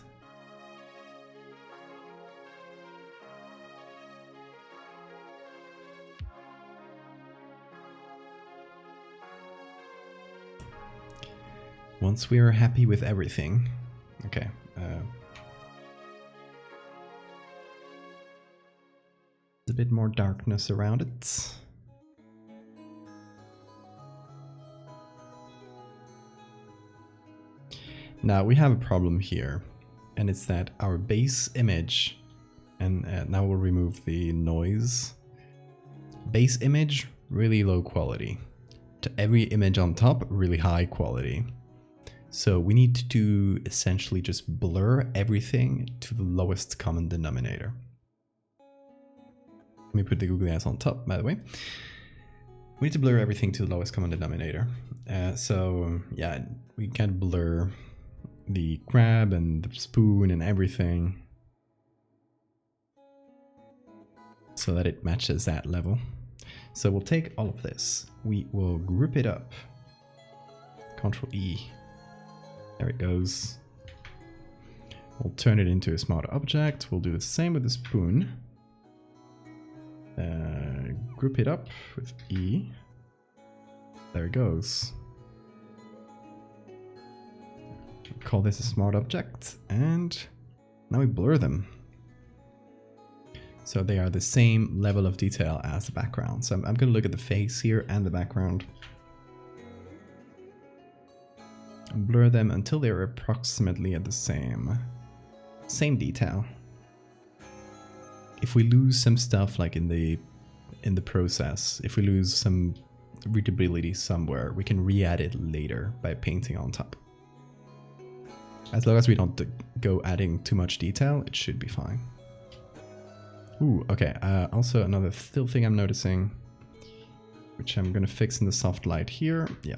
Once we are happy with everything, okay. A bit more darkness around it. Now we have a problem here, and it's that our base image, and now we'll remove the noise. Base image, really low quality. To every image on top, really high quality. So we need to essentially just blur everything to the lowest common denominator. Let me put the googly eyes on top, by the way. We need to blur everything to the lowest common denominator. So yeah, we can blur the crab and the spoon and everything so that it matches that level. So we'll take all of this, we will group it up, Ctrl E, there it goes. We'll turn it into a smart object, we'll do the same with the spoon, group it up with E, there it goes. Call this a smart object, and now we blur them. So they are the same level of detail as the background. So I'm going to look at the face here and the background. And blur them until they're approximately at the same detail. If we lose some stuff like in the process, if we lose some readability somewhere, we can re-add it later by painting on top. As long as we don't go adding too much detail, it should be fine. Ooh, okay. Also another still thing I'm noticing, which I'm gonna fix in the soft light here. Yeah.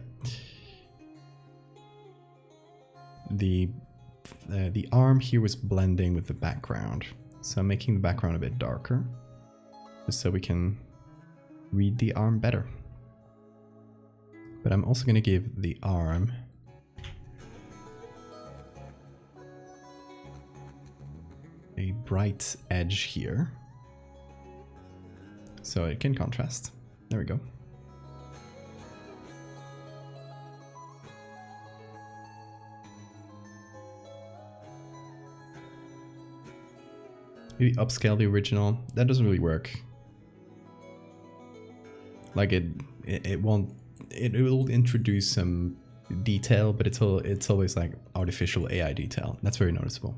The arm here was blending with the background, so I'm making the background a bit darker, just so we can read the arm better. But I'm also gonna give the arm a bright edge here, so it can contrast. There we go. Maybe upscale the original. That doesn't really work. Like it won't. It will introduce some detail, but it's always like artificial AI detail. That's very noticeable.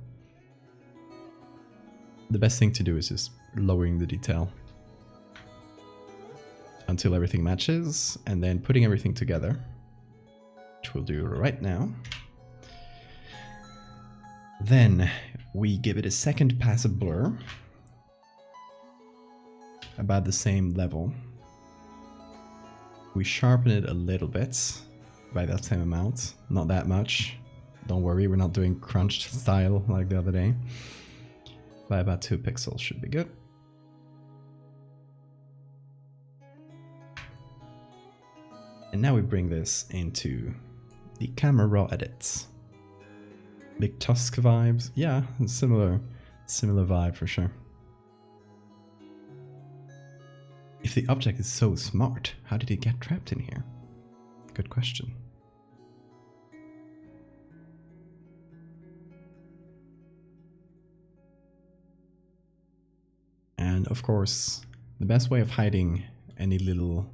The best thing to do is just lowering the detail until everything matches, and then putting everything together, which we'll do right now. Then we give it a second pass of blur, about the same level. We sharpen it a little bit by that same amount, not that much. Don't worry, we're not doing crunched style like the other day. By about 2 pixels should be good. And now we bring this into the camera raw edits. Big Tusk vibes. Yeah, similar vibe for sure. If the object is so smart, how did it get trapped in here? Good question. And of course, the best way of hiding any little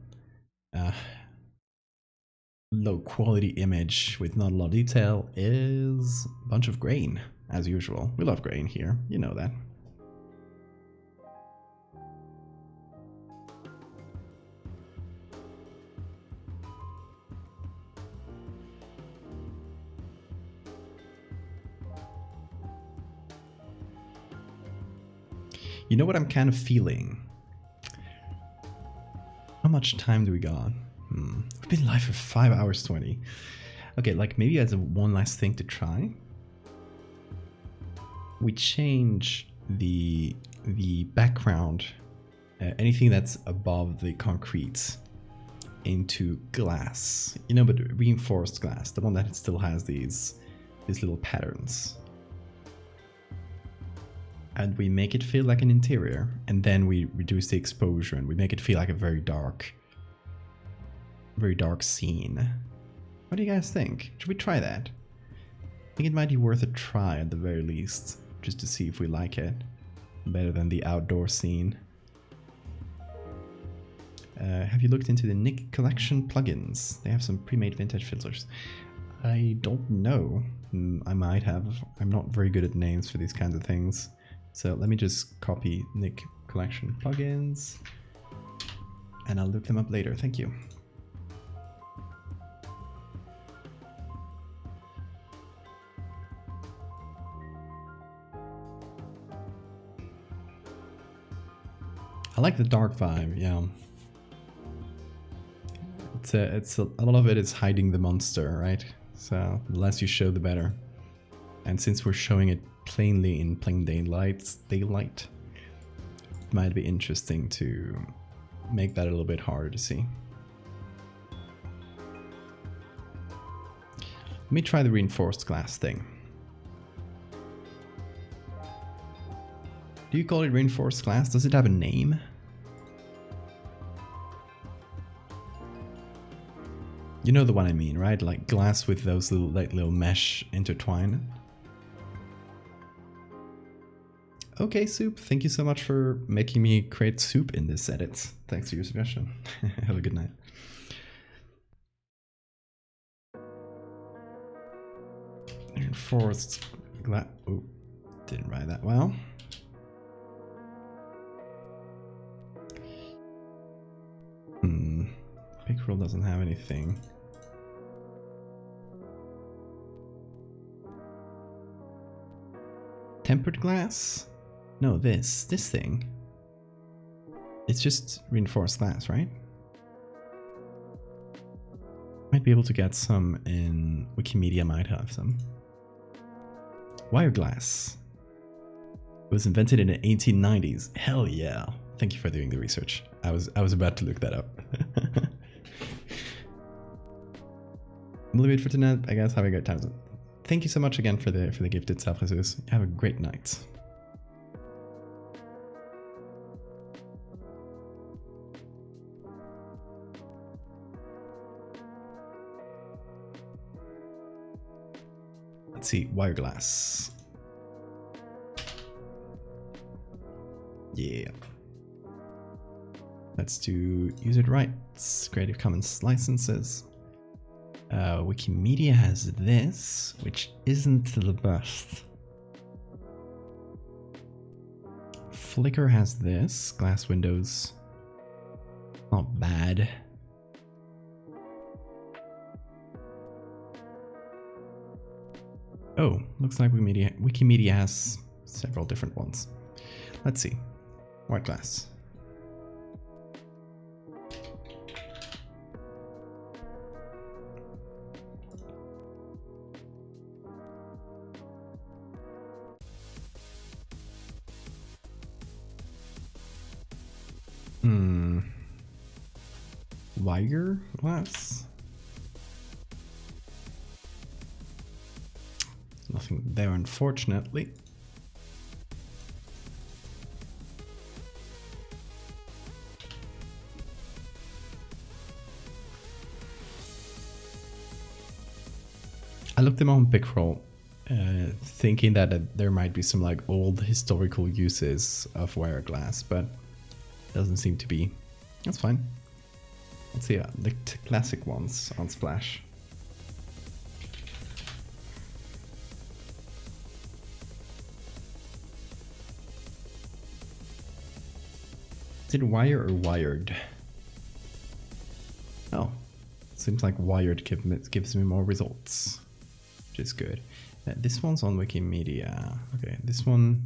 low quality image with not a lot of detail is a bunch of grain, as usual. We love grain here, you know that. You know what I'm kind of feeling? How much time do we got? We've been live for 5 hours 20. Okay, like maybe as one last thing to try, we change the background, anything that's above the concrete, into glass. You know, but reinforced glass, the one that still has these little patterns. And we make it feel like an interior, and then we reduce the exposure and we make it feel like a very dark scene. What do you guys think? Should we try that? I think it might be worth a try at the very least, just to see if we like it better than the outdoor scene. Have you looked into the Nick Collection plugins? They have some pre-made vintage filters. I don't know. I might have. I'm not very good at names for these kinds of things. So let me just copy Nick Collection plugins and I'll look them up later. Thank you. I like the dark vibe, yeah. It's a lot of it is hiding the monster, right? So the less you show, the better. And since we're showing it plainly in plain daylight, it might be interesting to make that a little bit harder to see. Let me try the reinforced glass thing. Do you call it reinforced glass? Does it have a name? You know the one I mean, right? Like glass with those little mesh intertwined. Okay, Soup, thank you so much for making me create Soup in this edit. Thanks for your suggestion. Have a good night. Reinforced glass. Oh, didn't write that well. Pickerel doesn't have anything. Tempered glass? No, this thing. It's just reinforced glass, right? Might be able to get some in Wikimedia, might have some. Wire glass. It was invented in the 1890s. Hell yeah. Thank you for doing the research. I was about to look that up. I'm leaving it for tonight. I guess have a great time. Thank you so much again for the gift itself, Jesus. Have a great night. Let's see, wire glass. Yeah. Let's do use it rights, Creative Commons licenses. Wikimedia has this, which isn't the best. Flickr has this, glass windows. Not bad. Oh, looks like Wikimedia has several different ones. Let's see. White glass. Wire glass? Nothing there, unfortunately. I looked them on Picroll, thinking that there might be some like old historical uses of wire glass, but doesn't seem to be. That's fine. Let's see the classic ones on Splash. Is it wire or wired? Oh, seems like wired gives me more results, which is good. This one's on Wikimedia. Okay, this one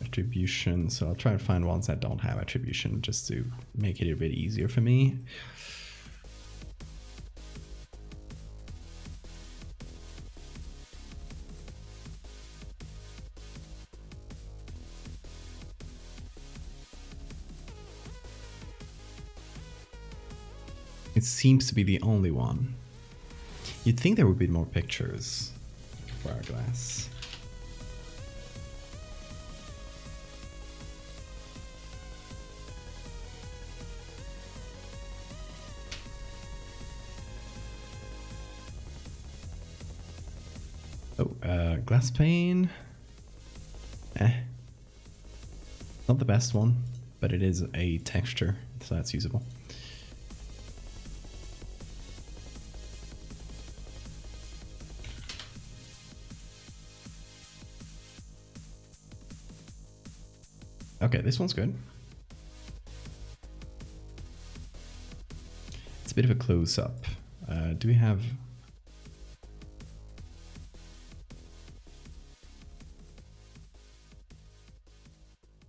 attribution. So I'll try to find ones that don't have attribution just to make it a bit easier for me. It seems to be the only one. You'd think there would be more pictures for our glass. Oh, glass pane. Not the best one, but it is a texture, so that's usable. Okay, this one's good. It's a bit of a close-up. Do we have...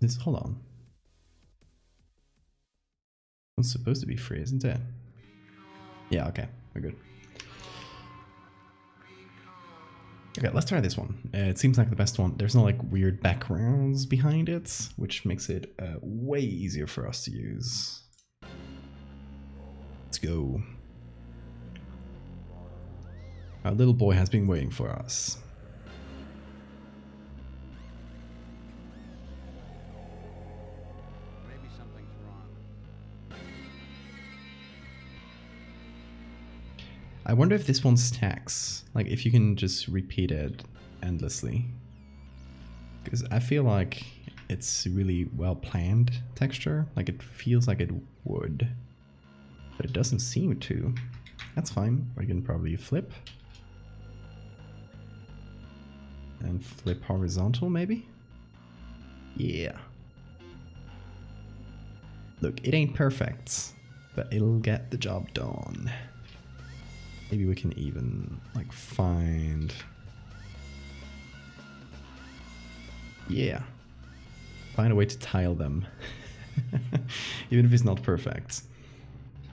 this? Hold on. It's supposed to be free, isn't it? Yeah, okay, we're good. Okay, let's try this one. It seems like the best one. There's no like weird backgrounds behind it, which makes it way easier for us to use. Let's go. Our little boy has been waiting for us. Maybe something's wrong. I wonder if this one stacks, like if you can just repeat it endlessly. Because I feel like it's really well planned texture, like it feels like it would, but it doesn't seem to. That's fine, we can probably flip. And flip horizontal maybe? Yeah. Look, it ain't perfect, but it'll get the job done. Maybe we can even like find, yeah, find a way to tile them. Even if it's not perfect.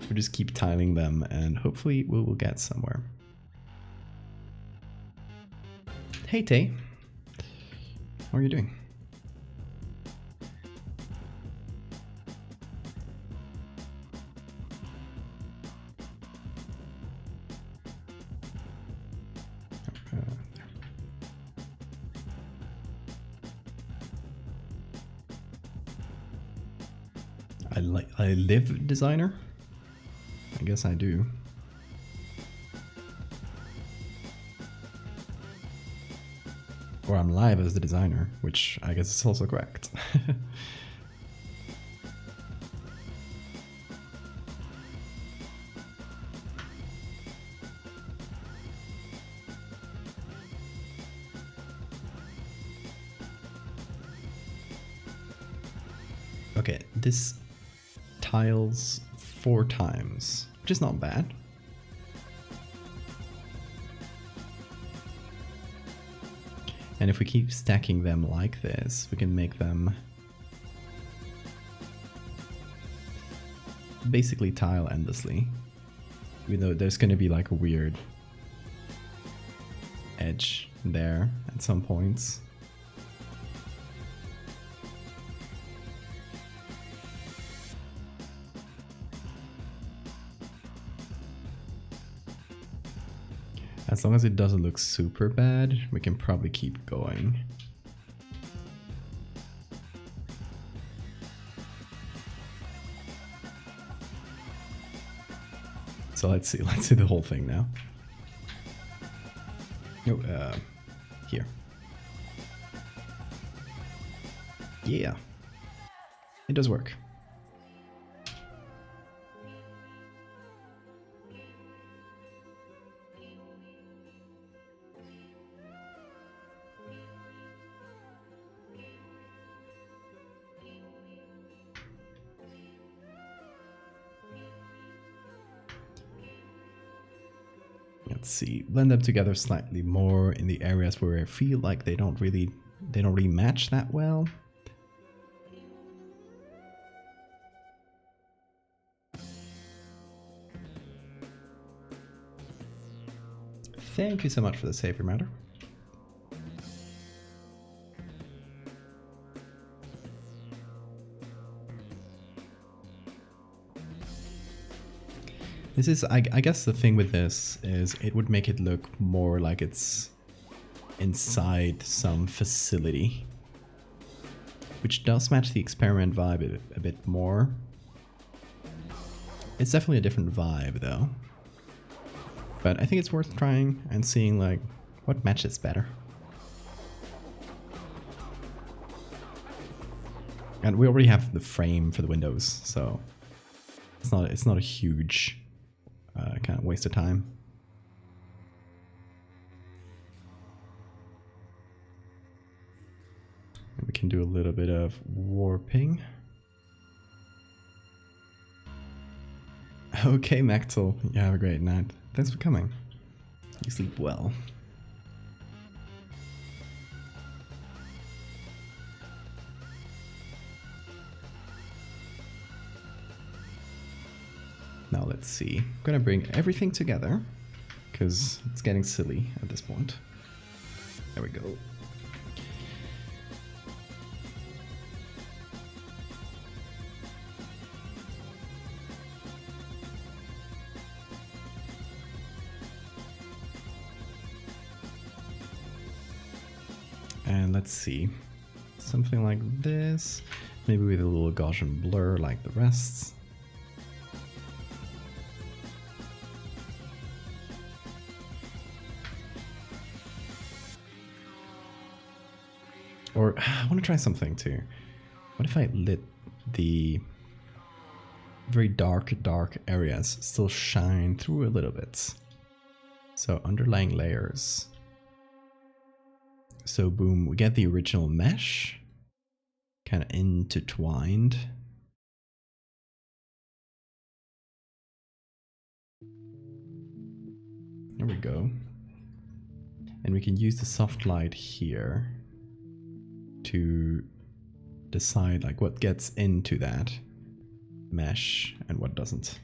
We'll just keep tiling them and hopefully we will get somewhere. Hey Tay, how are you doing? I live designer? I guess I do. Or I'm live as the designer, which I guess is also correct. Okay, this tiles 4 times, which is not bad. And if we keep stacking them like this, we can make them basically tile endlessly. Even though there's going to be like a weird edge there at some points. As long as it doesn't look super bad, we can probably keep going. So let's see the whole thing now. Oh, here. Yeah, it does work. Let's see, blend them together slightly more in the areas where I feel like they don't really match that well. Thank you so much for the save reminder. This is, I guess the thing with this is it would make it look more like it's inside some facility, which does match the experiment vibe a bit more. It's definitely a different vibe though, but I think it's worth trying and seeing like what matches better. And we already have the frame for the windows, so it's not a huge kind of waste of time. And we can do a little bit of warping. Okay, Maxwell, you have a great night. Thanks for coming. You sleep well. Now let's see. I'm gonna bring everything together because it's getting silly at this point. There we go. And let's see. Something like this. Maybe with a little Gaussian blur like the rest. Or I want to try something too. What if I lit the very dark areas still shine through a little bit? So underlying layers. So boom, we get the original mesh kind of intertwined. There we go. And we can use the soft light here to decide like what gets into that mesh and what doesn't.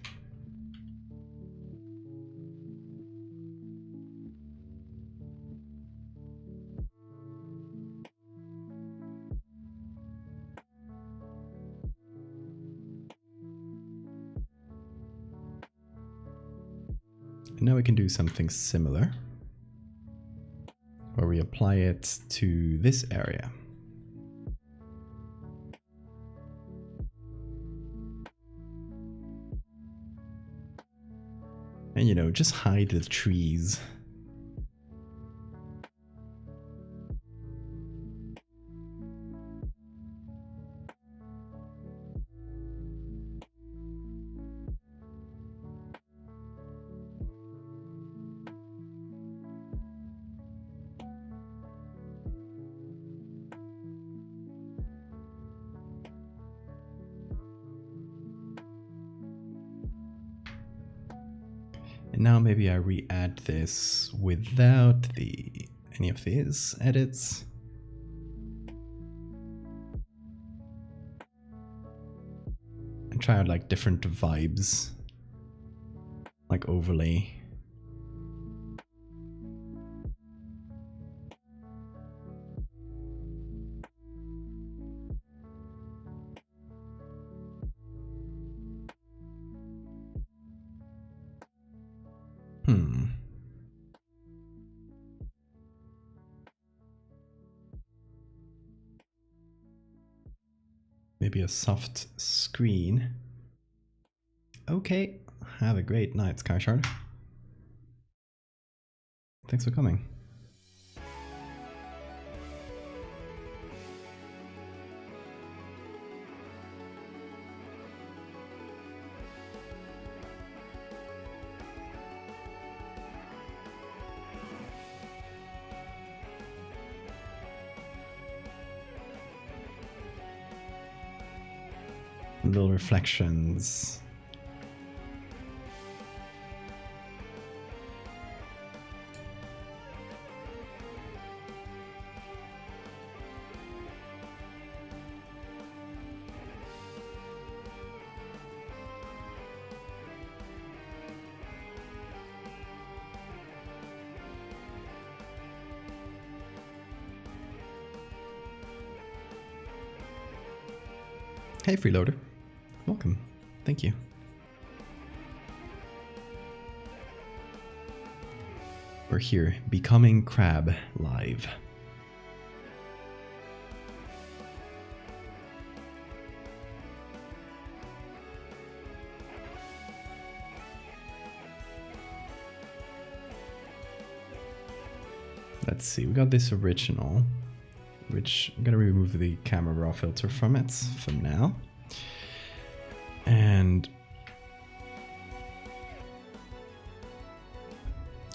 And now we can do something similar where we apply it to this area. And, you know, just hide the trees. And now maybe I re-add this without any of these edits. And try out like different vibes, like overlay. Maybe a soft screen. Okay, have a great night, Skyshard. Thanks for coming. Little reflections. Hey, freeloader. Welcome. Thank you. We're here, Becoming Crab live. Let's see, we got this original, which I'm gonna remove the camera raw filter from it for now. And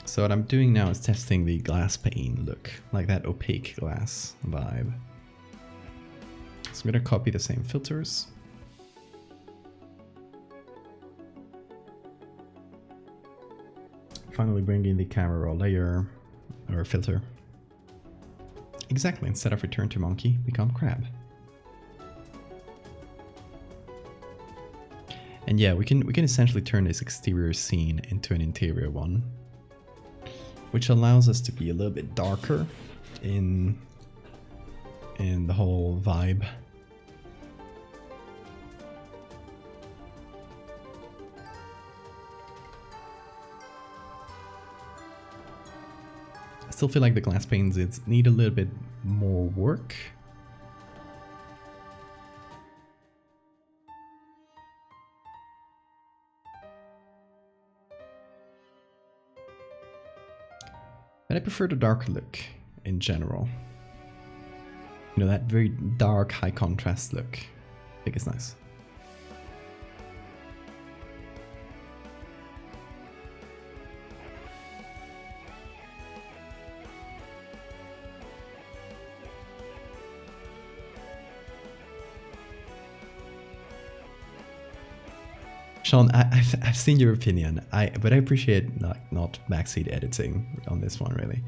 so what I'm doing now is testing the glass pane look, like that opaque glass vibe. So I'm gonna copy the same filters. Finally bringing the camera raw layer or filter. Exactly, instead of return to monkey, become crab. And yeah, we can essentially turn this exterior scene into an interior one, which allows us to be a little bit darker in the whole vibe. I still feel like the glass panes need a little bit more work. But I prefer the darker look in general. You know, that very dark, high contrast look. I think it's nice. Sean, I've seen your opinion, but I appreciate not backseat editing on this one, really.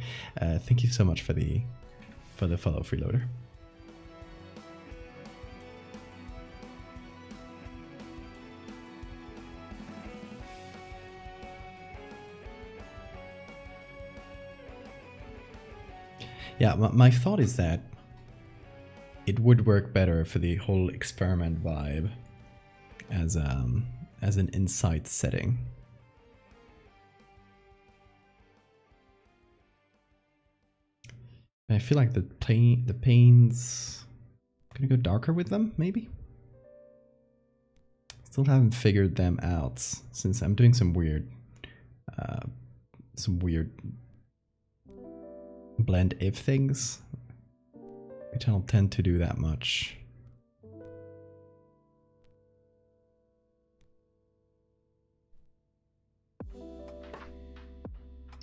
Thank you so much for the follow, freeloader. Yeah, my thought is that it would work better for the whole experiment vibe as an inside setting. I feel like the panes, gonna go darker with them, maybe? Still haven't figured them out since I'm doing some weird blend if things, which I don't tend to do that much.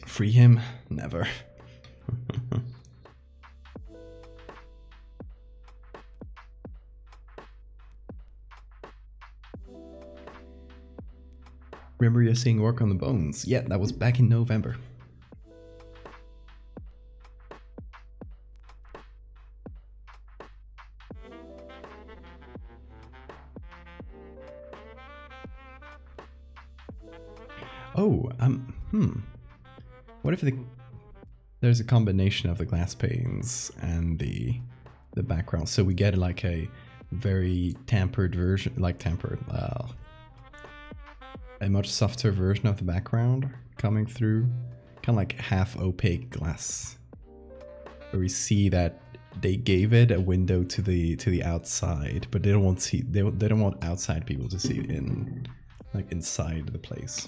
Free him? Never. Remember you seeing work on the bones? Yeah, that was back in November. Oh, what if there's a combination of the glass panes and the background, so we get like a very tempered version, a much softer version of the background coming through, kind of like half opaque glass, where we see that they gave it a window to the outside, but they don't want outside people to see it inside the place.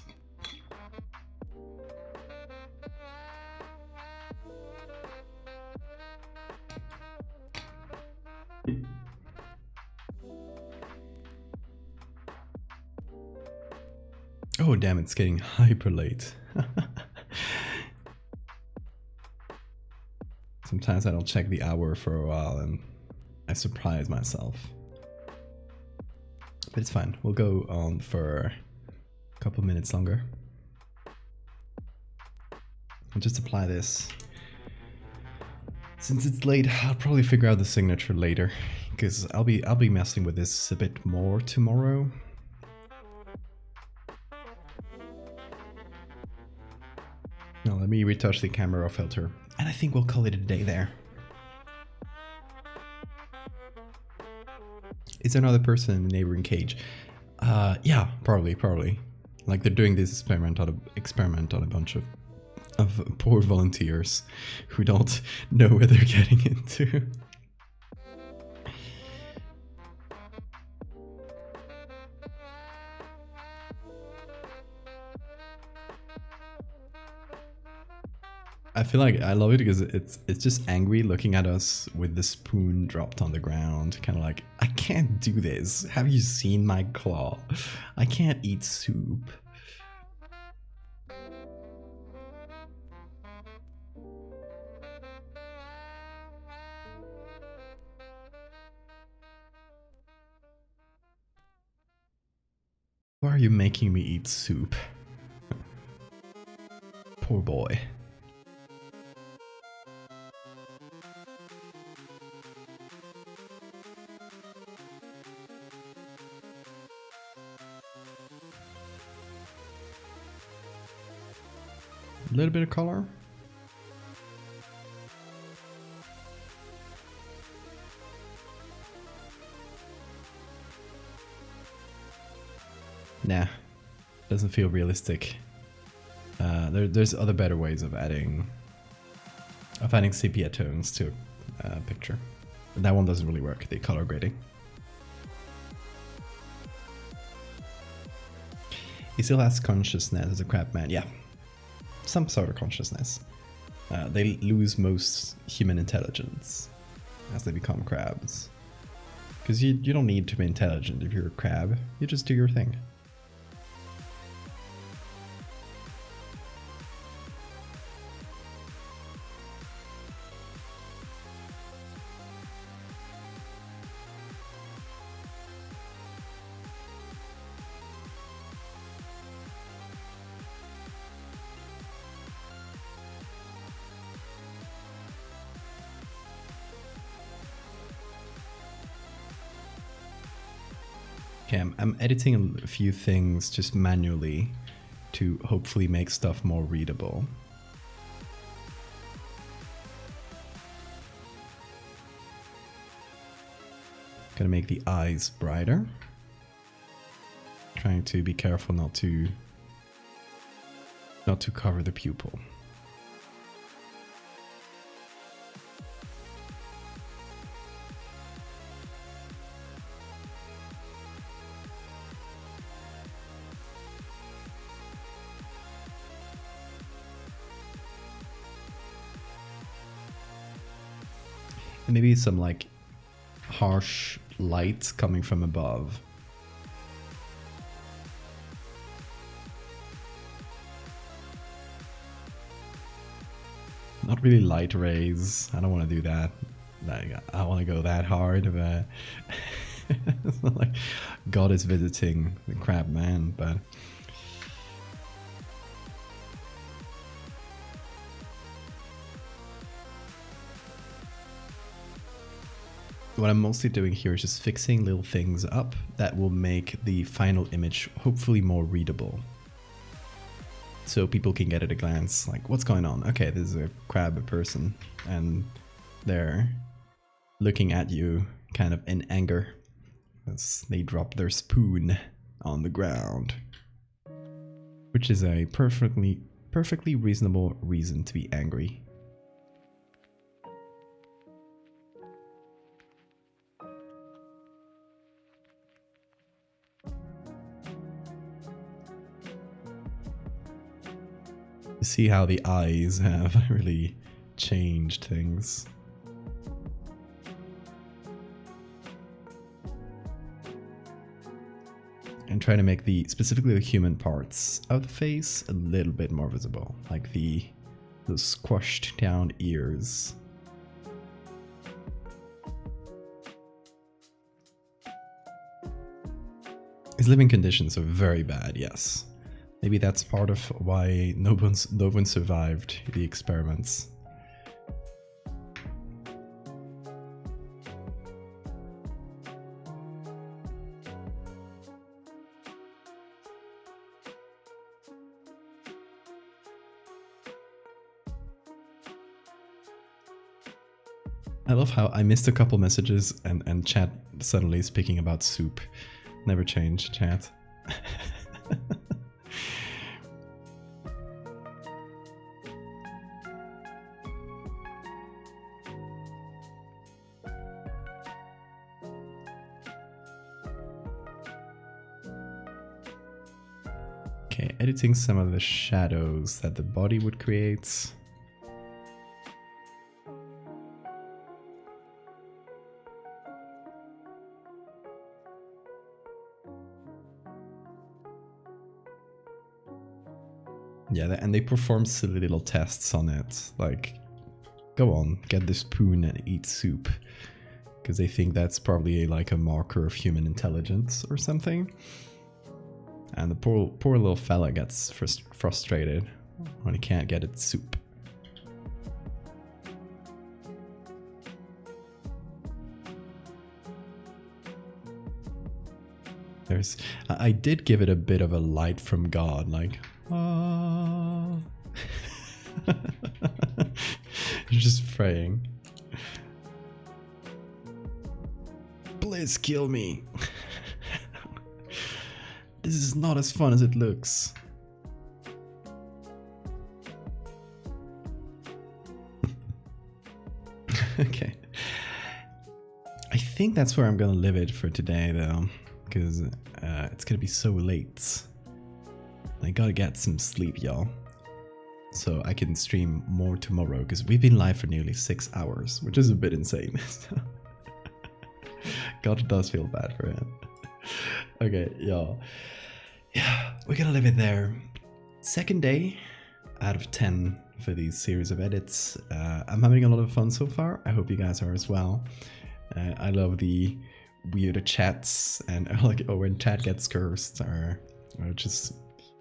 Oh damn, it's getting hyper late. Sometimes I don't check the hour for a while and I surprise myself. But it's fine, we'll go on for a couple minutes longer. I'll just apply this. Since it's late, I'll probably figure out the signature later, because I'll be messing with this a bit more tomorrow. Now let me retouch the camera filter, and I think we'll call it a day there. Is there another person in the neighboring cage? Yeah, probably. Like they're doing this experiment on a bunch of poor volunteers who don't know where they're getting into. I feel like I love it because it's just angry looking at us with the spoon dropped on the ground, kind of like, I can't do this. Have you seen my claw? I can't eat soup. Why are you making me eat soup? Poor boy. A little bit of color. Nah, doesn't feel realistic. There's other better ways of adding sepia tones to a picture. But that one doesn't really work, the color grading. He still has consciousness as a crab man, yeah. Some sort of consciousness. They lose most human intelligence as they become crabs. Because you don't need to be intelligent if you're a crab, you just do your thing. Okay, I'm editing a few things just manually to hopefully make stuff more readable. Gonna make the eyes brighter. Trying to be careful not to cover the pupil. Maybe some like harsh light coming from above. Not really light rays. I don't want to do that. Like, I want to go that hard, but it's not like God is visiting the crab man, but what I'm mostly doing here is just fixing little things up that will make the final image hopefully more readable. So people can get at a glance, like, what's going on? Okay, this is a crab person, and they're looking at you kind of in anger as they drop their spoon on the ground. Which is a perfectly reasonable reason to be angry. See how the eyes have really changed things. And try to make specifically the human parts of the face a little bit more visible, like those squashed down ears. His living conditions are very bad, yes. Maybe that's part of why no one survived the experiments. I love how I missed a couple messages and chat suddenly speaking about soup. Never change, chat. Okay, editing some of the shadows that the body would create. Yeah, and they perform silly little tests on it, like, go on, get the spoon and eat soup, because they think that's probably like a marker of human intelligence or something. And the poor little fella gets frustrated when he can't get its soup. I did give it a bit of a light from God, like, ah. Just praying. Please kill me. This is not as fun as it looks. Okay. I think that's where I'm gonna leave it for today, though, because it's gonna be so late. I gotta get some sleep, y'all, so I can stream more tomorrow, because we've been live for nearly 6 hours, which is a bit insane. God does feel bad for him. Okay, y'all. Yeah, we're gonna leave it there. Second day out of 10 for these series of edits. I'm having a lot of fun so far. I hope you guys are as well. I love the weird chats, and like, oh, when chat gets cursed, or just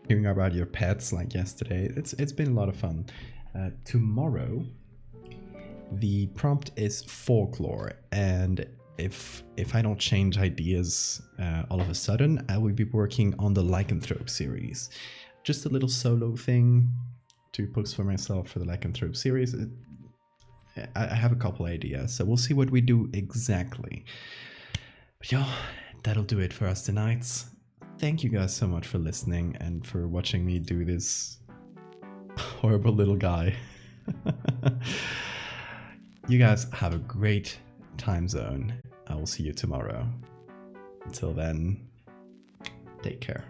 hearing about your pets like yesterday. It's been a lot of fun. Tomorrow, the prompt is folklore, and if I don't change ideas all of a sudden, I will be working on the lycanthrope series. Just a little solo thing to post for myself for the lycanthrope series. I have a couple ideas, so we'll see what we do exactly. But y'all, that'll do it for us tonight. Thank you guys so much for listening and for watching me do this horrible little guy. You guys have a great time zone. I will see you tomorrow. Until then, take care.